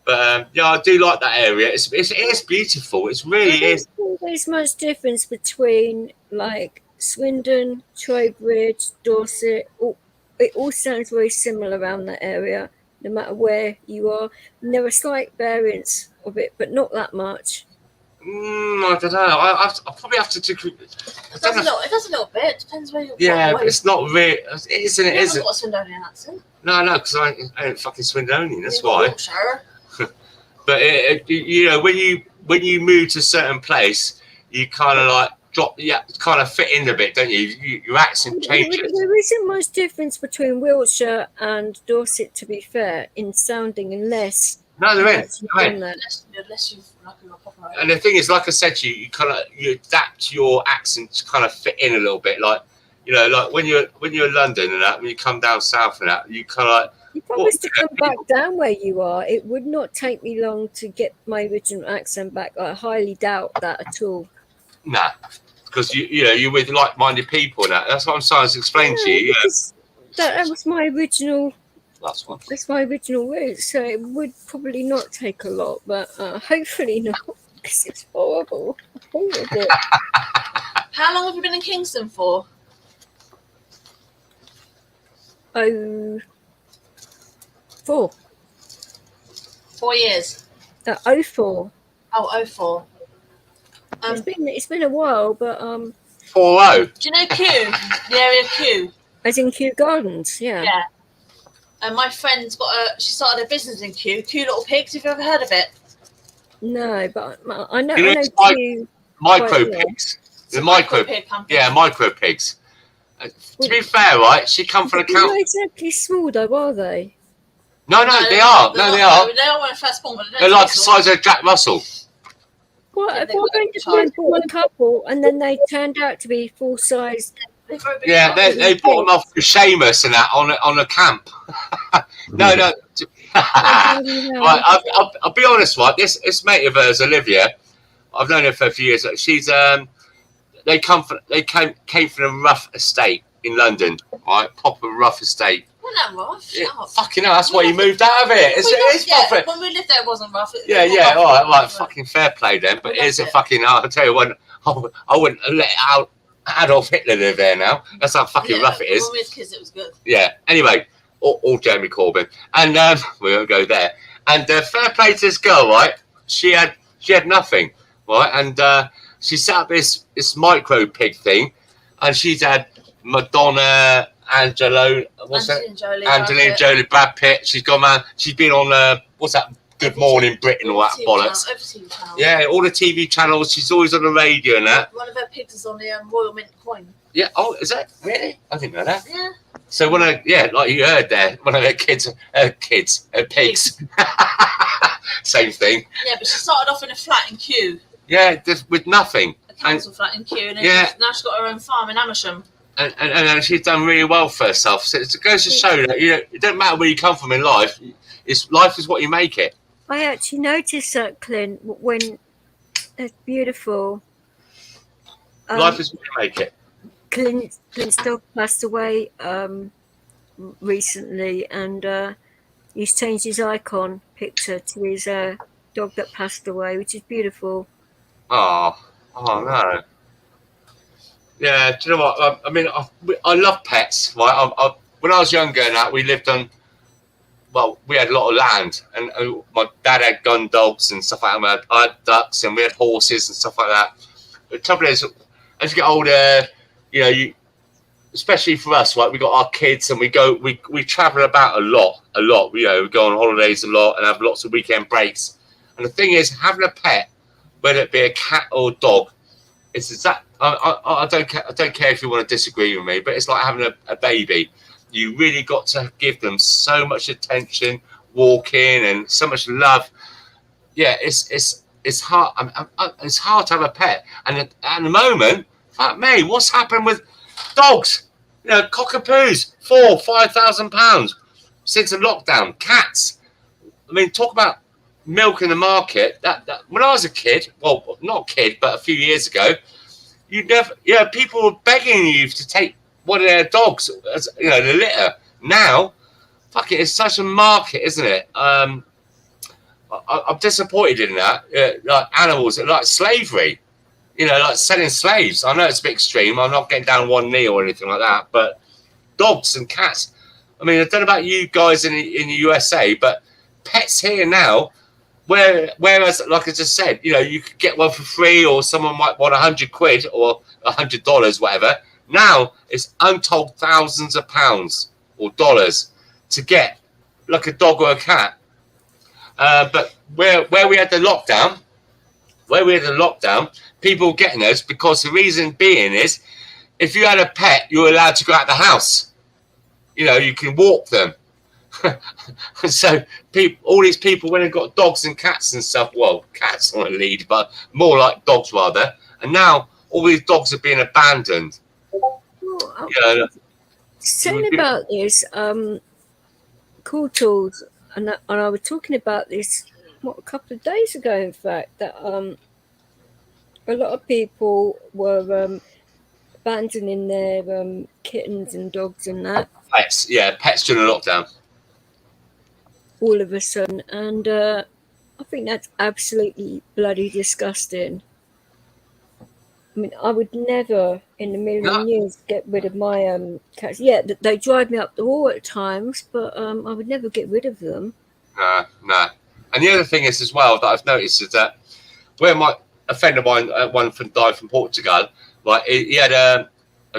But yeah, I do like that area. It is beautiful. It really is. There's much difference between like Swindon, Trowbridge, Dorset. It all sounds very similar around that area, no matter where you are. And there are slight variants of it, but not that much. I don't know. I probably have to do. It does a little bit. Depends where you're. Yeah, but it's not real. Isn't it? You haven't got a Swindonian accent. No, because I ain't fucking Swindonian. That's why. Yorkshire. But you know, when you move to a certain place, you kind of like kind of fit in a bit, don't you? Your accent changes. There isn't much difference between Wiltshire and Dorset, to be fair, in sounding, unless. No, there ain't. Unless you've and the thing is, like I said to you, you adapt your accent to kind of fit in a little bit. Like, you know, like when you're in London and that, when you come down south and that, you kind of like. You promise to come back down where you are. It would not take me long to get my original accent back. I highly doubt that at all. Nah, because you're with like-minded people and that. That's what I'm trying to explain to you. That was my original. That's my original route, so it would probably not take a lot, but hopefully not, because it's horrible. I hated it. How long have you been in Kingston for? 4 years. 04. Oh, 04. It's been a while, but 40. Do you know Kew? The area of Kew? As in Kew Gardens, yeah. Yeah. And my friend's she started a business in Kew Little Pigs. Have you ever heard of it? No, but I know Kew. Micro pigs. The micro pig. Yeah, micro pigs. To be fair, right, she come from a They're not exactly small, though, are they? No, they are. No, they are. They are when first born, but they're like the size of Jack Russell. What? I bought a couple, and then they turned out to be full-size. Yeah, they bought them off for Seamus and that on a camp. No. Right, I'll be honest, right. This mate of hers, Olivia, I've known her for a few years. She's they came from a rough estate in London, right? Proper rough estate. Wasn't that rough? Yeah, fucking hell, that's why you moved out of it. It's proper. When we lived there, it wasn't rough. Yeah, all right, fucking fair play then. But here's a fucking. I'll tell you what, I wouldn't let Adolf Hitler live there now. That's how fucking rough it is. When we were kids, it was good. Yeah. Anyway, all Jeremy Corbyn, and we won't go there. And fair play to this girl, right? She had nothing, right? And she set up this micro pig thing, and she's had Madonna, Angelina Jolie, Brad Pitt. She's gone, man. She's been on what's that Good Morning Britain, all that bollocks. Yeah, all the TV channels. She's always on the radio and that. One of her pigs is on the Royal Mint coin. Yeah. Oh, is that really? I didn't know that. Yeah. So one of like you heard there, one of her pigs. Same thing. Yeah, but she started off in a flat in Kew. Yeah, just with nothing. A council flat in Kew, and then now she's got her own farm in Amersham. And she's done really well for herself. So it goes to show that it doesn't matter where you come from in life. Life is what you make it. I actually noticed that, Clint, when it's beautiful. Life is what you make it. Clint's dog passed away recently, and he's changed his icon picture to his dog that passed away, which is beautiful. Oh no. Yeah, do you know what? I mean, I love pets. Right? When I was younger, and that we lived on. Well, we had a lot of land, and my dad had gun dogs and stuff like that. I had ducks, and we had horses and stuff like that. The trouble is, as you get older, especially for us, right? We got our kids, and we travel about a lot. We go on holidays a lot and have lots of weekend breaks. And the thing is, having a pet, whether it be a cat or a dog, it's that. I don't care if you want to disagree with me, but it's like having a baby. You really got to give them so much attention, walking, and so much love. Yeah, it's hard. It's hard to have a pet. And at the moment, fuck me, what's happened with dogs? Cockapoos, £4,000-5,000 since the lockdown. Cats. I mean, talk about milk in the market. That when I was a kid, well, not a kid, but a few years ago, people were begging you to take one of their dogs, the litter. Now, fuck it, it's such a market, isn't it? I'm disappointed in that. Like animals, like slavery, like selling slaves. I know it's a bit extreme. I'm not getting down on one knee or anything like that, but dogs and cats. I mean, I don't know about you guys in the USA, but pets here now, whereas, like I just said, you could get one for free, or someone might want £100 or $100, whatever. Now it's untold thousands of pounds or dollars to get like a dog or a cat. But where we had the lockdown, people were getting us because the reason being is if you had a pet, you were allowed to go out the house. You can walk them. So all these people when they've got dogs and cats and stuff, well, cats on a lead, but more like dogs rather. And now all these dogs are being abandoned. Saying about this, Cool Tools, and I was talking about this a couple of days ago, in fact, that a lot of people were abandoning their kittens and dogs and that. Pets during the lockdown. All of a sudden, and I think that's absolutely bloody disgusting. I mean, I would never in a million years get rid of my cats. Yeah, they drive me up the wall at times, but I would never get rid of them. No. And the other thing is as well that I've noticed is that where a friend of mine, died from Portugal, like he had a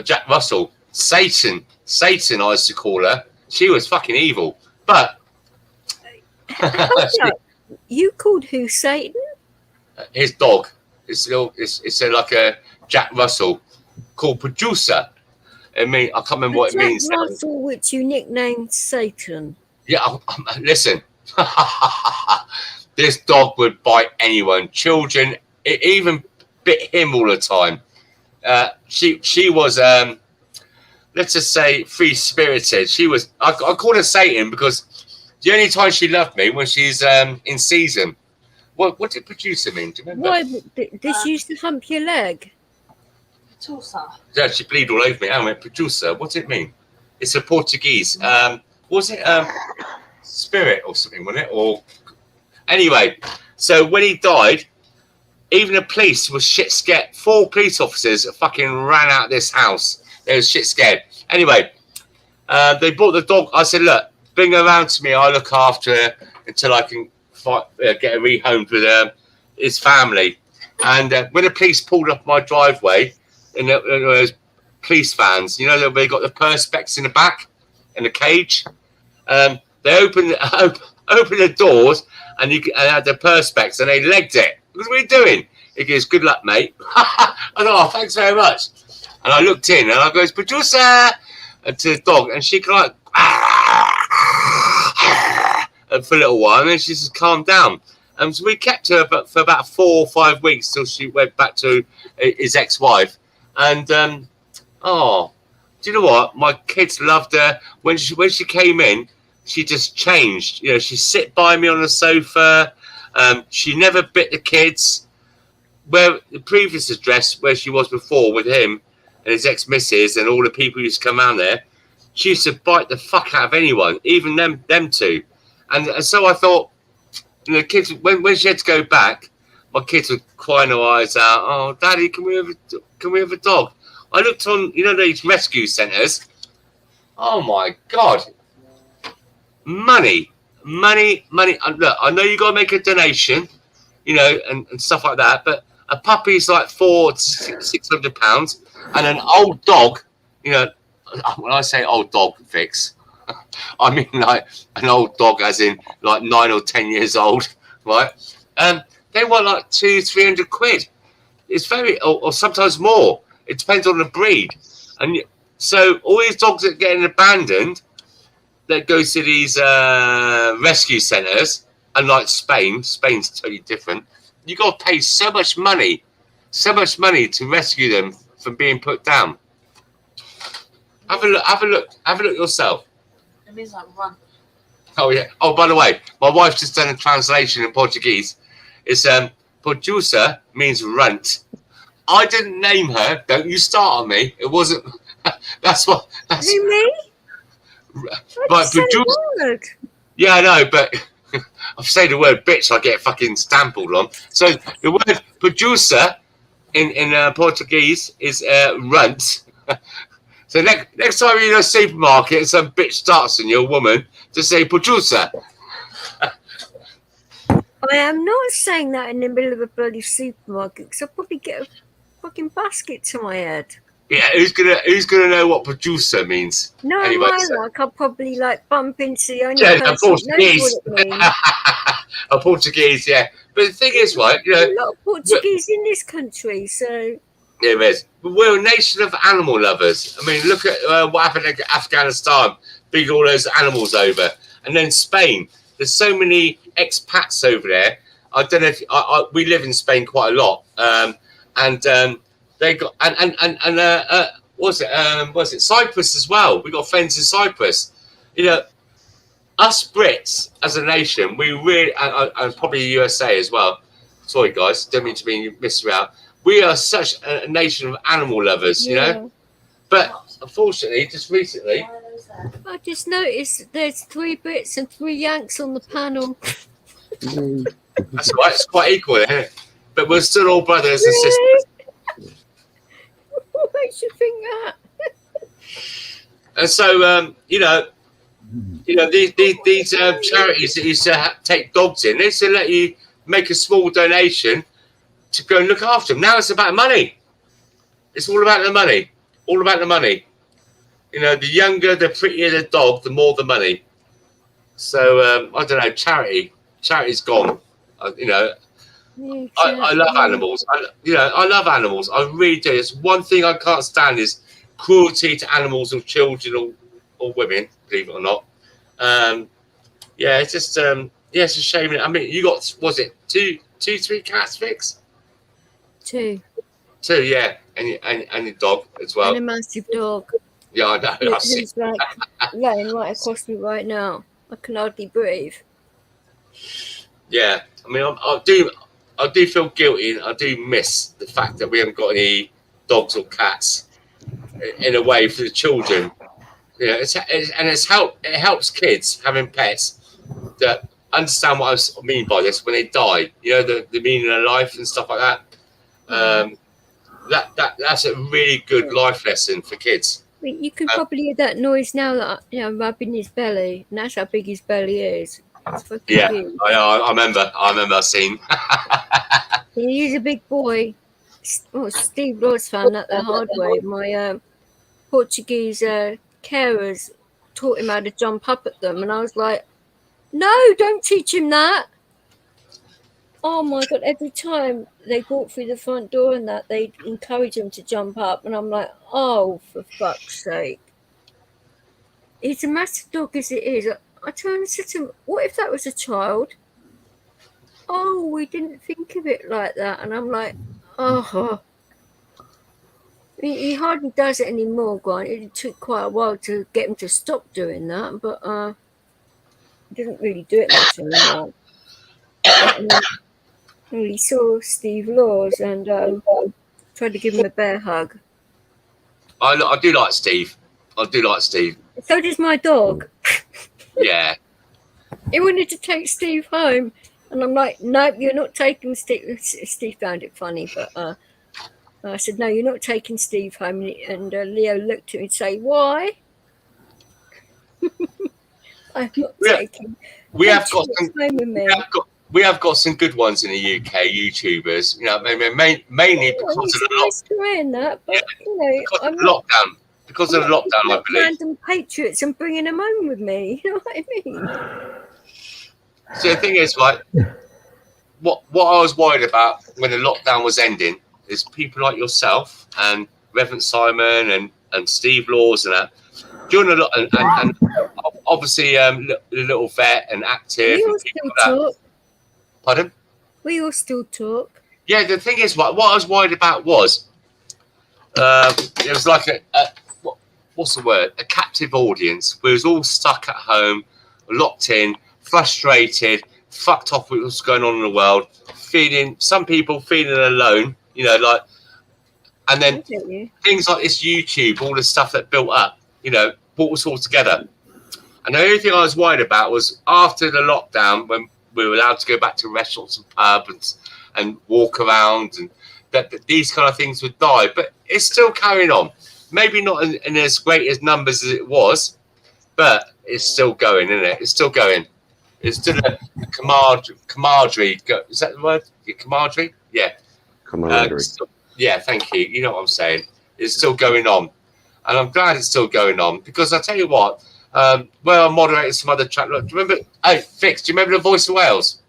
Jack Russell, Satan, I used to call her. She was fucking evil, but you called who Satan? His dog. It's like a Jack Russell called Producer. I mean, I can't remember what it means. Jack Russell, which you nicknamed Satan. Yeah, listen. This dog would bite anyone, children. It even bit him all the time. She was, let's just say, free-spirited. She was. I called her Satan because the only time she loved me when she's in season. What did Producer mean? Do you remember? Why did she used to hump your leg? Producer. Yeah, she bleed all over me. I went, Producer. What does it mean? It's a Portuguese. Was it spirit or something? Wasn't it? Or anyway. So when he died, even the police was shit scared. 4 police officers fucking ran out of this house. They were shit scared. Anyway, they brought the dog. I said, look, bring her around to me. I'll look after her until I can get her rehomed with his family. And when the police pulled up my driveway, and there was police vans, they got the perspex in the back and the cage. They opened the doors, and I had the perspex, and they legged it. What are we doing? He goes, good luck, mate. I thought, oh, thanks very much. And I looked in, and I goes, producer, to the dog, and she kind of like, for a little while, and then she just calmed down. And so we kept her for about 4 or 5 weeks till she went back to his ex-wife. And do you know what? My kids loved her. When she came in, she just changed. You know, she'd sit by me on the sofa. She never bit the kids. Where the previous address where she was before with him and his ex-missus and all the people who used to come around there, she used to bite the fuck out of anyone, even them two. And so I thought, you know, the kids, when she had to go back, my kids were crying their eyes out. Oh, Daddy, can we have a dog? I looked on, you know, these rescue centres. Oh my God, money. Look, I know you got to make a donation, you know, and stuff like that. But a puppy's like £400 to £600, and an old dog, you know. When I say old dog, Vix, I mean like an old dog, as in like 9 or 10 years old, right? They want like 200-300 quid. It's very, or sometimes more. It depends on the breed. And so all these dogs that get abandoned, that go to these rescue centres, unlike Spain's totally different. You got to pay so much money to rescue them from being put down. Have a look yourself. It means like run. Oh yeah. Oh, by the way, my wife's just done a translation in Portuguese. It's producer means runt. I didn't name her. Don't you start on me. It wasn't. That's what. That's Who, me? But producer. Yeah, I know, but I've said the word bitch, I get fucking stampled on. So the word producer in Portuguese is runt. So next time you're in a supermarket and some bitch starts on you, a woman, just say producer. I am not saying that in the middle of a bloody supermarket, because I'll probably get a fucking basket to my head. Yeah, who's gonna know what producer means? No, anyway, I'll probably like bump into the only yeah, person who knows what it means. A Portuguese, yeah. But the thing is, right, you know, a lot of Portuguese in this country, so there is. But we're a nation of animal lovers. I mean, look at what happened in Afghanistan, bringing all those animals over, and then Spain. There's so many expats over there. I don't know if we live in Spain quite a lot, and they got what's it Cyprus as well. We got friends in Cyprus. You know, us Brits as a nation, we really, and probably the USA as well. Sorry guys, don't mean to be missed out. We are such a nation of animal lovers, you know. But unfortunately, just recently, I just noticed there's 3 Brits and 3 Yanks on the panel. That's right, it's quite equal, isn't it? But we're still all brothers and sisters. What makes you think that? And so, you know, these charities that used to take dogs in, they used to let you make a small donation to go and look after them. Now it's about money. It's all about the money. All about the money. You know, the younger, the prettier the dog, the more the money. So, I don't know, charity's gone. You know, I love animals. I love animals. I really do. It's one thing I can't stand is cruelty to animals or children or women, believe it or not. Yeah, it's just, it's a shame. I mean, you got, was it 3 cats, Vix? 2, yeah, and your dog as well. and a massive dog. Yeah, I know. Who's like laying right across me right now. I can hardly breathe. Yeah, I mean, I do feel guilty, and I do miss the fact that we haven't got any dogs or cats in a way for the children. You know, it helps kids having pets that understand what I mean by this when they die. You know, the meaning of life and stuff like that. That's a really good life lesson for kids. You can probably hear that noise now that I'm rubbing his belly, and that's how big his belly is. Yeah, I remember seeing. He's a big boy. Oh, Steve Ross found that the hard way. My Portuguese carers taught him how to jump up at them, and I was like, "No, don't teach him that. oh my God, every time they walk through the front door and that, they encourage them to jump up. And I'm like, oh, for fuck's sake. He's a massive dog as it is. I turned and said to him, what if that was a child? Oh, we didn't think of it like that. And I'm like, oh. He hardly does it anymore, Grant. It took quite a while to get him to stop doing that, but he doesn't really do it much anymore. We saw Steve Laws and tried to give him a bear hug. I do like Steve. I do like Steve. So does my dog. Yeah. He wanted to take Steve home, and I'm like, nope, you're not taking Steve. Steve found it funny, but I said, no, you're not taking Steve home. And Leo looked at me and say, why? I'm not taking. We have got some good ones in the UK, YouTubers. You know, mainly because of the lockdown. But you know, I'm lockdown. Because of the lockdown, I believe. Random patriots and bringing them home with me. You know what I mean? So the thing is, like, what I was worried about when the lockdown was ending is people like yourself and Reverend Simon and Steve Laws and that during a lot and obviously the little vet and active. We all still talk. Pardon? We all still talk. Yeah, the thing is, what I was worried about was it was like what's the word? A captive audience. We was all stuck at home, locked in, frustrated, fucked off with what's going on in the world, some people feeling alone, you know, like, and then things like this YouTube, all the stuff that built up, you know, brought us all together. And the only thing I was worried about was after the lockdown, when we were allowed to go back to restaurants and pubs and walk around, and that these kind of things would die. But it's still carrying on. Maybe not in as great as numbers as it was, but it's still going, isn't it? It's still going. It's still a camaraderie. Is that the word? Camaraderie? Yeah. Camaraderie. Yeah, thank you. You know what I'm saying. It's still going on. And I'm glad it's still going on because I tell you what, well, I moderated some other chat. Look, do you remember? Hey, Fix, do you remember the Voice of Wales?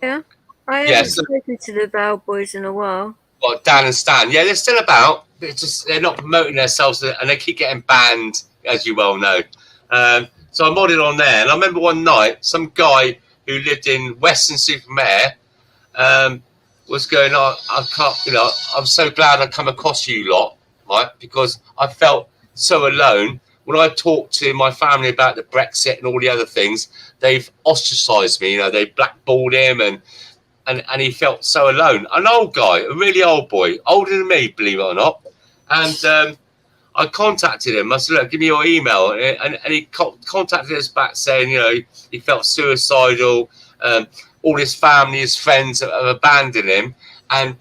Yeah. I haven't spoken to the Val boys in a while. Well, Dan and Stan. Yeah, they're still about. They're not promoting themselves and they keep getting banned, as you well know. So I modded on there. And I remember one night, some guy who lived in Weston-super-Mare was going, I can't, you know, I'm so glad I come across you lot, right? Because I felt so alone. When I talked to my family about the Brexit and all the other things, they've ostracized me. You know, they blackballed him and he felt so alone. An old guy, a really old boy, older than me, believe it or not. And I contacted him. I said, look, give me your email. And he contacted us back saying, you know, he felt suicidal. All his family, his friends have abandoned him. And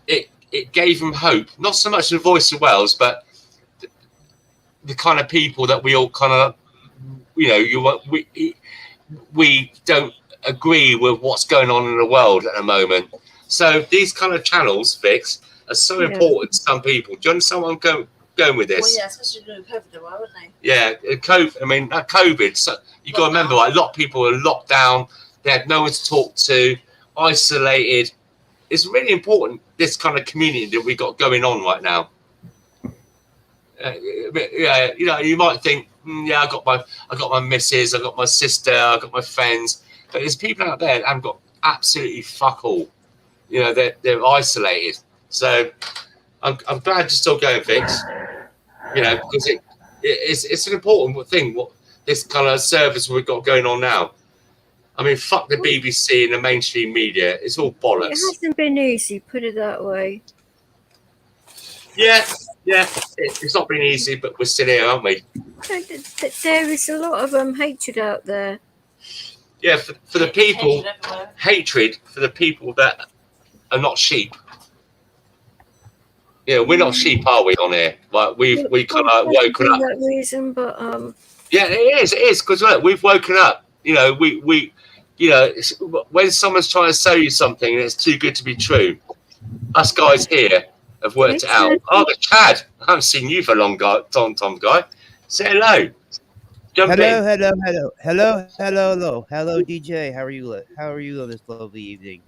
it gave him hope. Not so much the Voice of Wales, but the kind of people that we all kind of, you know, we don't agree with what's going on in the world at the moment. So these kind of channels, Vix, are so important to some people. Do you understand what I'm going with this? Well, yeah, especially during COVID, weren't they? Yeah, COVID. I mean, COVID. So you got to remember, like, a lot of people are locked down. They had no one to talk to, isolated. It's really important, this kind of community that we got going on right now. Yeah, you know, you might think, I got my missus, I got my sister, I got my friends, but there's people out there that haven't got absolutely fuck all. You know, they're isolated. So I'm glad you're still going, Vix. You know, because it's an important thing. What this kind of service we've got going on now. I mean, fuck the BBC and the mainstream media. It's all bollocks. It hasn't been easy, put it that way. Yeah, it's not been easy, but we're still here, aren't we? There is a lot of hatred out there. Yeah, for the people, hatred for the people that are not sheep. Yeah, we're not sheep, are we, on here? Like we kind of woken up. That reason, but yeah, it is because look, we've woken up. You know, we you know, when someone's trying to sell you something and it's too good to be true, us guys here have worked it out. Oh, but Chad, I haven't seen you for a long time, Guy. Say hello. Jump in. Hello, DJ. How are you? How are you on this lovely evening?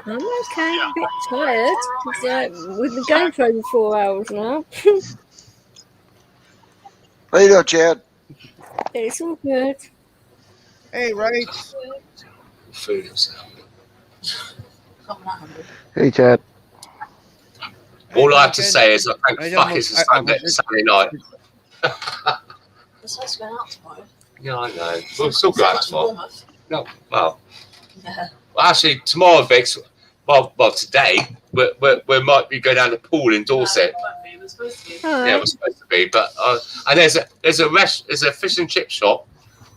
I'm okay, a bit tired because we've been going for over 4 hours now. How you doing, Chad? It's all good. Hey, right. Food himself. Hey, Chad. All I have to say is I thank fuck it's a Saturday night. We're supposed to go out tomorrow. Yeah, I know. We'll still go out tomorrow. Bournemouth. No, well, Yeah. well, actually, tomorrow, Vix. Well, today we might be going down the pool in Dorset. We're supposed to be. Yeah, we're supposed to be. But and there's a fish and chip shop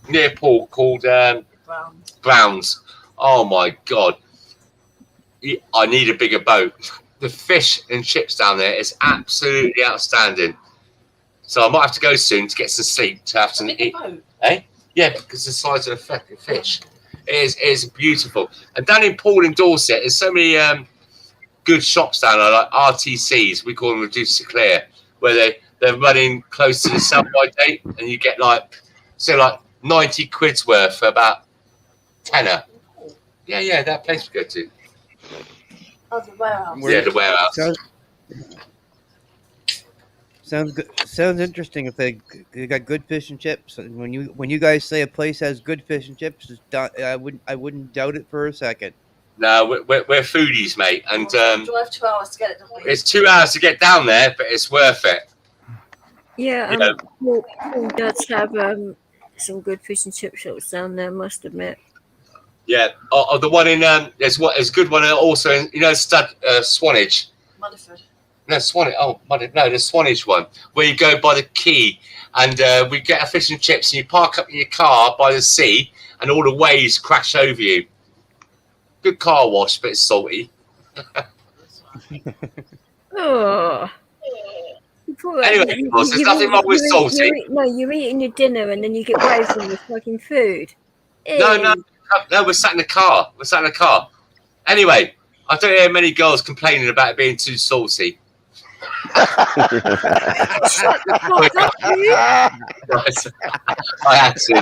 near Pool called Brown's. Oh my god! I need a bigger boat. The fish and chips down there is absolutely outstanding. So I might have to go soon to get some sleep to have some eat. Eh? Yeah, because the size of the fucking fish is beautiful. And down in Poole in Dorset, there's so many good shops down there, like RTCs. We call them Reduced to Clear, where they're running close to the sell-by date, and you get like 90 quid's worth for about tenner. Yeah, that place we go to. Oh, the warehouse. Yeah, the warehouse. Sounds good. Sounds interesting. If they got good fish and chips, when you guys say a place has good fish and chips, I wouldn't doubt it for a second. No, we're foodies, mate, and drive 2 hours to get it, don't we? it's 2 hours to get down there, but it's worth it. Yeah, Paul does have some good fish and chip shops down there, I must admit. Yeah, the one in there's a good one also in Swanage. Motherford. No, Swanage. Oh, the Swanage one where you go by the quay and we get a fish and chips and you park up in your car by the sea and all the waves crash over you. Good car wash, but it's salty. Oh. Anyway, there's nothing wrong with salty. You're eating your dinner and then you get waves on your fucking food. No, we're sat in the car. Anyway, I don't hear many girls complaining about it being too saucy. Shut the fuck up, dude. I had to.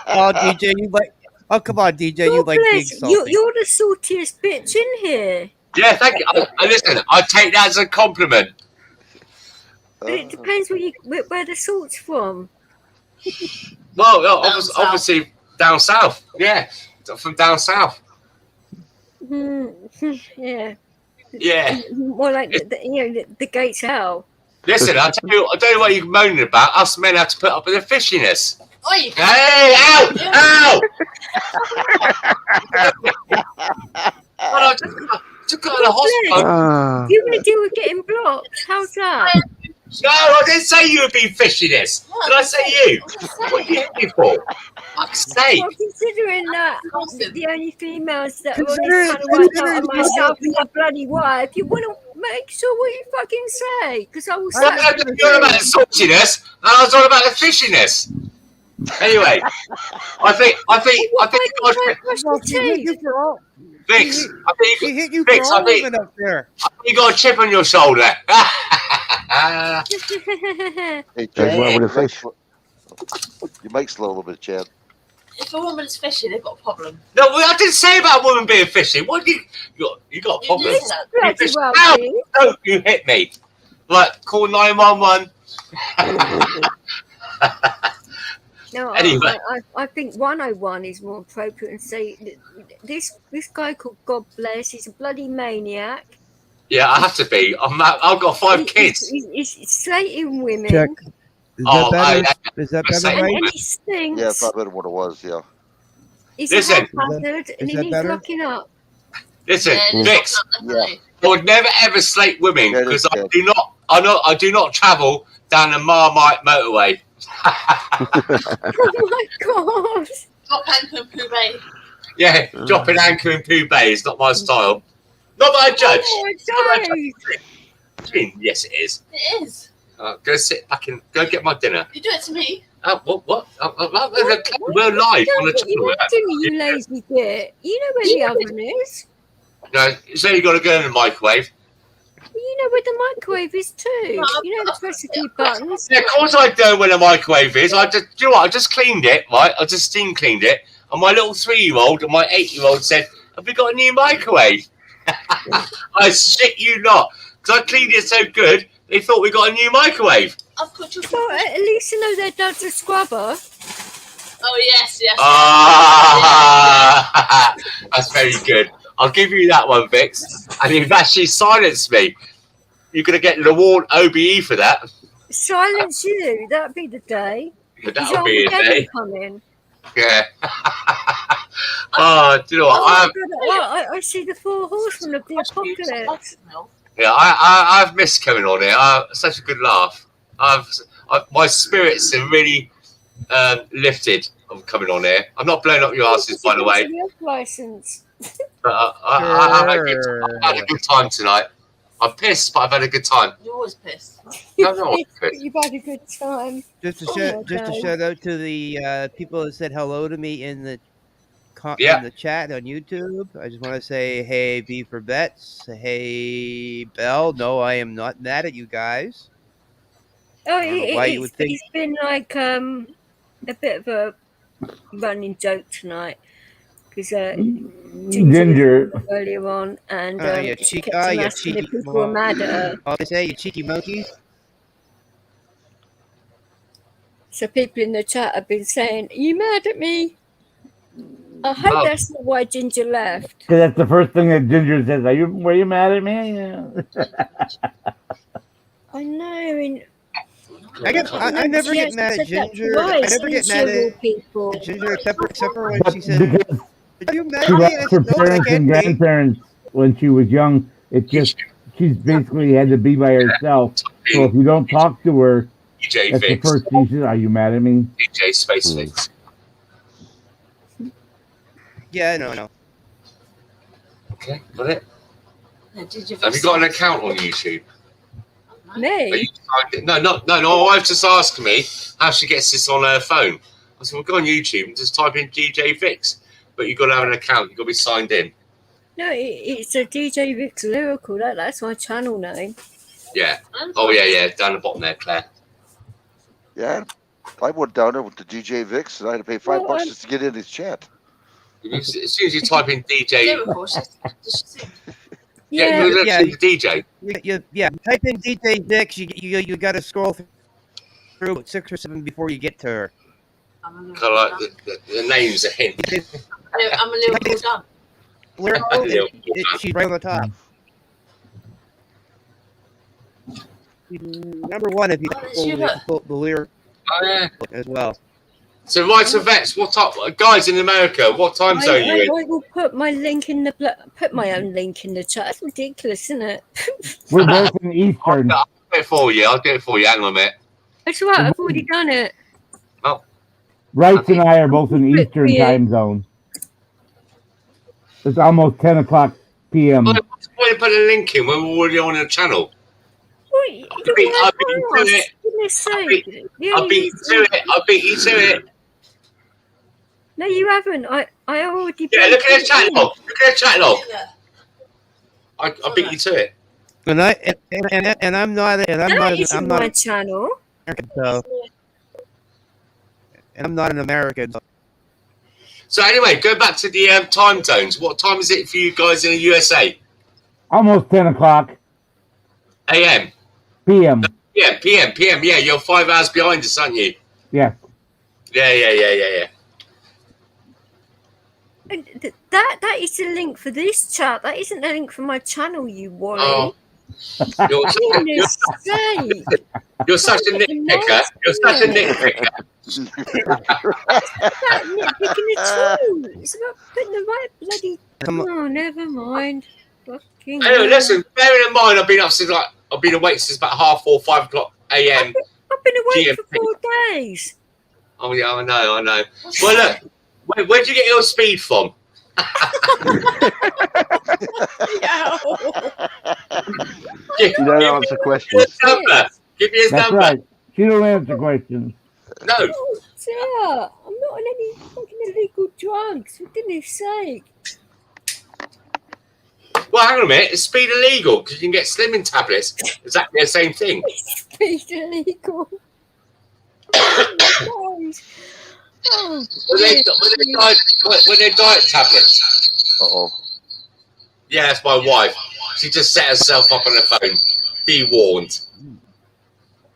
Oh, DJ, you like? Oh, come on, DJ, you like being salty. You're the saltiest bitch in here. Yeah, thank you. Listen, I take that as a compliment. But it depends where the salt's from. Well, obviously down south. Yeah, from down south. Yeah. Yeah. More like the gates hell. Listen, I don't know what you're moaning about. Us men have to put up with the fishiness. Oh, you can. Hey, ow! I just got to the hospital. You want to deal with getting blocked? How's that? No, I didn't say you would be fishiness. Did I say you? What are you hit me for? Fuck's sake. Well, considering that the only females that are on this kind of white out are myself and your bloody wife, you want to make sure what you fucking say. Because I will say. I was all about the saltiness, and I was all about the fishiness. Anyway, I think Vix, I think you got a chip on your shoulder. Hey, Chad, with a fish. Your mic's a little bit, Chad. If a woman is fishy, they've got a problem. No, I didn't say about a woman being fishy. What you got a problem? No, you hit me. Like, call 911. No, anyway. I think 101 is more appropriate and say this guy called God Bless, he's a bloody maniac. Yeah, I have to be. I've got 5 kids. He's slating women. Check. Is that better, right? And he stinks. Yeah, it's not better than what it was, yeah. He's Listen. a hazard and he needs locking up. Listen, Vix, I would never ever slate women because I do not travel down the Marmite motorway. Oh my god! Drop anchor in Pooh Bay. Yeah, dropping anchor in Pooh Bay is not my style. Not that I judge. Yes, it is. It is. Go sit back and go get my dinner. You do it to me. What? We're live on the channel. You lazy bit. You know where the oven is. No, so you got to go in the microwave. You know where the microwave is too. You know the recipe buttons. Yeah, of course I know where the microwave is. I just, you know what? I just cleaned it, right? I just steam cleaned it, and my little 3-year-old and my 8-year-old said, "Have we got a new microwave?" I shit you not, because I cleaned it so good, they thought we got a new microwave. I've got your Well, at least you know their dad's a scrubber. Oh yes, yes. Ah, that's very good. I'll give you that one, Vix. And you've actually silenced me. You're going to get an award OBE for that. Silence you. That'd be the day. That'll be a day. Coming. Yeah. Oh, do you know what? I see the 4 horsemen of the apocalypse. Yeah, I've missed coming on here. Such a good laugh. My spirits are really lifted of coming on here. I'm not blowing up your asses, by the way. License. But I've had a good time tonight. I'm pissed, but I've had a good time. You're always pissed. No, no, I'm pissed. You've had a good time. Just a shout out to the people that said hello to me in the Yeah. in the chat on YouTube. I just want to say, hey, B for Bets. Hey, Belle. No, I am not mad at you guys. Oh, why you would think it's been like a bit of a running joke tonight because Ginger earlier on, and you she cheeky, kept you asking if cheeky, people were mad at her. What they say, you cheeky monkey. So people in the chat have been saying, "Are you mad at me?" I hope that's not why Ginger left. Because that's the first thing that Ginger says. Were you mad at me? I know. I mean, I never get mad at Ginger. I never get mad at people. Ginger except for when she said, "Are you mad She at me?" lost her parents and grandparents when she was young. It's just she's basically had to be by herself. So if you don't talk to her, DJ that's Vix. the first thing she says. Are you mad at me? DJ Space Vix. Yeah, no. Okay, got it. Did you Have you got an account on YouTube? Me? Are you no. My wife just asked me how she gets this on her phone. I said, well, go on YouTube and just type in DJ Vix. But you've got to have an account. You've got to be signed in. No, it's a djvixlyrical. That's my channel name. Yeah. Oh, yeah. Down the bottom there, Claire. Yeah. I went down there with the DJ Vix, and I had to pay $5 just to get in his chat. As soon as you type in DJ... Yeah, DJ. Type in DJ Vix. You got to scroll through about 6 or 7 before you get to her. Kind of like the name's a hint. I'm a little cool done. She's right on the top. Number 1 if you pull the lyric as well. So right to Vets, what time, guys in America? What time zone are you in? I will put my link in put my own link in the chat. That's ridiculous, isn't it? We're both in Eastern. I'll do it for you. Hang on a minute. That's right. I've already done it. Oh. Wrights and I are both in Eastern time zone. It's almost 10 o'clock p.m. Why don't you put a link in when we're already on the channel? I beat you to it. No, you haven't. I already. Yeah, look at the chat log. I beat you to it. And I'm not my channel. So, and I'm not an American. So anyway, go back to the time zones. What time is it for you guys in the USA? Almost 10 o'clock. AM. PM. Yeah, PM. Yeah, you're 5 hours behind us, aren't you? Yeah. Yeah. That is the link for this chat. That isn't the link for my channel, you worry. Oh. You're such a nitpicker. Nitpicking at all. It's about putting the right bloody. Oh, never mind. Fucking. Anyway, listen. Bearing in mind, I've been awake since about 4:30, 5 o'clock a.m. I've been awake for 4 days. Oh yeah, I know. Well, look, where'd you get your speed from? You don't answer questions. Give me his That's number. right. She don't answer questions. No. Oh, dear. I'm not on any fucking illegal drugs, for goodness sake. Well, hang on a minute. Is speed illegal? Because you can get slimming tablets. Exactly the same thing. Speed illegal. Oh, When they diet tablets. Uh-oh. Yeah, that's my wife. She just set herself up on her phone. Be warned.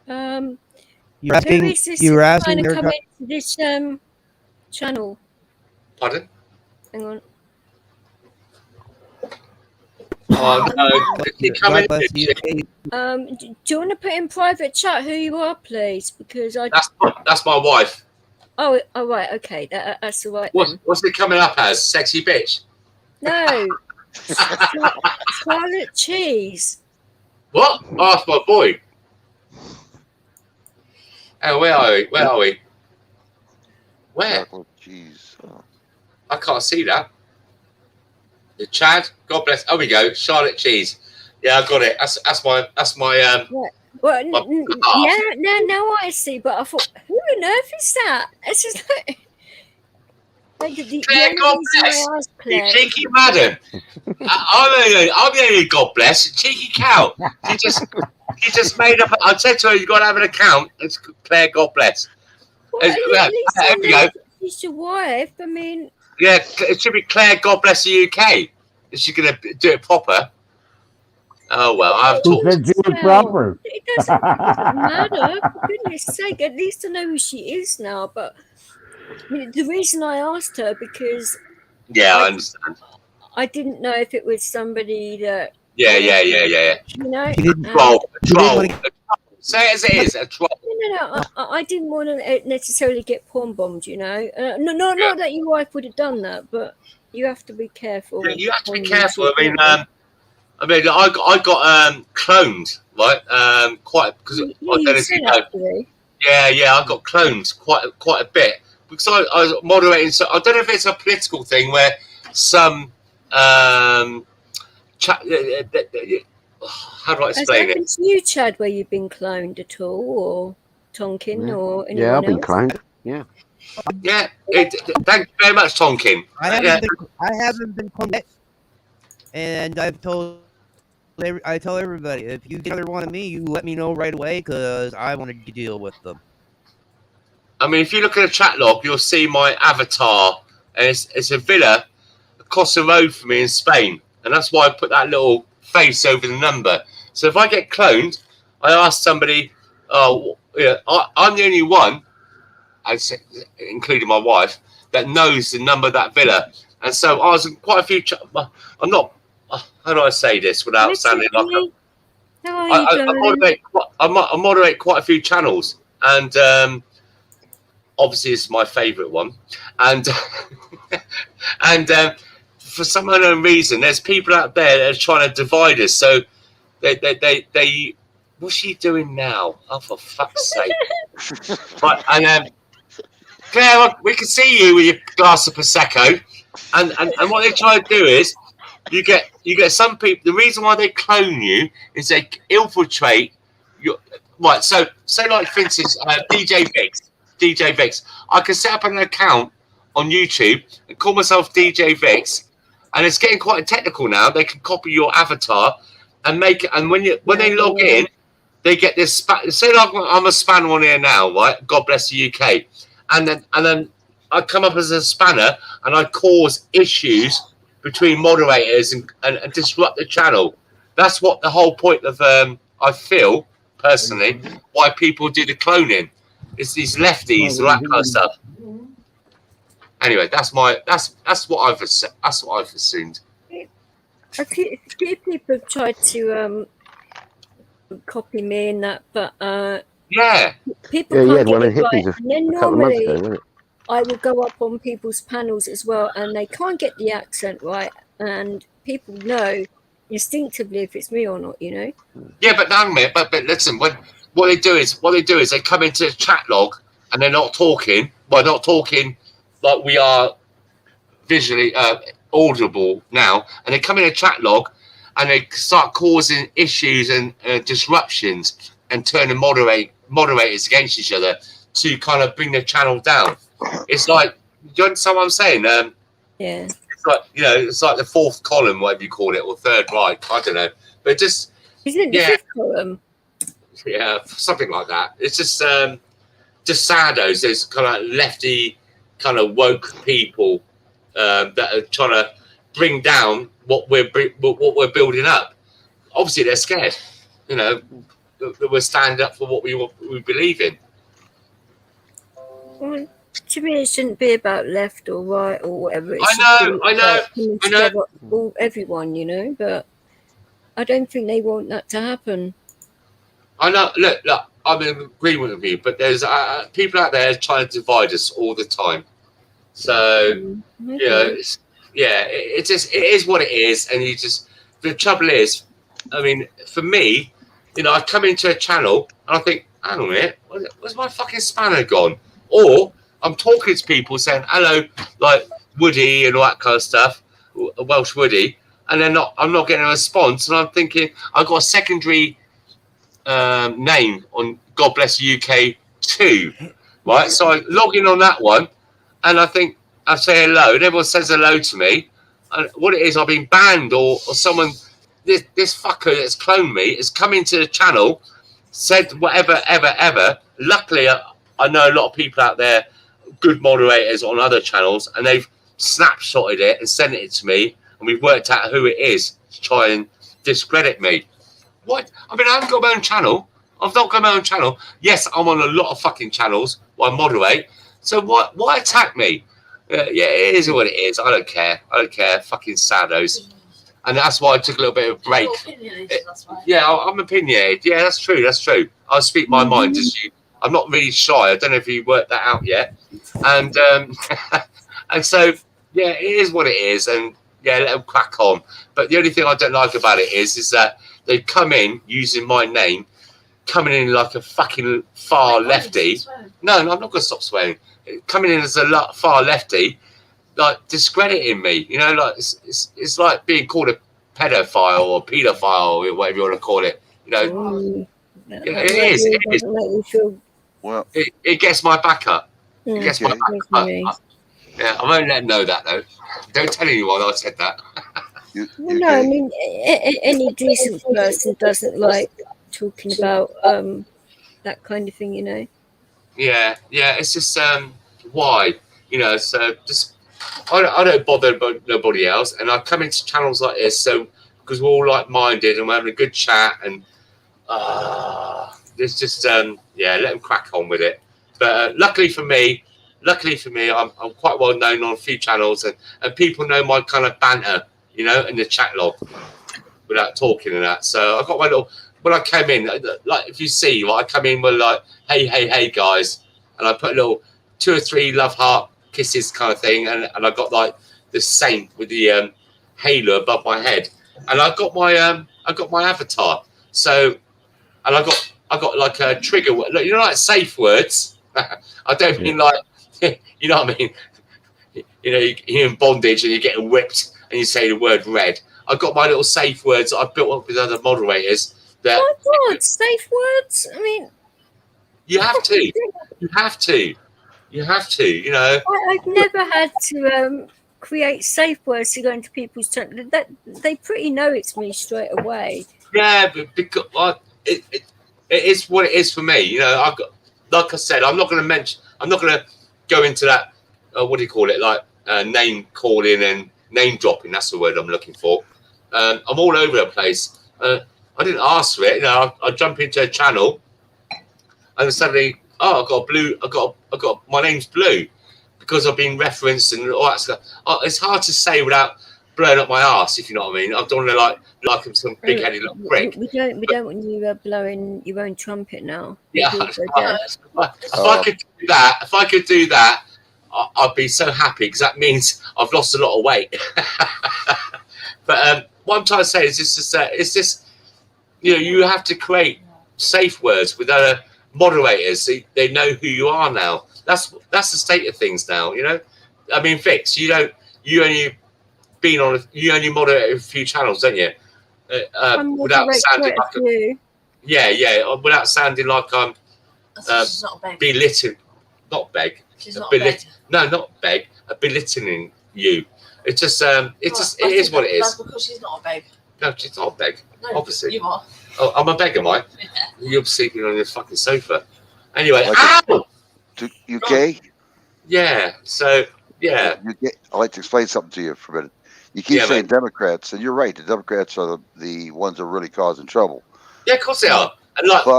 You're asking. Who is this You're asking. trying to Their come into this channel? Pardon? Hang on. Oh no! God bless you. Do you want to put in private chat who you are, please? Because That's my wife. Oh, right, okay, that's all right. What's it coming up as? Sexy bitch? No, Scarlet Cheese. What? Oh, that's my boy. Oh, where are we? Where are we? Where? Jeez. I can't see that. The Chad, God bless. Oh, we go. Charlotte Cheese. Yeah, I got it. That's my Well, now I see, but I thought, who on earth is that? It's just like Claire, God bless. You cheeky madam. I'm the only God bless. Cheeky cow. She just made up. I said to her, you've got to have an account. It's Claire, God bless. Well, there we go. She's your wife. I mean. Yeah, it should be Claire, God bless the UK. Is she going to do it proper? Oh, well, I've talked. Who said she was proper? It doesn't matter. For goodness sake, at least I know who she is now. But I mean, the reason I asked her because. Yeah, I understand. I didn't know if it was somebody that. Yeah. You know? Troll. Say it as it is, a troll. No. I didn't want to necessarily get porn bombed, you know. Not that your wife would have done that, but you have to be careful. Yeah, you have to be careful. I got cloned, right? Quite because I don't know if you know. Yeah, I got cloned quite a bit because I was moderating. So I don't know if it's a political thing where some how do I explain it? Has you, Chad, where you've been cloned at all, or Tonkin, or anyone Yeah, I've been else? cloned. Yeah. Yeah. Thank you very much, Tonkin. I haven't been cloned yet, and I tell everybody, if you get another one of me, you let me know right away because I wanted to deal with them. I mean, if you look at a chat log, you'll see my avatar, and it's a villa across the road from me in Spain, and that's why I put that little face over the number. So if I get cloned, I ask somebody, I'm the only one, including my wife, that knows the number of that villa. And so I was in quite a few. I'm not. How do I say this without sounding like I moderate quite a few channels, and obviously this is my favourite one, and for some unknown reason, there's people out there that are trying to divide us. So they what's she doing now? Oh, for fuck's sake! But and Claire, we can see you with your glass of prosecco, and what they try to do is you get some people. The reason why they clone you is they infiltrate your right. So like for instance, DJ Vix. I can set up an account on YouTube and call myself DJ Vix. And it's getting quite technical now. They can copy your avatar and make it. And when they log in, they get this. Say like I'm a span one here now, right? God bless the UK. And then I come up as a spanner and I cause issues between moderators and disrupt the channel. That's what the whole point of I feel personally why people do the cloning. It's these lefties, all that kind of stuff. Anyway, that's what I've assumed. A few people have tried to copy me in that, but people can't get it right. And then normally I will go up on people's panels as well, and they can't get the accent right, and people know instinctively if it's me or not, you know. Yeah, but hang on a minute. But listen, what they do is they come into the chat log and they're not talking. Well, not talking. Like we are visually audible now, and they come in a chat log and they start causing issues and disruptions and turning moderators against each other to kind of bring the channel down. It's like, do you understand what I'm saying? Yeah. like, you know, it's like the fourth column, whatever you call it, or third right. I don't know, but just Isn't it the fifth column? Yeah, something like that. It's just saddos. There's kind of lefty, kind of woke people that are trying to bring down what we're building up. Obviously, they're scared. You know, that we're standing up for what we believe in. Well, to me, it shouldn't be about left or right or whatever. It I know. Everyone, you know, but I don't think they want that to happen. I know. Look, I'm in agreement with you, but there's people out there trying to divide us all the time. So you know, it is what it is, and the trouble is, I mean, for me, you know, I come into a channel and I think, hang on a minute, where's my fucking spanner gone? Or I'm talking to people saying hello, like Woody and all that kind of stuff, Welsh Woody, and I'm not getting a response, and I'm thinking I've got a secondary name on God Bless UK 2, right? So I log in on that one, and I think I say hello, and everyone says hello to me. And what it is, I've been banned, or someone, this fucker that's cloned me has come into the channel, said whatever, ever. Luckily, I know a lot of people out there, good moderators on other channels, and they've snapshotted it and sent it to me, and we've worked out who it is to try and discredit me. What? I mean, I haven't got my own channel. I've not got my own channel. Yes, I'm on a lot of fucking channels where I moderate. So why attack me? Yeah, it is what it is. I don't care. Fucking saddos. And that's why I took a little bit of a break. Yeah, I'm opinionated. Yeah, that's true. I speak my mind. I'm not really shy. I don't know if you worked that out yet. And and so, yeah, it is what it is. And yeah, let them crack on. But the only thing I don't like about it is that they come in using my name, coming in like a fucking far lefty. No, I'm not going to stop swearing. Coming in as a far lefty, like discrediting me. You know, like it's like being called a pedophile or paedophile or whatever you want to call it. You know, it is. Well, it gets my back up. It gets my back up. Yeah, I won't let them know that though. Don't tell anyone I said that. Well, no, I mean, any decent person doesn't like talking about that kind of thing, you know. Yeah, it's just why, you know. So just I don't bother about nobody else, and I come into channels like this so because we're all like-minded and we're having a good chat, and there's just let them crack on with it. But luckily for me, I'm quite well known on a few channels, and people know my kind of banter, you know, in the chat log without talking and that. So I got my little, when I came in, like if you see, I come in with like, hey guys, and I put a little 2 or 3 love heart kisses kind of thing, and I got like the saint with the halo above my head, and I got my avatar. So, and I got like a trigger, you know, like safe words. I don't mean like, you know what I mean? You know, you're in bondage and you're getting whipped and you say the word red. I've got my little safe words that I've built up with other moderators. That oh God, safe words? I mean, you have to. You know. I've never had to create safe words to go into people's channel. That they pretty know it's me straight away. Yeah, but because it is what it is for me. You know, I've got, like I said, I'm not going to go into that. What do you call it? Like name calling and name dropping. That's the word I'm looking for. I'm all over the place. I didn't ask for it. You know, I jump into a channel, and suddenly, I got blue. I got my name's Blue because I've been referenced and all that stuff. It's hard to say without blowing up my ass, if you know what I mean. I don't want to like I'm some big-headed little prick. We don't want you blowing your own trumpet now. Yeah, if I could do that, I'd be so happy because that means I've lost a lot of weight. But what I'm trying to say is it's just you know, you have to create safe words with other moderators. So they know who you are now. That's the state of things now. You know, I mean, Vix, you only moderate a few channels, don't you? Without sounding like without sounding like I'm belittling, not beg. She's not beg. No, not beg. Belittling you. It's just it is what it is. That's because she's not a beg. No, she's not a beg. No, obviously. you are. Oh, I'm a beggar, Mike. Yeah. You're sleeping on your fucking sofa. Anyway, To UK? Yeah. So yeah. I'd like to explain something to you for a minute. You keep saying Democrats, and you're right. The Democrats are the ones that are really causing trouble. Yeah, of course they are. And like for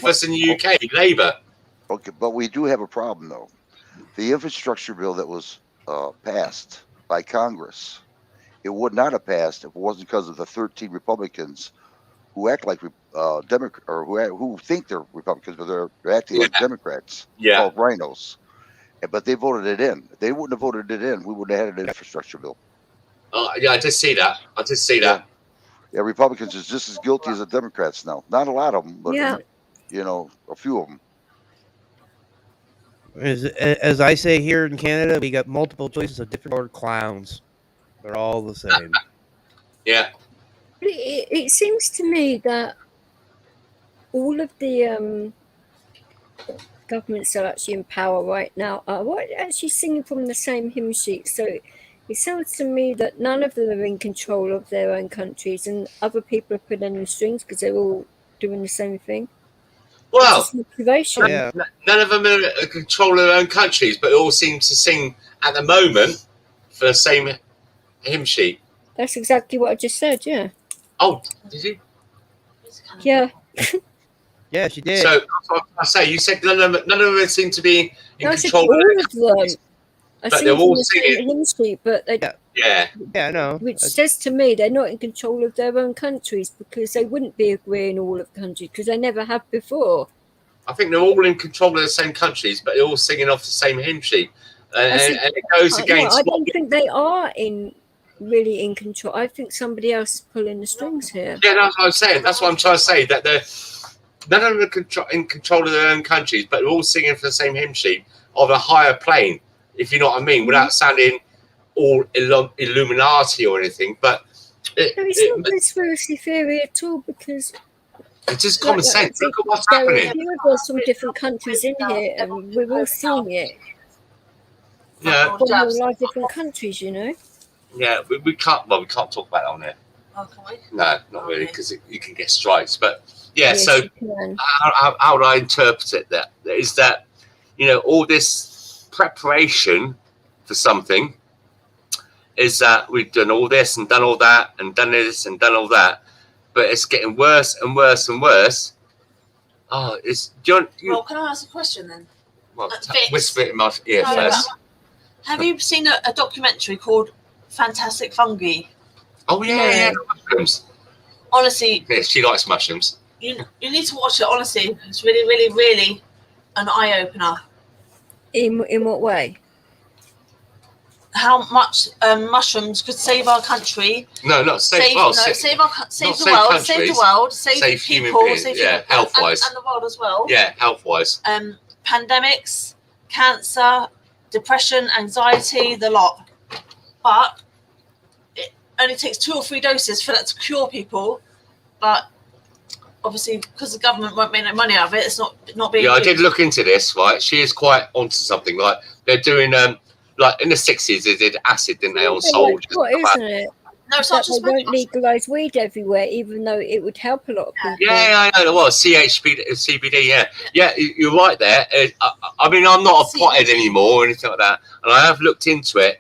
us in the UK, Labour. Okay, but we do have a problem though. The infrastructure bill that was passed by Congress, it would not have passed if it wasn't because of the 13 Republicans who act like Democrat or who think they're Republicans, but they're acting like Democrats. Called rhinos. But they voted it in. If they wouldn't have voted it in, we wouldn't have had an infrastructure bill. Yeah, I did see that. Yeah, Republicans is just as guilty as the Democrats now. Not a lot of them, but a few of them. As I say here in Canada, we got multiple choices of different colored clowns. They're all the same. Yeah. It seems to me that all of the governments that are actually in power right now are actually singing from the same hymn sheet. So it sounds to me that none of them are in control of their own countries, and other people are pulling the strings because they're all doing the same thing. Well, none of them are in control of their own countries, but it all seems to sing at the moment for the same hymn sheet. That's exactly what I just said, yeah. Oh, did you? Yeah. Yeah, she did. So I say you said none of them seem to be in I control said all of them. But they're all singing. Hymn sheet, but they, yeah, I know. Which says to me they're not in control of their own countries, because they wouldn't be agreeing all of the countries, because they never have before. I think they're all in control of the same countries, but they're all singing off the same hymn sheet, and it goes against. I don't think they are really in control. I think somebody else is pulling the strings here. Yeah, that's what I'm saying. That's what I'm trying to say. That none of them are in control of their own countries, but they're all singing for the same hymn sheet of a higher plane, if you know what I mean, without sounding all Illuminati or anything. But it's not conspiracy theory at all, because it's just common sense. Look at what's happening. There are a few of us from different countries in here, and we're all seeing it. Yeah, from a lot of different countries, you know. Yeah, we can't. Well, we can't talk about it on there. Oh, can we? No, not really, because you can get strikes. But yeah, Yes, so you can. how would I interpret it? That is that, all this preparation for something is that we've done all this and done all that and done this and done all that, but it's getting worse and worse and worse. Oh, it's John. Well, can I ask a question then? Well, whisper it in my ear first. Have you seen a documentary called Fantastic Fungi? Oh yeah, mushrooms. Honestly, yeah, she likes mushrooms. You need to watch it. Honestly, it's really, really, really an eye opener. In what way? How much mushrooms could save our country? No, not save the world, save human people, beings, health-wise, and the world as well. Yeah, health-wise. Pandemics, cancer, depression, anxiety, the lot. But it only takes 2 or 3 doses for that to cure people. But obviously, because the government won't make no money out of it, it's not being. Yeah, used. I did look into this. Right, she is quite onto something. Like they're doing like in the 60s, they did acid, didn't they, on soldiers? What, isn't it? No, it's not just they won't legalise weed everywhere, even though it would help a lot of people. Yeah, I know. Well, CBD, yeah, you're right there. I mean, I'm not a pothead anymore or anything like that, and I have looked into it.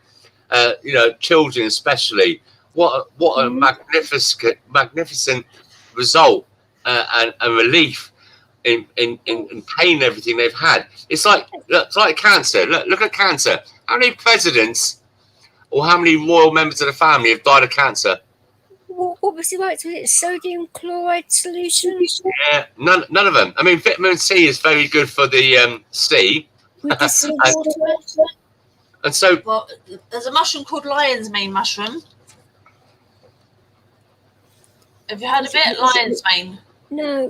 Children especially. What a magnificent result and relief in pain and everything they've had. It's like cancer. Look at cancer. How many presidents or how many royal members of the family have died of cancer? What was it like to it? Sodium chloride solution? Yeah, none of them. I mean, vitamin C is very good for the C. And so, well, there's a mushroom called lion's mane mushroom. Have you heard of it? Lion's mane. No,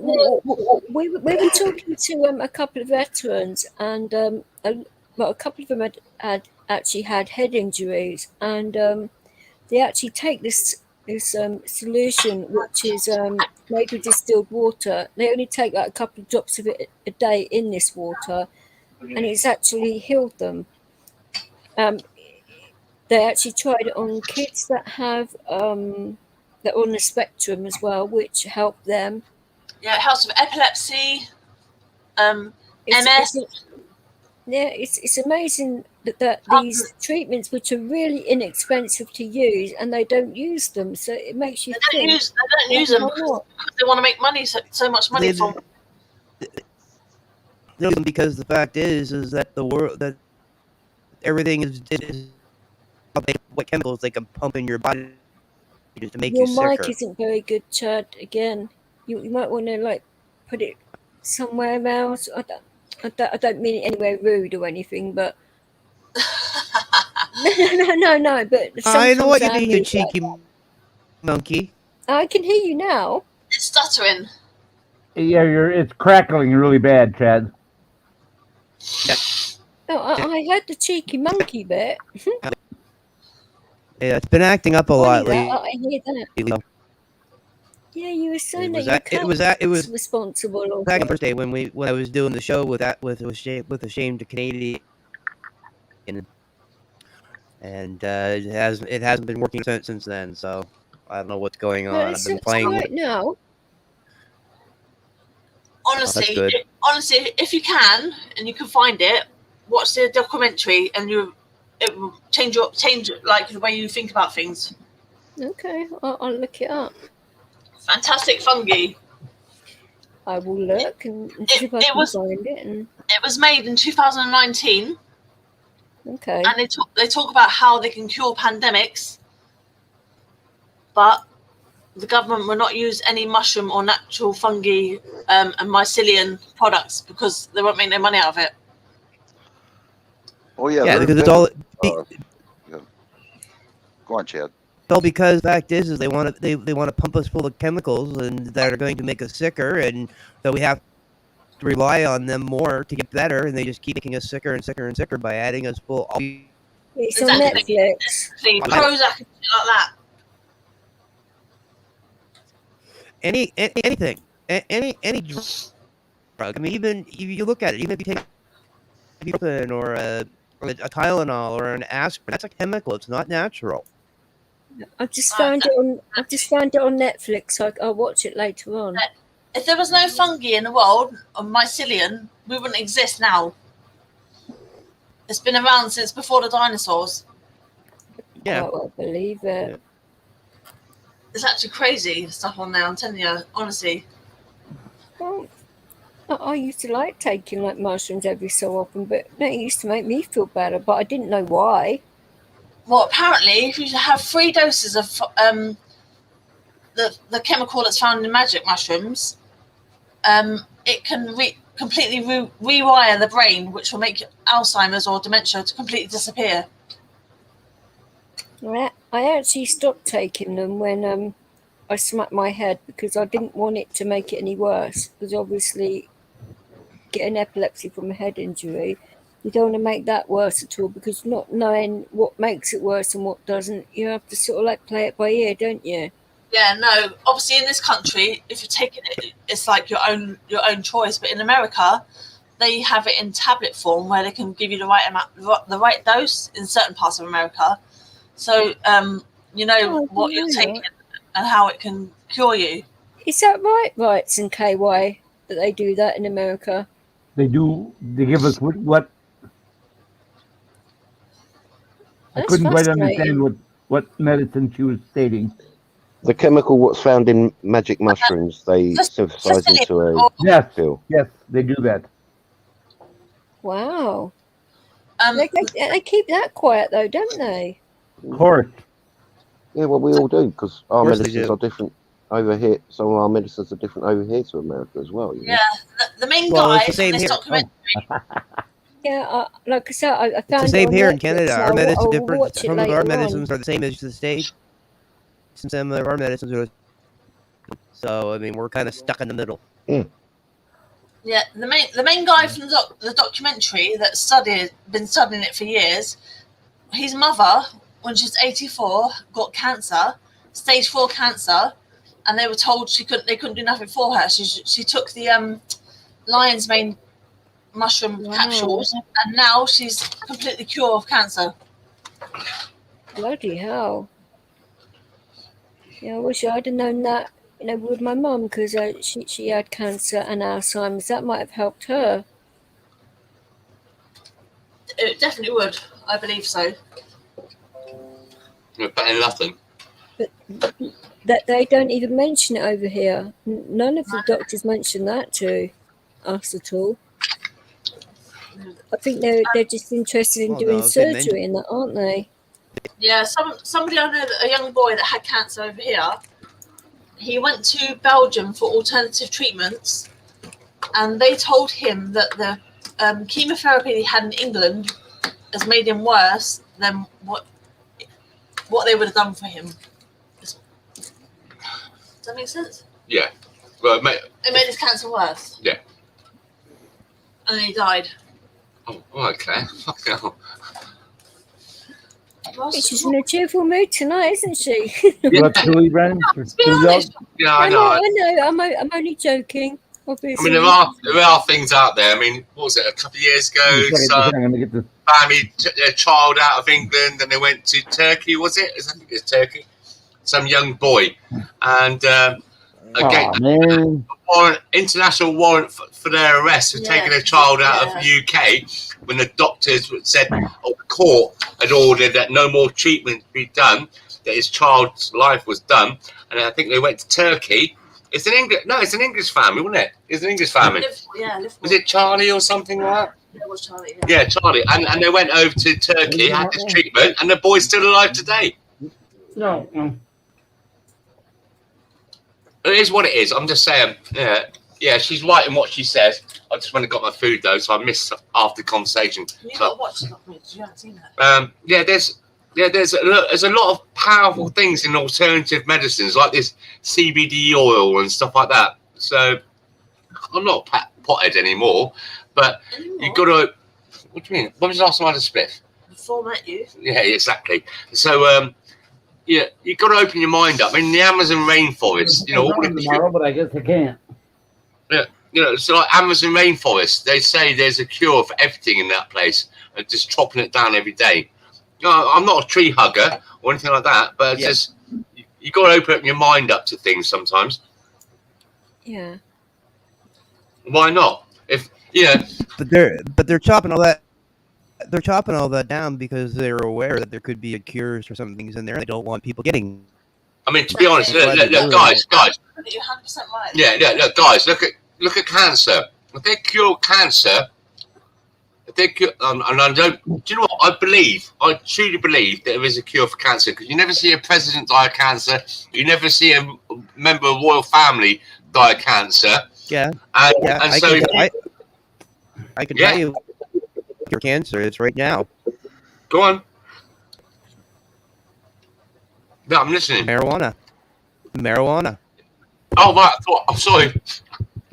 we were talking to a couple of veterans, and a couple of them had actually had head injuries, and they actually take this solution, which is made with distilled water. They only take like a couple of drops of it a day in this water, and it's actually healed them. they actually tried it on kids that have that are on the spectrum as well, which helped them. Yeah, it helps with epilepsy, MS. It's amazing that these treatments, which are really inexpensive to use, and they don't use them. So it makes you think. They don't use them because they want to make money, so much money from. Because the fact is that the world, that everything is what chemicals they can pump in your body to make you sicker. Your mic isn't very good, Chad. Again, you might want to like put it somewhere else. I don't mean it anywhere rude or anything, but no. But I know what you mean, you cheeky monkey. I can hear you now. It's stuttering. Yeah, it's crackling really bad, Chad. Oh, I heard the cheeky monkey bit. Yeah, it's been acting up a lot lately. I hear that. Yeah, you were saying it was responsible. Back on Thursday when I was doing the show with Ashamed Canadian, and it hasn't been working since then. So I don't know what's going on. I've been playing right now. Honestly, if you can and you can find it, watch the documentary, and it will change like the way you think about things. Okay, I'll look it up. Fantastic fungi. I will look and see if I can find it. It was made in 2019. Okay. And they talk about how they can cure pandemics, but the government will not use any mushroom or natural fungi and mycelium products because they won't make no money out of it. Oh yeah. Yeah, because it's all. Yeah. Go on, Chad. Well, because the fact is they want to pump us full of chemicals and that are going to make us sicker, and so we have to rely on them more to get better, and they just keep making us sicker and sicker and sicker by adding us full. It's on Netflix. Prozac and shit like that. Anything, any drug. I mean, even if you look at it, even if you take ibuprofen or a Tylenol or an aspirin, that's a chemical. It's not natural. I've just found it on Netflix. So I'll watch it later on. If there was no fungi in the world of mycelium, we wouldn't exist now. It's been around since before the dinosaurs. Yeah, I believe it. Yeah. It's actually crazy stuff on there. I'm telling you, honestly. Well, I used to like taking like mushrooms every so often, but it used to make me feel better. But I didn't know why. Well, apparently, if you have 3 doses of the chemical that's found in magic mushrooms, it can completely rewire the brain, which will make Alzheimer's or dementia to completely disappear. I actually stopped taking them when I smacked my head because I didn't want it to make it any worse. Because obviously, getting epilepsy from a head injury, you don't want to make that worse at all, because not knowing what makes it worse and what doesn't, you have to sort of like play it by ear, don't you? Yeah, no. Obviously, in this country, if you're taking it, it's like your own choice. But in America, they have it in tablet form where they can give you the right amount, the right dose in certain parts of America. So you know what you're taking and how it can cure you. Is that right, Rights and KY, that they do that in America? They do. They give us what? I couldn't quite understand what medicine she was stating. The chemical what's found in magic mushrooms, they synthesize into a pill. Yes, they do that. Wow. They keep that quiet though, don't they? Of course. Yeah, well, we all do, because our course they medicines do. are different over here. Some of our medicines are different over here to America as well. You know? Yeah, the main Well, guy it's the in same this here. documentary. Yeah, like I said, I found It's the same it on here in Netflix, Canada. so Our medicines I'll different. watch it Some of later our on. medicines are the same as the States. Some of our medicines are. So I mean, we're kind of stuck in the middle. Yeah, the main guy from the documentary that's been studying it for years. His mother, when she was 84, got cancer, stage 4 cancer, and they were told they couldn't do nothing for her. She took the lion's mane mushroom capsules, and now she's completely cured of cancer. Bloody hell. Yeah, I wish I'd have known that, with my mum, because she had cancer and Alzheimer's. That might have helped her. It definitely would. I believe so. Better than nothing. But that they don't even mention it over here. None of the doctors mention that to us at all. I think they're just interested in doing surgery and that, aren't they? Yeah, somebody I know, a young boy that had cancer over here, he went to Belgium for alternative treatments, and they told him that the chemotherapy he had in England has made him worse than what they would have done for him. Does that make sense? Yeah. Well, it made his cancer worse. Yeah. And then he died. Oh, all right, Claire. Fucking hell. She's in a cheerful mood tonight, isn't she? Yeah. Yeah, I know. I'm only joking. Obviously. I mean, there are things out there. I mean, what was it? A couple of years ago, some family took their child out of England and they went to Turkey. Was it? I think it's Turkey. Some young boy, and again, international warrant for their arrest for taking a child out of the UK when the doctors said, or the court had ordered that no more treatment be done, that his child's life was done, and I think they went to Turkey. It's an English family, wasn't it? It's an English family. Was it Charlie or something like that? It was Charlie. Yeah, Charlie, and they went over to Turkey, had this treatment, and the boy's still alive today. No. It is what it is. I'm just saying. Yeah, she's right in what she says. I just went and got my food though, so I missed half the conversation. You got to watch it, because you haven't seen it. There's a lot of powerful things in alternative medicines, like this CBD oil and stuff like that. So I'm not potted anymore, but you got to. What do you mean? When was the last time I had a spliff? Before I met you. Yeah, exactly. So yeah, you got to open your mind up. I mean, the Amazon rainforest, all tomorrow, but I guess I can't. Yeah, so like Amazon rainforest, they say there's a cure for everything in that place, and just chopping it down every day. I'm not a tree hugger or anything like that, but just you got to open your mind up to things sometimes. Yeah. Why not? But they're chopping all that. They're chopping all that down because they're aware that there could be a cures for some things in there. They don't want people getting. I mean, to be honest, look, guys. You're 100% right. Yeah, look, guys, look at cancer. If they cure cancer, and I don't. Do you know what? I truly believe that there is a cure for cancer, because you never see a president die of cancer. You never see a member of the royal family die of cancer. Yeah. I can tell you your cancer is right now. Go on. No, I'm listening. Marijuana. Oh, right. I'm sorry.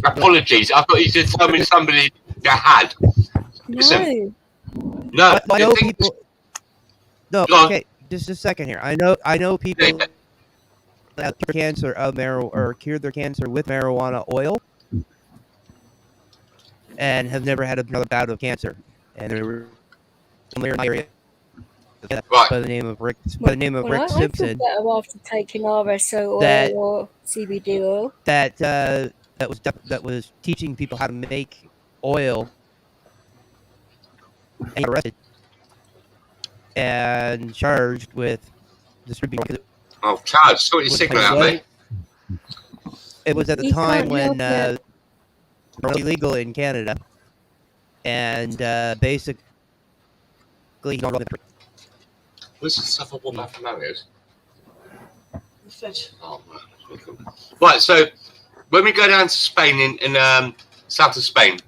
Apologies. I thought you said tell me somebody that had. Listen. No. I know people. No. Okay. Just a second here. I know people that cure cancer of marijuana or cured their cancer with marijuana oil, and have never had another bout of cancer. And they were in my area by the name of Rick. Rick Simpson. I feel better after taking RSO oil or CBD oil. That was teaching people how to make oil, and arrested and charged with distributing. Oh, charged! Sort your signal out, mate. It was at the time when it was illegal in Canada, and basically. Where's the stuff I bought back from Mario's? Oh, right, so when we go down to Spain, in south of Spain,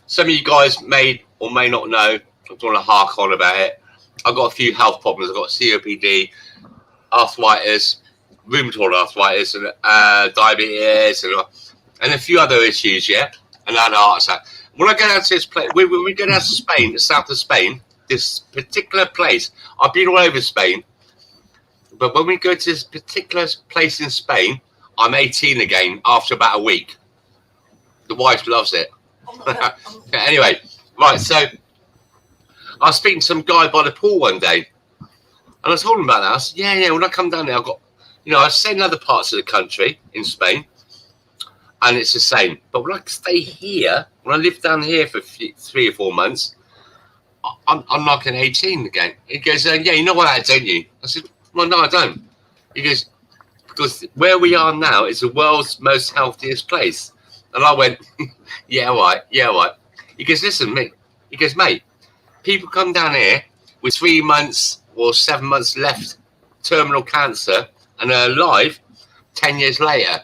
some of you guys may or may not know, I don't want to hark on about it. I've got a few health problems. I've got COPD, arthritis, rheumatoid arthritis, and diabetes, and a few other issues, and I had a heart attack. When I go down to this place, when we go down to Spain, the south of Spain, this particular place, I've been all over Spain, but when we go to this particular place in Spain, I'm 18 again after about a week. The wife loves it. Anyway, right, so I was speaking to some guy by the pool one day, And I told him about that. I said, yeah, when I come down there, I've got, I stay in other parts of the country, in Spain, and it's the same. But when I stay here, when I live down here for 3 or 4 months, I'm like an 18 again. He goes, yeah, you know what that, don't you? I said, well, no, I don't. He goes, because where we are now is the world's most healthiest place. And I went, yeah, right. He goes, listen, mate. He goes, mate, people come down here with 3 months or 7 months left terminal cancer and are alive 10 years later.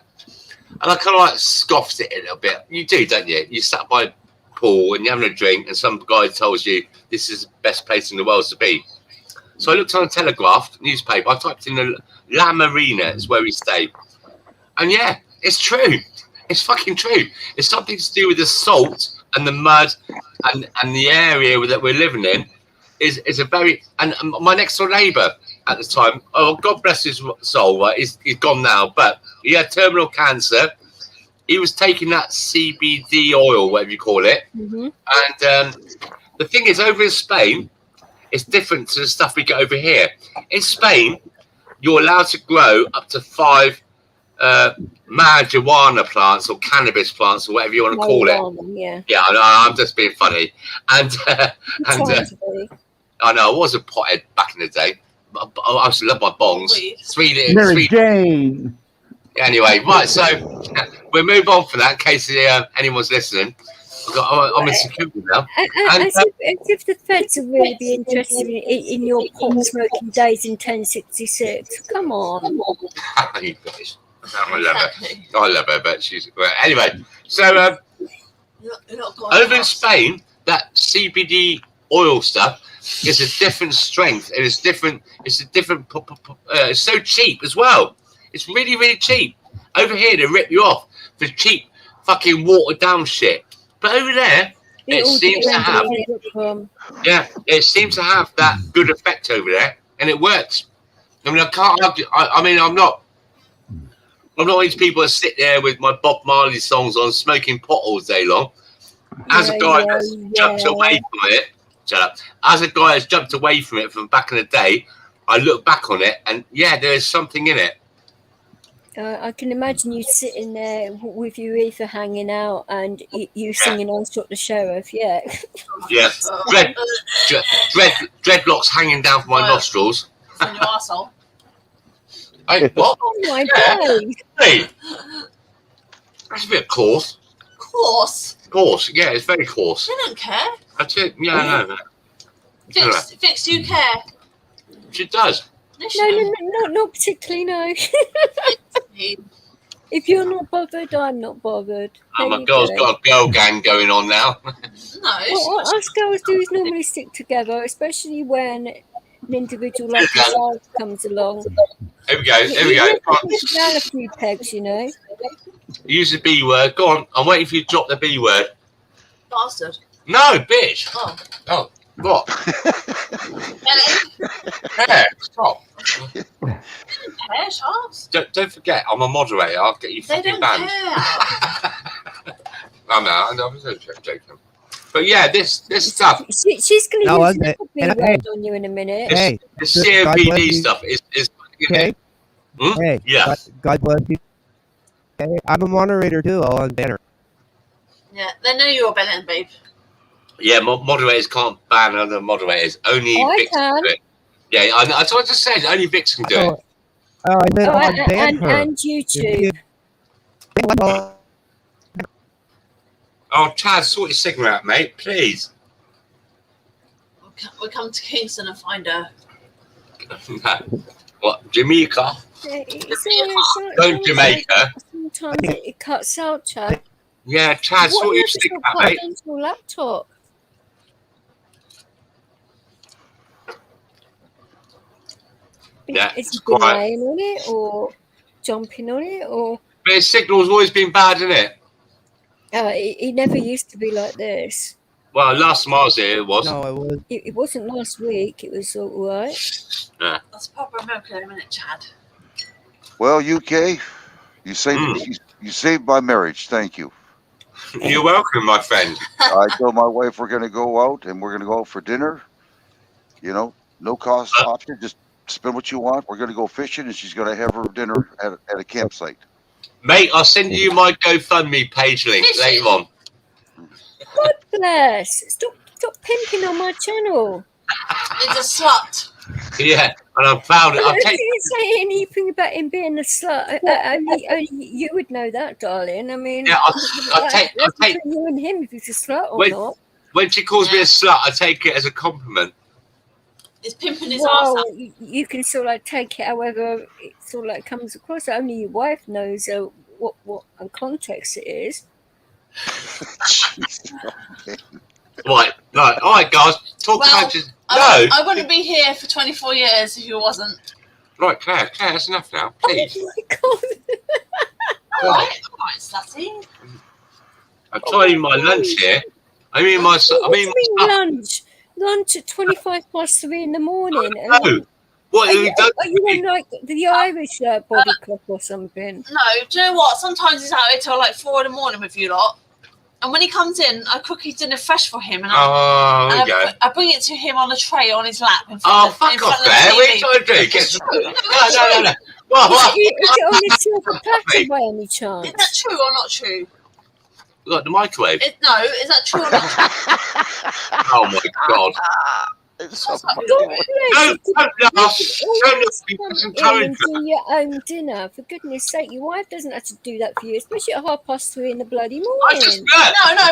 And I kind of like scoffed at it a little bit. You do, don't you? You sat by a pool and you're having a drink and some guy tells you this is the best place in the world to be. So I looked on a Telegraph newspaper. I typed in La Marina is where we stay. And yeah, it's true. It's fucking true. It's something to do with the salt and the mud and the area that we're living in is a very... And my next door neighbour at the time, oh, God bless his soul, right? He's gone now, but he had terminal cancer. He was taking that CBD oil, whatever you call it. Mm-hmm. And the thing is, over in Spain, it's different to the stuff we get over here. In Spain, you're allowed to grow up to 5 marijuana plants or cannabis plants or whatever you want to call it. Yeah, I'm just being funny. And I know I was a pothead back in the day. I used to love my bongs. Mary Jane. Anyway, right, so we'll move on for that in case anyone's listening. I'm in security now. As if the feds would really be interested in your pot smoking days in 1066. Come on. You guys. I love her, but she's... Well, anyway, so over in Spain, that CBD oil stuff is a different strength. It's different. It's so cheap as well. It's really, really cheap. Over here, they rip you off for cheap, fucking watered down shit. But over there, it seems to have, it seems to have that good effect over there, and it works. I mean, I can't argue. I mean, I'm not one of these people that sit there with my Bob Marley songs on, smoking pot all day long. As a guy that's jumped away from it, shut up. As a guy that's jumped away from it from back in the day, I look back on it, and yeah, there's something in it. I can imagine you sitting there with your ether hanging out and you singing on Shot the Sheriff, yeah. Yeah, dreadlocks hanging down from my nostrils. On your arsehole. Hey, what? Oh my God. Hey, that's a bit coarse. Coarse, yeah, it's very coarse. They don't care. That's it, yeah, I know. Vix, do you care? She does. No, not particularly, no. If you're not bothered, I'm not bothered. My girl's got a girl gang going on now. What us girls do is normally stick together, especially when an individual like yourself comes along. Here we go. Push down a few pegs, you know. Use the B word. Go on. I'm waiting for you to drop the B word. Bastard. No, bitch. Oh. What? Hey, stop. Don't forget, I'm a moderator. I'll get you fucking banned. I'm joking. But yeah, this stuff. She's going to use a word on you in a minute. The COPD stuff is okay. Hey, yeah. God bless you. Okay. I'm a moderator too. I'll unban her. Yeah, they know you're a bellend, babe. Yeah, moderators can't ban other moderators. Only Vix can do it. Yeah, that's what I just said. Only Vix can do it. Oh, I meant unban her. And YouTube. Oh, Chad, sort your cigarette out, mate, please. We'll come to Kingston and find her. What, Jamaica? Don't Jamaica. Sometimes it cuts out, Chad. Yeah, Chad, sort your cigarette out, mate. What's your laptop? Yeah, is he laying on it or jumping on it or? But his signal's always been bad, isn't it? He never used to be like this. Well, last time I was here, it was. No, it was. It wasn't last week. It was all right. Yeah. That's proper American in a minute, Chad. Well, UK, you saved my marriage. Thank you. You're welcome, my friend. I told my wife we're going to go out and we're going to go out for dinner. You know, no cost option. Just spend what you want. We're gonna go fishing, and she's gonna have her dinner at a campsite. Mate, I'll send you my GoFundMe page link later on. God bless. Stop pimping on my channel. It's a slut. Yeah, and I found it. I I've taken. didn't say anything about him being a slut. Only you would know that, darling. I mean, Yeah, I'll take. between you and him if he's a slut or not. When she calls me a slut, I take it as a compliment. It's pimping his ass Well, up. you can sort of like take it however it sort of like comes across. Only your wife knows what context it is. Right, all right, guys. Talk about just I wouldn't be here for 24 years if you wasn't. Right, Claire, that's enough now, please. Oh my God. All right, slutty. I'm trying my lunch here. I mean, my. What do you mean lunch? Lunch at 3:25 in the morning. No. What are you on like the Irish body clock or something? No, do you know what? Sometimes he's out here till like 4 in the morning with you lot. And when he comes in, I cook his dinner fresh for him, and I bring it to him on a tray on his lap. Fuck off, Claire! What are you trying to do? No. What? Is it on a silver platter by any chance? Is that true or not true? Like the microwave? No, is that true or not true? Oh my God! Don't do your own dinner. For goodness sake, your wife doesn't have to do that for you, especially at 3:30 in the bloody morning. No,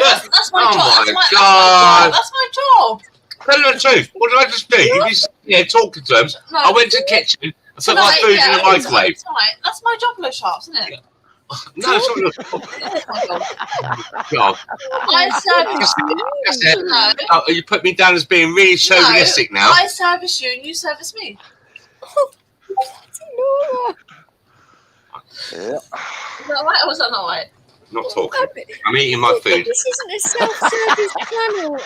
that's my job. Oh my God! That's my job. Tell them the truth. What did I just do? You be sitting here talking to them. No. I went to the kitchen. I put my food in the microwave. That's my job, no sharps, isn't it? No, it's not God. Oh, you put me down as being really chauvinistic now. I service you and you service me. Oh, Yeah. Is that right or was that not right? Not talking. I'm eating my food. This isn't a self-service channel.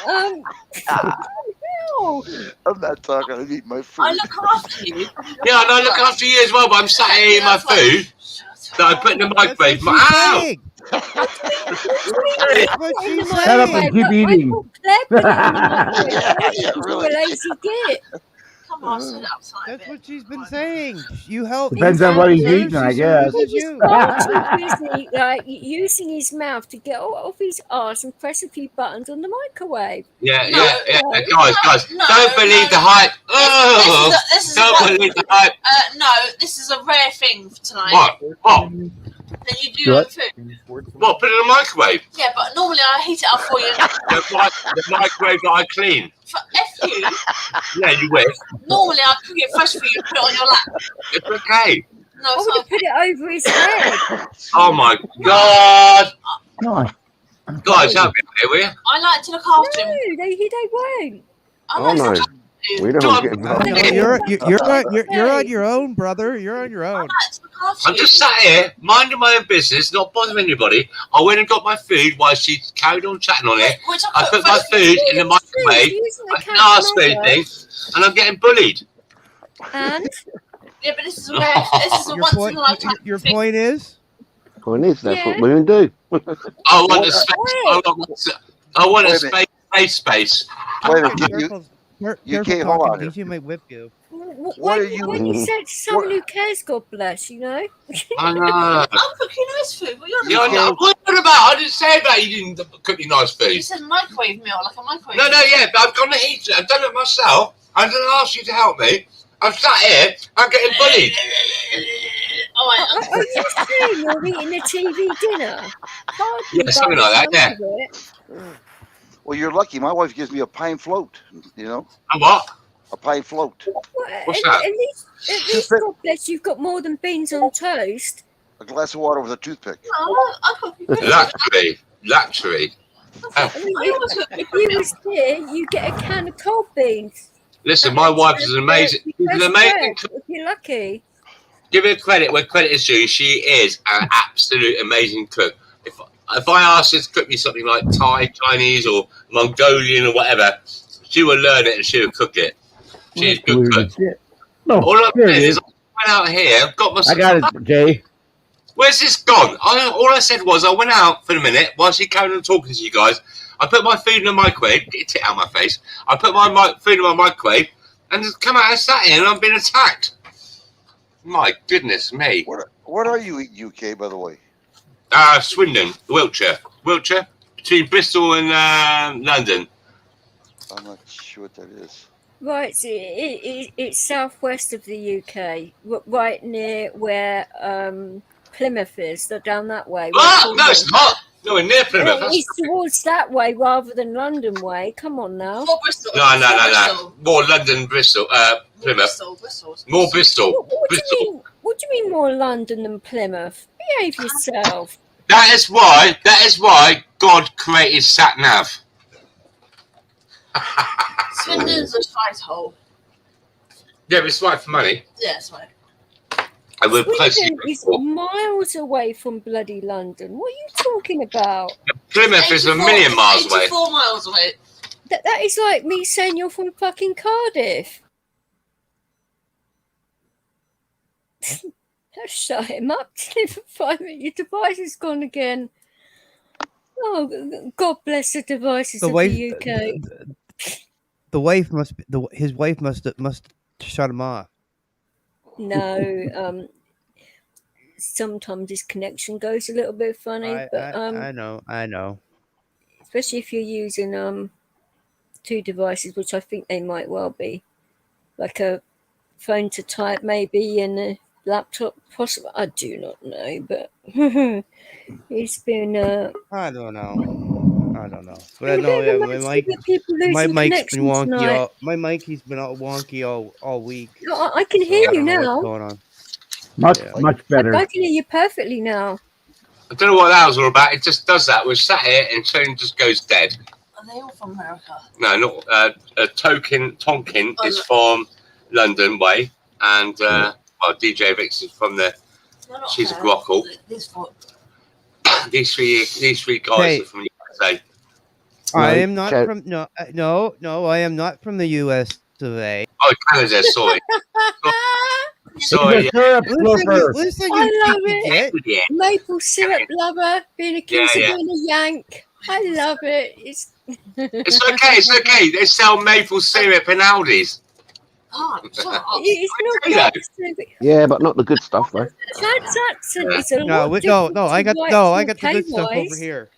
I'm not talking. I'm eating my food. I look after you. Yeah, and I look after you as well, but I'm sat here eating my food that I put in the microwave. Ow! Shut up and keep eating. You're a lazy git. Come on, sit outside. That's what she's been saying. You help. Depends on what he's eating, I guess. He's far too busy, like using his mouth to get off his arse and press a few buttons on the microwave. Yeah. Guys, don't believe the hype. Don't believe the hype. No, this is a rare thing for tonight. What? That you do your food. What? Put it in the microwave? Yeah, but normally I heat it up for you. The microwave that I clean. For F you. Yeah, you wish. Normally I cook it fresh for you and put it on your lap. It's okay. No, I it's would not have put it over his head. Oh my God! No. Guys, help me here, will you? I like to look after him. No, they won't. Oh no, we don't get involved. No, you're on your own, brother. You're on your own. I'm just sat here, minding my own business, not bothering anybody. I went and got my food while she carried on chatting on it. I put my food in the microwave, I didn't ask for anything, and I'm getting bullied. And? Yeah, but this is a rare, this is a once in a lifetime Your thing. point is? Point is, that's what women do. I want a space. I want a space. Wait a minute, you Careful can't hold talking, on. because you might whip you. Why don't you say to someone who cares, God bless, you know? I know. I'm cooking nice food. What are you on about? What are you on about? I didn't say about you didn't cook me nice food. You said microwave meal, like a microwave. No, yeah, but I've gone to eat it. I've done it myself. I didn't ask you to help me. I'm sat here. I'm getting bullied. Are you saying you're eating a TV dinner? Yeah, something like that, yeah. Well, you're lucky. My wife gives me a pine float, you know? A what? A pine float. What's that? At least, God bless, you've got more than beans on toast. A glass of water with a toothpick. Luxury. I mean, if you was here, you get a can of cold beans. Listen, my wife is an amazing cook. If you're lucky. Give her credit where credit is due. She is an absolute amazing cook. If I asked her to cook me something like Thai, Chinese, or Mongolian, or whatever, she will learn it and she will cook it. She is a good cook. No, all I'm saying is, I went out here, got myself. I got it, Jay. Where's this gone? All I said was I went out for a minute while she carried on talking to you guys. I put my food in the microwave. Get your tit out of my face. I put my food in my microwave, and just come out and sat here and I'm being attacked. My goodness me. What are you in UK, by the way? Swindon, Wiltshire, between Bristol and London. I'm not sure what that is. Right, so it's southwest of the UK, right near where Plymouth is. They're down that way. No, it's not. Nowhere near Plymouth. It's towards that way rather than London way. Come on now. More Bristol. No. More London, Bristol, Plymouth. Bristol. More Bristol. What do you mean more London than Plymouth? Behave yourself. That is why God created sat nav. Swindon's a shithole. Yeah, but it's right for money. Yeah, it's right. And we're Swindon is miles away from bloody London. What are you talking about? Plymouth is a million miles away. 84 miles away. That is like me saying you're from fucking Cardiff. Let's shut him up. Your device is gone again. Oh, God bless the devices of the UK. The wife must. His wife must shut him off. No, sometimes his connection goes a little bit funny, but I know. Especially if you're using two devices, which I think they might well be, like a phone to type maybe and a laptop possible. I do not know, but it's been I don't know. But I know my mic's been wonky. My mic has been all wonky all week. No, I can hear you now. What's going on? Much better. I can hear you perfectly now. I don't know what that was all about. It just does that. We're sat here and Shane just goes dead. Are they all from America? No, not Tonkin is from London way, and DJ Vix is from the. She's a Grockle. These three guys are from the USA. I am not from no. I am not from the US today. Oh, Canada. Sorry. Sorry. Listen, I love it. Maple syrup lover, being accused of being a Yank. I love it. It's okay. They sell maple syrup in Aldi's. Oh, it's not good. Yeah, but not the good stuff, though. It's a no. I got the good stuff over here.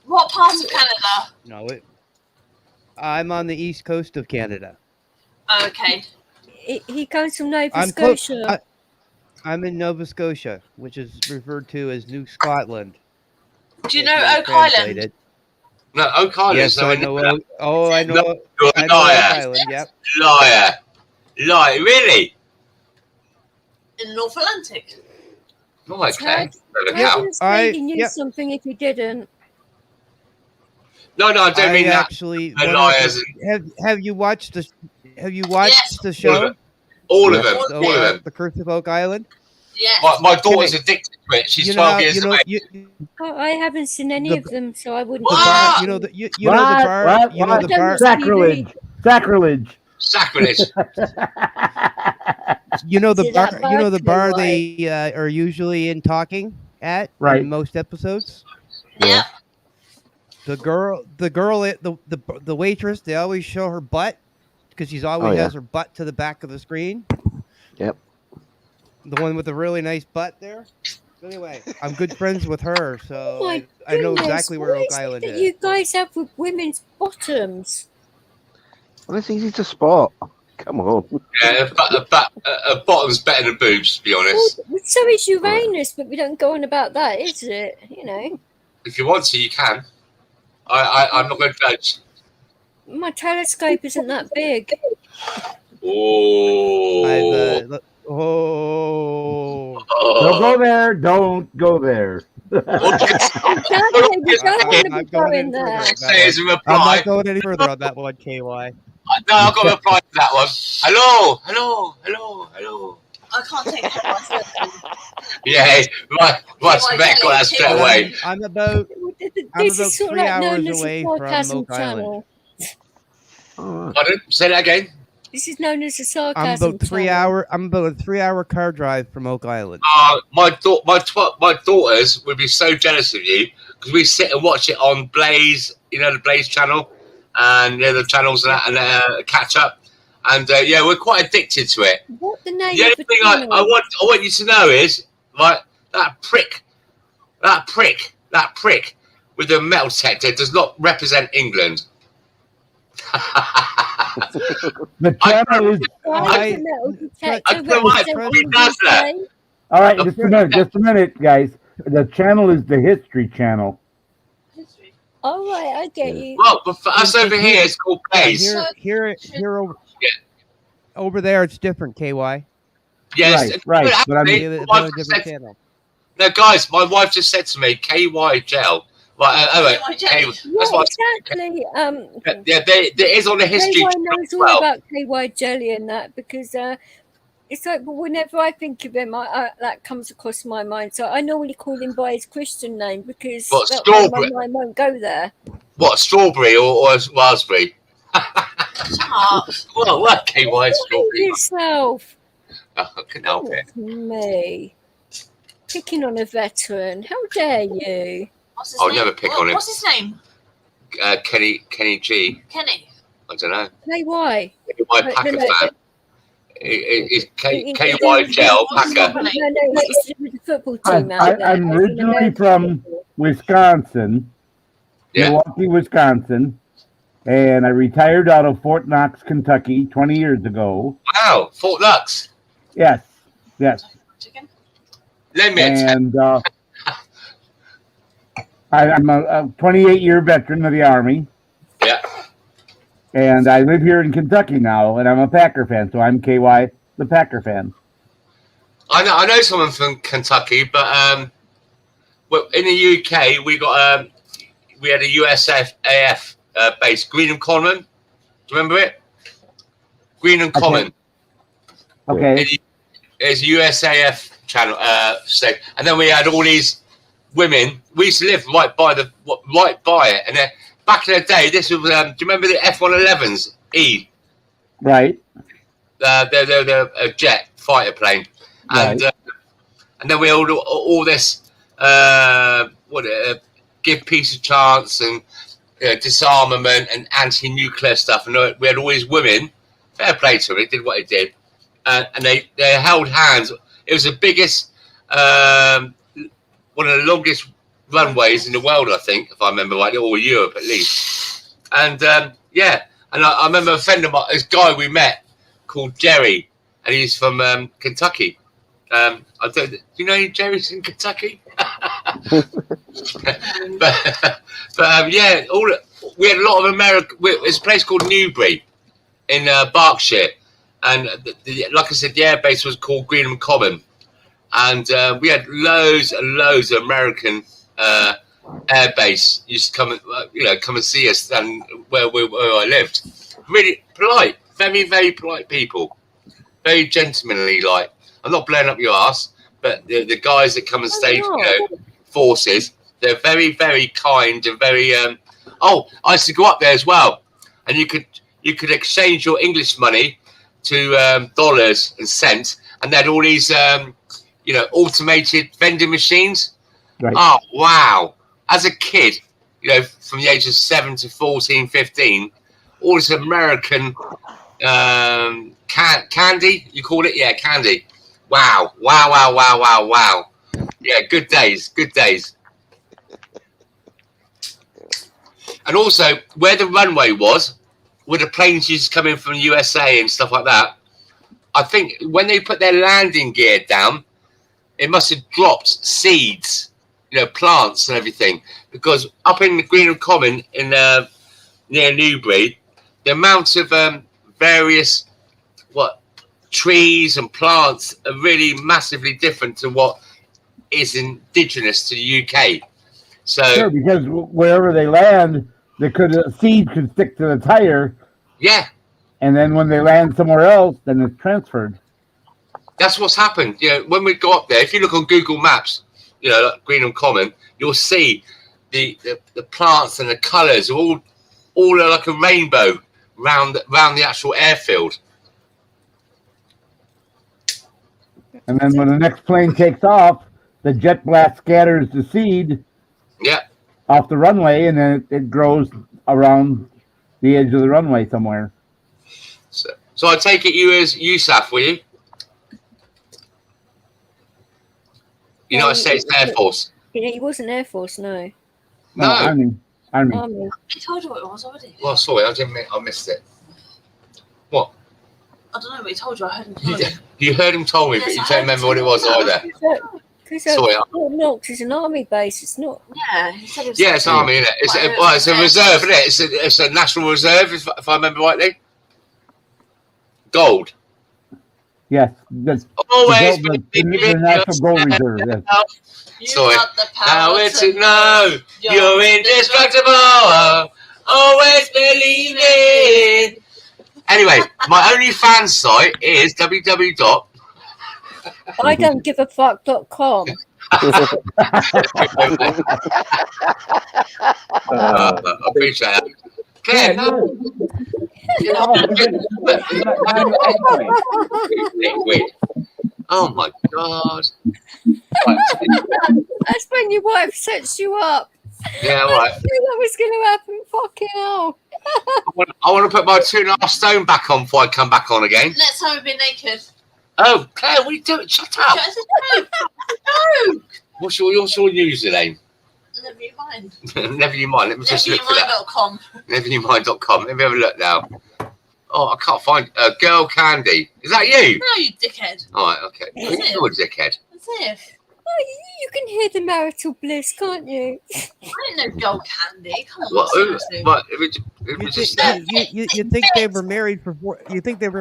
What part of Canada? No, I'm on the east coast of Canada. Okay. He comes from Nova Scotia. I'm in Nova Scotia, which is referred to as New Scotland. Do you know Oak Island? No, Oak Island. Yes, I know. I know. You're a liar. Island, yep. Liar. Really? In North Atlantic. Oh, okay. I knew something if you didn't. No, I don't mean that. Actually, liars. Have you watched the? Have you watched the show? All of them. The Curse of Oak Island. Yeah. My daughter's addicted to it. She's 12 years old. I haven't seen any of them, so I wouldn't. The bar, you know the bar. Sacrilege. You know the bar they are usually in talking at in most episodes. Yeah. The waitress, they always show her butt because she's always has her butt to the back of the screen. Yep. The one with the really nice butt there. Anyway, I'm good friends with her, so I know exactly where Oak Island is. You guys have with women's bottoms. Well, it's easy to spot. Come on. Yeah, a bottom's better than boobs, to be honest. Well, so is Uranus, but we don't go on about that, is it? You know. If you want to, you can. I'm not going to judge. My telescope isn't that big. Oh. Don't go there. Don't go there. I'm not going any further on that one, KY. No, I've got to reply to that one. Hello. I can't take it. Yeah, right, Spec got that straight away. I'm about 3 hours away from Oak Island. Pardon? Say that again. This is known as a sarcasm. I'm about a 3 hour car drive from Oak Island. My daughters would be so jealous of you because we sit and watch it on Blaze, the Blaze channel, and the other channels and catch up. And yeah, we're quite addicted to it. What the name The of only the thing I channel? want you to know is, right, that prick with the metal detector does not represent England. The channel is. Why is the metal detector I don't know why representing he does the that. UK? All right, just a minute, guys. The channel is the History Channel. All right, I get you. Well, but for us over here, it's called Blaze. Here over there, it's different. KY. Yes, right. But I They mean, have a different channel. no, guys, my wife just said to me, KY gel. Right, that's what Exactly. yeah, there is on the History KY Channel knows as all well. about KY jelly and that because it's like whenever I think of him, that comes across my mind. So I normally call him by his Christian name because What, that way my Strawberry? mind won't go there. What, strawberry or raspberry? What KY strawberry? Yourself. Oh, I couldn't help it. Me. Picking on a veteran. How dare you? I'll never pick on him. What's his name? Kenny G. Kenny. I don't know. KY. KY Packer fan. It's KY Gel Packer. No, it's the football team out there. I'm originally from Wisconsin, Milwaukee, Wisconsin, and I retired out of Fort Knox, Kentucky 20 years ago. Wow, Fort Knox. Yes. Let me and I'm a 28-year veteran of the Army. Yeah. And I live here in Kentucky now, and I'm a Packer fan, so I'm KY, the Packer fan. I know someone from Kentucky, but well, in the UK we got we had a USAF base, Greenham Common. Do you remember it? Greenham Common. Okay. It's a USAF channel state, and then we had all these women. We used to live right by it, and then back in the day, this was. Do you remember the F-111s? Right. They're a jet fighter plane, and then we all this give peace a chance and disarmament and anti-nuclear stuff, and we had all these women. Fair play to them, it did what it did, and they held hands. It was the biggest, one of the longest runways in the world, I think, if I remember right, or Europe at least. And yeah, and I remember a friend of mine, this guy we met called Jerry, and he's from Kentucky. Do you know Jerry's in Kentucky? but yeah, we had a lot of American. There's a place called Newbury in Berkshire, and like I said, the air base was called Greenham Common, and we had loads and loads of American air base used to come and see us, and where I lived. Really polite, very very polite people, very gentlemanly. Like, I'm not blowing up your ass, but the guys that come and stay, forces, they're very very kind and very. I used to go up there as well, and you could exchange your English money to dollars and cents, and they had all these automated vending machines. Right. Oh wow! As a kid, from the age of 7 to 14, 15, all this American candy, you call it? Yeah, candy. Wow. Yeah, good days. And also, where the runway was, where the planes used to come in from the USA and stuff like that, I think when they put their landing gear down, it must have dropped seeds, plants and everything. Because up in the Greenham Common in near Newbury, the amount of various trees and plants are really massively different to what is indigenous to the UK. So sure, because wherever they land, seed could stick to the tire. Yeah. And then when they land somewhere else, then it's transferred. That's what's happened. When we go up there, if you look on Google Maps, like Greenham Common, you'll see the plants and the colours all are like a rainbow round the actual airfield. And then when the next plane takes off, the jet blast scatters the seed off the runway, and then it grows around the edge of the runway somewhere. So I take it you as USAF, will you? United States Air Force. Yeah, he wasn't Air Force, no. No. Army. Army. He told you what it was already. Well, sorry, I missed it. What? I don't know, but he told you. I heard him tell you. You heard him tell me, but you don't remember what it was either. Because Fort Knox is an army base. It's not. Yeah, he said it was. Yeah, it's army, isn't it? It's a reserve, isn't it? It's a national reserve, if I remember rightly. Gold. Yes. That's Always the National Gold Reserve. Yes. Sorry. Now it's to know you're indestructible. Always believe it. Anyway, my OnlyFans site is www. I don't give a fuck.com. I appreciate that. Claire, no. Oh my God. That's when your wife sets you up. Yeah, right. I knew that was going to happen. Fucking hell. I want to put my 2.5 stone back on before I come back on again. Next time we'll be naked. Oh, Claire, what are you doing? Shut up. It's a joke. No. What's your username? Never you mind. Never you mind. Let me just look for that. Neveryoumind.com. Neveryoumind.com. Let me have a look now. Oh, I can't find Girl Candy. Is that you? No, you dickhead. All right, okay. You're a dickhead. That's it. Oh, you can hear the marital bliss, can't you? I didn't know Gold Candy. Come on, What? seriously. What? You think they were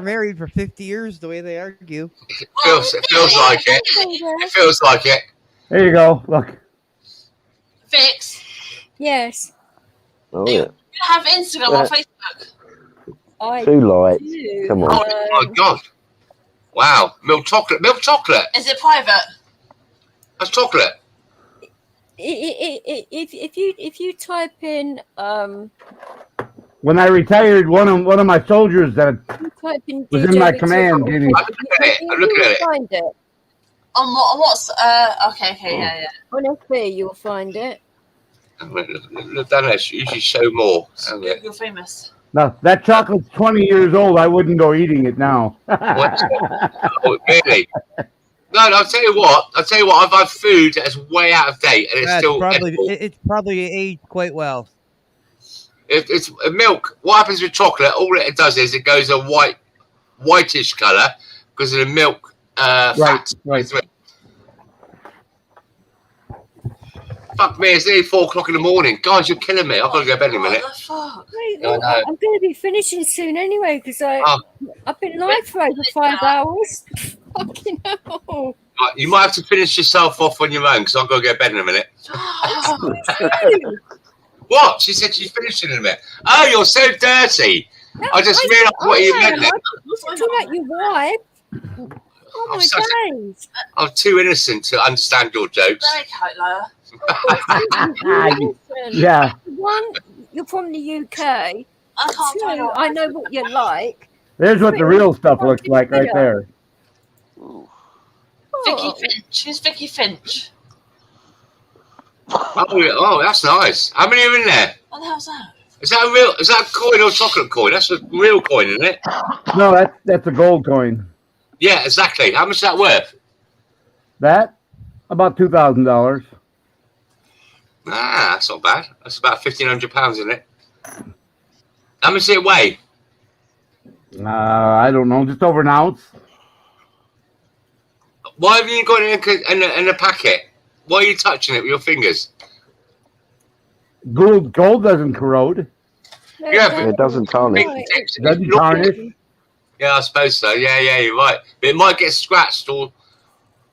married for 50 years the way they argue? It feels like it. It feels like it. There you go. Look. Fix. Yes. Oh, You yeah. have Instagram or Facebook. I Two lights. do. Come on. Oh my God. Wow. Milk chocolate. Milk chocolate. Is it private? That's chocolate. If you type in When I retired, one of my soldiers that type in was in my DJ command Vixlyrical, gave me. I'm looking at it. Find it. On what's okay, yeah. On FB, you'll find it. Look down there. You should show more. You're famous. No, that chocolate's 20 years old. I wouldn't go eating it now. Oh, really? No, I'll tell you what. I've had food that's way out of date, and it's still edible. It's probably aged quite well. It's milk. What happens with chocolate? All it does is it goes a whitish color because of the milk fat. Right. Fuck me! It's nearly 4 o'clock in the morning, guys. You're killing me. I've got to go to bed in a minute. What the fuck? Wait, I know. I'm going to be finishing soon anyway because I've been live for over 5 hours. Fucking hell. Right, you might have to finish yourself off on your own because I've got to go to bed in a minute. What? She said she's finishing in a minute. Oh, you're so dirty. I just realised what you meant then. Listen to that, your wife. Oh my days. I'm too innocent to understand your jokes. Very kite liar. Yeah. One, you're from the UK. I can't find Two, out. I know what you like. There's what the real stuff looks like right there. Vicky Finch. Who's Vicky Finch? Oh, that's nice. How many are in there? What the hell's that? Is that a coin or chocolate coin? That's a real coin, isn't it? No, that's a gold coin. Yeah, exactly. How much is that worth? That about $2,000. Ah, that's not bad. That's about £1,500, isn't it? How much does it weigh? I don't know, just over an ounce. Why have you got it in a packet? Why are you touching it with your fingers? Gold doesn't corrode. Yeah, It doesn't tarnish. It doesn't tarnish. Yeah, I suppose so. Yeah, you're right. But it might get scratched or...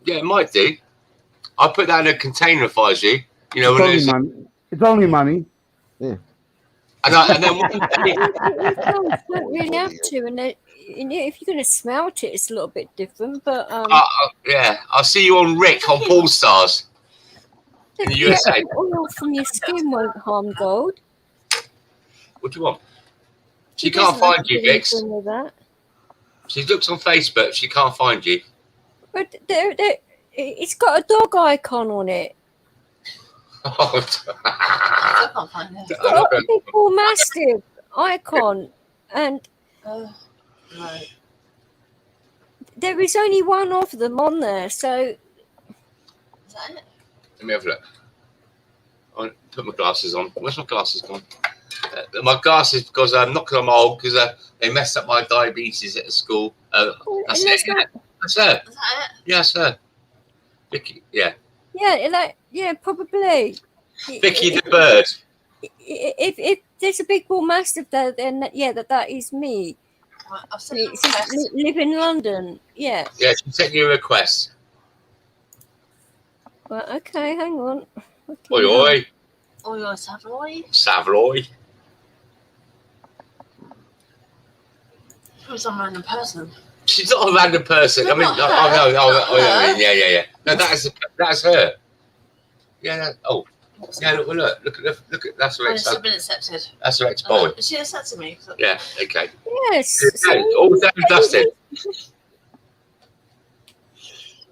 Yeah, it might do. I'll put that in a container if I was you. You know, It's only money. Yeah. And then You don't really have to. And if you're going to smelt it, it's a little bit different. But yeah, I'll see you on Rick on Paul Stars in the USA. Oil from your skin won't harm gold. What do you want? She can't find you, Vix. With that. She looks on Facebook. She can't find you. But it's got a dog icon on it. Oh, I can't find it. It's got a big bull mastiff icon, and Right. there is only one of them on there. So Is that it? Let me have a look. I'll put my glasses on. Where's my glasses gone? My glasses, because I'm not because I'm old, because they messed up my diabetes at the school. That's it. Yeah. That's her. Is that it? Yeah, that's her. Vicky. Yeah. yeah, probably. Vicky the bird. If there's a big bull mastiff there, then that is me. Right, I've sent you a request. Live in London. Yeah. Yeah, she sent you a request. Well, okay, hang on. Oi, oi. Oi, Savoy. Savoy. Who's some random person? She's not a random person. No, I mean, not her. yeah. No, that's her. Yeah. Yeah. Look at that's her ex. She's been accepted. That's her ex-boy. She accepted me. Yeah. Okay. Yes. Okay, all done and dusted.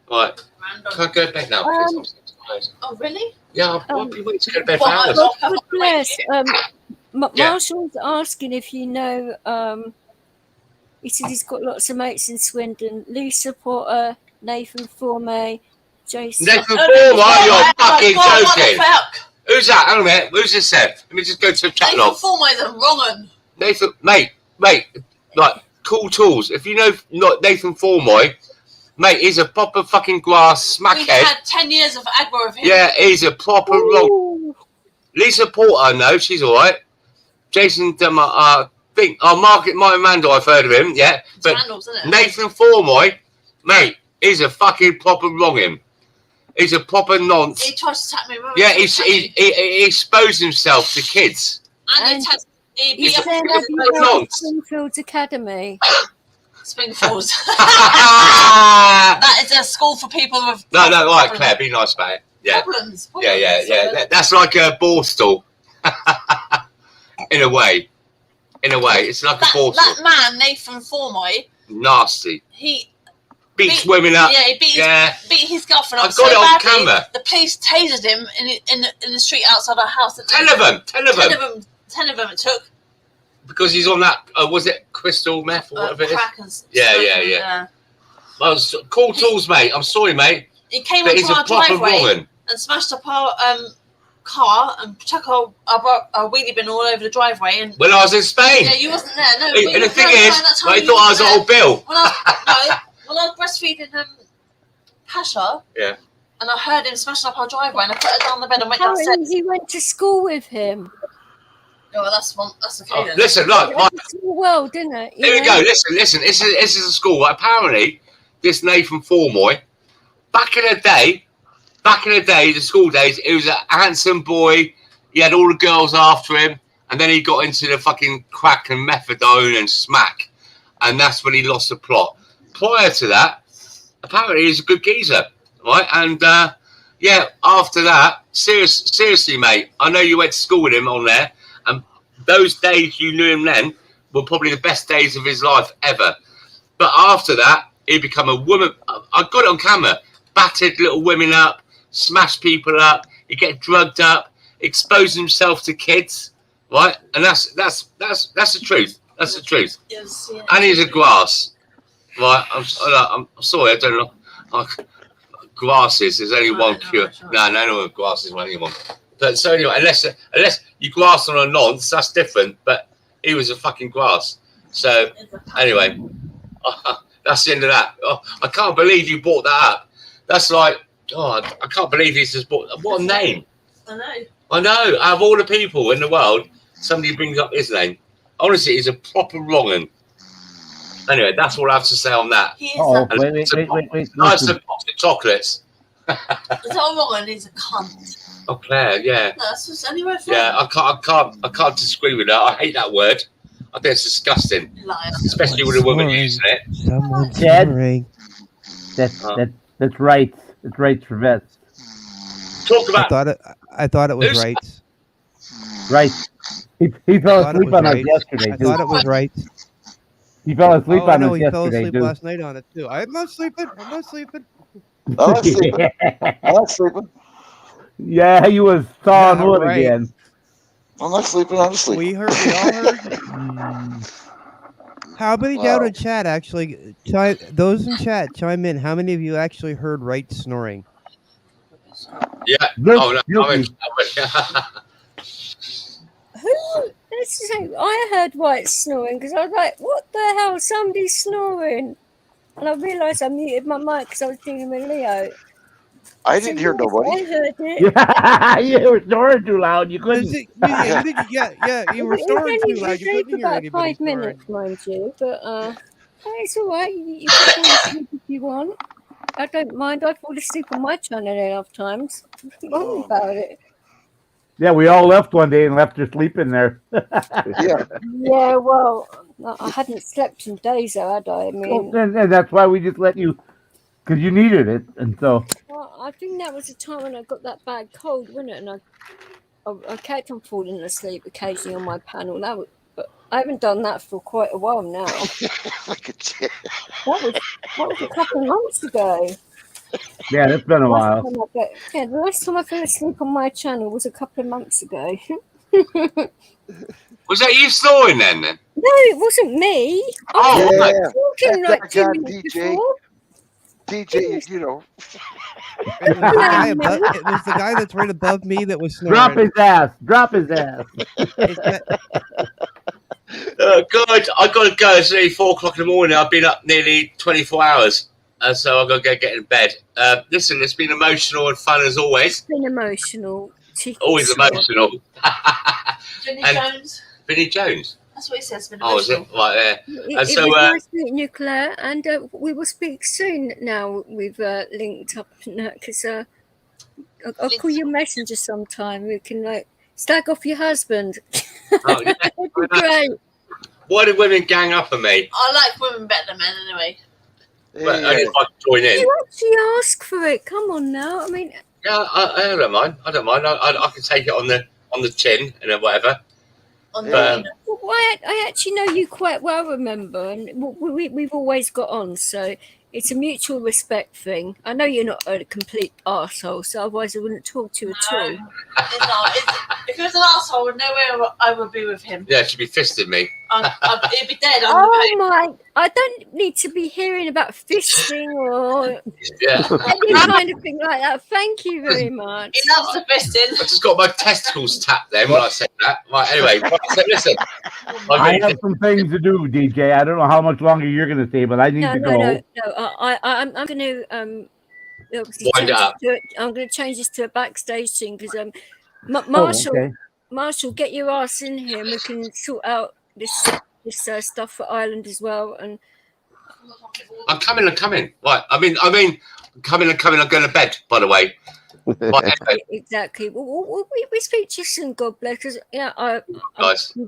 Right. Can I go to bed now, please? Oh, really? Yeah, I've been waiting to go to bed for Well, hours. God bless. Marshall's asking if you know. He said he's got lots of mates in Swindon. Lisa Potter, Nathan Formay, Jason. Nathan Formay, you're fucking joking. Who's that? Hang on a minute. Who's this then? Let me just go to the chat log. Nathan Formay, the wrong one. Nathan, mate, like cool tools. If you know not Nathan Formay, mate, he's a proper fucking grass We've smackhead. had 10 years of aggro of him. Yeah, he's a proper wrong. Lisa Porter, no, she's all right. Jason, Martin Randall, I've heard of him, yeah. But Randall's, isn't it? Nathan Formay, mate, he's a fucking proper wrong'im. He's a proper nonce. He tries to attack me. Remember? Yeah, he exposed himself to kids. And he He's beat up saying that he went to Springfield Academy. Springfield. That is a school for people with No, right, Claire, be nice about it. Yeah. Problems. Yeah. That's like a Borstal. In a way. It's like a Borstal. That man, Nathan Formay, Nasty. he beats women up. Yeah, he beat his girlfriend up I've got so it on badly, camera. the police tasered him in the street outside our house. 10 of them. 10 of them it took. Because he's on that, was it crystal meth or whatever it is? Crack and Yeah. Well, cool tools, mate. I'm sorry, mate. He came But onto he's a our proper driveway woman. and smashed up our car and chuck our wheelie bin all over the driveway. And When I was in Spain. yeah, you wasn't there. No. And the thing is, I thought I was old Bill. When I was breastfeeding Pasha. Yeah. And I heard him smashing up our driveway, and I put her down the bed and went downstairs. He went to school with him. Oh, well, that's okay then. Listen, look. It's a small world, isn't it? Here we go. Listen. This is a school. Apparently, this Nathan Formay, back in the day, the school days, he was a handsome boy. He had all the girls after him, and then he got into the fucking crack and methadone and smack, and that's when he lost the plot. Prior to that, apparently he's a good geezer, right? And after that, seriously, mate, I know you went to school with him on there, and those days you knew him then were probably the best days of his life ever. But after that, he become a woman. I got it on camera. Battered little women up, smashed people up. He get drugged up, exposed himself to kids, right? And that's the truth. That's the truth. Yes, yeah. And he's a grass, right? I'm sorry, I don't know. Grasses, there's only one cure. No, grasses are only one. But so anyway, unless you grass on a nonce, that's different. But he was a fucking grass. So anyway, that's the end of that. Oh, I can't believe you brought that up. That's like, I can't believe he's just brought. What a name! I know. Out of all the people in the world, somebody brings up his name. Honestly, he's a proper wrong'un. Anyway, that's all I have to say on that. Wait. Nice to box of chocolates. It's not wrong, and he's a cunt. Oh, Claire, yeah. No, that's just anywhere from. Yeah, I can't disagree with that. I hate that word. I think it's disgusting, Liar. especially with a woman using it. Someone's Dad? snoring. That's right. It's right for vets. Talk about. I thought it was Who's- right. Right. He fell thought it asleep was on us right. yesterday. I too. thought it was right. He fell asleep Oh, on no, us he fell yesterday asleep too. last night on it too. I'm not sleeping. I'm not sleeping. Yeah, he was sawing Yeah, wood right. again. I'm not sleeping. I'm asleep. We all heard. How many down in chat actually? Those in chat chime in. How many of you actually heard Wright snoring? Yeah. Oh no. I'm in. Who? Let's say I heard White snoring because I was like, "What the hell? Somebody's snoring!" And I realised I muted my mic because I was dealing with Leo. I didn't hear nobody. I heard it. Yeah, you were snoring too loud. You couldn't. You were snoring too loud. You couldn't hear about anybody 5 minutes, snoring. mind you, but it's all right. You can fall asleep if you want. I don't mind. I fall asleep on my channel enough times. Don't worry about it. Yeah, we all left one day and left her sleeping there. Yeah. Yeah, well, I hadn't slept in days, though, had I? I mean, and that's why we just let you, because you needed it, and so. well, I think that was the time when I got that bad cold, wasn't it? And I kept on falling asleep occasionally on my panel. But I haven't done that for quite a while now. Look at you. That was a couple of months ago. Yeah, it's been a while. The last time I fell asleep on my channel was a couple of months ago. Was that you snoring then? No, it wasn't me. I was talking like 2 minutes before. DJ, you know. It was the guy that's right above me that was snoring. Drop his ass. Drop his ass. God, I got to go. It's nearly 4 o'clock in the morning. I've been up nearly 24 hours. So I've got to go get in bed. Listen, it's been emotional and fun as always. It's been emotional. Always emotional. Vinnie Jones. Vinnie Jones? That's what he says. Oh, is it? Right there. It was nice meeting you, Claire, and we will speak soon now we've linked up because I'll call you Messenger sometime. We can stag off your husband. Oh, yeah. That'd be great. Why do women gang up on me? I like women better than men anyway. But only if I can join in. You actually ask for it. Come on now. I mean, yeah, I don't mind. I don't mind. I can take it on the chin and then whatever. I actually know you quite well, remember, and we've always got on, so it's a mutual respect thing. I know you're not a complete arsehole, so otherwise I wouldn't talk to you at all. It's not. If he was an arsehole, nowhere I would be with him. Yeah, she'd be fisting me. He'd be dead. I don't need to be hearing about fisting or any kind of thing like that. Thank you very much. He loves the fisting. I just got my testicles tapped then when I said that. Right, anyway, so listen. I have some things to do, DJ. I don't know how much longer you're going to stay, but I need to go. No. I'm going to wind up. I'm going to change this to a backstage thing because Marshall, get your ass in here and we can sort out this stuff for Ireland as well. And I'm coming. Right, I mean, coming. I'm going to bed, by the way. Right, anyway. Exactly. Well, we speak to you soon, God bless. Because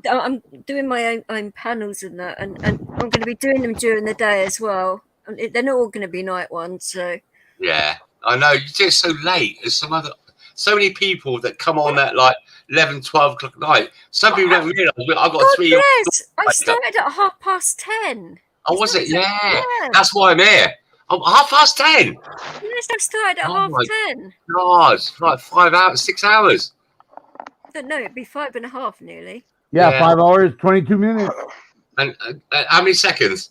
I'm doing my own panels and that, and I'm going to be doing them during the day as well. And they're not all going to be night ones, so. Yeah, I know. You do it so late. There's so many people that come on at like 11, 12 o'clock at night. Some people don't realise I've got 3 years. Yes, I started at 10:30. Oh, was it? Yeah. That's why I'm here. Oh, 10:30. Yes, I started at 10:30. God, like 5 hours, 6 hours. No, it'd be 5.5 nearly. Yeah, 5 hours, 22 minutes. And how many seconds?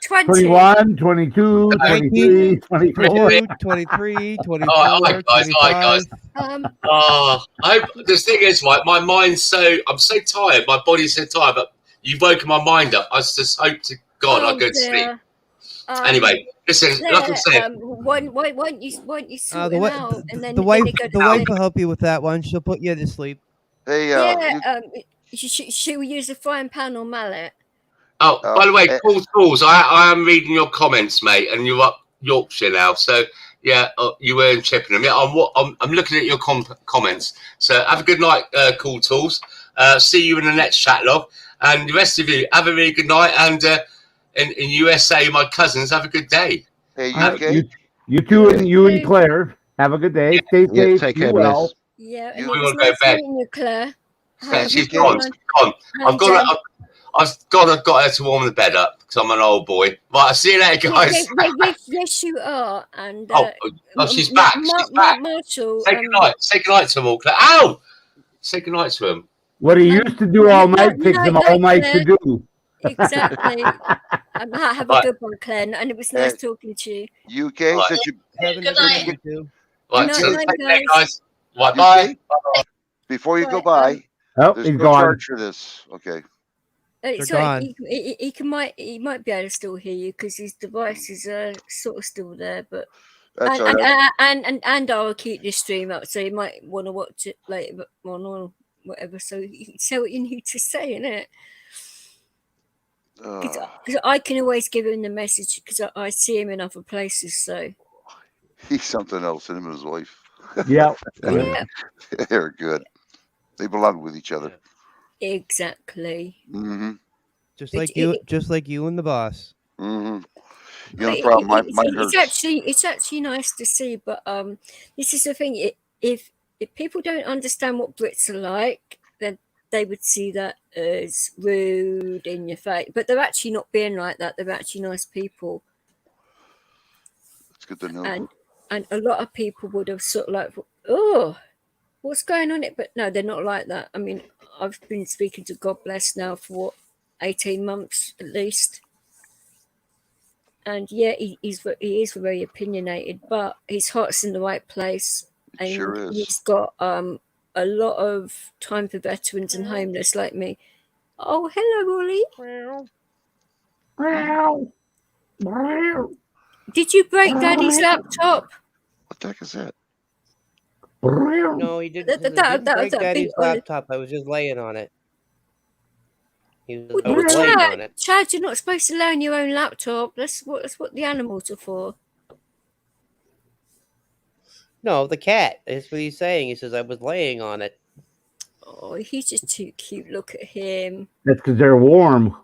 20. 21, 22, 23, 24. 23, 24, all right, guys. The thing is, right, my mind's I'm so tired, my body's so tired, but you've woken my mind up. I just hope to God I go to sleep. Anyway, listen, like I said, won't you sort it out? And then the wife will help you with that one. She'll put you to sleep. Hey, she will use a frying pan or mallet. Oh, by the way, Paul Tools, I am reading your comments, mate, and you're up Yorkshire now, so yeah, you weren't chipping them. Yeah, I'm looking at your comments. So have a good night, Cool Tools. See you in the next chat log, and the rest of you have a really good night. And in USA, my cousins, have a good day. Hey, you two and you and Claire, have a good day. Stay safe. Take care, well. Yeah, and we it was want to go nice bed. meeting you, Claire. She's gone. I've got her to warm the bed up because I'm an old boy. Right, I'll see you later, guys. Yes, you are. And she's back. She's back. Marshall, Say goodnight to them all, Claire. Ow! Say goodnight to him. What he used to do all night takes him all night to do. Exactly. Have a good one, Glenn, and it was nice And talking to you. UK, Right. since you Having a Good good night. one, too. Right, Night, so night, take care, guys. guys. Right, bye. before you go Right, by, Oh, there's he's no gone. charge for this. Okay. It's They're like gone. he might be able to still hear you because his devices are sort of still there, but That's all right. and I'll keep this stream up, so you might want to watch it later on or whatever. So you can say what you need to say, innit? Because I can always give him the message because I see him in other places. So He's something else, him and his wife. Yeah. yeah, They're good. They belong with each other. exactly. Mm-hmm. Just It- like you, it- just like you and the boss. Mm-hmm. You know the problem. Mine hurts. It's actually nice to see, but this is the thing. If people don't understand what Brits are like, then they would see that as rude in your face. But they're actually not being like that. They're actually nice people, It's good to know. and a lot of people would have sort of like, oh, what's going on? But no, they're not like that. I mean, I've been speaking to God Bless now for 18 months at least. And yeah, he is very opinionated, but his heart's in the right place. And Sure is. he's got a lot of time for veterans and homeless like me. Oh, hello, Wally. Did you break Daddy's laptop? What the heck is that? No, he didn't. That Didn't break big Daddy's Ollie. laptop. I was just laying on it. I Well, was laying on it. Chad, you're not supposed to lay on your own laptop. That's what the animals are for. No, the cat. That's what he's saying. He says I was laying on it. Oh, he's just too cute. Look at him. That's because they're warm.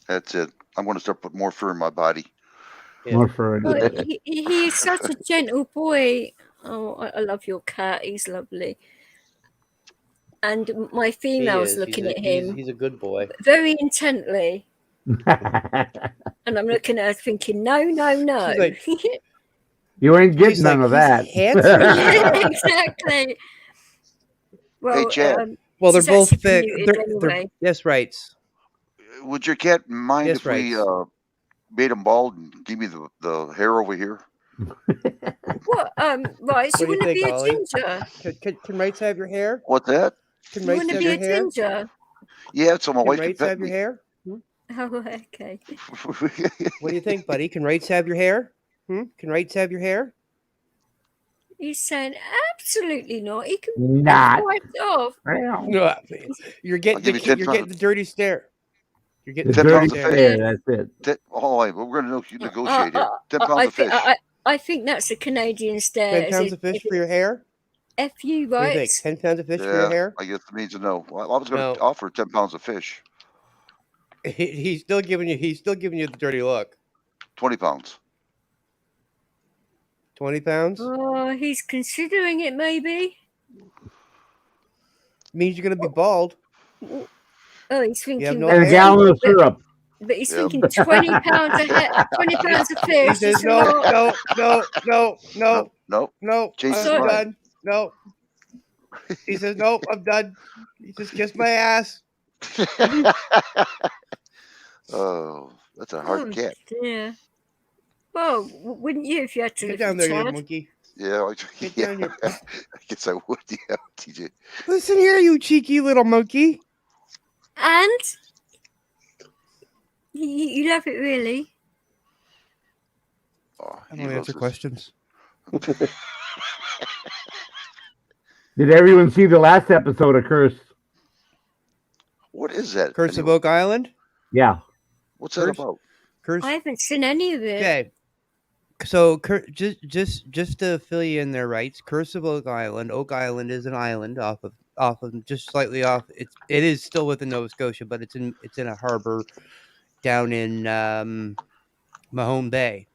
That's it. I'm going to start putting more fur in my body. Yeah. More for Oh, he is such a gentle boy. Oh, I love your cat. He's lovely. And my female's looking at him He's a good boy. very intently. And I'm looking at her thinking, no. She's like, You ain't getting She's none like, of that. "He's handsome." Yeah, exactly. Well, Hey, Chad. Well, they're she's both actually thick. muted They're anyway. yes, rights. Would your cat mind Yes, if we made him bald and give me the hair over here? What? Right, What so do you you want to think, be a Ollie? ginger? Can rights have your hair? What's that? Can You rights want to have be your a hair? ginger? Yeah, so my Can wife can rights pet have your me. hair? Oh, okay. What do you think, buddy? Can rights have your hair? Can rights have your hair? He's saying absolutely not. He can Not. wipe it off. No, you're getting give you 10 you're getting the dirty stare. You're getting The the dirty dirty pounds of stare. fish. stare, that's it. Oh, we're going to negotiate here. 10 pounds of fish. I think that's a Canadian stare. 10 pounds of fish for your hair? F.U. What do you right? think? 10 pounds of fish for your Yeah, hair? I guess it means a no. Well, I was going to No. offer 10 pounds of fish. He's still giving you the dirty look. 20 pounds. 20 pounds? Oh, he's considering it maybe. Means you're gonna be bald. Oh, he's thinking. no And a hair. gallon of syrup. But he's Yep. thinking 20 pounds a head, 20 pounds of fish. He says is a no, lot. no. Chase his I'm mind. done. No. He says nope. I'm done. He just kissed my ass. Oh, that's a hard cat. Yeah. Well, wouldn't you if you had to Get live down with there, you Chad? monkey. Yeah, Get yeah. down here. I guess I would. Yeah, TJ. Listen here, you cheeky little monkey. And you love it really. Oh, I don't answer questions. Did everyone see the last episode of Curse? What is that? Curse of Oak Island? Yeah. What's that about? Curse. I haven't seen any of it. Okay. So just to fill you in there, rights. Curse of Oak Island. Oak Island is an island off of just slightly off. It is still within Nova Scotia, but it's in a harbor down in Mahone Bay.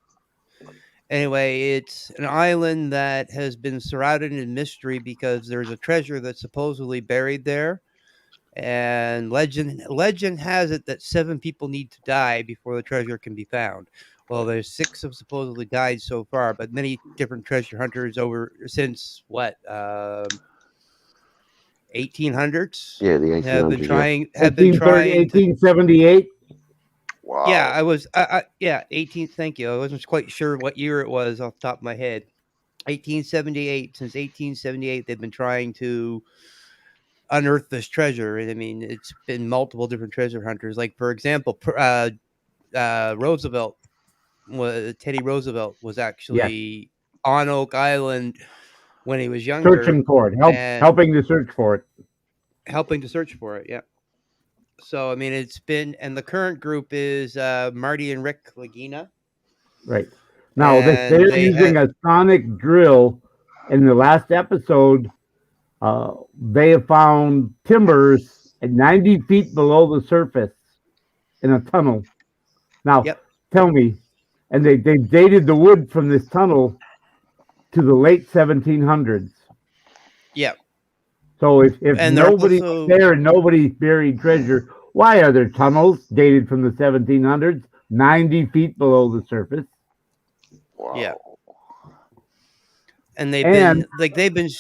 Anyway, it's an island that has been surrounded in mystery because there's a treasure that's supposedly buried there. And legend has it that 7 people need to die before the treasure can be found. Well, there's 6 have supposedly died so far, but many different treasure hunters over since 1800s. Yeah, the 1800s. Have been trying. 1878. Wow. Yeah, I was. Yeah, 18. Thank you. I wasn't quite sure what year it was off the top of my head. 1878. Since 1878, they've been trying to unearth this treasure. And I mean, it's been multiple different treasure hunters. Like, for example, Roosevelt, Teddy Roosevelt was actually on Oak Island when he was younger, Searching for it, helping to search for it. Helping to search for it. Yeah. So I mean, it's been, and the current group is Marty and Rick Lagina. Right. Now they're using a sonic drill. In the last episode, they have found timbers at 90 feet below the surface in a tunnel. Now, tell me, and they dated the wood from this tunnel to the late 1700s. Yeah. So if nobody's there and nobody's buried treasure, why are there tunnels dated from the 1700s, 90 feet below the surface? Wow. Yeah. And they've been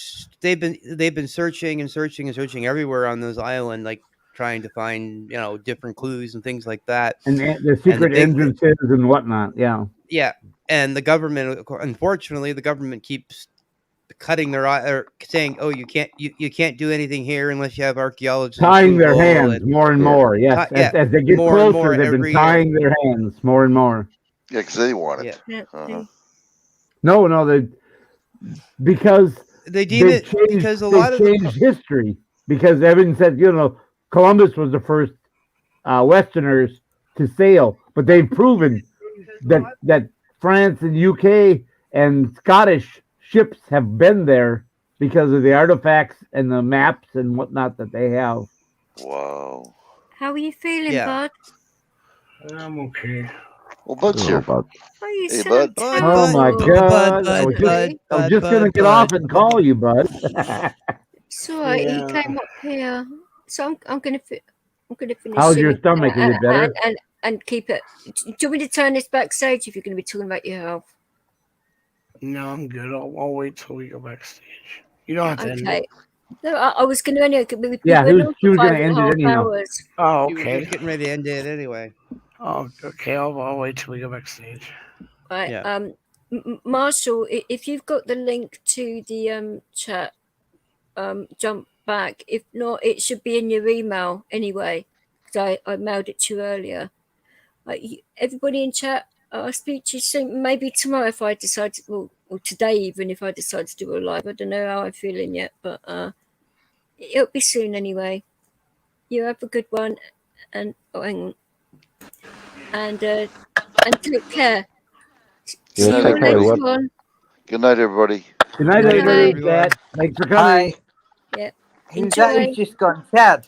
searching and searching and searching everywhere on this island, like trying to find, different clues and things like that. And the secret entrances and whatnot. Yeah. Yeah. And the government, unfortunately, the government keeps cutting their eye or saying, "Oh, you can't do anything here unless you have archaeologists." Tying their hands more and more. Yes. As they get closer, they've been tying their hands more and more. Yeah, because they want it. Yeah. No, because they deem it changed, because a lot of history. Because Evan said, Columbus was the first Westerners to sail, but they've proven that France and UK and Scottish ships have been there because of the artifacts and the maps and whatnot that they have. Wow. How are you feeling, Bud? I'm okay. Well, Bud's here. Bud. Oh, hey, Bud. Oh my God! I was just gonna get off and call you, Bud. It's all right. He came up here, so I'm gonna finish. How's your stomach? Is it better? And keep it. Do you want me to turn this backstage if you're going to be talking about your health? No, I'm good. I'll wait till we go backstage. You don't have to end Okay. it. No, I was going to end it. She was going to end it anyhow. Oh, He okay. was getting ready to end it anyway. Oh, okay. I'll wait till we go backstage. Right. Yeah. Marshall, if you've got the link to the chat, jump back. If not, it should be in your email anyway, because I mailed it to you earlier. Everybody in chat, I'll speak to you soon. Maybe tomorrow if I decide to, or today even if I decide to do a live. I don't know how I'm feeling yet, but it'll be soon anyway. You have a good one, and hang on, and take care. See you all next one. Good night, everybody. Good night, everybody. Thanks for coming. Yeah. Who's that? He's just gone, Chad.